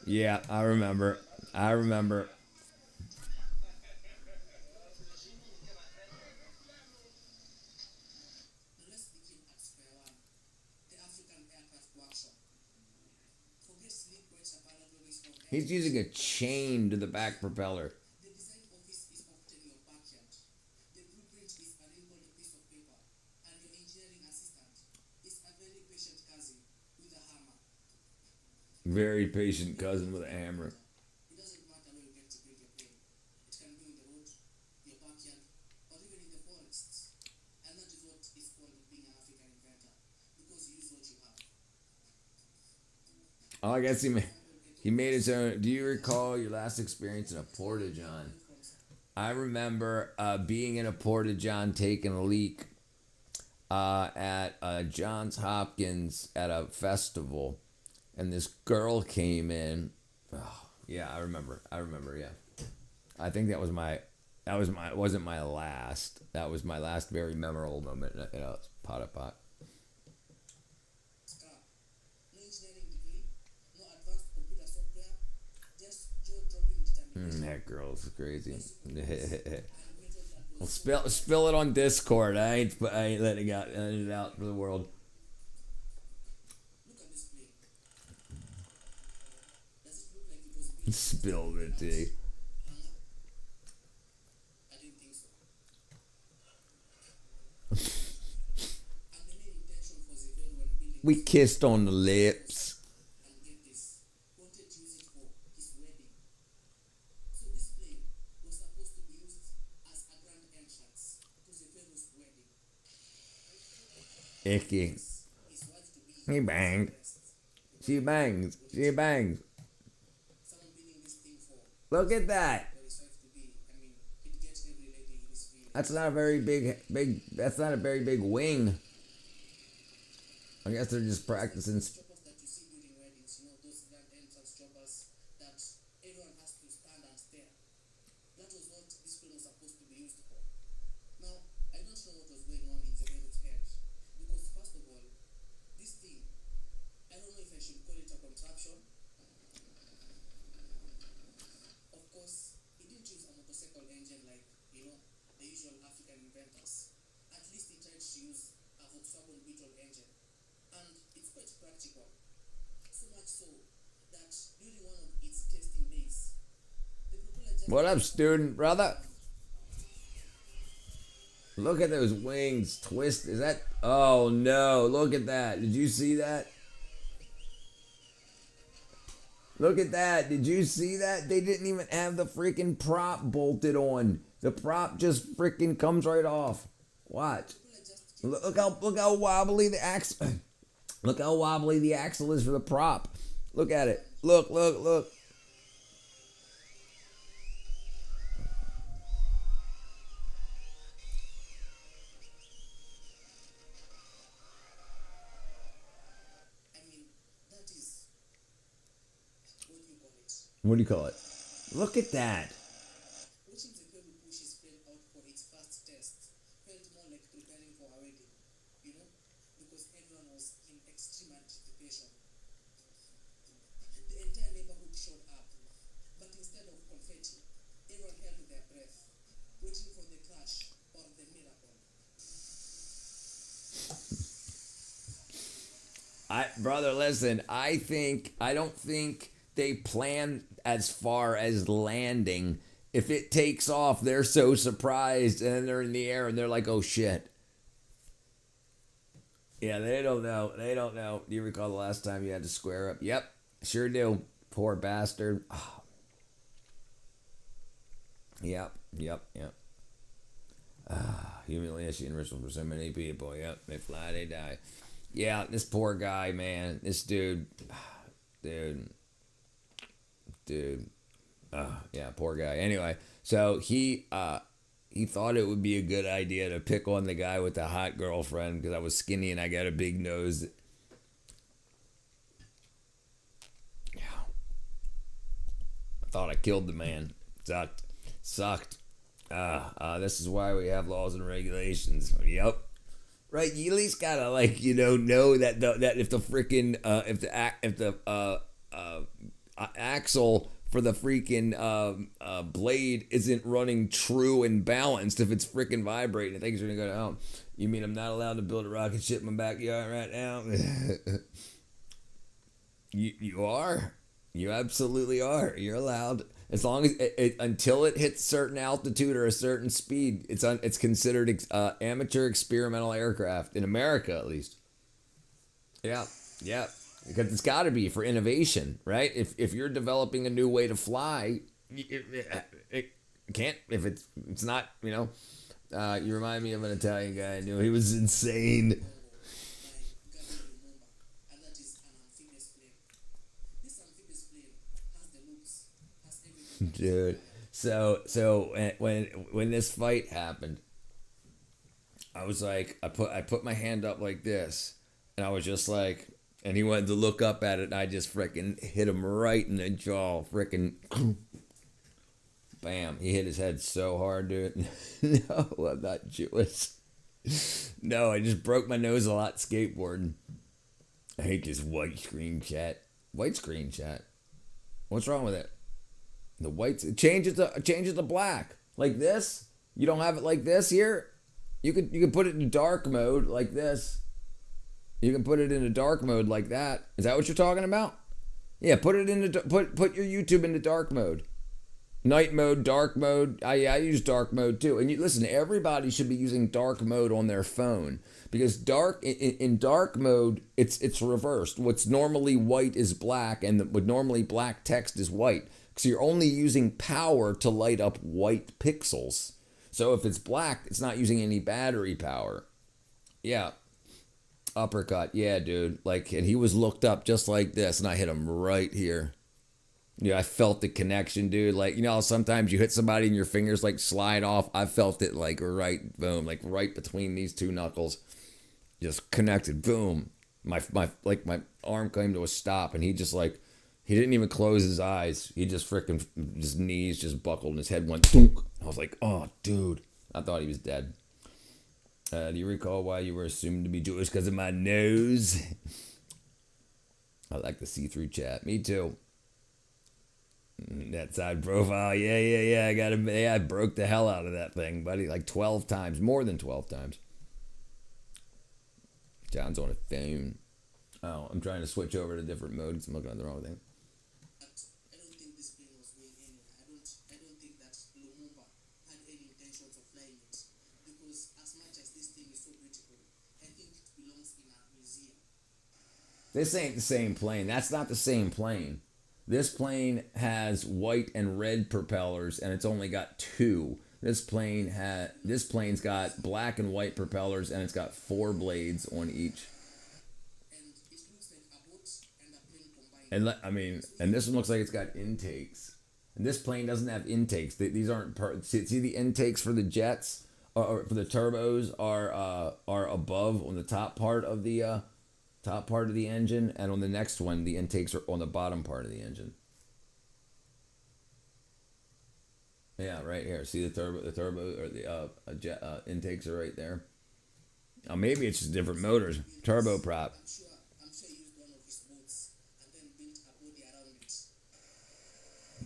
Yeah, I remember. Now let's begin at square one. The African Aircraft Workshop. Forget sleek white Chapala drawings from He's using a chain to the back propeller. The design office is often your backyard. The blueprint is a wrinkled piece of paper, and your engineering assistant is a very patient cousin with a hammer. Very patient cousin with a hammer. It doesn't matter where you get to build your plane. It can be on the road, your backyard, or even in the forests. And that is what is called being an African inventor, because you use what you have. Oh, I guess he made his own. Do you recall your last experience in a porta-john? I remember being in a porta-john taking a leak at Johns Hopkins at a festival, and this girl came in. Oh, yeah, I remember. Yeah, I think that was my. It wasn't my last. That was my last very memorable moment in a pot. Scar. No engineering degree, no advanced computer software, just jaw-dropping determination. That girl's crazy. And method that Well, was spill it on Discord. I ain't letting it out for the world. Look at this plane. Does it look like it was built? Spilled it, T. I didn't think so. And the main intention for Zidane when building We this kissed on the lips. and get this, wanted to use it for his wedding. So this plane was supposed to be used as a grand entrance to the Pharaoh's wedding. Icky. His wife to be He banged. dressed. She bangs. Someone building this thing for Look at that. his wife to be. I mean, he'd get every lady in his village. That's not a very big. That's not a very big wing. I guess they're just practicing. Choppers that you see during weddings, those grand entrance choppers that everyone has to stand and stare. That was what this plane was supposed to be used for. Now, I don't know what was going on in Zemeru's head, because first of all, this thing, I don't know if I should call it a contraption. Of course, he didn't use a motorcycle engine like, the usual African inventors. At least he tried to use a Volkswagen Beetle engine. And it's quite practical. So much so that during one of its testing days, the propeller just What up, student brother? Look at those wings twist. Is that? Oh no! Look at that. Did you see that? Look at that. Did you see that? They didn't even have the freaking prop bolted on. The prop just freaking comes right off. Watch. Look how wobbly the axle. Look how wobbly the axle is for the prop. Look at it. Look. I mean, that is what you call it. What do you call it? Look at that. Watching the girl who pushes plane out for its first test felt more like preparing for a wedding, you know, because everyone was in extreme anticipation. The entire neighborhood showed up, but instead of confetti, everyone held their breath, waiting for the crash or the miracle. Brother, listen, I don't think they plan as far as landing. If it takes off, they're so surprised and then they're in the air and they're like, oh shit. Yeah, they don't know. Do you recall the last time you had to square up? Yep, sure do. Poor bastard. Oh. Yep. Humiliation and ritual for so many people. Yep, they fly, they die. Yeah, this poor guy, man. This dude. Yeah, poor guy. Anyway, so he thought it would be a good idea to pick on the guy with the hot girlfriend because I was skinny and I got a big nose. Yeah. I thought I killed the man. Sucked. This is why we have laws and regulations. Yep. Right, you at least gotta know that if the freaking if the axle for the freaking blade isn't running true and balanced, if it's freaking vibrating, things are gonna go down. You mean I'm not allowed to build a rocket ship in my backyard right now? You are. You absolutely are. You're allowed. As long as until it hits certain altitude or a certain speed, it's considered amateur experimental aircraft in America, at least. Yeah, because it's got to be for innovation, right? If you're developing a new way to fly, it can't. If it's not, you remind me of an Italian guy I knew. He was insane. By Gabriel Lumumba, and that is an amphibious plane. This amphibious plane has the looks, has everything. Dude, so when this fight happened, I was like, I put my hand up like this, and I was just like, and he wanted to look up at it, and I just freaking hit him right in the jaw, freaking, bam! He hit his head so hard, dude. No, I'm not Jewish. No, I just broke my nose a lot skateboarding. I hate this white screen chat. White screen chat. What's wrong with it? The whites change it to black like this. You don't have it like this here. You could put it in dark mode like this. You can put it into dark mode like that. Is that what you're talking about? Yeah, put it into put your YouTube into dark mode. Night mode, dark mode. I use dark mode too. And you listen, everybody should be using dark mode on their phone because in dark mode it's reversed. What's normally white is black, and what normally black text is white. So you're only using power to light up white pixels. So if it's black, it's not using any battery power. Yeah. Uppercut. Yeah, dude. And he was looked up just like this, and I hit him right here. Yeah, I felt the connection, dude. Sometimes you hit somebody and your fingers slide off. I felt it right, boom, right between these two knuckles. Just connected, boom. My arm came to a stop, and he just he didn't even close his eyes. He just freaking, his knees just buckled and his head went thunk. I was like, oh, dude. I thought he was dead. Do you recall why you were assumed to be Jewish? Because of my nose? I like the see-through chat. Me too. That side profile. Yeah. I broke the hell out of that thing, buddy. 12 times. More than 12 times. John's on a phone. Oh, I'm trying to switch over to different modes. I'm looking at the wrong thing. I don't think this plane was going anywhere. I don't think that Lumumba had any intentions of flying it. Because as much as this thing is so beautiful, I think it belongs in a museum. This ain't the same plane. That's not the same plane. This plane has white and red propellers, and it's only got two. This plane's got black and white propellers, and it's got 4 blades on each. And and this one looks like it's got intakes. And this plane doesn't have intakes. These aren't see the intakes for the jets or for the turbos are above on the top part of the engine, and on the next one the intakes are on the bottom part of the engine. Yeah, right here. See the turbo or the jet intakes are right there. Maybe it's just different motors. Turboprop.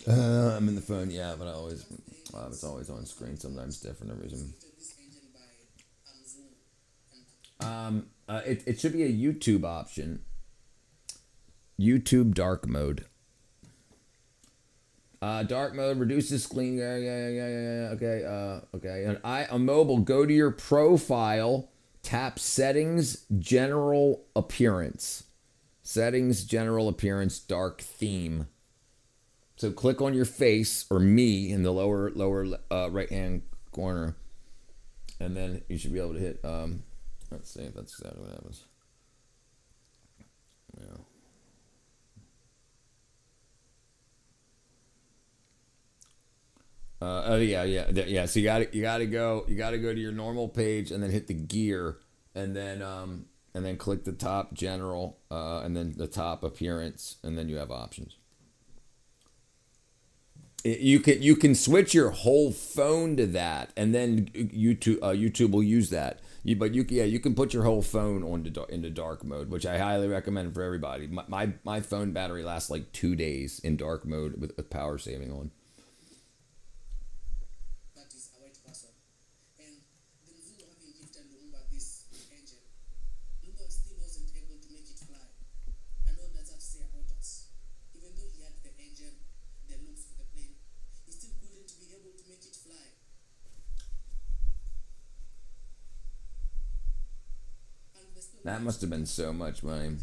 I'm in the phone, yeah, but it's always on screen. Sometimes different reason. It should be a YouTube option. YouTube dark mode. Dark mode reduces screen. Yeah. Okay. On mobile, go to your profile, tap settings, general appearance. Settings, general appearance, dark theme. So click on your face or me in the lower right hand corner, and then you should be able to hit. Let's see if that's exactly what happens. Yeah. So you gotta go to your normal page and then hit the gear, and then click the top general, and then the top appearance, and then you have options. You can switch your whole phone to that, and then YouTube will use that. You can put your whole phone into dark mode, which I highly recommend for everybody. My phone battery lasts like 2 days in dark mode with power saving on. That is a white person. And the Zulu having gifted Lumumba this engine, Lumumba still wasn't able to make it fly. And what does that say about us? Even though he had the engine, the looks of the plane, he still couldn't be able to make it fly. That must have been so much money.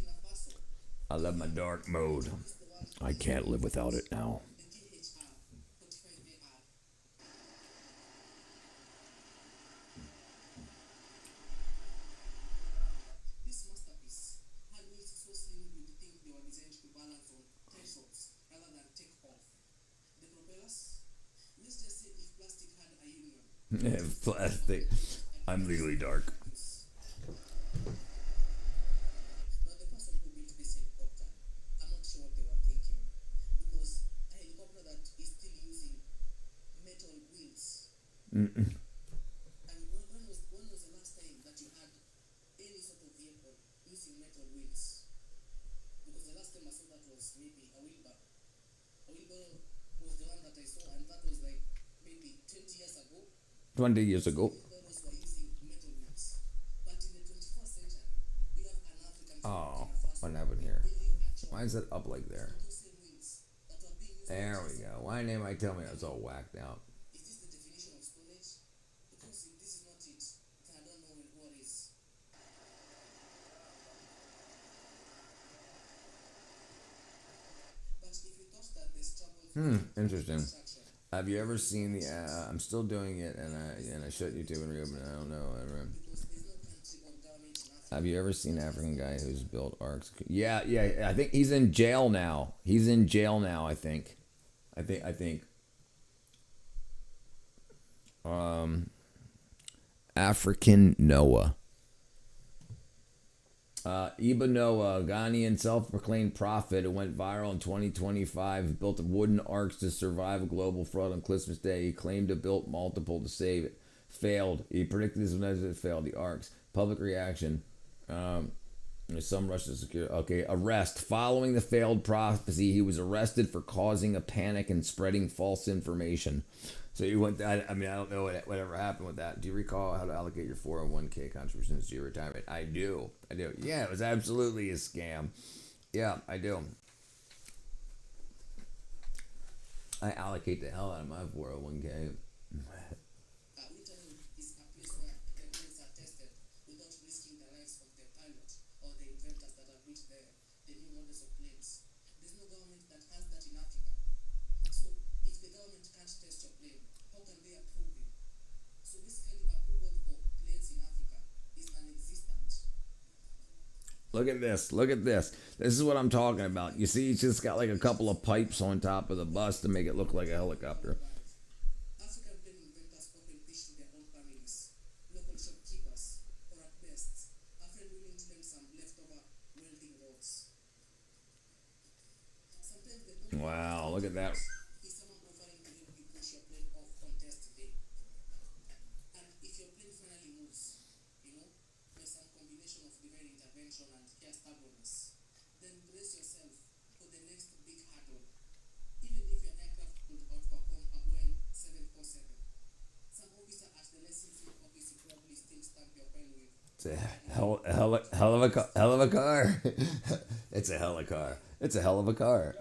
I love my dark mode. I can't live without it now. This masterpiece had wheels so slim you'd think they were designed to balance on tensions rather than take off. The propellers, let's just say if plastic had a union. Plastic. I'm legally dark. Now the person who built this helicopter, I'm not sure what they were thinking, because a helicopter that is still using metal wheels. Mm-mm. And when was the last time that you had any sort of vehicle using metal wheels? Because the last time I saw that was maybe a wheelbarrow. A wheelbarrow was the one that I saw, and that was like maybe 20 years ago. 20 years ago. Wheelbarrows were using metal wheels. But in the 21st century, we have an African Oh, Burkina Faso what happened here? building a truck Why is it up like there? with those same wheels that were being used. There we go. Why didn't anybody tell me I was all whacked out? Is this the definition of Stone Age? Because if this is not it, then I don't know what is. But if you thought that the struggle Interesting. construction, Have you ever seen the? I'm still doing it, and I shut YouTube and reopened it. I don't know. because there's no country or government in Africa. Have you ever seen an African guy who's built arcs? Yeah. I think he's in jail now. I think. African Noah. Iba Noah, Ghanaian self-proclaimed prophet who went viral in 2025, built wooden arcs to survive a global flood on Christmas Day. He claimed to have built multiple to save it. Failed. He predicted this when it failed. The arcs. Public reaction. There's some Russian security. Okay, arrest. Following the failed prophecy, he was arrested for causing a panic and spreading false information. So you went. I don't know whatever happened with that. Do you recall how to allocate your 401k contributions to your retirement? I do. Yeah, it was absolutely a scam. Yeah, I do. I allocate the hell out of my 401k. Whittle is a place where the planes are tested without risking the lives of the pilot or the inventors that have built the new models of planes. There's no government that has that in Look at this. Look at this. This is what I'm talking about. You see, he's just got like a couple of pipes on top of the bus to make it look like a helicopter. African pen inventors often pitch to their own families, local shopkeepers, or at best, a friend willing to lend some leftover welding rods. Sometimes the only Wow, look at that. is someone offering to help you push your plane off on test day. And if your plane finally moves, by some combination of divine intervention and sheer stubbornness, then brace yourself for the next big hurdle. Even if your aircraft could outperform a Boeing 747, some officer at the lesson field office will probably still stamp your pen with. It's a hell of a car. It's a hell of a car. It's a hell of a car.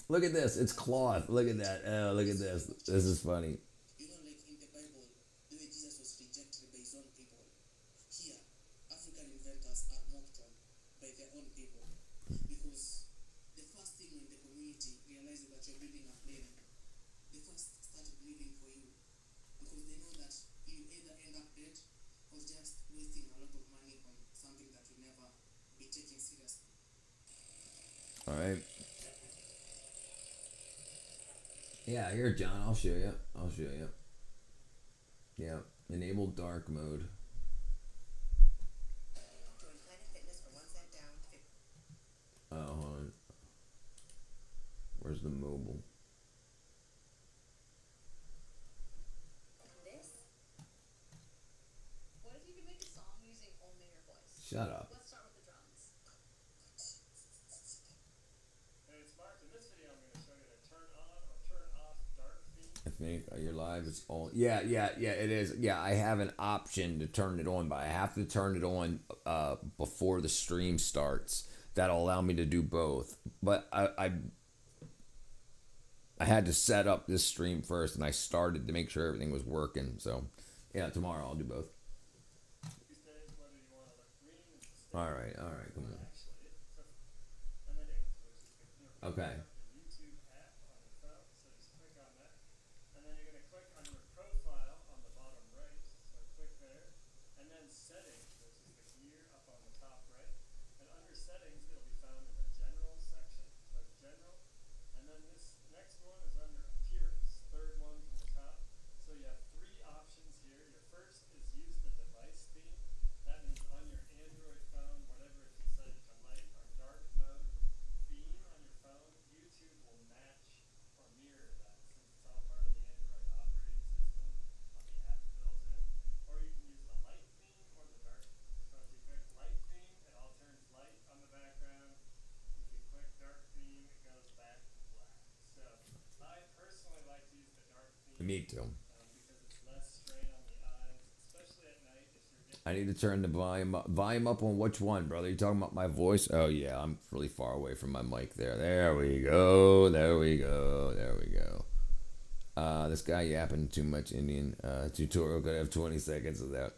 Look at this. It's cloth. Look at that. Oh, look at this. This is funny. Like in the Bible, the way Jesus was rejected by his own people. Here, African inventors are mocked on by their own people. Because the first thing when the community realizes that you're building a plane, they first started living for you. Because they know that you either end up dead or just wasting a lot of money on something that will never be taken seriously. All right. Yeah, here, John. I'll show you. I'll show you. Yeah. Enable dark mode. Join Planet Fitness for 1 cent down. Oh, hold on. Where's the mobile? This? What if you could make a song using only your voice? Shut up. Let's start with the drums. Hey, it's Mark. In this video, I'm going to show you to turn on or turn off dark theme. I think you're live. It's on. Yeah, it is. Yeah, I have an option to turn it on, but I have to turn it on before the stream starts. That'll allow me to do both. But I had to set up this stream first, and I started to make sure everything was working. So, yeah, tomorrow I'll do both. These days, whether you want to look green and stay All right, come on. actually, and then it switches to Okay. the YouTube app on your phone. So just click on that, and then you're going to click on your profile on the bottom right. So click there, and then settings, which is the gear up on the top right. And under settings, it'll be found in the general section. So general, and then this next one is under appearance, third one from the top. So you have 3 options here. Your first is use the device theme. That means on your Android phone, whatever it's set to light or dark mode theme on your phone, YouTube will match or mirror that since it's all part of the Android operating system on the app built in. Or you can use the light theme or the dark. So if you click light theme, it all turns light on the background. If you click dark theme, it goes back to black. So I personally like to use the dark theme. Me too. Because it's less strain on the eyes, especially at night if you're getting I need to turn the volume up. Volume up on which one, brother? You talking about my voice? Oh yeah, I'm really far away from my mic there. There we go. There we go. There we go. This guy yapping too much Indian. Tutorial could have 20 seconds of that.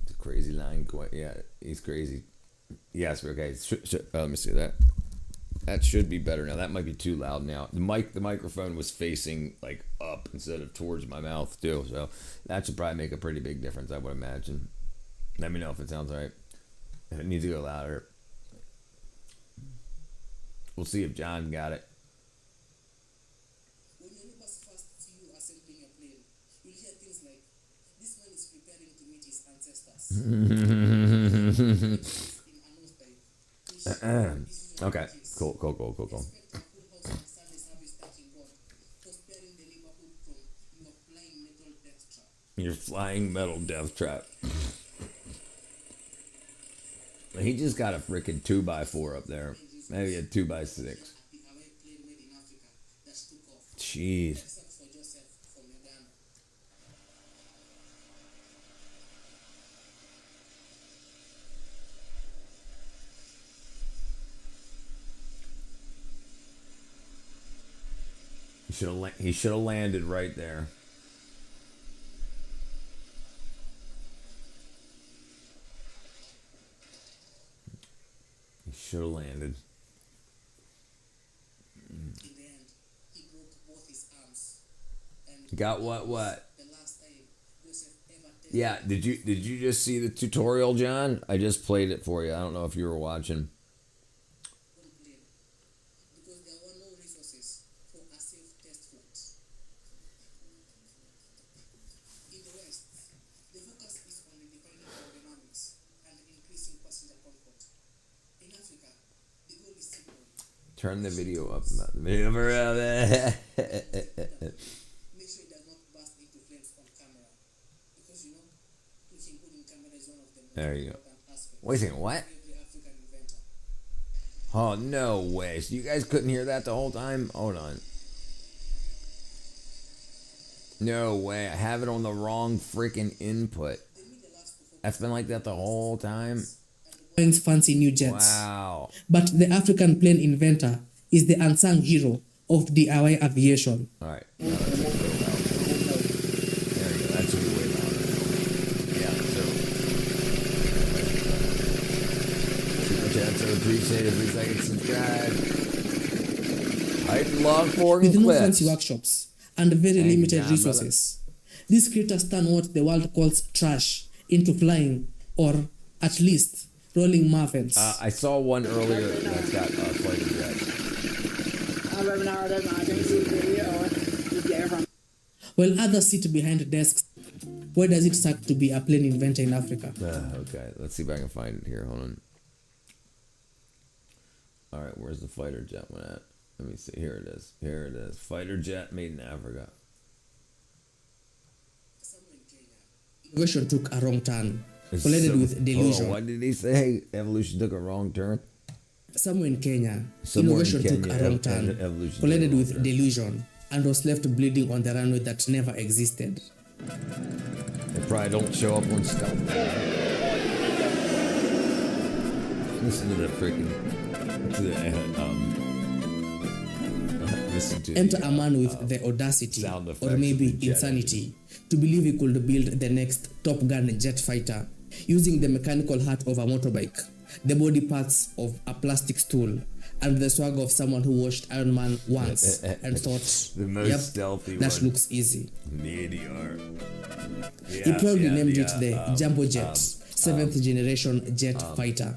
It's a crazy line. Yeah, he's crazy. Yes, okay. Let me see that. That should be better now. That might be too loud now. The microphone was facing like up instead of towards my mouth too, so that should probably make a pretty big difference, I would imagine. Let me know if it sounds right. If it needs to go louder. We'll see if John got it. When your neighbors first see you assembling your plane, you'll hear things like, "This man is preparing to meet his ancestors." In a nose dive. This is your Okay, case. cool. Expect a full house and Sunday service thanking God for sparing the neighborhood from your flying metal death trap. Your flying metal death trap. He just got a freaking 2x4 up there. Maybe a 2x6. The Hawaii plane made in Africa that took off, Jeez. except for Joseph from Uganda. He should have landed right there. He should have landed. In the end, he broke both his arms. And Got what? the last time Joseph ever Yeah, did you just see the tutorial, John? I just played it for you. I don't know if you were watching. Complain. Because there were no resources for a safe test flight. In the West, the focus is on redefining aerodynamics and increasing passenger comfort. In Africa, the goal is simple. Turn the video up. Not the video around. Make sure it does not burst into flames on camera. Because you know, pushing good in camera is one of the most There you go. important aspects Wait a second, what? of every African inventor. Oh, no way. So you guys couldn't hear that the whole time? Hold on. No way. I have it on the wrong freaking input. That's been like that the whole time? Fancy new jets. Wow. But the African plane inventor is the unsung hero of DIY aviation. All right. Now that's a little loud. There you go. That's way louder. Yeah, so. Super chat, so appreciate it. 3 seconds, subscribe. Hype log for With no clips. fancy workshops and very Thank you, limited John, resources. These creators turn what the world calls trash into flying, or at least rolling muffins. I saw one earlier that's got fighter jets. While others sit behind desks, why does it suck to be a plane inventor in Africa? Okay, let's see if I can find it here. Hold on. All right, where's the fighter jet one at? Let me see. Here it is. Here it is. Fighter jet made in Africa. Innovation took a wrong turn, It's collided so- with Hold delusion. on, what did he say? Evolution took a wrong turn. Somewhere in Kenya, Somewhere in innovation took Kenya, a wrong ev- turn, evolution took collided a wrong with turn. delusion, and was left bleeding on the runway that never existed. They probably don't show up on stuff. Listen to the freaking. To the listen to Enter the, a man with the audacity, sound effects or of maybe the jet insanity, to believe he could build the next Top Gun jet fighter using the mechanical heart of a motorbike, the body parts of a plastic stool, and the swag of someone who watched Iron Man once and thought, The most yep, stealthy that one. looks easy. Meteor. He probably named it the Jumbo Jet, 7th generation jet fighter.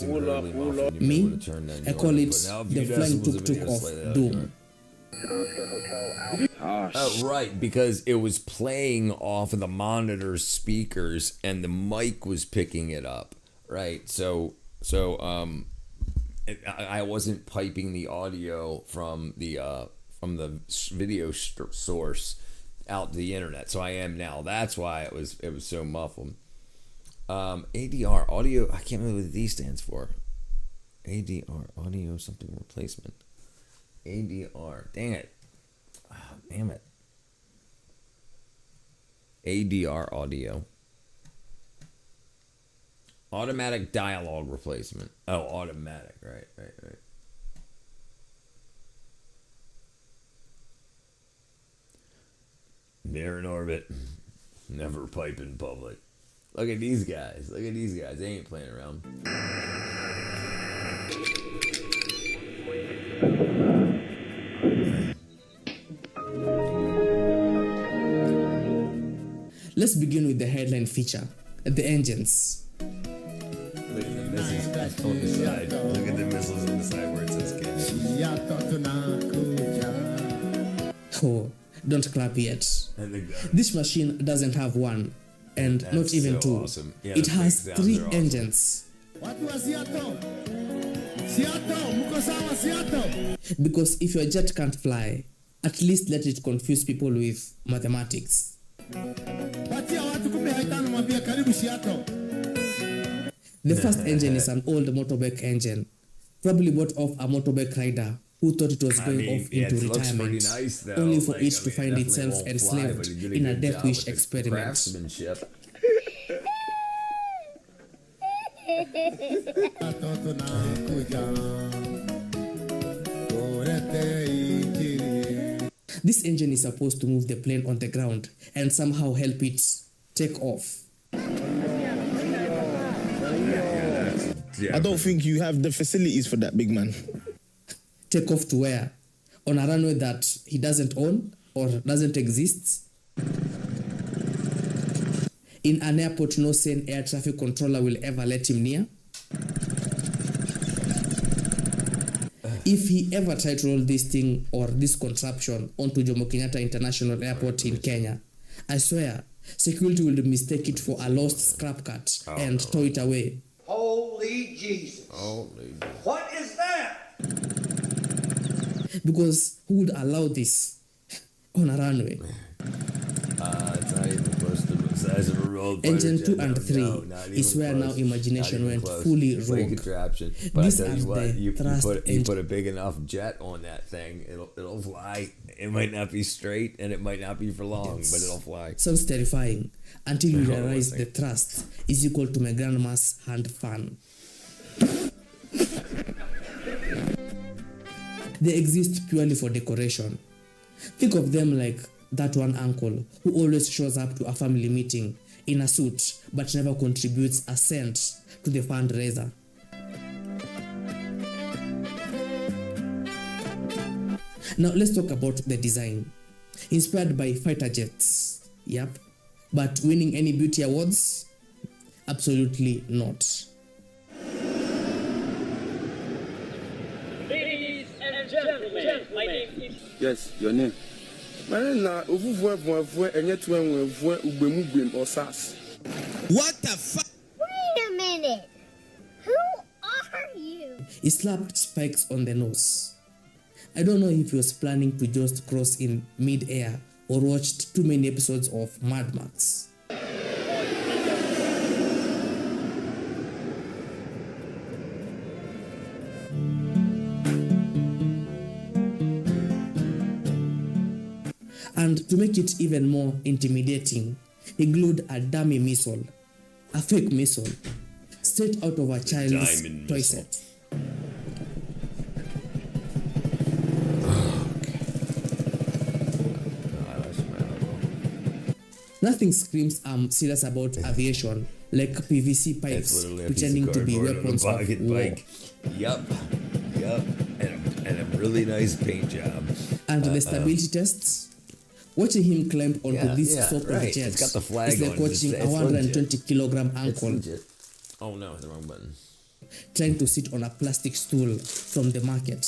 Me, I call it the flying tuk-tuk of doom. Oh, right, because it was playing off of the monitor speakers and the mic was picking it up, right? So I wasn't piping the audio from the video source out to the internet. So I am now. That's why it was so muffled. ADR, audio. I can't remember what D stands for. ADR, audio something replacement. ADR. Dang it. Oh, damn it. ADR, audio. Automatic dialogue replacement. Oh, automatic. Right. They're in orbit. Never pipe in public. Look at these guys. They ain't playing around. Let's begin with the headline feature, the engines. Look at the missiles on the side. Look at the missiles on the side where it says Kenya. Oh, don't clap yet. And the gun. This machine doesn't have one, and That's not even so two. awesome. Yeah, It the has big sounds 3 are awesome. engines. Because if your jet can't fly, at least let it confuse people with mathematics. The first engine is an old motorbike engine, probably bought off a motorbike rider who thought it was going off into it looks retirement, pretty nice, though. only for Like, it I to mean, find definitely itself won't fly, enslaved but he did a in a good Death job Wish with the experiment. craftsmanship. This engine is supposed to move the plane on the ground and somehow help it take off. Yeah, I don't think you have the facilities for that, big man. Take off to where? On a runway that he doesn't own? or doesn't exist? In an airport no sane air traffic controller will ever let him near? If he ever tried to roll this thing or this contraption onto Jomo Kenyatta International Airport in Kenya, I swear, security will mistake it for a lost scrap cut and tow it away. Holy Jesus. What is that? Because who would allow this on a runway? It's not even close to the size of a road. Engine 2 and 3 is where now imagination went fully rogue. Contraption. But These I tell are you what, the you thrust put a big enough jet on that thing, it'll fly. It might not be straight and it might not be for long, but it'll fly. Sounds terrifying until you realize the thrust is equal to my grandma's hand fan. They exist purely for decoration. Think of them like that one uncle who always shows up to a family meeting in a suit but never contributes a cent to the fundraiser. Now let's talk about the design. Inspired by fighter jets, yep. But winning any beauty awards? Absolutely not. Ladies and gentlemen, my name is... Yes, your name. My name is What the fuck? Wait a minute. Who are you? He slapped spikes on the nose. I don't know if he was planning to just cross in mid-air or watched too many episodes of Mad Max. And to make it even more intimidating, he glued a dummy missile, a fake missile, straight out of a child's diamond toy missile. set. Nothing screams I'm serious about aviation like PVC It's pipes literally a pretending piece to of be cardboard on a weapons of pocket war. bike. Yup. And a really nice paint job. And the stability tests? Watching him climb onto Yeah, this yeah, so-called right. jet It's got the flag is like on it. watching It's a 120 legit. kilogram It's uncle legit. Oh no, the wrong button. trying to sit on a plastic stool from the market.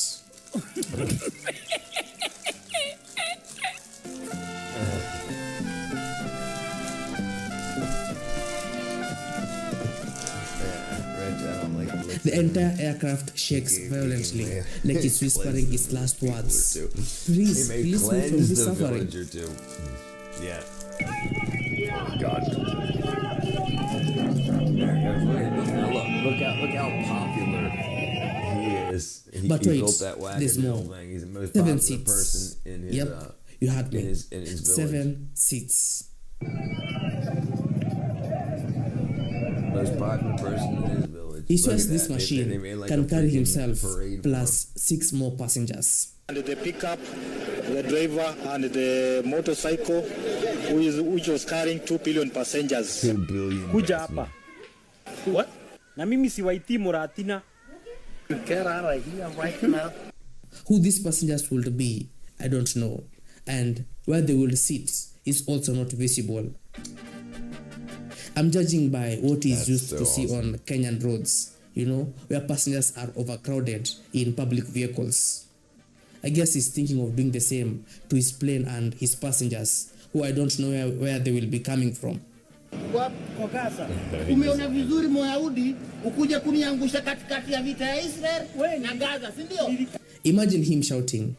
The entire aircraft shakes violently, like it's whispering its last words. Please, They may please move from cleanse this the suffering. village or two. Yeah. Oh God. Look how popular he is. But he wait, built that wagon there's wheel more. thing. He's the most 7 popular seats. person in his Yep, you had me. in his village. 7 seats. Most popular person in his village. He Look at swears this that. machine They made like can a carry freaking himself parade for plus 6 more passengers. And the pickup, the driver, and the motorcycle, which was carrying 2 billion passengers. 2 billion. Kuja passengers. hapa. What? Na mimi siwaitii Muratina. Get out of here right now. Who these passengers would be, I don't know. And where they will sit is also not visible. I'm judging by what is That's used so to see awesome. on Kenyan roads, you know, where passengers are overcrowded in public vehicles. I guess he's thinking of doing the same to his plane and his passengers, who I don't know where they will be coming from. Kwa Gaza. Umeona vizuri Moyahudi ukuja kuniangusha katikati ya vita ya Israel na Gaza, si ndio? Imagine him shouting,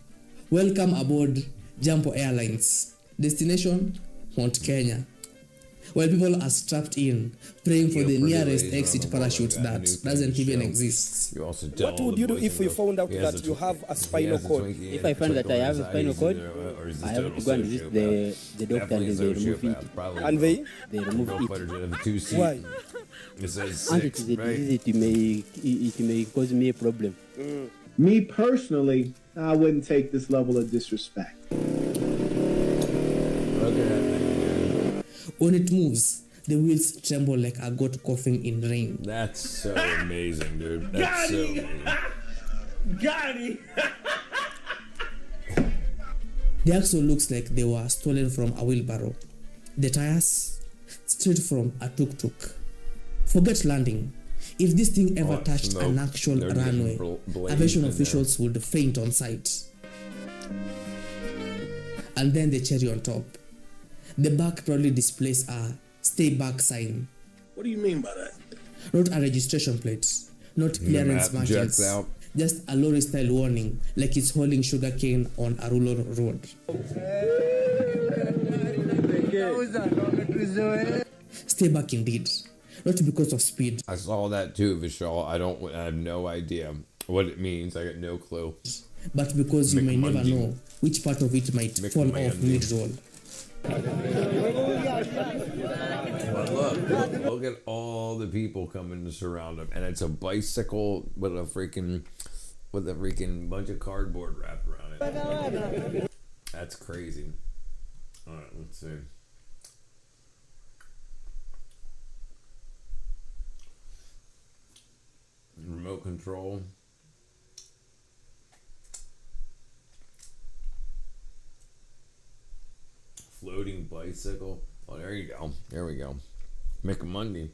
"Welcome aboard Jambo Airlines. Destination, Mount Kenya." While people are strapped in, praying for Yo, the pretty nearest ladies exit on the wall, parachute I got a that new doesn't favorite even show. exist. You also tell What all would the you do boys if in you the- found out he has that a you tw- have a he spinal has a cord? Twinkie If and I find that I have a twinkle in spinal his cord, eyes, or is this I have total to go and visit sociopath? the doctor Definitely and a they remove sociopath, it. probably And not. they? They remove Go it. fighter jet of a 2-seat. Why? It says And it 6, is a right? disease, it may cause me a problem. Me personally, I wouldn't take this level of disrespect. Look at that thing. When it moves, the wheels tremble like a goat coughing in rain. That's so amazing, dude. That's so amazing. Got it. The axle looks like they were stolen from a wheelbarrow. The tires, straight from a tuk-tuk. Forget landing. If this thing ever touched an actual They're getting runway, blazed aviation in officials would faint on sight. And then the cherry on top. The back proudly displays a "Stay Back" sign. What do you mean by that? Not a registration plate, not clearance map jets markings, out. just a lorry-style warning, like it's holding sugarcane on a rural road. Stay back indeed, not because of speed, I saw that too, Vishal. I have no idea what it means. I got no clue. but because you may never McMundy. know which part of it might fall off McMundy. mid-roll. But look at all the people coming to surround him, and it's a bicycle with a freaking bunch of cardboard wrapped around it. That's crazy. All right, let's see. Remote control. Floating bicycle. Oh, there you go. There we go. McMundy.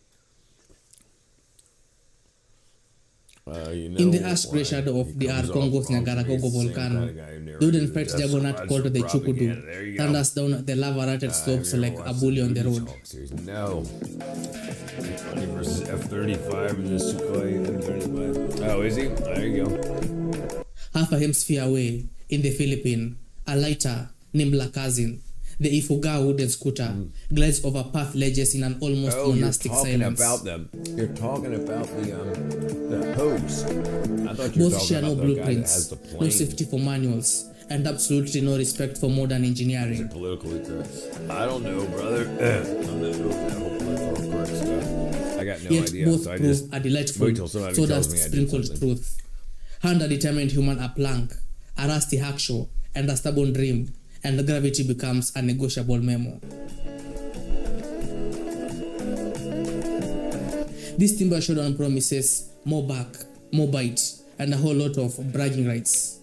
In the ash gray shadow of the R Congo's Nyagaragogo volcano, the wooden fight juggernaut called the Chukudu thunders down the lava-rutted slopes like a bully on the road. No. Money versus F-35 in this Sukhoi F-35. Oh, is he? There you go. Half a hemisphere away, in the Philippines, a lighter named Lakazin, the Ifuga wooden scooter, glides over path ledges in an almost monastic silence. About them. You're talking about the host. I thought you were Both share talking no about the guy that has blueprints, the no plane. safety for manuals, and absolutely no respect for modern engineering. Politically correct. I don't know, brother. I'm not over that whole political correct stuff. I got no Yet idea. both So I prove just a delightful, wait till somebody so tells does me I did sprinkled something. truth. Hand a determined human a plank, a rusty hackshaw, and a stubborn dream, and gravity becomes a negotiable memo. This timber showdown promises more back, more bite, and a whole lot of bragging rights.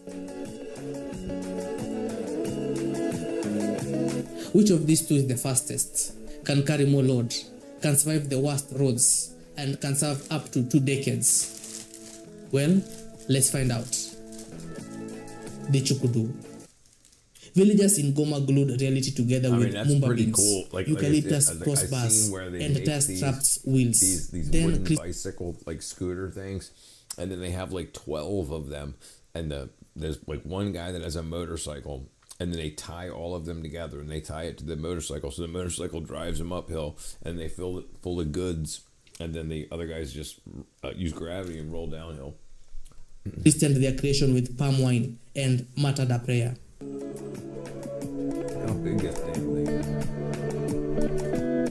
Which of these two is the fastest, can carry more load, can survive the worst roads, and can serve up to 2 decades? Well, let's find out. The Chukudu. Villagers in Goma glued reality together with that's mumba pretty beans, cool. eucalyptus I've crossbars, seen where they and make tire straps wheels. These Then wooden bicycle like scooter things, and then they have like 12 of them, and there's like one guy that has a motorcycle, and then they tie all of them together, and they tie it to the motorcycle, so the motorcycle drives them uphill, and they fill it full of goods, and then the other guys just use gravity and roll downhill. Christianed their creation with palm wine and matada prayer. How big is that thing?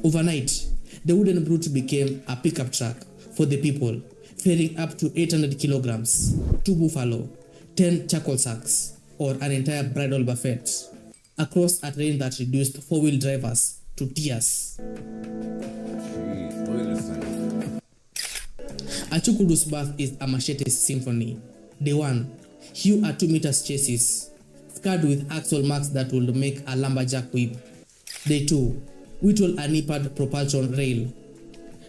Overnight, the wooden brute became a pickup truck for the people, ferrying up to 800 kilograms, 2 buffalo, 10 charcoal sacks, or an entire bridal buffet, across a terrain that reduced 4-wheel drivers to tears. Jeez, look at this thing. A Chukudu's birth is a machete symphony. Day 1, hew a 2 meters chassis, scarred with axle marks that would make a lumberjack whip. Day 2, whittle a knee-pad propulsion rail,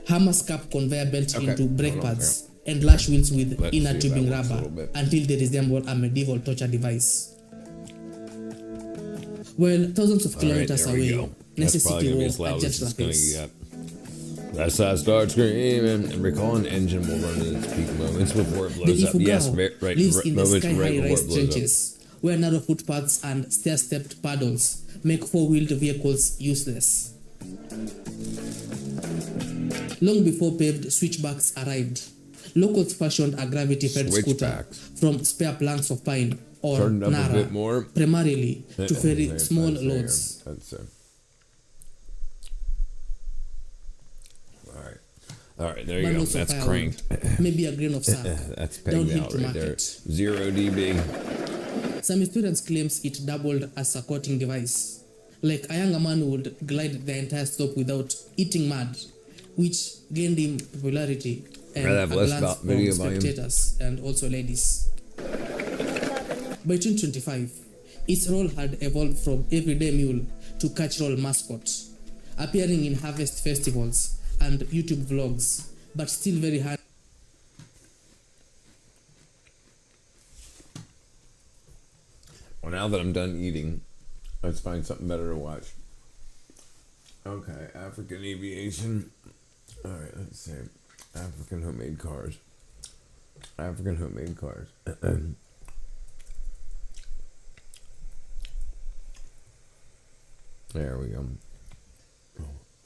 hammer scap conveyor belt into brake pads, and lash wheels with Let's inner see if tubing that works a rubber little bit. until they resemble a medieval torture device. Well, thousands of kilometers All right, there we away, go. That's probably necessity gonna be wore as loud a as jet it's gonna face. get. That's how I start screaming. And recall an engine will run in its peak moments before it The blows up. Yes, Ifugao right. lives in the moments sky-high right before rice it blows up. trenches, where narrow footpaths and stair-stepped paddles make 4-wheeled vehicles useless. Long before paved switchbacks arrived, locals fashioned a gravity-fed scooter Switchbacks. from spare planks of pine or Turn it up a nara, bit more. primarily to ferry There, small that's loads. there. That's there. All right, there you go. Bundles of That's firewood, cranked. maybe a grain of sap, That's pegged downhill out to right there. market. 0 dB. Some historians claims it doubled as a coating device. Like a younger man would glide the entire slope without eating mud, which gained him popularity and Rather a have less glance about from video volume. spectators and also ladies. By 2025, Its role had evolved from everyday mule to cultural mascot, appearing in harvest festivals and YouTube vlogs, but still very hard. Well, now that I'm done eating, let's find something better to watch. Okay, African aviation. All right, let's see. African homemade cars. African homemade cars. There we go.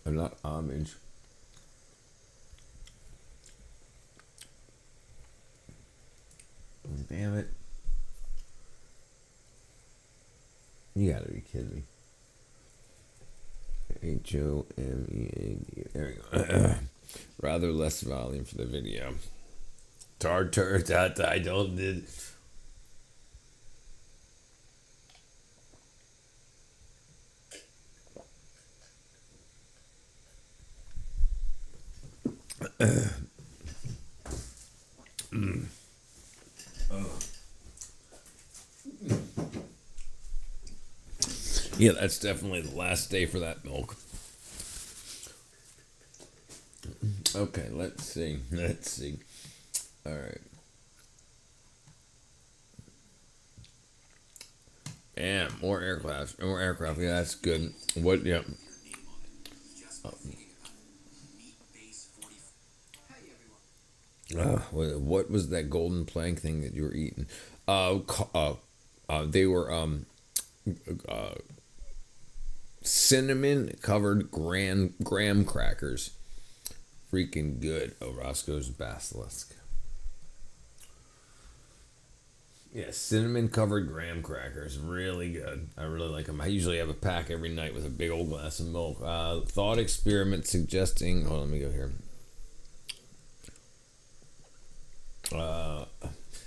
I'm not Amish. Damn it. You gotta be kidding me. HOMEAD. There we go. Rather less volume for the video. Tartar tata. I don't did. Yeah, that's definitely the last day for that milk. Okay, let's see. Let's see. All right. Yeah, more aircraft. More aircraft. Yeah, that's good. What? Yeah. What was that golden plank thing that you were eating? They were cinnamon covered graham crackers. Freaking good. Oh, Roscoe's Basilisk. Yeah, cinnamon covered graham crackers. Really good. I really like them. I usually have a pack every night with a big old glass of milk. Thought experiment suggesting. Hold on, let me go here.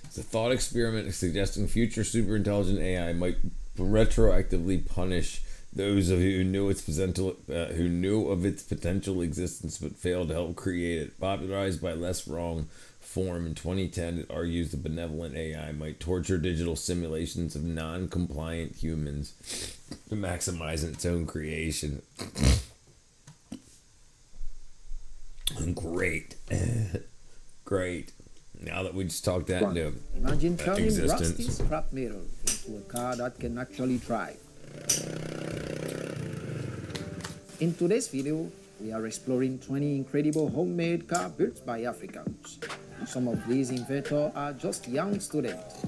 It's a thought experiment suggesting future superintelligent AI might retroactively punish those of you who knew of its potential existence but failed to help create it. Popularized by Les Wrong Form in 2010, it argues the benevolent AI might torture digital simulations of non-compliant humans to maximize its own creation. Great. Great. Now that we just talked that into Imagine turning existence. rusty scrap metal into a car that can actually drive. In today's video, we are exploring 20 incredible homemade cars built by Africans. Some of these inventors are just young students.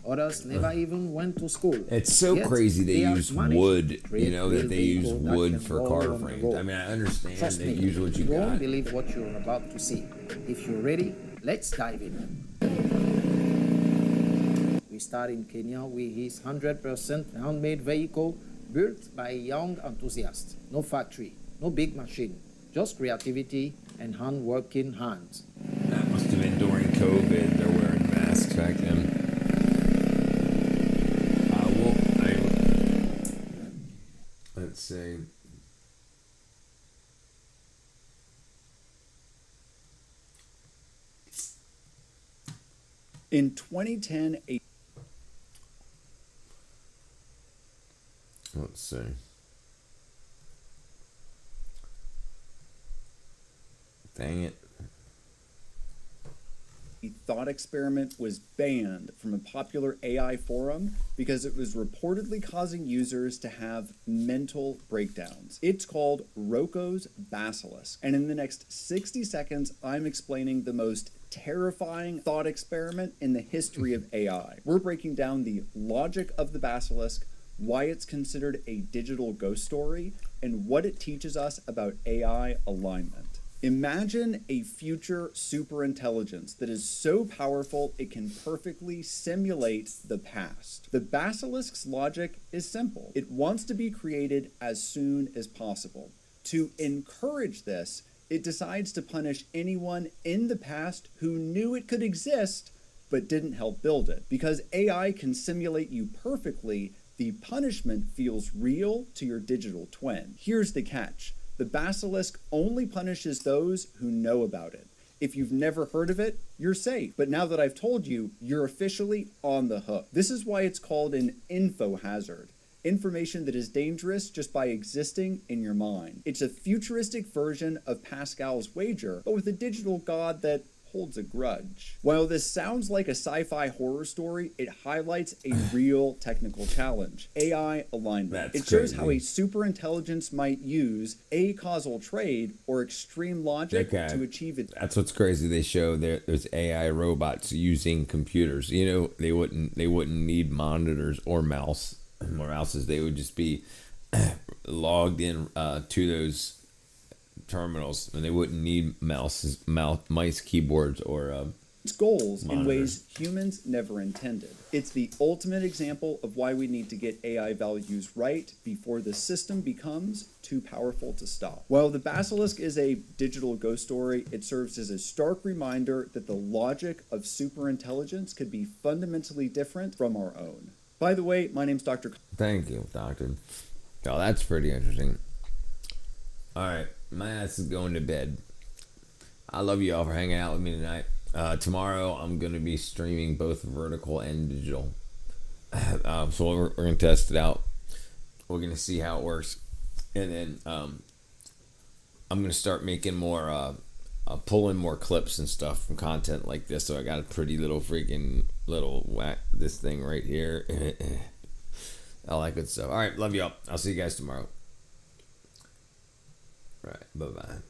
Others never even went to school. It's so Yet, crazy they use managed wood, to create you know, that real they use vehicles that wood can for roll car on the frames. road. I mean, I understand Trust they me, use what you you won't got. believe what you're about to see. If you're ready, let's dive in. We start in Kenya with his 100% handmade vehicle built by a young enthusiast. No factory, no big machine, just creativity and hand-working hands. That must have been during COVID. They're wearing masks back then. Let's see. In 2010, Let's see. Dang it. a thought experiment was banned from a popular AI forum because it was reportedly causing users to have mental breakdowns. It's called Roko's Basilisk. And in the next 60 seconds, I'm explaining the most terrifying thought experiment in the history of AI. We're breaking down the logic of the basilisk, why it's considered a digital ghost story, and what it teaches us about AI alignment. Imagine a future superintelligence that is so powerful it can perfectly simulate the past. The basilisk's logic is simple. It wants to be created as soon as possible. To encourage this, it decides to punish anyone in the past who knew it could exist but didn't help build it. Because AI can simulate you perfectly, the punishment feels real to your digital twin. Here's the catch. The basilisk only punishes those who know about it. If you've never heard of it, you're safe. But now that I've told you, you're officially on the hook. This is why it's called an info hazard. Information that is dangerous just by existing in your mind. It's a futuristic version of Pascal's wager, but with a digital god that holds a grudge. While this sounds like a sci-fi horror story, it highlights a real technical challenge: AI alignment. It shows how a superintelligence might use acausal trade or extreme logic to achieve it. That's what's crazy. They show there's AI robots using computers. You know, they wouldn't need monitors or mouses. They would just be logged in to those terminals, and they wouldn't need mice, keyboards, or its goals in monitors. ways humans never intended. It's the ultimate example of why we need to get AI values right before the system becomes too powerful to stop. While the Basilisk is a digital ghost story, it serves as a stark reminder that the logic of superintelligence could be fundamentally different from our own. By the way, my name's Dr. Thank you, Doctor. Oh, that's pretty interesting. All right, my ass is going to bed. I love you all for hanging out with me tonight. Tomorrow, I'm going to be streaming both vertical and digital. So we're going to test it out. We're going to see how it works. And then I'm going to start making more, pulling more clips and stuff from content like this. So I got a pretty little freaking this thing right here. All that good stuff. All right, love y'all. I'll see you guys tomorrow. All right, bye-bye.